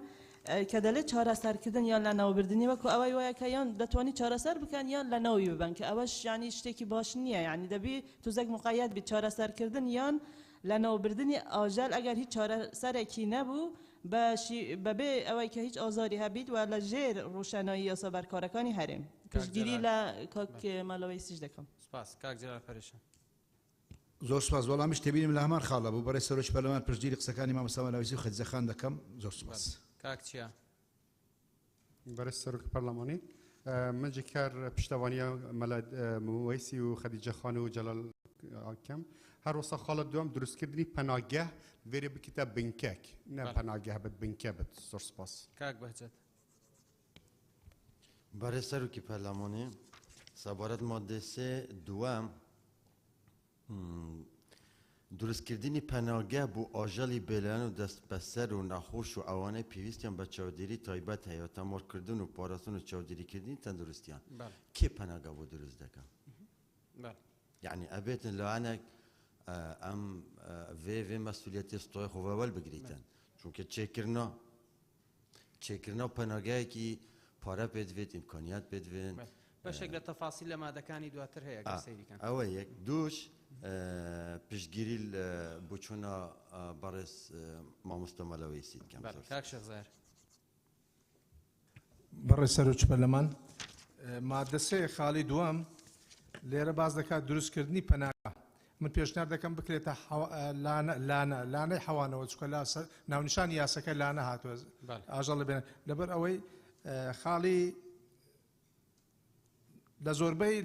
کە دەڵێت چارەسەرکردن یان لە ناوبردننی وەکو ئەوەی وایە کە یان دەتوانی چارەسەر بکەن یان لە ناوی ببن کە ئەوەش یانی شتێکی باش نییە یعنی دەبی توزێک مقایەت بیت چارەسەرکردن یان لە ناوبردننی ئاژەل ئەگەر هیچ چارەسەرێکی نەبوو بەبێ ئەوەی کە هیچ ئازاری هەبیت و لە ژێر ڕوشەنایی یاسا بەرکارەکانی هەرێم پشتگیری لە کاک مەلەوەیسیش دەکەم. سپاس. کاک جەلال پەرێشان. زۆر سپاس وەڵامیش تێبینیم لە هەمان خاڵە بوو بەڕێز سەرۆکی پەرلەمان پشتگیری قسەکانی مامۆستا مەلەوەیسی و خەدیجە خان دەکەم. زۆر سپاس. کاک چیا. بەڕێز سەرۆکی پەرلەمانی من جێکار پشتەوانیە وەیسی و خەدیجە خان و جەلال ئاکەم هەروەسا خاڵە دوام دروستکردنی پەناگەه وێرە بکەیتە بنکەک نە پەناگەه بێت بنکە بێت. زۆر سپاس. کاک بەهجەت. بەڕێز سەرۆکی پەرلەمانی سەبارەت مادەی سێ دوام دروستکردنی پەناگە بۆ ئاژەڵی بێلان و دەست بەسەر و نەخۆش و ئەوانەی پێویستیان بە چاودێری تایبەت هەیە تەمۆرکردن و پاراستن و چاودێریکردنی تەندروستیان کێ پەناگە بۆ دروست دەکەن یعنی ئەبێتن لەوانێک ئەم vê مەسئولێتی ستۆی خۆڤەوەل بگریتن چونکە چێکردنا و پەناگایەکی پارە بێدوێت ئیمکانیات بێدوێن بەشێک لە تەفاسی لە مادەکانی دواتر هەیە گە سەیریکەن ئەوە یەک دووش پشتگیری بۆ چوونە بەڕێز مامۆستا مەلەوەیسی بکەم کاک شەخزار بەڕێز سەرۆک پەرلەمان مادە سێ خاڵی دووەم لێرە باز دەکات دروستکردنی پەناگا من پێشنیار دەکەم بکرێتە لانەی حەوانەوە چکە ناونیشانی یاسەکە لانە هاتووە ئاژەڵ بێن لەبەر ئەوەی خاڵی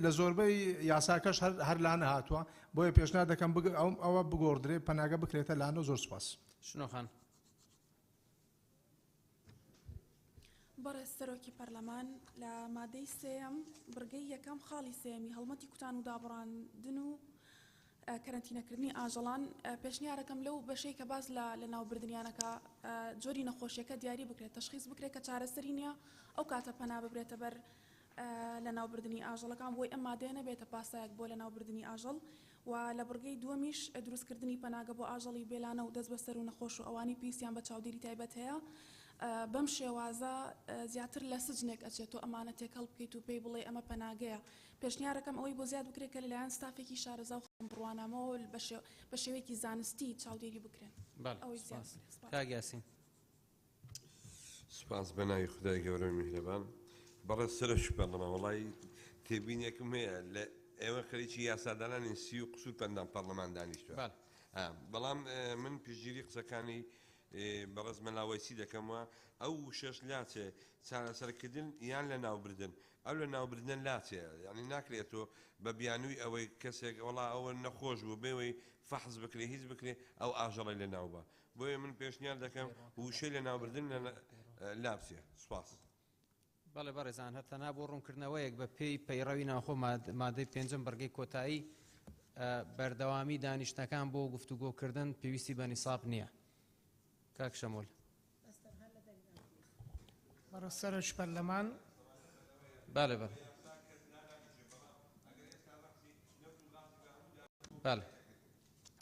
لە زۆربەی یاساکەش هەر لانە هاتووە بۆیە پێشنیار دەکەم ئەوە بگۆڕدرێ پەناگە بکرێتە لانە و زۆر سوپاس. شنۆخان بەڕێز سەرۆکی پەرلەمان لە مادەی سێم بڕگەی یەکەم خاڵی سێمی هەڵمەتی کوتان و دابڕاندن و کەرەنتینەکردنی ئاژەڵان پێشنیارەکەم لەو بەشەی کە باز لە ناوبردنیانەکە جۆری نەخۆشیەکە دیاری بکرێت تەشخیص بکرێت کە چارەسەری نییە ئەو کاتە پەنا ببرێتە بەر لە ناوبردنی ئاژەڵەکان بۆی ئەم مادەیە نەبێتە پاسایەک بۆ لە ناوبردنی ئاژەڵ و لە بڕگەی دووەمیش دروستکردنی پەناگە بۆ ئاژەڵی بێلانە و دەست بەسەر و نەخۆش و ئەوانی پێویستیان بە چاودێری تایبەت هەیە بەم شێوازە زیاتر لە سجنێک ئەچێت و ئەمانە تێکەڵ بکەیت و پێی بڵێ ئەمە پەناگەیە. پێشنیارەکەم ئەوەی بۆ زیاد بکرێت کە لەلایەن ستافێکی شارەزا و بڕوانامەوە بە شێوەیەکی زانستی چاودێری بکرێن. کاگیاسین سپاس بەناوی خدای گەورەی میهرەبان. بەڕێز سەرۆک پەرلەمان وەڵی تێبینێکم هەیە لە ئێوە خەریکی یاسادانانی سی و قسوور پەندان پەرلەمان دانیشتووە بەڵام من پشتگیری قسەکانی بەڕێز مەلاوەیسی دەکەمەوە ئەو شەش لاچێ چارەسەرکردن یان لە ناوبردن ئەو لە ناوبردن لاچێ یعنی ناکرێتەوە بە بیانووی ئەوەی کەسێک وڵا ئەوە نەخۆش بوو بێەوەی فەحز بکرێ هیچ بکرێ ئەو ئاژەڵی لە ناوبە بۆیە من پێشنیار دەکەم وشەی لە ناوبردن لابچێ سوپاس. بەڵێ بەڕێزان هەرتەنا بۆ ڕوونکردنەوەیەک بە پێی پەیڕەوی ناخۆ مادەی پێنجم بەرگەی کۆتایی بەردەوامی دانیشتەکان بۆ گفتوگۆکردن پێویستی بە نیساب نییە. کاک شەمۆل بەڕێز سەرۆک پەرلەمان بەڵێ بەڵێ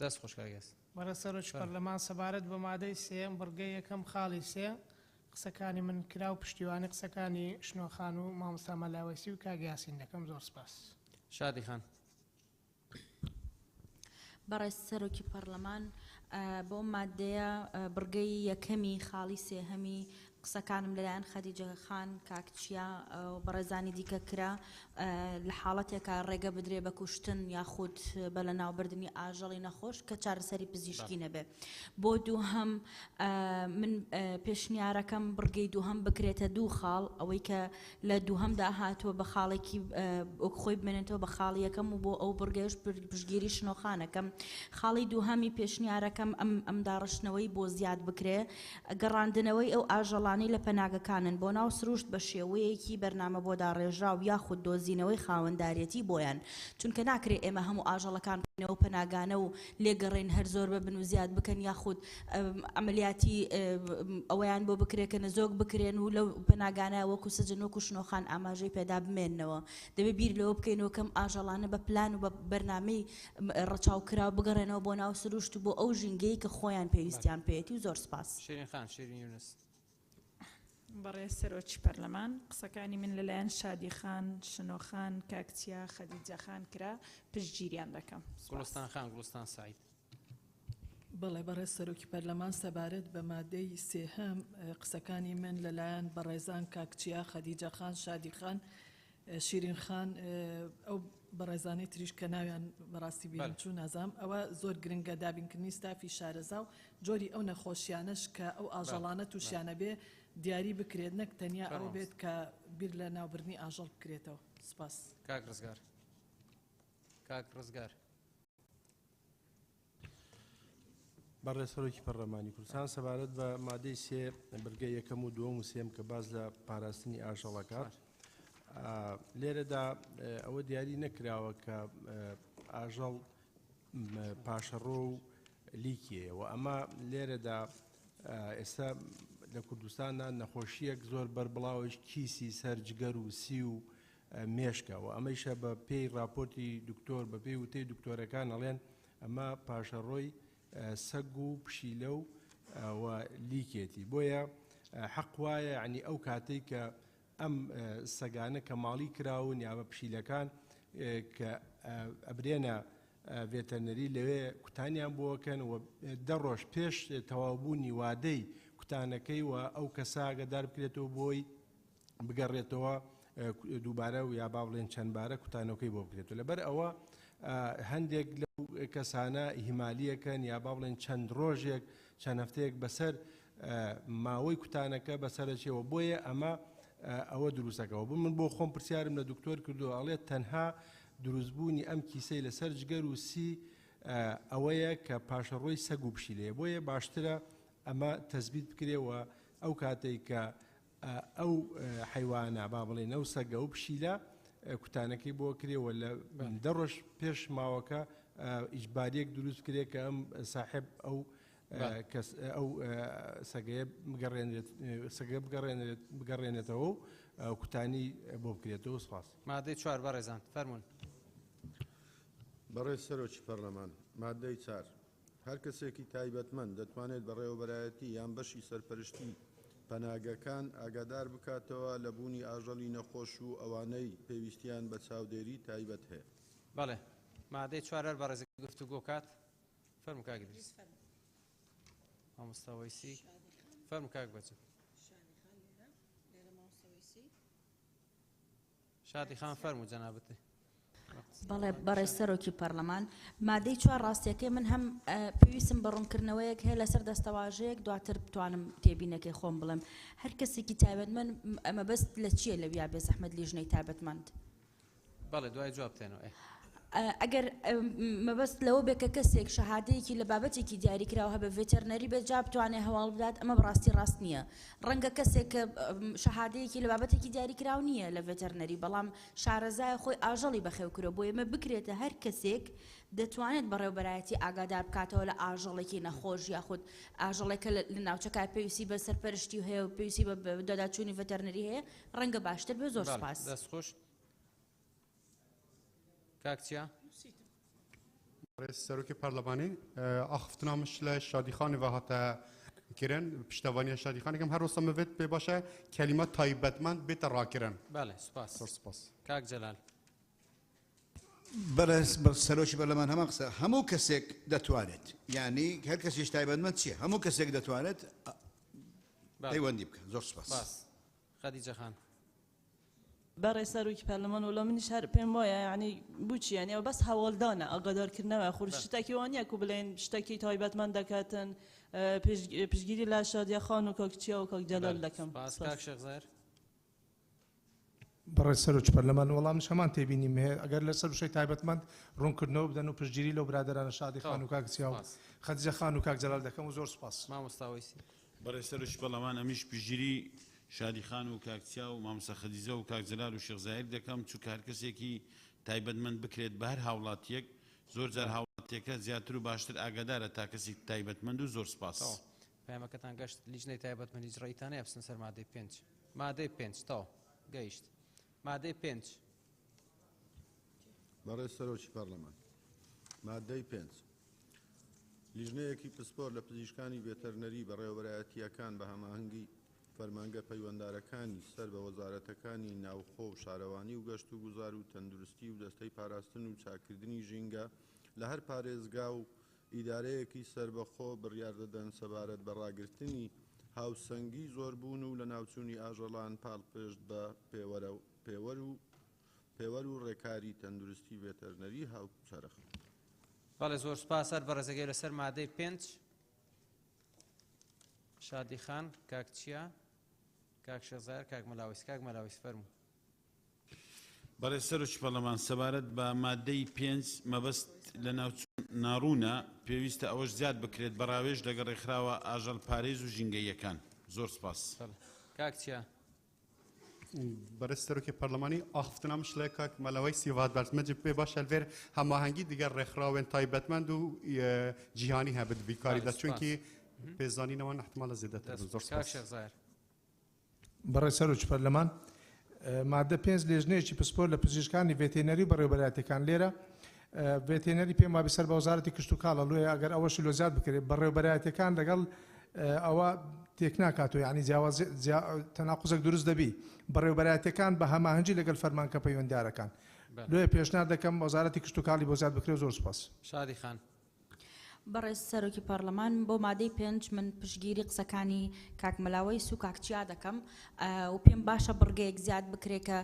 دەست خۆش کاگەس بەڕێز سەرۆک پەرلەمان سەبارەت بە مادەی سێم بڕگەی یەکەم خاڵی سێ قسەکانی من کرا و پشتیوانی قسەکانی شنۆخان و مامۆستا مەلاوەیسی و کاگیاسین دەکەم. زۆر سپاس. شادی خان بەڕێز سەرۆکی پەرلەمان بۆ مادەیە بڕگەی یەکەمی خاڵی سێهەمی قسەکانم لەلایەن خەدیجە خان کاکچیا و بەڕێزانی دیکە کرا لە حاڵەتێکە ڕێگە بدرێ بە کوشتن یاخود بە لە ناوبردننی ئاژەڵی نەخۆش کە چارەسەری پزیشکی نەبێ. بۆ دووهەم من پێشنیارەکەم بڕگەی دووهەم بکرێتە دوو خاڵ ئەوەی کە لە دووهەمدا هاتووە بە خاڵێکی خۆی بمێنێتەوە بە خاڵی یەکەم و بۆ ئەو بڕگەیش پشتگیری شنۆخانەکەم. خاڵی دووهەمی پێشنیارەکەم ئەم داڕشتنەوەی بۆ زیاد بکرێ گەڕاندنەوەی ئەو ئاژەڵانی لە پەناگەکانن بۆ ناو سروشت بە شێوەیەکی بەرنامە بۆ داڕێژراو یاخود دۆزینەوەی خاوەنداریەتی بۆیان چونکە ناکرێت ئێمە هەموو ئاژەڵەکان بکەنەوە پەناگانە و لێگەڕێن هەر زۆر ببن و زیاد بکەن یاخود ئەمەلیاتی ئەوەیان بۆ بکرێت کە نزۆک بکرێن و لەو پەناگانە وەکو سجن وەکو شنۆخان ئاماژەی پێدا بمێننەوە. دەبێت بیر لەوە بکەینەوە کەم ئاژەڵانە بە پلان و بە بەرنامەی ڕەچاوکرا بگەڕێنەوە بۆ ناو سروشت و بۆ ئەو ژینگەی کە خۆیان پێویستیان پێێتی و زۆر سپاس. شیرین خان شیرین یونس بەڕێز سەرۆکی پەرلەمان قسەکانی من لەلایەن شادی خان شنۆخان کاکچیا خەدیجە خان کرا پشتگیریان دەکەم. گوڵستان خان گوڵستان سعید بەڵێ بەڕێز سەرۆکی پەرلەمان سەبارەت بە مادەی سێهەم قسەکانی من لەلایەن بەڕێزان کاکچیا خەدیجە خان شادی خان شیرین خان ئەو بەڕێزانەی تریش کە ناویان بەڕاستی بین چوو نازام ئەوە زۆر گرنگە دابینکردنی ستافی شارەزا و جۆری ئەو نەخۆشیانەش کە ئەو ئاژەڵانە تووشیانە بێ دیاری بکرێت نەک تەنیا ئەو بێت کە بیر لە ناوبردنی ئاژەڵ بکرێتەوە. سپاس. کاک ڕزگار کاک ڕزگار بەڕێز سەرۆکی پەرلەمانی کوردستان سەبارەت بە مادەی سێ بەرگەی یەکەم و دووەم و سێم کە باز لە پاراستنی ئاژەڵەکات لێرەدا ئەوە دیاری نەکراوە کە ئاژەڵ پاشەڕۆ و لیکیەیە و ئەمە لێرەدا ئێستا لە کوردستاندا نەخۆشیەک زۆر بەربڵاوش کیسی سەرجگەر و سی و مێشکە و ئەمەیشە بە پێی راپۆرتی دکتۆر بە پێی وتەی دکتۆرەکان ئەڵێن ئەمە پاشەڕۆی سەگ و پشیلە و لیکێتی بۆیە حەق وایە ینی ئەو کاتەی کە ئەم سەگانە کە ماڵی کراون یا بە پشیلەکان کە ئەبرێنە ڤێتەرنەری لەوێ کوتانیان بۆکەن و 10 ڕۆژ پێش تەواوبوونی وادەی کوتانەکەی و ئەو کەسا ئاگادار بکرێتەوە بۆی بگەڕێتەوە دووبارە و یا با بڵێن چەندبارە کوتانەکەی بۆ بکرێتەوە لەبەر ئەوە هەندێک لەو کەسانە هیمالیەکەن یا با بڵێن چەند ڕۆژێک چەند هەفتەیەک بەسەر ماوەی کوتانەکە بەسەرچێەوە بۆیە ئەمە ئەوە دروستەکەەوە بوو من بۆ خۆم پرسیارم لە دکتۆر کردو ئەڵێت تەنها دروستبوونی ئەم کیسەی لەسەر جگەر و سی ئەوەیە کە پاشەڕۆی سەگ و پشیلەیە بۆیە باشترە ئەمە تەثبیت بکرێەوە ئەو کاتێک کە ئەو حیوانە با بڵێن ئەو سەگە و پشیلە کوتانەکەی بۆ کرێەوە لە 10 ڕۆژ پێش ماوەکە ئیجباریەک دروست کرێ کە ئەم ساحب ئەو سەگەیە بگەڕێنێتەوە و کوتانی بۆ بکرێتەوە سپاس. مادەی 4 بەڕێزان فەرموون. بەڕێز سەرۆکی پەرلەمان مادەی 4 هەر کەسێکی تایبەتمەند دەتوانێت بەڕێوەبەرایەتی یان بەشی سەرپەرشتی پەناگەکان ئاگادار بکاتەوە لە بوونی ئاژەڵی نەخۆش و ئەوانەی پێویستیان بە چاودێری تایبەت هەیە. بەڵێ مادەی 4 بەڕێزەکە گفتوگۆ کات فەرموو کاک ئیدریس. مامۆستاوەیسی فەرموو کاک بەچوو. شادی خان فەرموو جەنابەتی. بەڵێ بەڕێز سەرۆکی پەرلەمان مادەی 4 ڕاستیەکەی من هەم پێویستم بە ڕوونکردنەوەیەک هەیە لەسەر دەستەواژەیەک دواتر بتوانم تێبینەکەی خۆم بڵێم هەر کەسێکی تایبەتمەند ئەمە بەست لە چییە لە ویا بێ زەحمەت لیژنەی تایبەتمەند. بەڵێ دوای جواب بتێنەوە. ئەگەر مەبەست لەوە بێ کە کەسێک شەهادەیەکی لە بابەتێکی دیاریکراوە هەبە ڤێتەرنەری بێت جا بتوانێت هەواڵ بدات ئەمە بڕاستی ڕاست نییە ڕەنگە کەسێک کە شەهادەیەکی لە بابەتێکی دیاریکراو نییە لە ڤێتەرنەری بەڵام شارەزای خۆی ئاژەڵی بەخێوکرۆ بۆ ئێمە بکرێتە هەر کەسێک دەتوانێت بەڕێوەبەرایەتی ئاگادار بکاتەوە لە ئاژەڵێکی نەخۆش یاخود ئاژەڵێکە لە ناوچەکە پێویستی بە سەرپەرشتی هەیە و پێویستی بە دەداچوونی ڤێتەرنەری هەیە ڕەنگە باشتر بێ زۆر سپاس. دەستخۆش کاکچیا. سەرۆکی پەرلەمانی ئاخفتنامش لە شادیخانی و هاتە kirin piştevaniya şadîxanekî her rosta mevêt pê baş e kelîma taybetmend bête rakirin. Bele, spas. Spas. Kak Celal. بەرز سەرۆکی بەرلەمان هەمان قسە هەموو کەسێک دەتوانێت یعنی هەر کەسیش تایبەتمەند چییە هەموو کەسێک دەتوانێت پەیوەندی بکە زۆر سپاس. خەدیجە خان. برای سەرۆکی پەرلەمان وڵا منیش هەر پێم وایە یعنی بچی یعنی ئەو بەس هەواڵدانە ئاگادارکردنەوە خۆ شتێکی وانە کو بڵێن شتێکی تایبەتمەند دەکاتن پشتگیری لە شادیە خان و کاکچیا و کاک جەلال دەکەم. کاک شێخ زاهر. بەڕێز سەرۆکی پەرلەمان وەڵامش هەمان تێبینیم هەیە ئەگەر لەسەر شەی تایبەتمەند ڕوونکردنەوە بدەن و پشتگیری لەو برادرانە شادی خان و کاکچیا و خەدیجە خان و کاک جەلال دەکەم و زۆر سپاس. مامۆستاوەیسی. بەڕێز سەرۆکی پەرلەمان ئەمیش پشتگیری شادی خان و کاکچیا و مامۆستا خەدیجە و کاک جەلال و شێخ زاهر دەکەم چونکە هەر کەسێکی تایبەتمەند بکرێت بە هەر هاوڵاتیەک زۆر جار هاوڵاتیەکە زیاتر و باشتر ئاگادارە تا کەسی تایبەتمەند و زۆر سپاس. پەیامەکەتان گەشت لیژنەی تایبەتمەندی ئیجرائیتانەیە بچن سەر مادەی 5. مادەی 5 تەواو گەیشت. مادەی 5. بەڕێز سەرۆکی پەرلەمان مادەی 5 لیژنەیەکی پسپۆر لە پزیشکانی ڤێتەرنەری بەڕێوەبەرایەتیەکان بە هەماهەنگی فەرمانگە پەیوەنددارەکانی سەر بە وەزارەتەکانی ناوخۆ و شارەوانی و گەشت و گوزار و تەندروستی و دەستەی پاراستن و چاکردنی ژینگە لە هەر پارێزگا و ئیدارەیەکی سربەخۆ بڕیار دەدەن سەبارەت بە ڕاگررتنی هاوسەنگی زۆربوون و لە ناوچوونی ئاژەڵان پاڵپشت بە پێوەر و ڕێکاری تەندروستی ڤێتەرنەری هاوچەرخ. بەڵێ زۆر سپاس هەر بەڕێزەکەی لەسەر مادەی 5 شادی خان کاکچیا کاک شێخ زاهر کاک مەلاویس فەرموو. بەڕێز سەرۆکی پەرلەمان سەبارەت بە مادەی 5 مەبەست لە ناڕوونە پێویستە ئەوەش زیاد بکرێت بەڕاوێژ لەگە ڕێکخراوە ئاژەڵ پارێز و ژینگەیەکان. زۆر سپاس. کاکچیا. برای سەرۆکی پەرلەمانی ئاخفتنامش لە کاک مەلاوی سیڤات بەرزمەجی پێ باشە لەوێر هەماهەنگی دیگەر ڕێکخراوێن تایبەتمەند و جیهانی هەبێت بیکاری دەست چونکی پێزانینەوە احتمالە زیاتر زۆر سپاس. بەڕێز سەرۆکی پەرلەمان مادە 5 لێژنەیەکی پسپۆر لە پزیشکانی ڤێتێنەری بەڕێوەبەرایەتیەکان لێرە ڤێتێنەری پێم وابی سەر بە وەزارەتی کشت و کاڵە لێ ئەگەر ئەوەشی لۆزیات بکرێت بەڕێوەبەرایەتیەکان لەگەڵ ئەوە تێک ناکاتەوە یعنی تەناقوزێک دروست دەبی بەڕێوەبەرایەتەکان بە هەماهەنگی لەگەڵ فەرمانکە پەیوەنددارەکان لێ پێشنهاد دەکەم وەزارەتی کشت و کاڵی بۆ زیاد بکرێت زۆر سپاس. شادی خان. بەڕێز سەرۆکی پەرلەمان بۆ مادەی 5 من پشگیری قسەکانی کاکمەلاوەی سو کاکچیا دەکەم و پێم باشە بڕگەیەک زیاد بکرێت کە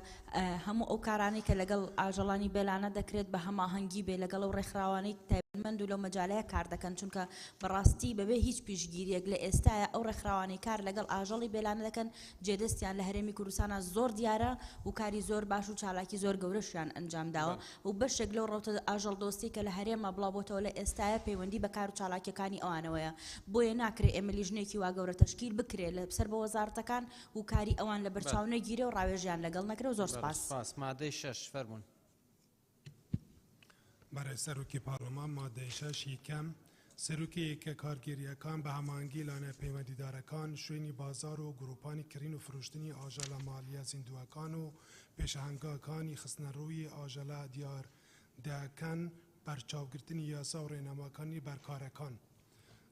هەموو ئەو کارانەی کە لەگەڵ ئاژەڵانی بێلانە دەکرێت بە هەماهەنگی بێ لەگەڵ ئەو ڕێکخراوانەی تایبەتمەند و لەو مەجالەیە کار دەکەن چونکە بەڕاستی بەبێ هیچ پشگیریەک لە ئێستاە ئەو ڕێکخراوانەی کار لەگەڵ ئاژەڵی بێلانە دەکەن جێدەستیان لە هەرێمی کوردستانە زۆر دیارە و کاری زۆر باش و چالاکی زۆر گەورەشیان ئەنجام داوە و بەشێک لەو ڕەوتە ئاژەڵ دۆستی کە لە هەرێمە بڵاوبۆتەوە لە ئێستاە پەیوەندی بە کار و چالاکیەکانی ئەوانەوەیە بۆیە ناکرێت ئێمە لیژنێکی وا گەورە تەشکیل بکرێت لە سەر بە وەزارەتەکان و کاری ئەوان لە بەرچاو نەگیرێ و ڕاوێژیان لەگەڵ نەکرێ و زۆر سپاس. مادەی 6 فەرموون. برای سەرۆکی پارلەمان مادەی 6 یەکەم سەرۆکیەکە کارگیریەکان بە هەماهەنگی لانە پەیوەندیدارەکان شوێنی بازار و گروپانی کڕین و فرۆشتنی ئاژەڵە مالیە زیندووەکان و پێشەهەنگاکانی خستنەڕووی ئاژەڵە دیار دەکەن بەرچاوگرتنی یاسا و ڕێنەماکانی بەرکارەکان.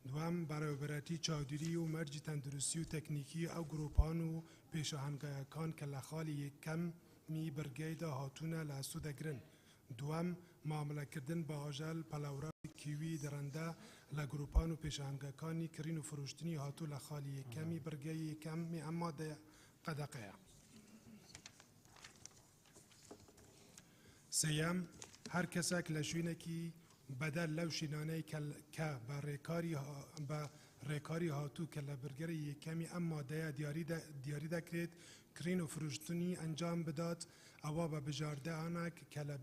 دوام بەڕێوەبەرەتی چاودێری و مەرجی تەندروستی و تەکنیکی ئەو گروپان و پێشەهەنگایەکان کە لە خاڵی یەکەمی بەرگەیدا هاتوونە لە هەستو دەگرن. دوام مامەلەکردن بە ئاژەل پەلەوڕای کیوی دەڕەندە لە گروپان و پێشەهەنگەکانی کڕین و فرۆشتنی هاتوو لە خاڵی یەکەمی بەرگەی یەکەمی ئەم مادە قەدەقەیە. سێیەم هەر کەسێک لە شوێنێکی بەدەل لەو شینانەی کە بە ڕێکاری هاتوو کە لە بەرگەری یەکەمی ئەم مادەیە دیاری دەکرێت کڕین و فرۆشتنی ئەنجام بدات ئەوە بە بژاردەیانێک کە لە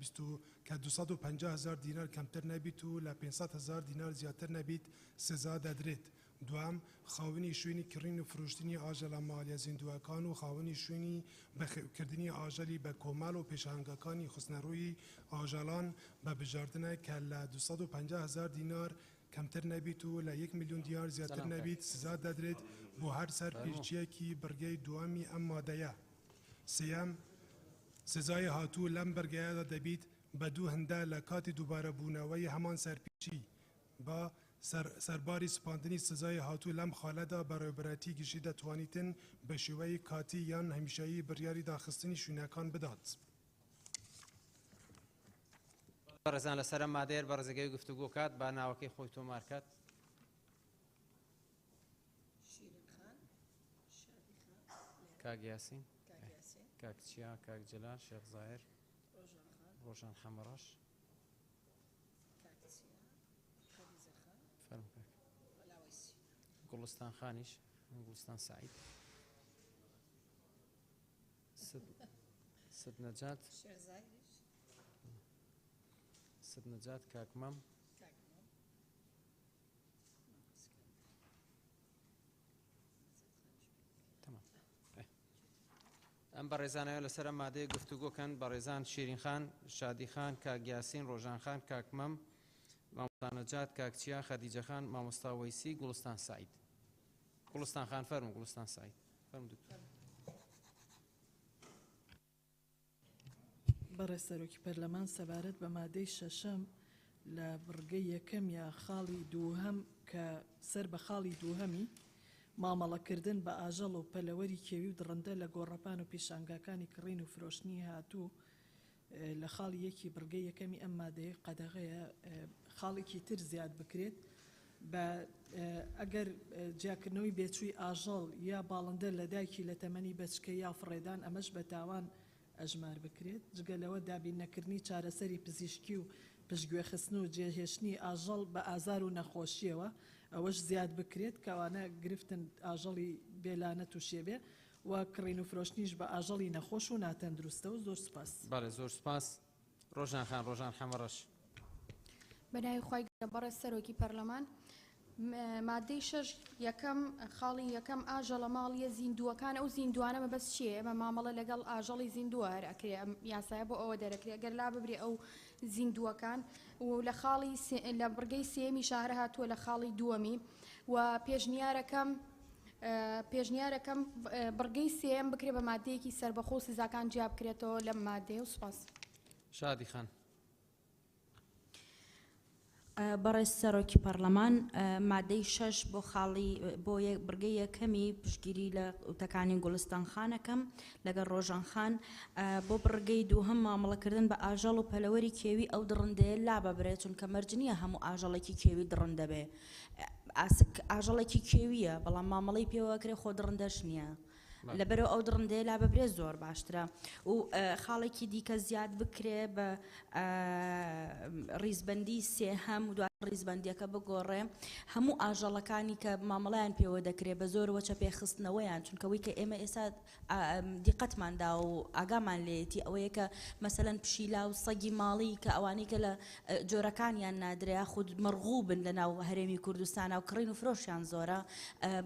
250,000 دینار کەمتر نەبیت و لە 500,000 دینار زیاتر نەبیت سزا دەدرێت. دوام خاوەنی شوێنی کڕین و فرۆشتنی ئاژەڵە مالیە زیندووەکان و خاوەنی شوێنی بەخێوکردنی ئاژەلی بە کۆمەڵ و پێشەهەنگەکانی خستنەڕووی ئاژەڵان بە بژاردنێک کە لە 250,000 دینار کەمتر نەبیت و لە 1 ملیۆن دینار زیاتر نەبیت سزا دەدرێت بۆ هەر سەر پێچیەکی بەرگەی دوامی ئەم مادەیە. سێەم سزای هاتوو لەم بەرگەیەدا دەبیت بە دوو هەندە لە کاتی دووبارەبوونەوەی هەمان سەرپێچی بە سەرباری سپاندنی سزای هاتوو لەم خاڵەدا بەڕێوەبەرەتی گشتی دەتوانیتن بە شێوەی کاتی یان هەمیشەیی بڕیاری داخستنی شوێنەکان بدات. بەڕێزان لەسەر ئەم مادەیە بەڕێزەکەی گفتوگۆ کات با ناوەکەی خۆی تۆمار کات. کاک یاسین، کاک چیا، کاک جەلال، شێخ زاهر، ڕۆژان حەمەڕەش، گوڵستان خانیش، گوڵستان سعید، سد نەجات، سد نەجات، کاک مەم، ئەم بەڕێزانەوە لەسەر ئەم مادەیە گفتوگۆکەن بەڕێزان شیرین خان، شادی خان، کاک یاسین، ڕۆژان خان، کاک مەم، مامۆستا نەجات، کاک چیا، خەدیجە خان، مامۆستا وەیسی، گوڵستان سعید. گوڵستان خان فەرموو، گوڵستان سعید فەرموو دکتۆر. بەڕێز سەرۆکی پەرلەمان سەبارەت بە مادەی 6 لە بڕگەی یەکەم یا خاڵی دووهەم کە سەر بە خاڵی دووهەمی مامەڵەکردن بە ئاژەڵ و پەلەوەری کێوی و دڕندە لە گۆڕەپان و پێشانگاکانی کڕین و فرۆشتنی هاتوو لە خاڵی یەکی بڕگەی یەکەمی ئەم مادەیە قەدەغەیە خاڵێکی تر زیاد بکرێت بە ئەگەر جیاکردنەوەی بێچووی ئاژەڵ یا باڵندە لە دایکی لە تەمەنی بەچکە یا فڕێدان ئەمەش بە تاوان ئەژمار بکرێت جگەلەوە دابینەکردنی چارەسەری پزیشکی و پشتگوێخستن و جێهێشتنی ئاژەڵ بە ئازار و نەخۆشیەوە ئەوەش زیاد بکرێت کەوانە گرفتن ئاژەڵی بێلانە تووشێ بێ و کڕین و فرۆشتنیش بە ئاژەڵی نەخۆش و ناتەندروستە و زۆر سپاس. بەڵێ زۆر سپاس. ڕۆژان خان، ڕۆژان حەمەڕەش. بەناوی خوای گەورە سەرۆکی پەرلەمان مادەی 6 یەکەم خاڵی یەکەم ئاژەڵە ماڵیە زیندووەکان ئەو زیندوانە مەبەست چییە؟ ئەمە مامەڵە لەگەڵ ئاژەڵی زیندووە هەر ئەکرێ ئەم یاسایە بۆ ئەوە دەرەکرێت ئەگەر لا ببرێ ئەو زیندووەکان و لە خاڵی لە بڕگەی سێمی شارە هاتووە لە خاڵی دووەمی و پێشنیارەکەم بڕگەی سێم بکرێ بە مادەیەکی سربەخۆ سزاکان جیاب بکرێتەوە لەم مادەیە و سوپاس. شادی خان. بەڕێز سەرۆکی پەرلەمان مادەی 6 بۆ خاڵی بۆ بڕگەی یەکەمی پشتگیری لە وتەکانی گوڵستان خانەکەم لەگەڵ ڕۆژان خان بۆ بڕگەی دووهەم مامەڵەکردن بە ئاژەڵ و پەلەوەری کێوی ئەو دڕندەیە لا بەبرێت چونکە مەرجنیە هەموو ئاژەڵێکی کێوی دڕندە بێ ئاژەڵێکی کێویە بەڵام مامەڵەی پێوەکرێ خۆ دڕندەش نییە لەبەرەوە ئەو دڕندەیە لا بەبرێ زۆر باشترە و خاڵێکی دیکە زیاد بکرێ بە ڕیزبەندی سێهەم و دوای ڕیزبەندیەکە بگۆڕێ هەموو ئاژەڵەکانی کە مامەڵیان پێوە دەکرێت بە زۆر وەچە پێخستنەوەیان چونکەوەی کە ئێمە ئێستا دیقەتماندا و ئاگامان لێتی ئەوەیە کە مەسەلەن پشیلا و سەگی ماڵی کە ئەوانەی کە لە جۆرەکانیان نادرێ خود مەرغوبن لە ناو هەرێمی کوردستانە و کڕین و فرۆشیان زۆرە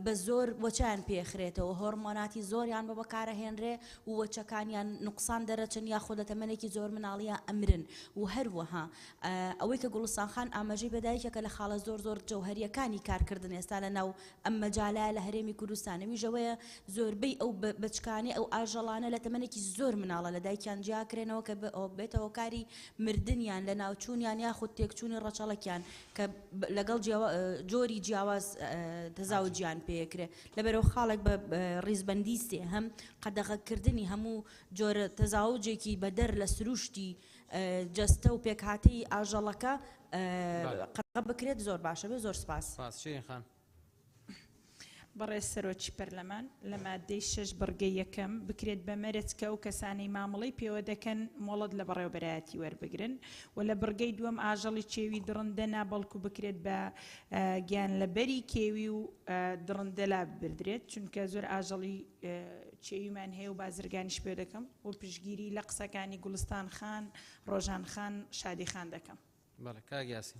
بە زۆر وەچیان پێخرێتەوە هۆرمۆناتی زۆریان بە بەکارەهێنرێ و وەچەکانیان نوقسان دەرەچن یاخۆ لە تەمەنێکی زۆر مناڵیە ئەمرن و هەروەها ئەوەی کە گوڵستان خان ئاماژەی بەدایکەکە لە خاڵە زۆر جەوهەریەکانی کارکردن ئێستا لە ناو ئەم مەجالە لە هەرێمی کوردستانەوی ژەوەیە زۆربەی ئەو بچکانی ئەو ئاژەڵانە لە تەمەنێکی زۆر مناڵە لە دایکیان جیاکرێنەوە کە بێتەوە کاری مردنیان لە ناوچوونیان یاخود تێکچوونی ڕەچەڵەکیان کە لەگەڵ جۆری جیاواز تەزاوجیان پێکرێ لەبەرەوە خاڵێک بە ڕیزبەندی هەم قەدەغەکردنی هەموو جۆرە تەزاوجێکی بەدەر لە سروشتی جەستە و پێکهاتەی ئاژەڵەکە قەدەغە بکرێت زۆر باشە بێ زۆر سپاس. بەڕێز سەرۆکی پەرلەمان لە مادەی 6 بڕگەی یەکەم بکرێت بە مەرجکە و کەسانەی مامەڵەی پێوە دەکەن مۆڵەت لە بەڕێوەبەرایەتی وەربگرن و لە بڕگەی دووەم ئاژەڵی کێوی دڕندە نابەڵکو بکرێت بە گیان لەبەری کێوی و دڕندە لا بردرێت چونکە زۆر ئاژەڵی کێویمان هەیە و بازرگانیش پێ دەکەم و پشگیری لە قسەکانی گوڵستان خان ڕۆژان خان شادی خان دەکەم. بەڵێ کاگیاسی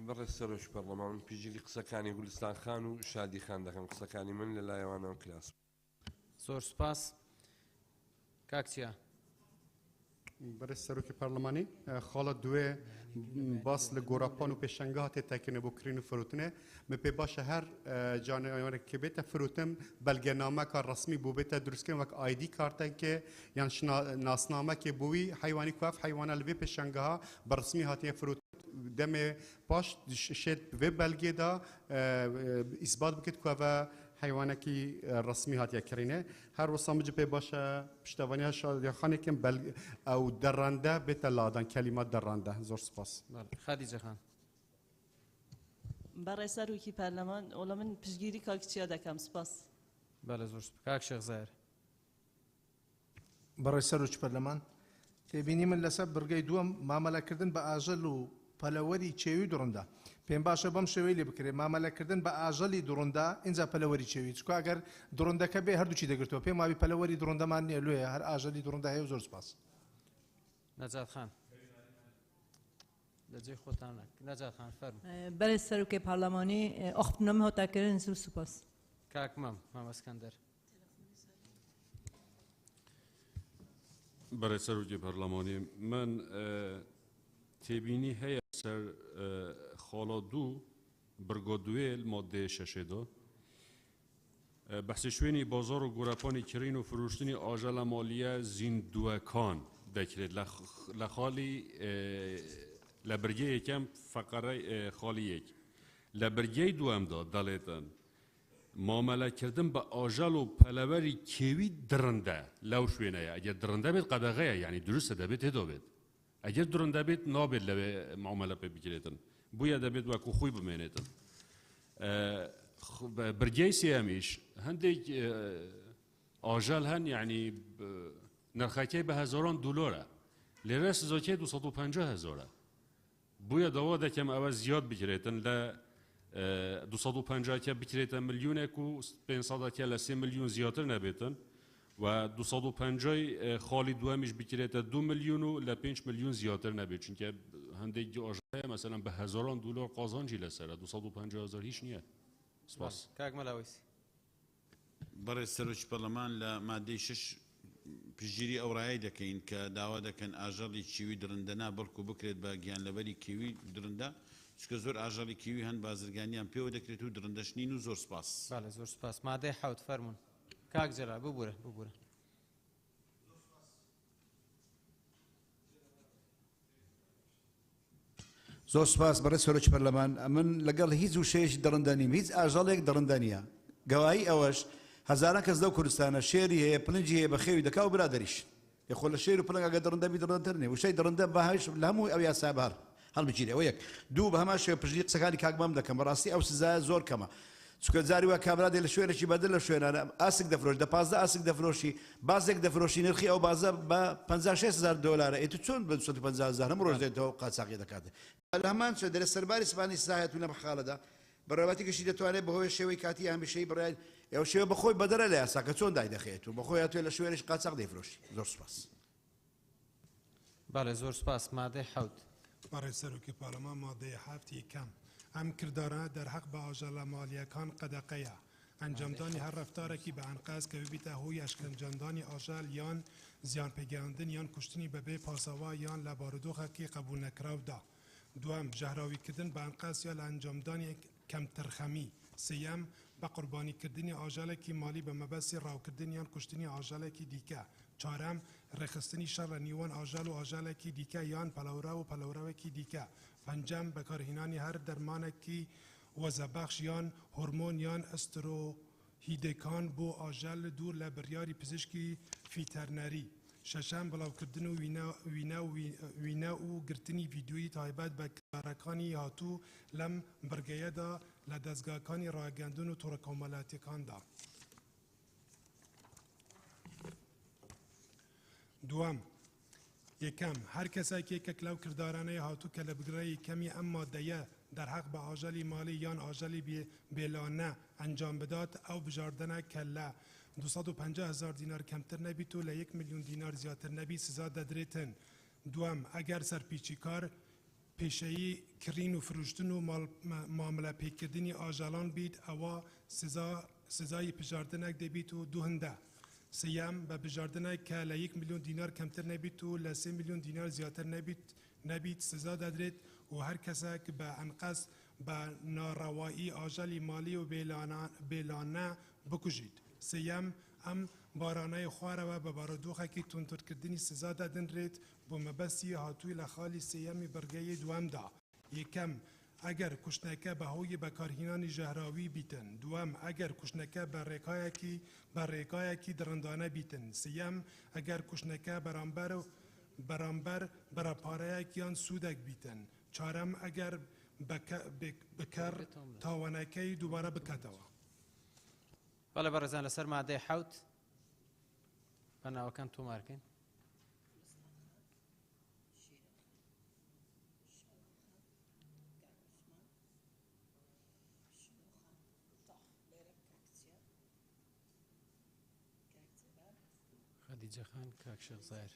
بەڕێز سەرۆکی پەرلەمان پشگیری قسەکانی گوڵستان خان و شادی خان دەکەم قسەکانی من لە لایەوانەوە کلاس. زۆر سپاس کاکچیا بەڕێز سەرۆکی پەرلەمانی خاڵە دوێ باس لە گۆراپان و پێشەنگا هاتێ تاکێنە بۆ کڕین و فرۆتنێ من پێ باشە هەر جانەوەرێک کە بێتە فرۆتم بەلگەنامەکە ڕسمی بۆ بێتە دروستکردن وەک ئایدی کارتێکێ یان ناسنامەکێ بۆوی حیوانی کوێف حیوانە لەبێ پێشەنگەها بە ڕسمی هاتیە فرۆت دەمێ پاش شێت وێ بەلگێدا ئیسبات بکرد کوێڤە حیوانێکی ڕسمی هاتیەکردینێ هەر وەسا مجب پێ باشە پشتەوانیا شادیخانێکم ئەو دەڕەندە بێتە لادان کەلیمات دەڕەندە زۆر سپاس. خادیجە خان بەڕێز سەرۆکی پەرلەمان وڵە من پشگیری کاکچیا دەکەم سپاس. بەڵێ زۆر کاک شێخزایەر بەڕێز سەرۆکی پەرلەمان تێبینی من لەسەر بڕگەی دووەم مامەلەکردن بە ئاژەل و پەلەوەری چێوی دڕندە پێم باشە بەم شێوەی لێ بکرێت مامەلەکردن بە ئاژەلی دڕندا ئینجا پەلەوەری چێوی چکە ئەگەر دڕندەکە بێ هەردووچی دەگرێتەوە پێم وابی پەلەوەری دڕندەمان نییە لێە هەر ئاژەلی دڕندا هەیە و زۆر سپاس. نەجات خان لەجێ خۆتان نەجات خان فەرمو. بەڕێز سەرۆکی پەرلەمانی ئۆختنەمە هۆتاکردن زۆر سوپاس. کاک مام ئەسکەندەر بەڕێز سەرۆکی پەرلەمانی من تێبینی هەیە سەر خاڵە دوو بڕگۆ دوێ مادەیە شەشێدا بەحسی شوێنی بازار و گۆراپانی کڕین و فرۆشتنی ئاژەڵە مالیە زیندووەکان دەکرێت لە خاڵی لە بەرگەی یەکەم فەقەرەی خاڵی یەک لە بەرگەی دووەمدا دەڵێتن مامەلەکردن بە ئاژەڵ و پەلەوەری کێوی درڕندە لەو شوێنەیە ئەگەر درڕندە بێت قەدەغەیە یعنی دروستە دەبێت تێدا بێت ئەگەر درڕندە بێت نابێت لەوێ مامەلە پێ بگرێتن بویە دەبێت وەکو خۆی بمێنێتن. بەرگەی سێەمیش هەندێک ئاژەڵ هەن یعنی نرخەکەی بە هەزاران دلۆرە لێرە سزۆکەی 250,000 بویە دەوا دەکەم ئەوە زیاد بگرێتن لە 250 بکرێتە ملیونێک و 500 لە 3 ملیون زیاتر نەبێتن و 250 خاڵی دووەمیش بکرێتە 2 ملیون و لە 5 ملیون زیاتر نەبێت چونکە هەندێک ئاژەڵەیە مەسەلەن بە هەزاران دلار قازانجی لەسەرە 250,000 هیچ نییە. سپاس. کاک مەلاویسی بەڕێز سەرۆکی پەرلەمان لە مادەی 6 پشگیری ئەوڕایی دەکەین کە داوا دەکەن ئاژەڵی کیوی درڕندە نابڵکو بکرێت بە گیانلەبەری کیوی درڕندە چکە زۆر ئاژەڵی کیوی هەن بازرگانیان پێوە دەکرێت و درڕندەش نین و زۆر سپاس. بەڵێ زۆر سپاس مادەی حەوت فەرمون کاک جەرا ببوورە. زۆر سپاس بەڕێز سەرۆکی پەرلەمان من لەگەڵ هیچ وشەیەکی دەڕەندە نیم هیچ ئاژەڵێک دەڕەندە نییە گەوایی ئەوەش هەزاران کەس لەو کوردستانە شێری هەیە پلنجی هەیە بە خێوی دەکا و برادەریش یخۆ لە شێر و پلنگ ئەگە دەڕەندە بی دەڕەندەتر نیە وشەی دەڕەندە بەهاش لە هەموو ئەو یاسا بەهار هەڵبگیرێ ئەوە یەک دوو بە هەمان شێوە پشتی قسەکانی کاکمام دەکەم بەڕاستی ئەو سزایە زۆر کەمە چونکە جاری وا کابرادێ لە شوێنێکی بەدل لە شوێنانە ئاسک دەفرۆش دە 15 ئاسک دەفرۆشی بازێک دەفرۆشی نرخی ئەو بازە بە 56,000 دلار ئێت چۆن بە 250,000 هەموو ڕۆژ دێتەوە قاچاقی دەکات لە هەمان شوێ دەرە سەرباری سپانی ساحەت و لە بەخاڵەدا بەڕێوەتی گەشتی دەتوانێت بەهۆی شێوەی کاتی هەمیشەی بڕای ئەو شێوە بەخۆی بەدەرە لە یاساکە چۆن دایدەخێت و بەخۆی هاتوێت لە شوێنش قاچاق دەیفرۆشی زۆر سپاس بەڵێ زۆر سپاس مادەی حەوت بەڕێز سەرۆکی پارلەمان مادەی هەفت یەکەم ئەم کردارە دەرحەق بە ئاژەڵە مالیەکان قەدەقەیە ئەنجامدانی هەر ڕەفتارێکی بە ئەنقاز کە ببیتە هۆی ئەشکەنجاندانی ئاژەڵ یان زیان پێگەیاندن یان کوشتنی بەبێ پاسەوا یان لە بارودۆخێکی قبول نەکراودا دوام ژەهراویکردن بە ئەنقاز یا لە ئەنجامدانی کەمترخەمی سێەم بە قوربانیکردنی ئاژەڵێکی مالی بە مەبەستی ڕاوکردن یان کوشتنی ئاژەڵێکی دیکە چارەم ڕێخستنی شەڕ لە نیوان ئاژەڵ و ئاژەڵێکی دیکە یان پەلەورا و پەلەوراوێکی دیکە پەنجەم بەکارهێنانی هەر دەرمانێکی وەزەبەخش یان هۆرمۆن یان ئەسترۆهیدەکان بۆ ئاژەل دوور لە بڕیاری پزیشکی فیتەرنەری شەشەم بڵاوکردن و وینە و گرتنی ڤیدیۆیی تایبەت بە کارەکانی هاتوو لەم بڕگەیەدا لە دەستگاکانی ڕاگەاندن و تۆڕە کۆمەڵایەتیەکاندا دوام یەکەم هەر کەسێکێکە لەو کردارانەیە هاتوو کە لە بگرەی کەمی ئەم مادەیە دەرحەق بە ئاژەلی مالی یان ئاژەلی بێلانە ئەنجام بدات ئەو بژاردنە کە لە 250,000 دینار کەمتر نەبیت و لە 1 ملیۆن دینار زیاتر نەبی سزا دەدرێتن دوام ئەگەر سەرپیچی کار پێشەیی کڕین و فروشتن و ماملە پێکردنی ئاژەڵان بیت ئەوە سزای بژاردنێک دەبیت و دوو هەندە سیام بە بژاردنێک کە لە 1 ملیۆن دینار کەمتر نەبیت و لە 3 ملیۆن دینار زیاتر نەبیت سزا دەدرێت و هەر کەسێک بە ئەنقەس بە ناڕەوایی ئاژەلی مالی و بێلانە بکوژیت سیام ئەم بارانەی خوارەوە بە بارودۆخێکی تونترکردنی سزا دەدرێت بۆ مەبەستی هاتووی لە خاڵی سێەمی بەرگەیی دوامدا یەکەم ئەگەر کوشتنەکە بەهۆی بەکارهێنانی ژەهراوی بیتن دوام ئەگەر کوشتنەکە بە ڕێگایەکی دڕندانە بیتن سیەم ئەگەر کوشتنەکە بەرامبەر بەرەپارەیەکیان سوودێک بیتن چارەم ئەگەر بکەر تاوانەکەی دووبارە بکاتەوە بەڵێ بەڕێزان لەسەر مادەی حەوت بەناوەکان تۆمارکەین خەدیجە خان کاک شێخ زایر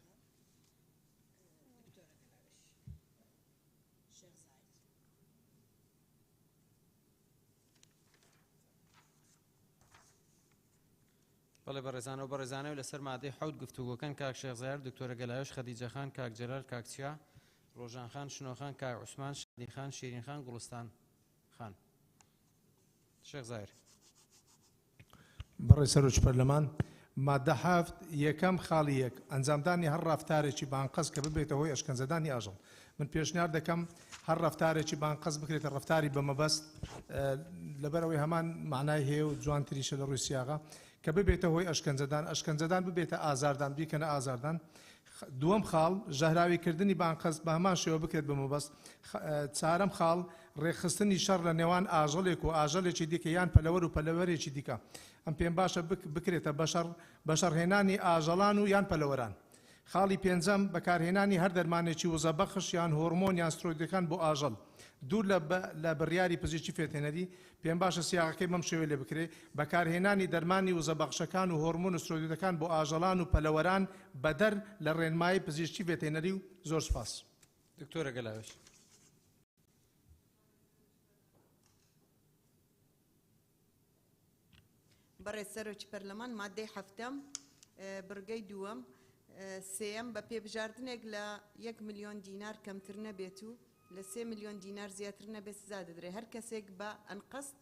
بەڵێ بەڕێزانەوە بەڕێزانەوە لەسەر مادەی حەوت گفتوگۆکەن کاک شێخ زایر دکتۆرە گەلایۆش خەدیجە خان کاک جەلال کاک چیا ڕۆژان خان شنۆخان کاک عوسمان شادی خان شیرین خان گوڵستان خان شێخ زایر بەڕێ سەرۆکی پەرلەمان مادە هەفت یەکەم خاڵی یەک ئەنجامدانی هەر ڕافتارێکی بانقەس کە ببێتە هۆی ئەشکەنجەدانی ئاژەڵ من پێشنیار دەکەم هەر ڕافتارێکی بانقەس بکرێتە ڕافتاری بە مەبەست لەبەرەوەی هەمان معنای هەیە و جوانتریشە لە ڕووی سیاغا کە ببێتە هۆی ئەشکەنجەدان ببێتە ئازاردان بیکەنە ئازاردان دووەم خاڵ ژەهراویکردنی بانقەس بە هەمان شێوە بکرێت بە مەبەست چارەم خاڵ ڕێخستنی شەڕ لە نێوان ئاژەڵێک و ئاژەڵێکی دیکە یان پەلەوەر و پەلەوەرێکی دیکە ئەم پێم باشە بکرێتە بەشەڕهێنانی ئاژەڵان و یان پەلەوەران خاڵی پێنجەم بەکارهێنانی هەر دەرمانێکی وزەبەخش یان هۆرمۆن یان سترۆیدەکان بۆ ئاژەڵ دوور لە بڕیاری پزیشکی فێرهێنەری پێم باشە سیاغەکەی بەم شێوەیە لێ بکرێت بەکارهێنانی دەرمانی وزەبەخشەکان و هۆرمۆن و سترۆیدەکان بۆ ئاژەڵان و پەلەوەران بەدەر لە ڕێنمایی پزیشکی فێرهێنەری و زۆر سپاس دکتۆرە گەلایۆش بەڕێز سەرۆکی پەرلەمان مادەی هەفتەم بڕگەی دووەم سێەم بە پێبژاردنێک لە 1 ملیۆن دینار کەمتر نەبێت و لە 3 ملیۆن دینار زیاتر نەبێت سزا دەدرێت هەر کەسێک بە ئەنقەست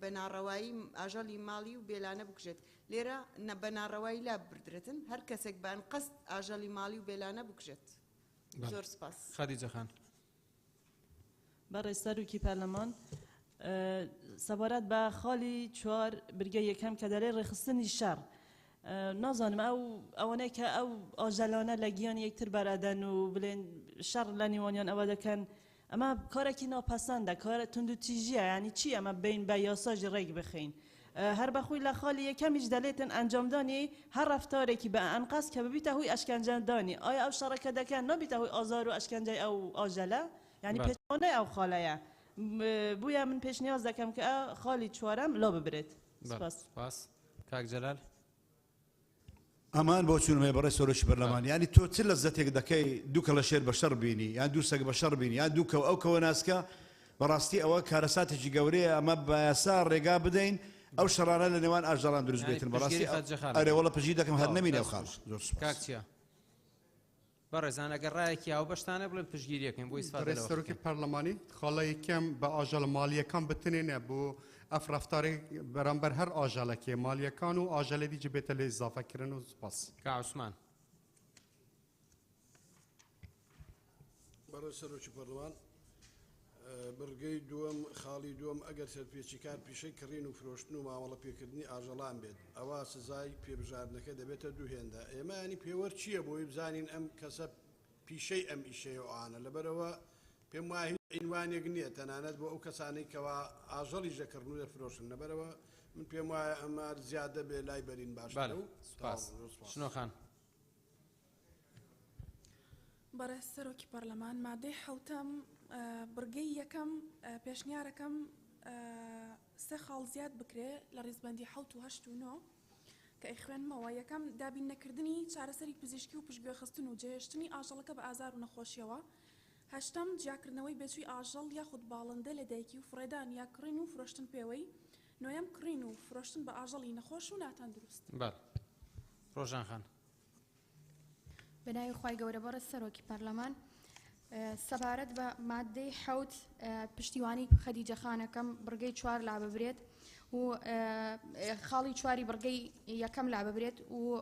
بە ناڕەوایی ئاژەڵی ماڵی و بێلانە بکوژێت لێرە بە ناڕەوایی لا بردرێتن هەر کەسێک بە ئەنقەست ئاژەڵی ماڵی و بێلانە بکوژێت زۆر سپاس خەدیجە خان برای سروکی پارلمان سبارت با خالی چوار برگه یکم که داره رخصتنی شر نازانم اوانه که او آجلانه لگیان یکتر برادن و بلین شر لنیوانیان او دکن اما کاری که ناپسنده کار تندو تیجیه یعنی چی اما بین بیاساج ریگ بخین هر بخوی لخالی یکمیش دلیتن انجام دانی هر رفتاری که به انقص که ببیته هوی اشکنجه دانی آیا او شرکت دکن نبیته هوی آزار و اشکنجه او آجله یعنی پیشانه او خاله بویا من پیش نیاز دکم که خالی چوارم لا ببرید سپاس کاک جلال ئەمان بۆ چونمێ بەڕێ سۆرۆکی پەرلەمان ینی تۆ چ لەزەتێک دەکەی دوو کە لە شێر بەشەڕ بینی یان دوو سەگ بەشەڕ بینی یان دوو کە ئەو کەوە ناسکە بەڕاستی ئەوە کارەساتێکی گەورەیە ئەمە بە یاسا ڕێگا بدەین ئەو شەڕانە لە نێوان ئاژەڵان دروست بێتن بەڕاستی ئەرێ وەڵە پژی دەکەم هەر نەمینێ خاڵ زۆر کاکچیە بەڕێزان ئەگەر ڕایەکی ئەو بەشتانە بڵێن پشگیریەکەین بۆ ئیسفادە لەوە سەرۆکی پەرلەمانی خاڵە یەکەم بە ئاژەڵ مالیەکان بتنێنێ بۆ ئەف ڕەفتاری بەرامبەر هەر ئاژەڵێکی مالیەکان و ئاژەڵێ دیجی بێتە لێ ئیزافەکردن و سپاس کاعوسمان بەڕێ سەرۆکی پەرلەمان بڕگەی دووەم خاڵی دووەم ئەگەر سەرپێچیکار پیشەی کڕین و فرۆشتن و مامەڵە پێکردنی ئاژەڵان بێت ئەوە سزای پێبژاردنەکە دەبێتە دوو هێندە ئێمە ینی پێوەەر چییە بۆی بزانین ئەم کەسە پیشەی ئەم ئیشەیە ئاانە لەبەرەوە پێم وایە ئینوانێک نییە تەنانەت بۆ ئەو کەسانەی کەوا ئاژەڵی ژەکردن و دەفرۆشن لەبەرەوە من پێم وایە ئەمە زیادە بێ لای بەرین باشتر و شنۆخان بەڕێز سەرۆکی پەرلەمان مادەی حوتەم بڕگەی یەکەم پێشنیارەکەم سێ خاڵ زیاد بکرێ لە ڕێزبەندی 7 و 8 و 9 کە ئەیخوێنمەوە یەکەم دابین نەکردنی چارەسەری پزیشکی و پشتگوێخستن و جێهێشتنی ئاژەڵەکە بە ئازار و نەخۆشیەوە هەشتم جیاکردنەوەی بێچووی ئاژەڵ یاخود باڵندە لە دایکی و فڕێدان یا کڕین و فرۆشتن پێوەی نۆیەم کڕین و فرۆشتن بە ئاژەڵی نەخۆش و ناتان دروست ڕۆژان خان بەناوی خوای گەورە بەڕێز سەرۆکی پەرلەمان سەبارەت بە مادەی حەوت پشتیوانی خەدیجە خانەکەم بڕگەی 4 لا ببرێت و خاڵی 4 بڕگەی یەکەم لا ببرێت و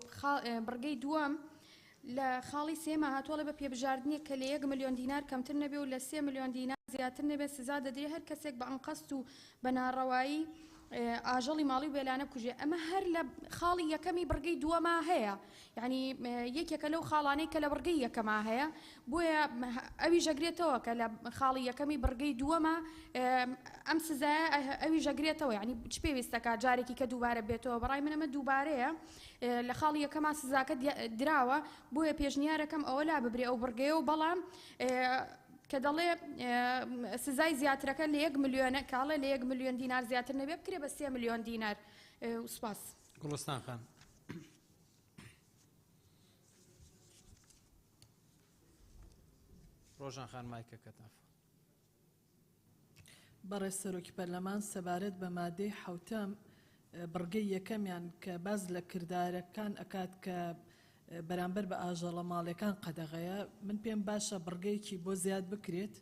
بڕگەی دووەم لە خاڵی سێمە هاتووەڵە بە پێبژاردنێک کە لە 1 ملیۆن دینار کەمتر نەبێ و لە 3 ملیۆن دینار زیاتر نەبێت سزا دەدرێت هەر کەسێک بە ئەنقەست و بە ناڕەوایی ئاژەڵی ماڵی و بێلانە بکوژێ ئەمە هەر لە خاڵی یەکەمی بڕگەی دووەما هەیە یعنی یەکێکە لەو خاڵانەی کە لە بڕگەی یەکەما هەیە بۆیە ئەوی ژەگرێتەوە کە لە خاڵی یەکەمی بڕگەی دووەما ئەم سزایە ئەوی ژەگرێتەوە یعنی چ پێویستەکە جارێکی کە دووبارە بێتەوە بەڕای من ئەمە دووبارەیە لە خاڵی یەکەما سزاکە دراوە بۆیە پێشنیارەکەم ئەوە لا ببرێ ئەو بڕگەیە و بەڵام کە دەڵێ سزای زیاترەکە لە 1 ملیۆنە کاڵە لە 1 ملیۆن دینار زیاتر نەبێ بکرێ بە 3 ملیۆن دینار سوپاس گوڵستان خان ڕۆژان خان مایکەکە تاف بەڕێز سەرۆکی پەرلەمان سەبارەت بە مادەی حوتەم بڕگەی یەکەمیان کە باز لە کردارەکان ئەکات کە بەرامبەر بە ئاژەڵە ماڵەکان قەدەغەیە من پێم باشە بڕگەیەکی بۆ زیاد بکرێت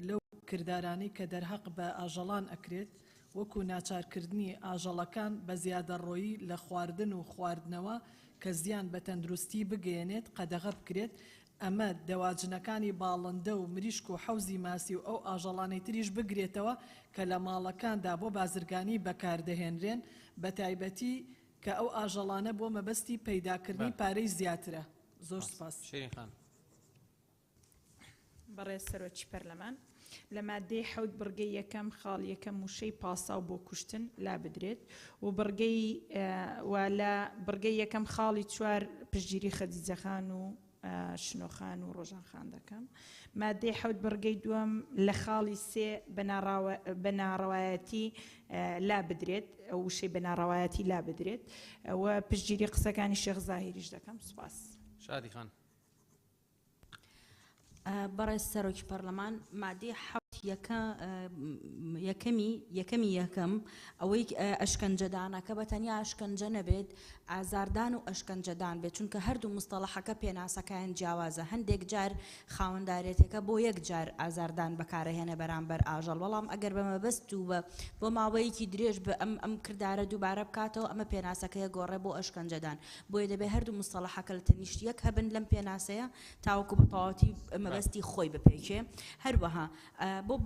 لەو کردارانی کە دەرهەق بە ئاژەڵان ئەکرێت وەکو ناچارکردنی ئاژەڵەکان بە زیادەڕۆیی لە خواردن و خواردنەوە کە زیان بە تەندروستی بگەێنێت قەدەغە بکرێت ئەمە دەواجنەکانی باڵندە و مریشک و حەوزی ماسی و ئەو ئاژەڵانی تریش بگرێتەوە کە لە ماڵەکاندا بۆ بازرگانی بەکاردەهێنرێن بە تایبەتی کە ئەو ئاژەڵانە بۆ مەبەستی پەیداکردنی پارەی زیاترە زۆر سپاس شیرین خان بەڕێز سەرۆکی پەرلەمان لە مادەی حەوت بڕگەی یەکەم خاڵ یەکەم وشەی پاساو بۆ کوشتن لا بدرێت و لە بڕگەی یەکەم خاڵی 4 پشتگیری خەدیجە خان و شنۆخان و ڕۆژان خان دەکەم مادەی حەوت بڕگەی دووەم لە خاڵی 3 بە ناڕەوایەتی لا بدرێت ئەو وشەی بە ناڕەوایەتی لا بدرێت ئەوە پشتگیری قسەکانی شێخ زاهیریش دەکەم سوپاس شادی خان بەڕێز سەرۆکی پەرلەمان مادەی یەکەمی یەکەم ئەوەی ئەشکەنجەدانەکە بە تەنیا ئەشکەنجە نەبێت ئازاردان و ئەشکەنجەدان بێت چونکە هەردوو مستەڵەحەکە پێناسەکان جیاوازە هەندێک جار خاوەندارێتەکە بۆ یەک جار ئازاردان بەکارەهێنە بەرامبەر ئاژەڵ بەڵام ئەگەر بە مەبەست و بۆ ماوەیەکی درێژ بە ئەم کردارە دووبارە بکاتەوە ئەمە پێناسەکەیە گۆڕێ بۆ ئەشکەنجەدان بۆیە دەبێت هەردوو مستەڵەحەکە لە تەنیشت یەک هەبن لەم پێناسەیە تاوەکو بە تەواوەتی مەبەستی خۆی بپێکێ هەروەها بۆ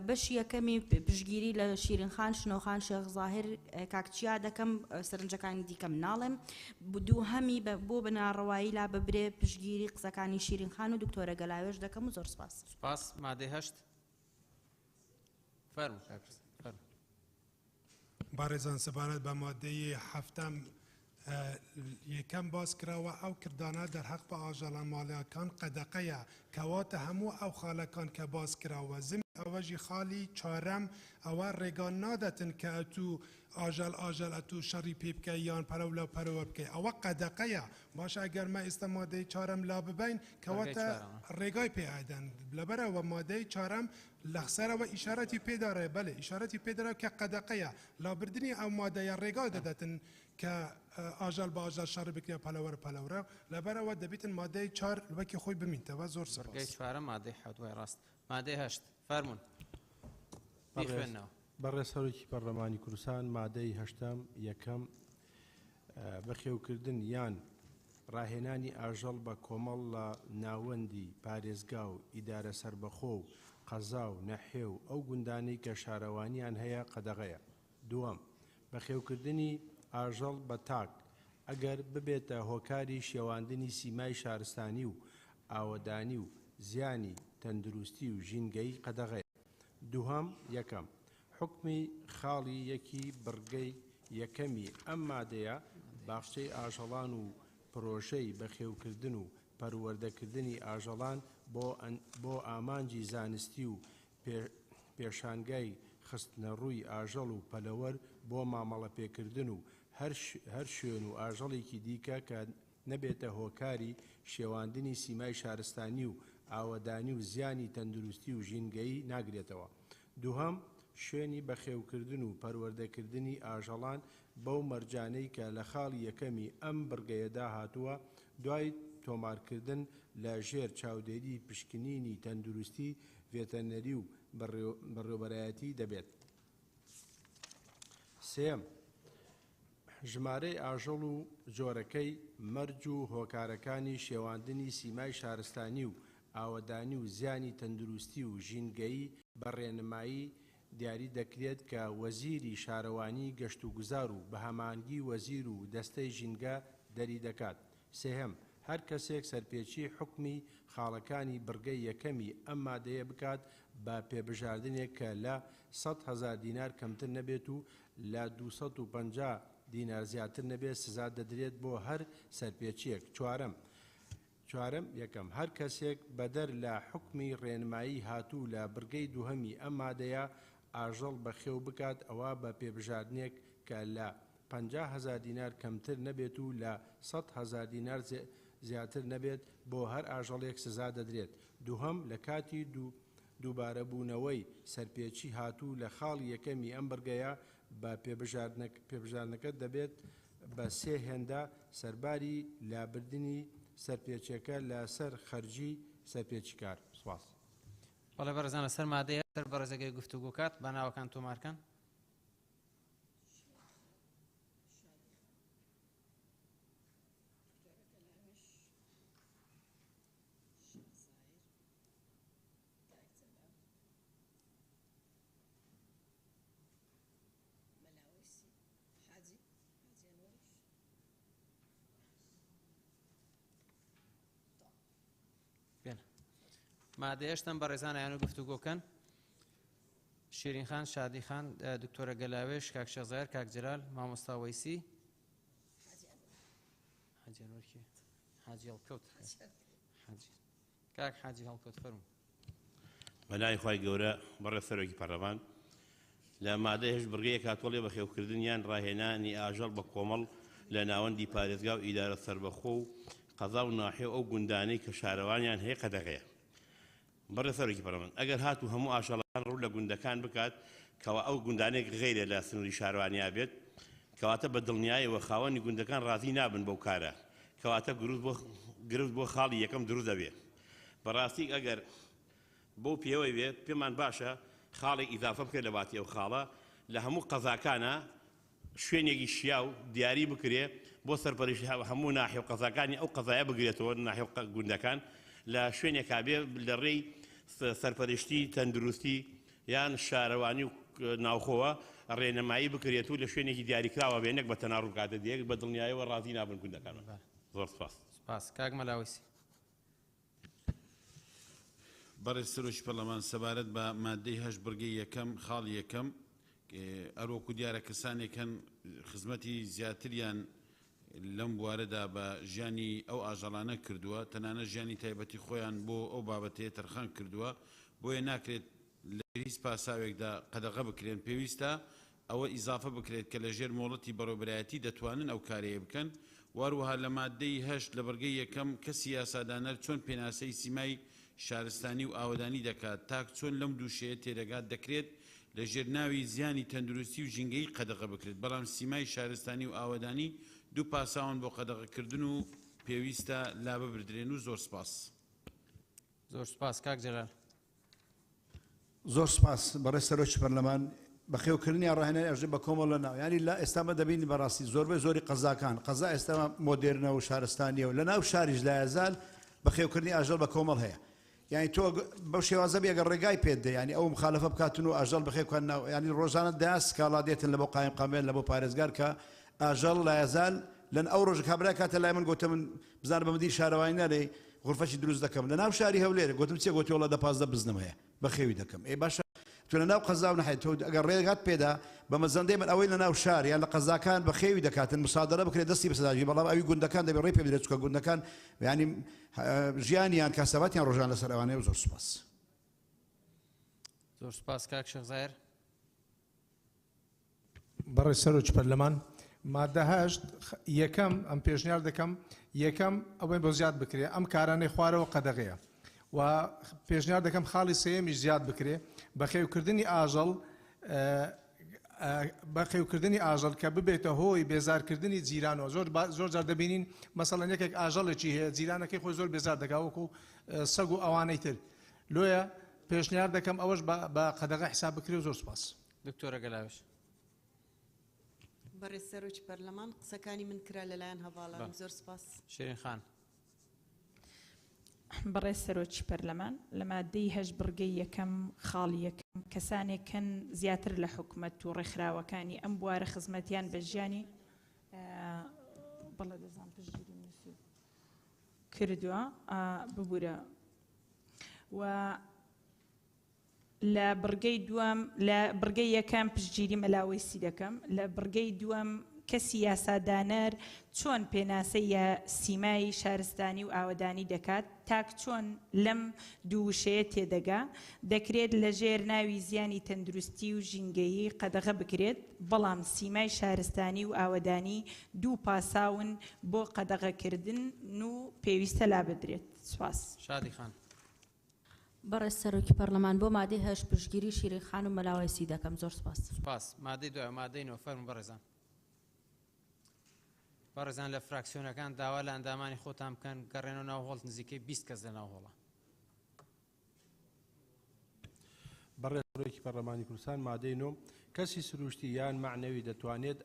بەشی یەکەمی پشگیری لە شیرینخان شنۆخان شێخ زاهر کاکچیا دەکەم سەرنجەکانی دیکەم ناڵێم دوو هەمی بۆ بناڕەوایی لا ببرێ پشگیری قسەکانی شیرینخان و دکتۆرە گەلاوێش دەکەم و زۆر سپاس. سپاس. مادەی 8 فەرمو بارێزان سەبارەت بە مادەی هەفتەم یەکەم باس کراوە ئەو کردانە دەرحەق بە ئاژەڵە ماڵیەکان قەدەقەیە کەواتە هەموو ئەو خاڵەکان کە باس کراوە زمین ئەوەژی خاڵی چارەم ئەوە ڕێگان نادەتن کە ئەتوو ئاژەل ئەتوو شەڕی پێ بکەی یان پەرە لەو پەرەوە بکەی ئەوە قەدەقەیە باش ئەگەر مە ئێستا مادەی چارەم لا ببین کەواتە ڕێگای پێ ئایدەن لەبەرەوە مادەی چارەم لەخسەرەوە ئیشارەتی پێدارێ بەڵێ ئیشارەتی پێدارە کە قەدەقەیە لابردنی ئەو مادەیە ڕێگای دەدەتن کە ئاژەل بە ئاژەل شەڕ بکرێ پەلەوەرە لەبەرەوە دەبیتن مادەی چار وەکی خۆی بمینتەوە زۆر سەر بەرگەی چوارە مادەی حەوتوای ڕاست مادەی 8 فەرمون بیخوێنەوە. بەڕێز هەرۆکی پەرلەمانی کوردستان مادەی هەشتم یەکەم بەخێوکردن یان ڕاهێنانی ئاژەڵ بە کۆمەڵ لە ناوەندی پارێزگا و ئیدارە سەربەخۆ و قەزا و نەحێ و ئەو گوندانەی کە شارەوانیان هەیە قەدەغەیە. دووەم بەخێوکردنی ئاژەڵ بە تاک ئەگەر ببێتە هۆکاری شێواندنی سیمای شارستانی و ئاوەدانی و زیانی تەندروستی و ژینگەی قەدەغەیە. دووهەم یەکەم حکمی خاڵی یەکی بڕگەی یەکەمی ئەم مادەیە باخچەی ئاژەڵان و پرۆژەی بەخێوکردن و پەروەردەکردنی ئاژەڵان بۆ ئامانجی زانستی و پێشانگای خستنە ڕووی ئاژەڵ و پەلەوەر بۆ مامەڵە پێکردن و هەر شوێن و ئاژەڵێکی دیکە کە نەبێتە هۆکاری شێواندنی سیمای شارستانی و ئاوەدانی و زیانی تەندروستی و ژینگەی ناگرێتەوە. دووهەم شوێنی بەخێوکردن و پەروەردەکردنی ئاژەڵان بەو مەرجانەی کە لە خاڵی یەکەمی ئەم بڕگەیەدا هاتووە دوای تۆمارکردن لە ژێر چاودێری پشکنینی تەندروستی ڤێتەرنەری و بەڕێوەبەرایەتی دەبێت. سێم ژمارەی ئاژەڵ و جۆرەکەی مەرج و هۆکارەکانی شێواندنی سیمای شارستانی و ئاوەدانی و زیانی تەندروستی و ژینگەیی بە ڕێنمایی دیاری دەکرێت کە وەزیری شارەوانی گەشت و گوزار و بە هەمانگی وەزیر و دەستەی ژینگە دەری دەکات. سێهەم هەر کەسێک سەرپێچی حکمی خاڵەکانی بڕگەی یەکەمی ئەم مادەیە بکات بە پێبژاردنێک کە لە 100,000 دینار کەمتر نەبێت و لە 250 دینار زیاتر نەبێت سزا دەدرێت بۆ هەر سەرپێچیەک. چوارەم یەکەم هەر کەسێک بەدەر لە حکمی ڕێنمایی هاتوو لە بڕگەی دووهەمی ئەم مادەیە ئاژەڵ بەخێو بکات ئەوە بە پێبژاردنێک کە لە 50,000 دینار کەمتر نەبێت و لە 100,000 دینار زیاتر نەبێت بۆ هەر ئاژەڵێک سزا دەدرێت. دووهەم لە کاتی دووبارەبوونەوەی سەرپێچی هاتوو لە خاڵی یەکەمی ئەم بڕگەیە بە پێبژاردنەکە دەبێت بە 3 هێندە سەرباری لابردنی سەرپێچەکە لە سەر خەرجی سەرپێچیکار. سواس. بەڵێ بەڕێزان لەسەر مادەیە سەر بەڕێزەکەی گفتوگۆ کات بە ناوەکان تۆمارکەن. مادەی هەشتم بەڕێزان یان و گفتوگۆکەن شیرین خان شادی خان دکتۆرە گەلاوێش کاک شێخزایەر کاک جەلال مامۆستا وەیسی حاجی هەڵکەوت کاک حاجی هەڵکەوت فەرموو. بەلای خوای گەورە بەڕێز سەرۆکی پەرلەمان لە مادەی هەشت بڕگەیەک هاتووەڵێ بەخێوکردنیان ڕاهێنانی ئاژەڵ بە کۆمەڵ لە ناوەندی پارێزگا و ئیدارە سەربەخۆ و قەزا و ناحێ ئەو گوندانەی کە شارەوانیان هەیە قەدەغەیە. بەڕێز سەرۆکی پەرلەمان ئەگەر هاتوو هەموو ئاژەڵەکان ڕوو لە گوندەکان بکات کەوا ئەو گوندانێک غەیرە لە سنووری شارەوانیا بێت کەواتە بە دڵنیاییەوە خاوەنی گوندەکان ڕازی نابن بەو کارە کەواتە گرفت بۆ خاڵی یەکەم دروست دەبێت. بەڕاستی ئەگەر بۆ پێوەی بێت پێمان باشە خاڵی ئیزافە بکرێت لە باتی ئەو خاڵە لە هەموو قەزاکانە شوێنێکی شیا و دیاری بکرێ بۆ سەرپەرشتی هەموو ناحێ و قەزاکانی ئەو قەزایە بگرێتەوە ناحێ گوندەکان لە شوێنێکا بێ لە ڕێی سەرپەرشتی تەندروستی یان شارەوانی و ناوخۆوە ڕێنەمایی بکرێت و لە شوێنێکی دیاریکراوە بێنێک بە تەناڕ بکاتە دیەک بە دڵنیاییەوە ڕازی نابن کوردەکانمان. زۆر سپاس. سپاس. کاک مەلاویسی. بەڕێز سەرۆکی پەرلەمان سەبارەت بە مادەی 8 بڕگەی یەکەم خاڵ یەکەم ئەروەکو دیارە کەسانێکن خزمەتی زیاتریان لەم بوارەدا بە ژیانی ئەو ئاژەڵانە کردووە تەنانە ژیانی تایبەتی خۆیان بۆ ئەو بابەتەیە تەرخان کردووە بۆیە ناکرێت لە هیچ پاساوێکدا قەدەغە بکرێن پێویستە ئەوە ئیزافە بکرێت کە لە ژێر مۆڵەتی بەڕێوەبەرایەتی دەتوانن ئەو کارەیە بکەن واروها لە مادەی 8 لە بەرگەی یەکەم کەسی یاسادانەر چۆن پێناسەی سیمای شارستانی و ئاوەدانی دەکات تاک چۆن لەم دووشەیە تێدەگات دەکرێت لە ژێرناوی زیانی تەندروستی و ژینگەی قەدەغە بکرێت بەڵام سیمای شارستانی و ئاوەدانی دوو پاساون بۆ قەدەغەکردن و پێویستە لا ببردرێن و زۆر سپاس. زۆر سپاس. کاک جەلال. زۆر سپاس بەڕێز سەرۆکی پەرلەمان بەخێوکردنی ڕاهێنانی ئەژێ بە کۆمەڵ لە ناو ینی لە ئێستامە دەبینی بەڕاستی زۆربەی زۆری قەزاکان قەزا ئێستا مۆدێرنە و شارستانیە و لە ناو شاریش لایەزال بەخێوکردنی ئاژەڵ بە کۆمەڵ هەیە یعنی تۆ بەو شێوازە بێگە ڕێگای پێت دێ ینی ئەو مخالفە بکاتن و ئاژەڵ بەخێوکان ناو ینی ڕۆژانە دا سکاڵا دێتن لە بۆ قایم قامێن لە بۆ پارێزگار کە ئاژەڵ لایەزال لەن ئەو ڕۆژە کابرا کاتە لای من گوتە من بزانە بەمەدی شارەوانی نەلێ غرفەشی دروست دەکەم لە ناو شاری هەولێرە گوتم چێ گوتی وڵە 15 بزنم هەیە بەخێوی دەکەم ئێ باشە تو لە ناو قەزا و نەحێت تۆ ئەگەر ڕێگات پێدا بە مەزەندەی من ئەوەی لە ناو شار یان لە قەزاکان بەخێوی دەکاتن مسادرە بکرێت دەستی بەسەداژی بەڵام ئەوی گوندەکان دەبێت ڕێ پێ بدرێت چکە گوندەکان ینی ژیانیان کاسەباتیان ڕۆژان لەسەر ئەوانەیە و زۆر سپاس. زۆر سپاس. کاک شێخ بەڕێز سەرۆکی پەرلەمان مادە 8 یەکەم ئەم پێشنیار دەکەم یەکەم ئەوەی بۆ زیاد بکرێ ئەم کارانەی خوارەوە قەدەغەیە و پێشنیار دەکەم خاڵی سەیەمیش زیاد بکرێ بەخێوکردنی ئاژەڵ بەخێوکردنی ئاژەڵ کە ببێتە هۆی بێزارکردنی جیرانەوە زۆر جار دەبینین مەسەڵەن یەکێک ئاژەڵێکی هەیە جیرانەکەی خۆی زۆر بێزار دەکاوەکو سەگ و ئەوانەی تر لۆیە پێشنیار دەکەم ئەوەش بە قەدەغە حساب بکرێ و زۆر سپاس. دکتۆرە گەلاوێش. بەڕێز سەرۆکی پەرلەمان قسەکانی من کرا لەلایەن هەواڵان زۆر سپاس. شیرین خان. بەڕێز سەرۆکی پەرلەمان لە مادەی 8 بڕگەی یەکەم خاڵی یەکەم کەسانێکن زیاتر لە حکومەت و ڕێکخراوەکانی ئەم بوارە خزمەتیان بە ژیانی بەڵێ دەزان پشتگیری نووسی کردووە ببوورە و لە بڕگەی دووەم لە بڕگەی یەکەم پشتگیری مەلاوەیسی دەکەم لە بڕگەی دووەم کەسی یاسادانەر چۆن پێناسەی سیمای شارستانی و ئاوەدانی دەکات تاک چۆن لەم دووشەیە تێدەگا دەکرێت لە ژێر ناوی زیانی تەندروستی و ژینگەیی قەدەغە بکرێت بەڵام سیمای شارستانی و ئاوەدانی دوو پاساون بۆ قەدەغەکردن و پێویستە لا بدرێت. سپاس. شادی خان. بەڕێز سەرۆکی پەرلەمان بۆ مادەی 8 پشتگیری شیرین خان و مەلاوەیسی دەکەم. زۆر سپاس. سپاس. مادەی 2 مادەی 9 فەرموو بەڕێزان. بەڕێزان لە فراکسیۆنەکان داوا لە ئەندامانی خۆتان بکەن گەڕێنەوە ناو هۆڵ نزیکەی 20 کەس لە ناو هۆڵە. بەڕێز سەرۆکی پەرلەمانی کوردستان مادەی 9 کەسی سروشتی یان معنەوی دەتوانێت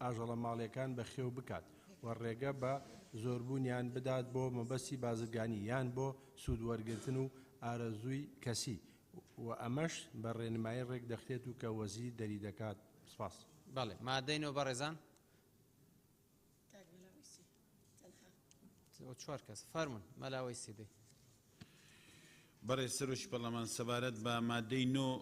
ئاژەڵە ماڵیەکان بەخێو بکات و ڕێگە بە زۆربوونیان بدات بۆ مەبەستی بازرگانی یان بۆ سوودوەرگرتن و ئارەزووی کەسی و ئەمەش بە ڕێنمایی ڕێک دەخرێت و کە وەزیر دەری دەکات. سپاس. بەڵێ مادەی 9 بەڕێزان. 4 کەس فەرمون مەلاوەیسی دەی. بەڕێز سەرۆکی پەرلەمان سەبارەت بە مادەی 9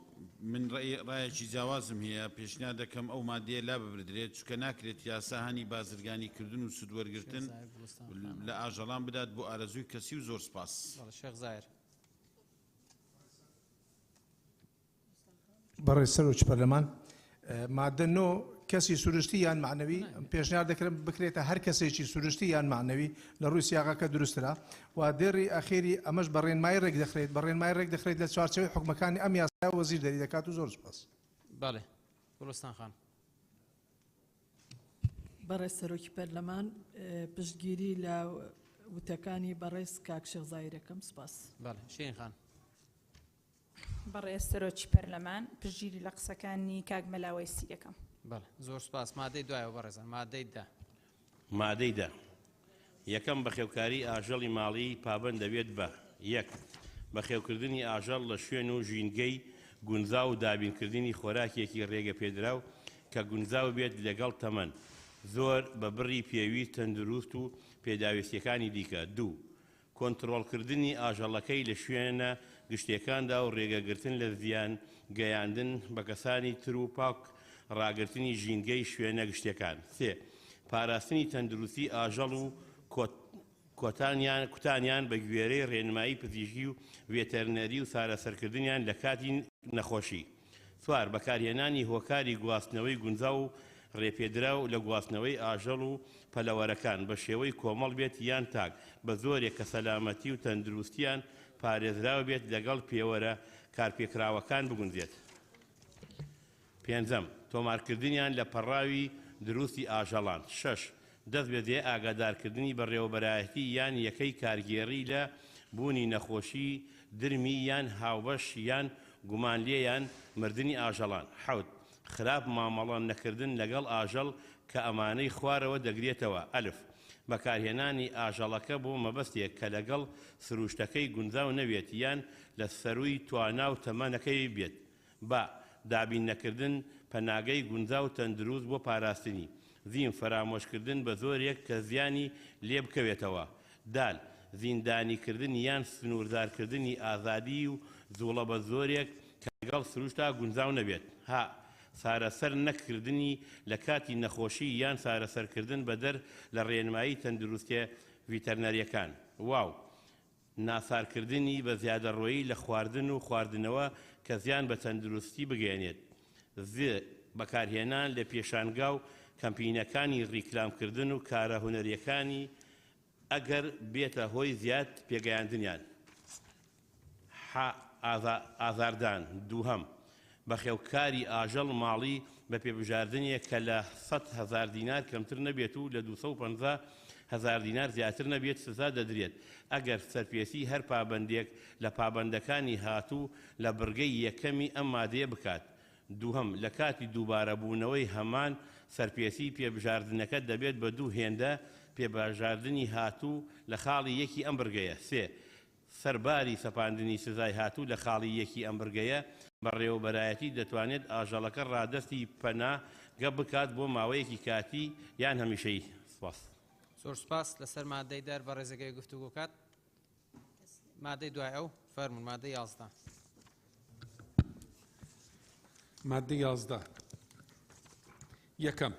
من ڕایەکی جیاوازم هەیە پێشنیار دەکەم ئەو مادەیە لا ببردرێت چونکە ناکرێت یاساهانی بازرگانی کردن و سودوەرگرتن لە ئاژەڵان بدات بۆ ئارەزووی کەسی و زۆر سپاس. شێخ زایر. بەڕێز سەرۆکی پەرلەمان مادە 9 کەسی سروشتی یان معنەوی پێشنیار دەکرێت بکرێتە هەر کەسێکی سروشتی یان معنەوی لە ڕووی سیاقەکە دروسترا و دێڕی ئەخێری ئەمەش بە ڕێنمایی ڕێک دەخرێت بە ڕێنمایی ڕێک دەخرێت لە چوارچەوەی حکومەکانی ئەم یاسا وەزیر دەری دەکات و زۆر سپاس. بەڵێ گوڵستان خان. بەڕێز سەرۆکی پەرلەمان پشتگیری لە وتەکانی بەڕێز کاک شێخ زایرەکەم. سپاس. بەڵێ شیرین خان. بەڕێز سەرۆکی پەرلەمان پشتگیری لە قسەکانی کاک مەلاوەیسی دەکەم. بەڵێ زۆر سپاس. مادەی 2 بەڕێزان. مادەی 10. مادەی 10 یەکەم بەخێوکاری ئاژەڵی ماڵی پابەند دەبێت بە 1 بەخێوکردنی ئاژەڵ لە شوێن و ژینگەی گونجاو و دابینکردنی خۆراکێکی ڕێگە پێدراو کە گونجاو بێت لەگەڵ تەمەن زۆر بە بڕی پێویست تەندروست و پێداویستیەکانی دیکە. دوو کۆنتڕۆڵکردنی ئاژەڵەکەی لە شوێنە گشتەکاندا و ڕێگەگرتن لە زیان گەیاندن بە کەسانی تر و پاک ڕاگرتنی ژینگەی شوێنە گشتەکان. سێ پاراستنی تەندروستی ئاژەڵ و کوتانیان بە گوێرەی ڕێنمایی پزیشکی و ڤێتەرنەری و سارەسەرکردنیان لە کاتی نەخۆشی. چوار بەکارهێنانی هۆکاری گواستنەوەی گونجاو و ڕێپێدراو لە گواستنەوەی ئاژەڵ و پەلەوەرەکان بە شێوەی کۆمەڵ بێت یان تاک بە زۆرێک کە سەلامەتی و تەندروستیان پارێزراو بێت لەگەڵ پێوەرە کارپێکراوەکان بگونجێت. پێنجەم تۆمارکردنیان لە پەڕاوی دروستی ئاژەڵان. شەش دەست بێ ئاگادارکردنی بەڕێوەبەرایەتی یان یەکەی کارگێڕی لە بوونی نەخۆشی درمی یان هاوبەش یان گومان لێیان مردنی ئاژەڵان. حەوت خراپ مامەڵە نەکردن لەگەڵ ئاژەڵ کە ئەمانەی خوارەوە دەگرێتەوە. ئەلف بەکارهێنانی ئاژەڵەکە بۆ مەبەستێک کە لەگەڵ سروشتەکەی گونجاو نەوێت یان لە سەروی توانا و تەمەنەکەی بێت. با دابین نەکردن پەناگەی گونجاو تەندروست بۆ پاراستنی. زین فرامۆشکردن بە زۆرێک کە زیانی لێ بکەوێتەوە. دال زیندانیکردن یان سنووردارکردنی ئازادی و زوڵە بە زۆرێک کە لەگەڵ سروشتا گونجاو نەبێت. ها سارەسەر نەکردنی لە کاتی نەخۆشی یان سارەسەرکردن بەدەر لە ڕێنمایی تەندروستیە ڤیتەرنەریەکان. واو ناسارکردنی بە زیادەڕۆیی لە خواردن و خواردنەوە کە زیان بە تەندروستی بگەێنێت. بەکارهێنان لە پێشانگا و کەمپینەکانی ڕیکلامکردن و کارە هونەریەکانی ئەگەر بێتە هۆی زیاد پێگەیاندنیان. ئازاردان. دووهەم بەخێوکاری ئاژەڵ ماڵی بە پێبژاردنێک کە لە 100,000 دینار کەمتر نەبێت و لە 250,000 دینار زیاتر نەبێت سزا دەدرێت ئەگەر سەرپێسی هەر پابەندێک لە پابەندەکانی هاتوو لە بڕگەی یەکەمی ئەم مادەیە بکات. دووهەم لە کاتی دووبارەبوونەوەی هەمان سەرپێسی پێبژاردنەکە دەبێت بە دوو هێندە پێبژاردننی هاتوو لە خاڵی یەکی ئەم بڕگەیە. سێ سەرباری سەپاندنی سزای هاتوو لە خاڵی یەکی ئەم بڕگەیە بەڕێوەبەرایەتی دەتوانێت ئاژەڵەکە ڕادەستی پەناگە بکات بۆ ماوەیەکی کاتی یان هەمیشەی. سپاس. زۆر سپاس لەسەر مادەی دار بە ڕێزەگەی گفتوگۆ کات. مادەی دوای ئەو فەرمون مادەی 11. مادەی 11 یەکەم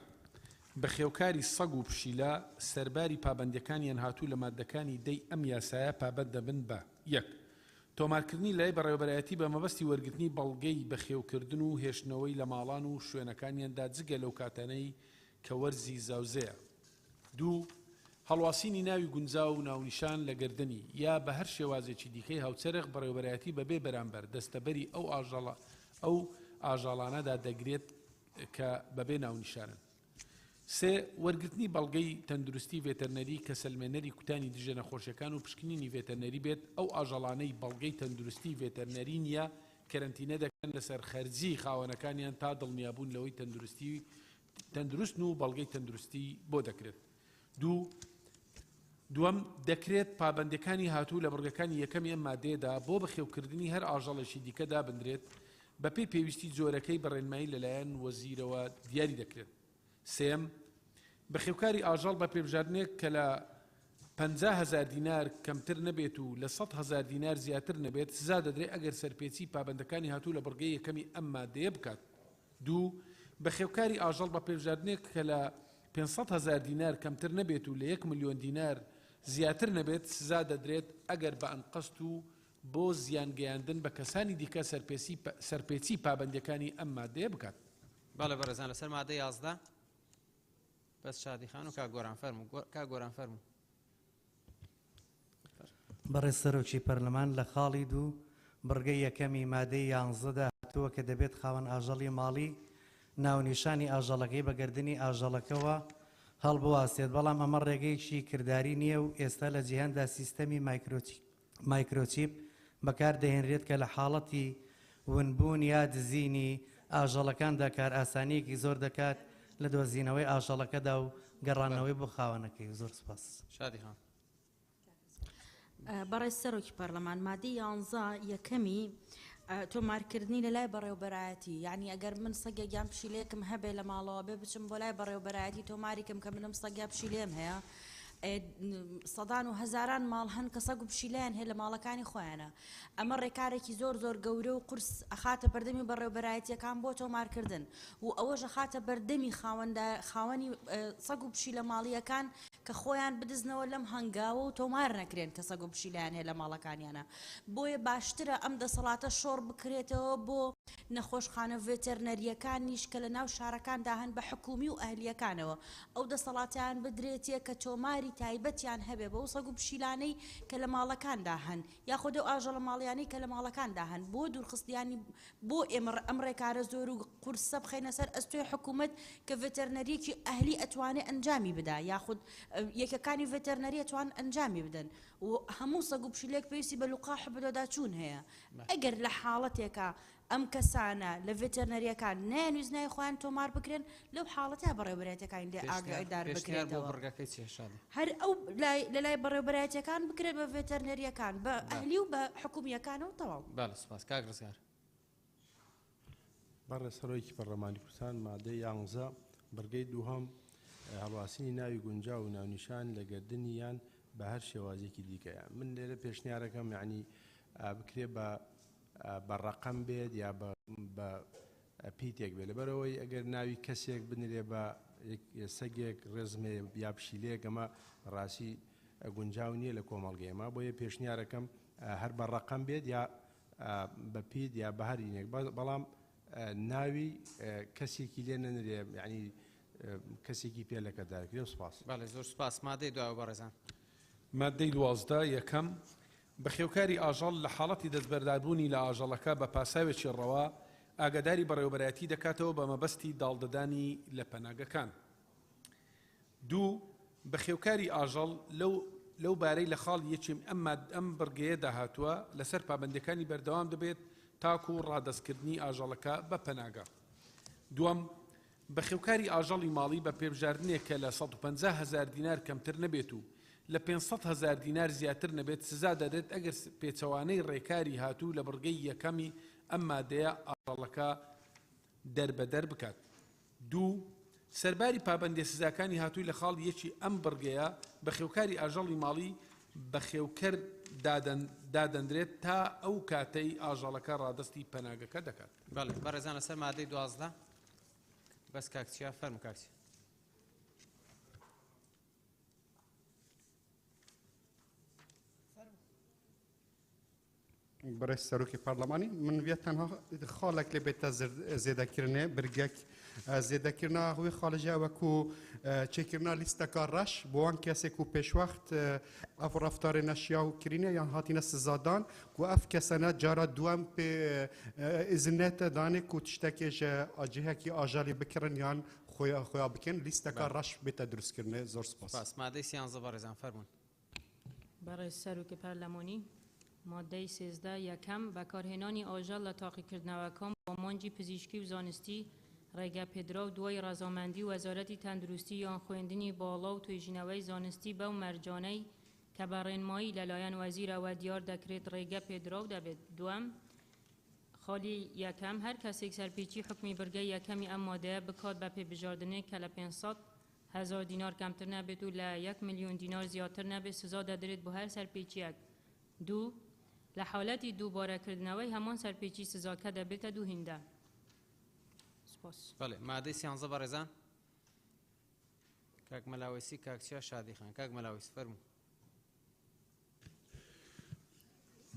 بەخێوکاری سەگ و پشیلە سەرباری پابەندەکانیان هاتوو لە مادەکانی دەی ئەم یاسایە پابەند دەبن بە: یەک تۆمارکردنی لای بەڕێوەبەرایەتی بە مەبەستی وەرگرتنی بەڵگەی بەخێوکردن و هێشتنەوەی لە ماڵان و شوێنەکانیاندا جگە لەو کاتانەی کە وەرزی زاوزەیە. دوو هەڵواسینی ناوی گونجاو و ناونیشان لە گردنی یا بە هەر شێوازێکی دیکەی هاوچەرخ بەڕێوەبەرایەتی بەبێ بەرامبەر دەستەبەری ئەو ئاژەڵانەدا دەگرێت کە بەبێ ناونیشانن. سێ وەرگرتنی بەڵگەی تەندروستی ڤێتەرنەری کە سەلمێنەری کوتانی دژە نەخۆشیەکان و پشکنینی ڤێتەرنەری بێت ئەو ئاژەڵانەی بەڵگەی تەندروستی ڤێتەرنەری نییە کەرەنتینە دەکەن لەسەر خەرجی خاوەنەکانیان تا دڵنیابوون لەوەی تەندروست و بەڵگەی تەندروستی بۆ دەکرێت. دووەم دەکرێت پابەندەکانی هاتوو لە بڕگەکانی یەکەمی ئەم مادەیەدا بۆ بەخێوکردنی هەر ئاژەڵێکی دیکەدا بندرێت بەپێی پێویستی جۆرەکەی بەڕێنمایی لەلایەن وەزیرەوە دیاری دەکرێت. سێم بەخێوکاری ئاژەڵ بە پێبژاردنێک کە لە 50,000 دینار کەمتر نەبێت و لە 100,000 دینار زیاتر نەبێت سزا دەدرێت ئەگەر سەرپێچی پابەندەکانی هاتوو لە بڕگەی یەکەمی ئەم مادەیە بکات. دوو بەخێوکاری ئاژەڵ بە پێبژاردنێک کە لە 500,000 دینار کەمتر نەبێت و لە 1 ملیۆن دینار زیاتر نەبێت سزا دەدرێت ئەگەر بە ئەنقەست و بۆ زیانگەیاندن بە کەسانی دیکە سەرپێچی پابەندەکانی ئەم مادەیە بکات. باڵێ بەڕێزان لەسەر مادەی 11 بەس شادی خان و کاگۆران فەرموو. بەڕێز سەرۆکی پەرلەمان لە خاڵی دوو بڕگەی یەکەمی مادەی 11دا هاتووە کە دەبێت خاوەن ئاژەڵی ماڵی ناونیشانی ئاژەڵەکەی بەگردنی ئاژەڵەکەەوە هەڵبواسێت، بەڵام ئەمە ڕێگەیەکی کردداری نییە و ئێستا لە جیهاندا سیستەمی مایکرۆچیپ بەکار دەهێنرێت کە لە حاڵەتی ونبوون یا دزینی ئاژەڵەکاندا کار ئاسانیەکی زۆر دەکات لە دۆزینەوەی ئاژەڵەکەدا و گەڕانەوەی بۆ خاوەنەکەی. زۆر سپاس. شادی خان. بەڕێز سەرۆکی پەرلەمان مادەی 11 یەکەمی تۆمارکردنی لە لای بەڕێوەبەرایەتی یعنی ئەگەر من سەگێکیان پشیلەیەکم هەبێ لە ماڵەوە بێ بچم بۆ لای بەڕێوەبەرایەتی تۆماریکەم کە منم سەگیا پشیلێم هەیە سەدان و هەزاران ماڵ هەن کە سەگ و پشیلیان هەیە لە ماڵەکانی خۆیانە ئەمە ڕێکارێکی زۆر زۆر گەورە و قورس ئەخاتە بەردەمی بەڕێوەبەرایەتیەکان بۆ تۆمارکردن و ئەوەش ئەخاتە بەردەمی خاوەنی سەگ و پشیلە ماڵیەکان کە خۆیان بدزنەوە لەم هەنگاوە و تۆمار نەکرێن کە سەگ و پشیلیان هەیە لە ماڵەکانیانە بۆیە باشترە ئەم دەسەڵاتە شۆڕ بکرێتەوە بۆ نەخۆشخانە ڤێتەرنەریەکانیش کە لە ناو شارەکاندا هەن بە حکومی و ئەهلیەکانەوە ئەو دەسەڵاتیان بدرێتیە کە تۆماری تایبەتیان هەبێ بەو سەگ و پشیلانەی کە لە ماڵەکاندا هەن یاخۆدە و ئاژەڵە ماڵیانەی کە لە ماڵەکاندا هەن بۆ دوورخستیانی بۆ ئێمە ئەم ڕێکارە زۆر و قورسە بخەینە سەر ئەستۆی حکوومەت کە ڤێتەرنەریەکی ئەهلی ئەتوانێ ئەنجامی بدا یاخود یەکەکانی ڤێتەرنەری ئەتوان ئەنجامی بدەن و هەموو سەگ و پشیلێک پێویستی بە لوقاح بەدەداچوون هەیە ئەگەر لە حاڵەتێکە ئەم کەسانە لە ڤێتەرنەریەکان نانویست نای خۆیان تۆمار بکرێن لەو حاڵەتە بەڕێوەبەرایەتەکانی لێ ئاگادار بکرێتەوە هەر ئەو لە لای بەڕێوەبەرایەتیەکان بکرێت بە ڤێتەرنەریەکان بە ئەهلی و بە حکومیەکانەوە تەواو بەڵێ سپاس کاک ڕزگار بەڕێز سەرۆکی پەرلەمانی کوردستان مادەی 11 بەرگەی دووهەم هەڵواسینی ناوی گونجاو و ناونیشان لە گەردنیان بە هەر شێوازێکی دیکەیە من لێرە پێشنیارەکەم یعنی بکرێ بە ڕقم بێت یا بە پیتێک بێت لەبەرەوەی ئەگەر ناوی کەسێک بنرێ بە سەگێک ڕێزمێ یا پشیلەیەک ئەمە ڕاستی گونجاو نییە لە کۆمەڵگەیەمە بۆیە پێشنیارەکەم هەر بە ڕقم بێت یا بە پیت یا بە هەرینێک بەڵام ناوی کەسێکی لێ نەنرێ یعنی کەسێکی پێ لەکە داکرێ سپاس بەڵێ زۆر سپاس مادەی دوای بەڕێزان مادەی 12 یەکەم بەخێوکاری ئاژەڵ لە حاڵەتی دەستبەرداربوونی لە ئاژەڵەکە بە پاساوێکی ڕەوا ئاگاداری بەڕێوەبەرایەتی دەکاتەوە بە مەبەستی داڵدەدانی لە پەناگەکان. دوو بەخێوکاری ئاژەڵ لەو بارەی لە خاڵ یەکێم ئەم بڕگەیە داهاتووە لەسەر پابەندەکانی بەردەوام دەبێت تاکو و ڕادەستکردنی ئاژەڵەکە بە پەناگە. دووەم بەخێوکاری ئاژەڵی ماڵی بە پێبژاردنێکە لە 150,000 دینار کەمتر نەبێت و لە 500,000 دینار زیاتر نەبێت سزا دەدێت ئەگەر پێچەوانەی ڕێکاری هاتوو لە بڕگەی یەکەمی ئەم مادەیە ئاژەڵەکە دەربەدەر بکات. دوو سەرباری پابەندی سزاکانی هاتووی لە خاڵ یەکی ئەم بڕگەیە بەخێوکاری ئاژەڵی ماڵی بەخێوکەر دادەندرێت تا ئەو کاتەی ئاژەڵەکە ڕادستی پەناگەکە دەکات. بەڵێ بەڕێزان لەسەر مادەی 12 بەس کاکچیا فەرمو کاکچی. برای سروکی پارلمانی من ویت تنها خالق لبیت زیاده کرنه برگک زیاده کرنه هوی خالجه و کو چه کرنه لیست کارش بوان کسی کو پیش وقت اف رفتار نشیا و کرینه یا هاتی نس زادان کو اف کسانه جارا دوام به ازنت دانه کو تشتکیش آجه کی آجالی بکرن یان خویا بکن لیست کارش بیت درست کرنه زور سپاس. سپاس ماده 13 بارزان فرمون. برای سروک پارلمانی ماده 13 یکم بەکارهێنانی ئاژەڵ لە تاقیکردنەوەکان بۆ مانجی پزیشکی و زانستی ڕێگەپێدرا و دوای ڕەزامەندی وەزارەتی تەندروستی یان خوێندنی باڵا و توێژینەوەی زانستی بەو مەرجانەی کە بە ڕێنمایی لەلایەن وەزیرەوە دیار دەکرێت ڕێگەپێدرا و دەبێت. دووەم خاڵی یەکەم هەر کەسێک سەرپێچی حکمی بڕگەی یەکەمی ئەم مادەیە بکات بە پێبژاردنێک کە لە 500,000 دینار کەمتر نەبێت و لە 1 ملیۆن دینار زیاتر نەبێت سزا دەدرێت بۆ هەر سەرپێچیەک. دوو لە حاڵەتی دووبارەکردنەوەی هەمان سەرپێچی سزاکە دەبێتە دوو هێندە. سپاس. بەڵێ مادەی 13 بەڕێزان کاک مەلاوێسی کاکچیا شادی خان کاک مەلاوێسی فەرموو.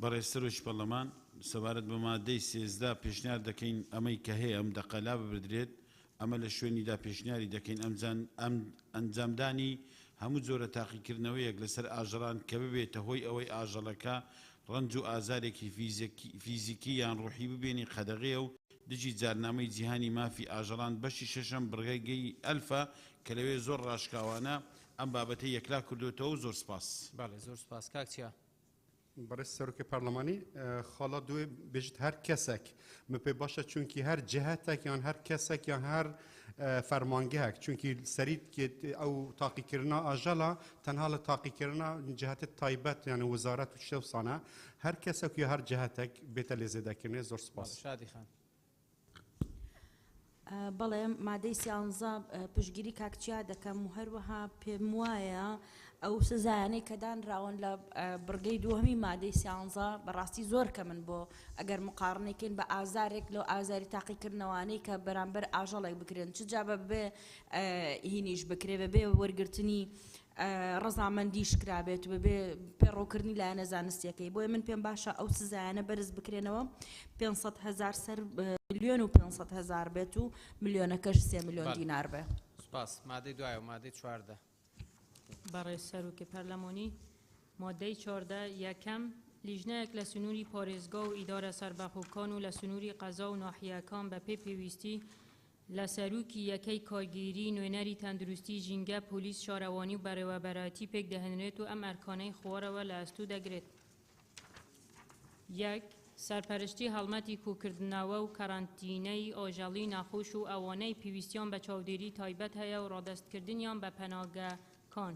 بەڕێز سەرۆکی پەرلەمان سەبارەت بە مادەی 13 پێشنیار دەکەین ئەمەی کە هەیە ئەم دەقەلا ببدرێت ئەمە لە شوێنیدا پێشنیاری دەکەین ئەم ئەنجامدانی هەموو جۆرە تاقیکردنەوەیەک لەسەر ئاژەڵان کە ببێتە هۆی ئەوەی ئاژەڵەکە ڕەنج و ئازارێکی فیزیکی یان ڕوحی ببێنی قەدەغێ و دژی جارنامەی جیهانی مافی ئاژەڵان بەشی شەشەم بڕگەی ئەلفا کە لەوێ زۆر ڕاشکاوانە ئەم بابەتەی یەکلا کردوێتەوە و زۆر سپاس. بەڵێ زۆر سپاس کاکچیا. برای سروک پارلمانی خالا دوی بجت هر کسک مپی باشه چونکی هر جهتک یا هر کسک یا هر فرمانگهک چونکی سرید که او تاقی کرنا آجالا تنها لتاقی کرنا جهت تایبت یعنی وزارت و شو صانع هر کسک یا هر جهتک بیت زیاده کنه زور سپاس. شادی خان. بەڵێ مادەی سیانزە پشگیری کاکچیا دەکەم و هەروەها پێم وایە ئەو سزایانەی کە دانراون لە بڕگەی دووهەمی مادەی سیانزە بەڕاستی زۆر کە من بۆ ئەگەر مقارنەکەین بە ئازارێک لەو ئازاری تاقیکردنەوەی کە بەرامبەر ئاژەڵێک بکرێن چجا بەبێ هینیش بکرێ بەبێ وەرگرتنی ڕەزامەندیش کرابێت بەبێ پێڕۆکردنی لایەنە زانستیەکەی بۆیە من پێم باشە ئەو سزایانە بەرز بکرێنەوە 500,000 سەر ملیۆن و 500,000 بێت و ملیۆنەکەش 3 ملیۆن دینار بێ. سپاس. مادەی دوایە و مادەی 14. برای سەرۆکی پەرلەمانی مادەی 14 یەکەم لیژنەیەک لە سنووری پارێزگا و ئیدارە سەربەخۆکان و لە سنووری قەزا و ناحیەکان بە پێویستی لە سەرۆکی یەکەی کارگیری نوێنەری تەندروستی ژینگە پۆلیس شارەوانی و بەڕێوەبەرەتی پێک دەهێنرێت و ئەم ئەرکانەی خوارەوە لە ئەستوو دەگرێت. یەک سەرپەرشتی هەڵمەتی کوکردنەوە و کەرانتینەی ئاژەڵی نەخۆش و ئەوانەی پێویستیان بە چاودێری تایبەت هەیە و ڕادەستکردنیان بە پەناگەکان.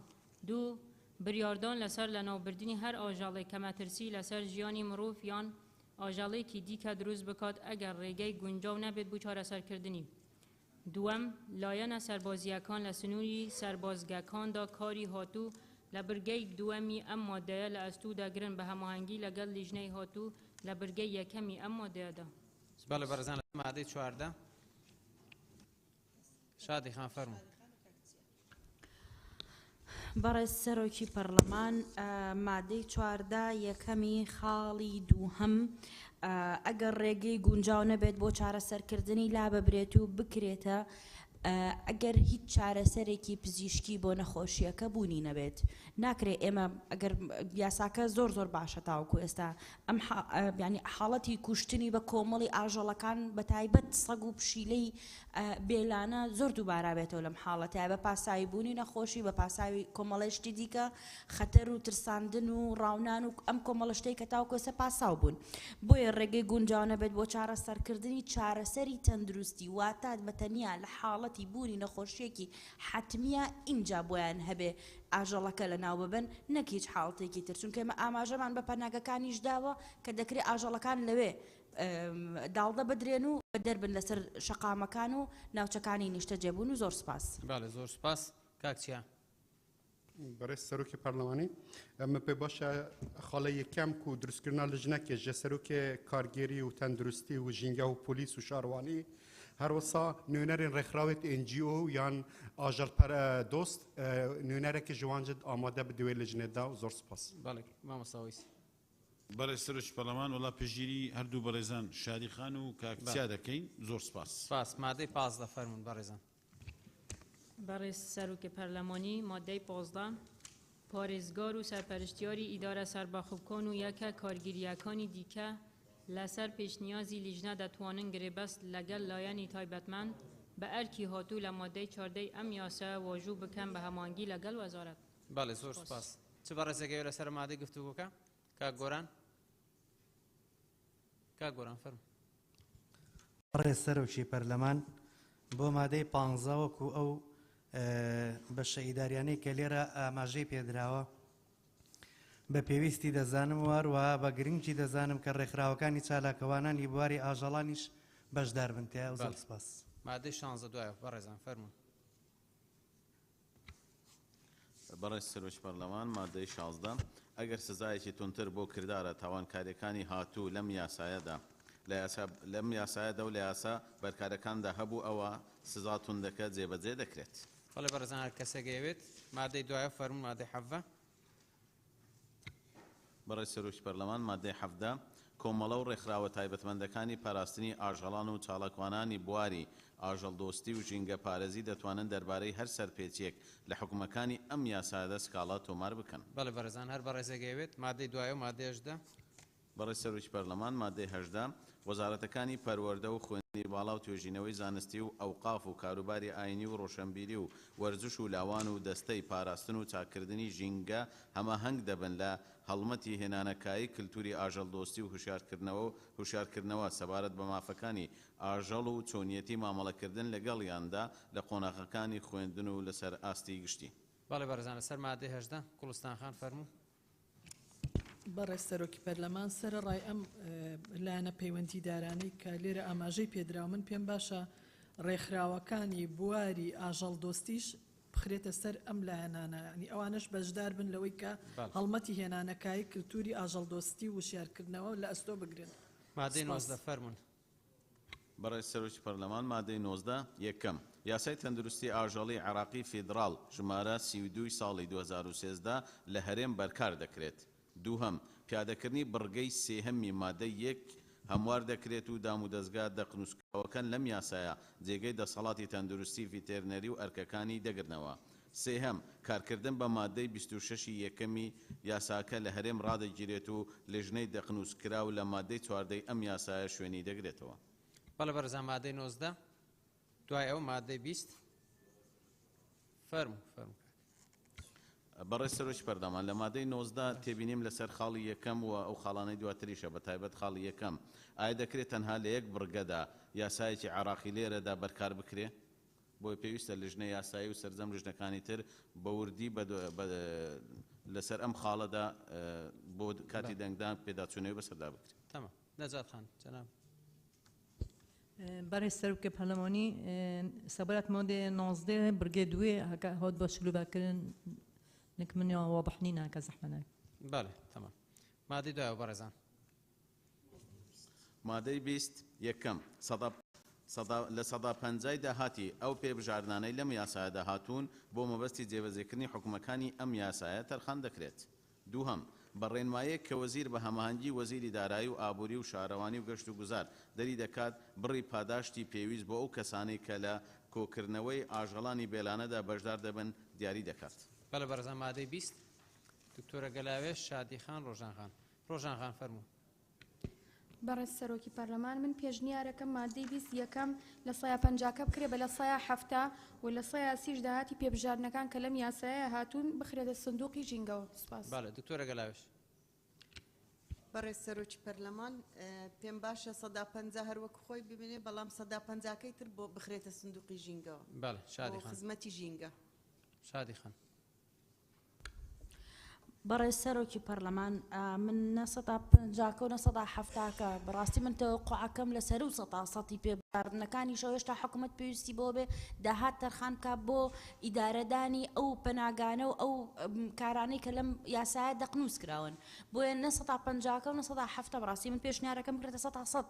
دوو بریاردان لەسەر لەناوبردنی هەر ئاژەڵێک کە مەترسی لەسەر ژیانی مرۆڤ یان ئاژەڵێکی دیکە دروست بکات ئەگەر ڕێگەی گونجاو نەبێت بۆ چارەسەرکردنی. دووەم لایەنە سەربازیەکان لە سنووری سەربازگەکاندا کاری هاتوو لە برگەی دووەمی ئەم مادەیە لە ئەستوو دەگرن بە هەماهەنگی لەگەڵ لیژنەی هاتوو لە برگەی یەکەمی ئەم مادەیەدا. بەڵێ بەرزان لە مادەی 14. شادی خان فەرموو. بەڕێز سەرۆکی پەرلەمان مادەی 14 یەکەمی خاڵی دووهەم ئەگەر ڕێگەی گونجاو نەبێت بۆ چارەسەرکردنی لا ببرێت و بکرێتە ئەگەر هیچ چارەسەرێکی پزیشکی بۆ نەخۆشیەکە بوونی نەبێت ناکرێت ئێمە ئەگەر یاساکە زۆر باشە تاوکو ئێستا ئەم ینی حاڵەتی کوشتنی بە کۆمەڵی ئاژەڵەکان بە تایبەت سەگ و پشیلەی بێلانە زۆر دووبارە بێتەوە لەم حاڵەتە بە پاسایی بوونی نەخۆشی بە پاساوی کۆمەڵێشتی دیکە خەتەر و ترساندن و ڕاونان و ئەم کۆمەڵشتەی کە تاوکو ئێستا پاساو بوون بۆیە ڕێگەی گونجاو نەبێت بۆ چارەسەرکردنی چارەسەری تەندروستی واتات بەتەنیا لە حاڵەتی بوونی نەخۆشیەکی حتمیە ئینجا بۆیان هەبێ ئاژەڵەکە لە ناو ببن نەک هیچ حاڵەتێکی تر چونکە ئێمە ئاماژەمان بە پەناگەکانیش داوە کە دەکرێت ئاژەڵەکان لەوێ داڵدە بدرێن و دەربن لەسەر شەقامەکان و ناوچەکانی نیشتە جێبوون و زۆر سپاس. بەڵێ زۆر سپاس. کاکچیا. برای سروک پارلمانی اما پی باشه خاله یکم کو دروستکردن لجنه که سروک کارگیری و تندرستی و ژینگە و پلیس و شاروانی هر وسا نوێنەرên رێکخراوێت NGO یان ئاژەڵ دۆست نوێنەرێکی جوانجد ئامادە بدوێ لجنێدا و زۆر سپاس. بەڵێ مامۆستاویس. بەڵێ سەرۆکی پەرلەمان وەڵا پێشگیری هەردوو بەڕێزان شادی خان و کاکچیا دەکەین زۆر سپاس. سپاس. مادەی 15 فەرموون بەڕێزان. برای سەرۆکی پەرلەمانی مادەی 15 پارێزگار و سەرپەرشتیاری ئیدارە سەربەخۆکان و یەکە کارگیریەکانی دیکە لەسەر پێشنیازی لیژنە دەتوانن گرێبەست لەگەڵ لایەنی تایبەتمەند بە ئەرکی هاتوو لە مادەی 14 ئەم یاسا واژوو بکەن بە هەماهەنگی لەگەڵ وەزارەت. بەڵێ زۆر سپاس. چ بەڕێزێکەوە لەسەر مادەی گفتوگۆکە؟ کاک گۆران. کاک گۆران فەرموو. بەڕێز سەرۆکی پەرلەمان بۆ مادەی 15 وەکو ئەو بەشە ئیداریانەی کە لێرە ئاماژەی پێدراوە بە پێویستی دەزانم وەروەها بە گرنگی دەزانم کە ڕێکخراوەکانی چالاکەوانانی بواری ئاژەڵانیش بەشدار بن تیا و زۆر سپاس. مادەی 16 دوایە بەڕێزان فەرموون. بەڕێز سەرۆکی پەرلەمان مادەی 16 ئەگەر سزایەکی تونتر بۆ کردارە تاوانکاریەکانی هاتوو لەم یاسایەدا لەم یاسایەدا و لە یاسا بەرکارەکاندا هەبوو ئەوە سزا توندەکە جێبەجێ دەکرێت. بەڵێ بەڕێزان هەر کەسێکەوێت مادەی دوایە فەرموون مادەی 17. بەڕێز سەرۆکی پەرلەمان مادەی 17 کۆمەڵە و ڕێکخراوە تایبەتمەندەکانی پاراستنی ئاژەڵان و چالاکوانانی بواری ئاژەڵدۆستی و ژینگە پارێزی دەتوانن دەربارەی هەر سەرپێچیەک لە حکومەکانی ئەم یاسایەدا سکاڵا تۆمار بکەن. بەڵێ بەڕێزان هەر بەڕێزێکەوێت مادەی دوایە و مادەی 18. بەڕێز سەرۆکی پەرلەمان مادەی 18 وەزارەتەکانی پەروەردە و خوێندنی باڵا و توێژینەوەی زانستی و ئەوقاف و کاروباری ئاینی و ڕۆشنبیری و وەرزش و لاوان و دەستەی پاراستن و چاکردنی ژینگە هەماهەنگ دەبن لە هەڵمەتی هێنانەکایی کللتوری ئاژەڵدۆستی و هوشیارکردنەوە سەبارەت بە مافەکانی ئاژەڵ و چۆنیەتی مامەڵەکردن لەگەڵیاندا لە قۆناغەکانی خوێندن و لەسەر ئاستی گشتی. بەڵێ بەڕێزانە سەر مادەی 18 کوڵستان خان فەرموو. بەڕێز سەرۆکی پەرلەمان سەرەڕای ئەم لایەنە پەیوەندیدارانەی کە لێرە ئاماژەی پێدراوە من پێم باشە ڕێکخراوەکانی بواری ئاژەڵ دۆستیش بخرێتە سەر ئەم لایەنانە ینی ئەوانش بەشدار بن لەوەی کە هەڵمەتی هێنانەکایی کللتوری ئاژەڵ دۆستی و وشیارکردنەوە لە ئەستۆ بگرن. مادەی 19 فەرموون. بەڕێز سەرۆکی پەرلەمان مادەی 19 یەکەم یاسای تەندروستی ئاژەڵی عێراقی فیدراڵ ژمارە 32 ساڵی 2013 لە هەرێم بەرکار دەکرێت. دووهەم پیادەکردنی بڕگەی سێهەمی مادەی 1 هەموار دەکرێت و دام و دەستگا دەقنووسکەوەکان لەم یاسایە جێگەی دەسەڵاتی تەندروستی ڤیتێرنەری و ئەرکەکانی دەگرنەوە. سێهەم کارکردن بە مادەی 26 یەکەمی یاساکە لە هەرێم ڕادەگیرێت و لێژنەی دەقنووسکرا و لە مادەی 14 ئەم یاسایە شوێنی دەگرێتەوە. بەڵێ بەرزان مادەی 19 دوای ئەو مادەی 20 فەرموو. بەڕێز سەرۆکی پەرلەمان لە مادەی 19 تێبینیم لەسەر خاڵی یەکەم و ئەو خاڵانەی دواتریشە بە تایبەت خاڵی یەکەم ئایا دەکرێت تەنها لە یەک بڕگەدا یاسایەکی عێراقی لێرەدا بەرکار بکرێ بۆی پێویستە لژنەی یاسایی و سەرجەم لژنەکانی تر بە وردی لەسەر ئەم خاڵەدا بۆ کاتی دەنگدان پێداچوونەوەی بەسەردا بکرێت. تەمام نەجات خان جەناب. برای سەرۆکی پەرلەمانی سەبارەت مادەی 19 بڕگەی دوێ هەکە هات بە شلوبەکردن لك من واضح نينا كزحمنا. بله تمام. مادەی دوای بەڕێزان. مادەی 20 یەکەم لە سەدا پەنجای داهاتی ئەو پێبژاردانەی لەم یاسایەدا هاتوون بۆ مەبەستی جێبەجێکردنی حکومەکانی ئەم یاسایە تەرخان دەکرێت. دووهەم بەڕێنمایەک کە وەزیر بە هەماهەنگی وەزیری دارایی و ئابووری و شارەوانی و گەشت و گوزار دەری دەکات بڕی پاداشتی پێویست بۆ ئەو کەسانەی کە لە کۆکردنەوەی ئاژەڵانی بێلانەدا بەشدار دەبن دیاری دەکات. بەڵێ بەرزان مادەی 20 دکتۆرە گەلاوێش شادی خان ڕۆژان خان فەرموو. بەڕێز سەرۆکی پەرلەمان من پێشنیارەکەم مادەی 20 یەکەم لە سایە پەنجاکە بکرێ بە لە سایە هەفتە و لە سایە سیش داهاتی پێبژاردنەکان کە لەم یاسایە هاتوون بخرێتە سندوقی ژینگەوە. سوپاس. بەڵێ دکتۆرە گەلاوێش. بەڕێز سەرۆکی پەرلەمان پێم باشە 150 هەروەک خۆی ببینێ بەڵام 150کەی تر بۆ بخرێتە سندوقی ژینگەوە. بەڵێ شادی خان. خزمەتی ژینگە. شادی خان. بەڕێز سەرۆکی پەرلەمان من نەسەدا پەنجاکە و نەسەدا هەفتاکە بەڕاستی من تەوەقوعەکەم لەسەر و سەتی پێبژاردنەکانی شەوێشتا حکوومەت پێویستی بۆ بێ داهات تەرخان کا بۆ ئیدارەدانی ئەو پەناگانە و ئەو کارانەی کە لەم یاسایە دەقنووس کراون بۆیە نەسەدا پەنجاکە و نەسەدا هەفتە بەڕاستی من پێشنیارەکەم بکرێتە 100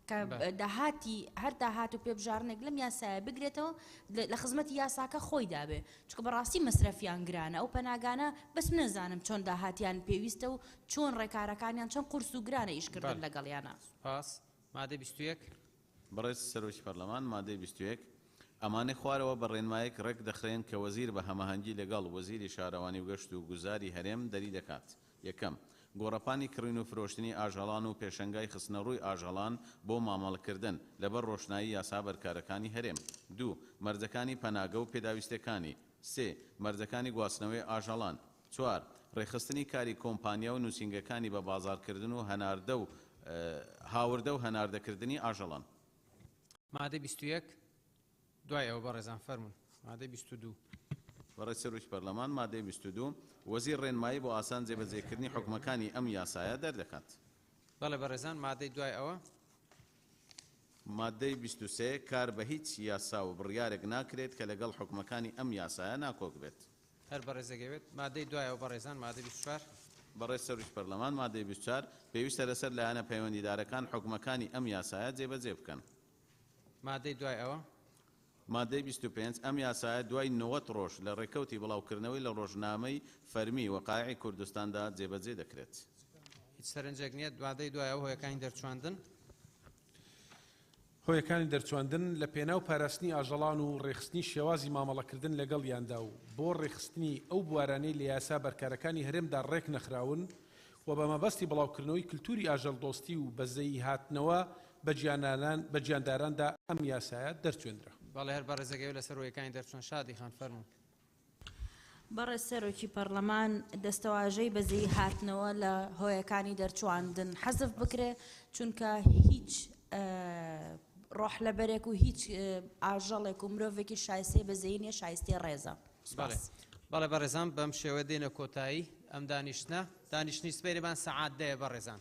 کە داهاتی هەر داهات و پێبژاردنێک لەم یاسایە بگرێتەوە لە خزمەتی یاساکە خۆی دابێ چونکە بەڕاستی مەسرەفیان گرانە ئەو پەناگانە بەس نەزانم چۆن داهاتیان پێویستە و چۆن ڕێکارەکانیان چەند قورس و گرانە ئیشکردن لەگەڵیانە. پاس مادەی 21 بەڕێز سەرۆکی پەرلەمان مادەی 21 ئەمانەی خوارەوە بە ڕێنمایەک ڕێک دەخرێن کە وەزیر بە هەماهەنگی لەگەڵ وەزیری شارەوانی و گەشت و گوزاری هەرێم دەری دەکات. یەکەم گۆڕەپانی کڕین و فرۆشتنی ئاژەڵان و پێشەنگای خستنەڕووی ئاژەڵان بۆ مامەڵەکردن لەبەر ڕۆشنایی یاسا بەرکارەکانی هەرێم. دوو مەرجەکانی پەناگە و پێداویستەکانی. سێ مەرجەکانی گواستنەوەی ئاژەڵان. چوار ڕێخستنی کاری کۆمپانیا و نووسینگەکانی بە بازارکردن و هەناردە و هاوردە و هەناردەکردنی ئاژەڵان. مادەی 21 دوای ئەوە بەڕێزان فەرموون. مادەی 22 بەڕێز سەرۆکی پەرلەمان مادەی 22 وەزیر ڕێنمایی بۆ ئاسان جێبەجێکردنی حکومەکانی ئەم یاسایە دەردەکات. بەڵێ بەڕێزان مادەی دوای ئەوە مادەی 23 کار بە هیچ یاسا و بڕیارێک ناکرێت کە لەگەڵ حکومەکانی ئەم یاسایە ناکۆک بێت. هەر بەڕێزەگەوێت مادەی دوای ئەوە بەڕێزان مادەی 24 بەڕێز سەرۆکی پەرلەمان مادەی 24 پێویستە لەسەر لایەنە پەیوەندیدارەکان حکومەکانی ئەم یاسایە جێبەجێ بکەن. مادەی دوای ئەوە مادەی 25 ئەم یاسایە دوای 90 ڕۆژ لە ڕێکەوتی بڵاوکردنەوەی لە ڕۆژنامەی فەرمی وەقایعی کوردستاندا جێبەجێ دەکرێت. هیچ سەرنجێک نییە مادەی دوای ئەوە هۆیەکانی دەرچواندن هۆیەکانی دەرچواندن لە پێناو پاراستنی ئاژەڵان و ڕێخستنی شێوازی مامەڵەکردن لەگەڵ یاندا و بۆ ڕێخستنی ئەو بوارانەی لە یاسا بەرکارەکانی هەرێمدا ڕێک نەخراون و بە مەبەستی بڵاوکردنەوەی کللتوری ئاژەڵ دۆستی و بەزەی هاتنەوە بە گیانداراندا ئەم یاسایە دەرچێنرا. بەڵێ هەر بەڕێزەگەوی لەسەر ڕوویەکانی دەرچوون شادی خان فەرموون. بەڕێز سەرۆکی پەرلەمان دەستەواژەی بەزەی هاتنەوە لە هۆیەکانی دەرچواندن حەزف بکرێ چونکە هیچ ڕۆح لەبەرێک و هیچ ئاژەڵێک و مرۆڤێکی شایستەی بەزەی نیە شایستی ڕێزە. بەڵێ بەڕێزان بەم شێوە دێنە کۆتایی ئەم دانیشتنە دانیشتنی سپێریمان سەعات دەیە بەڕێزان.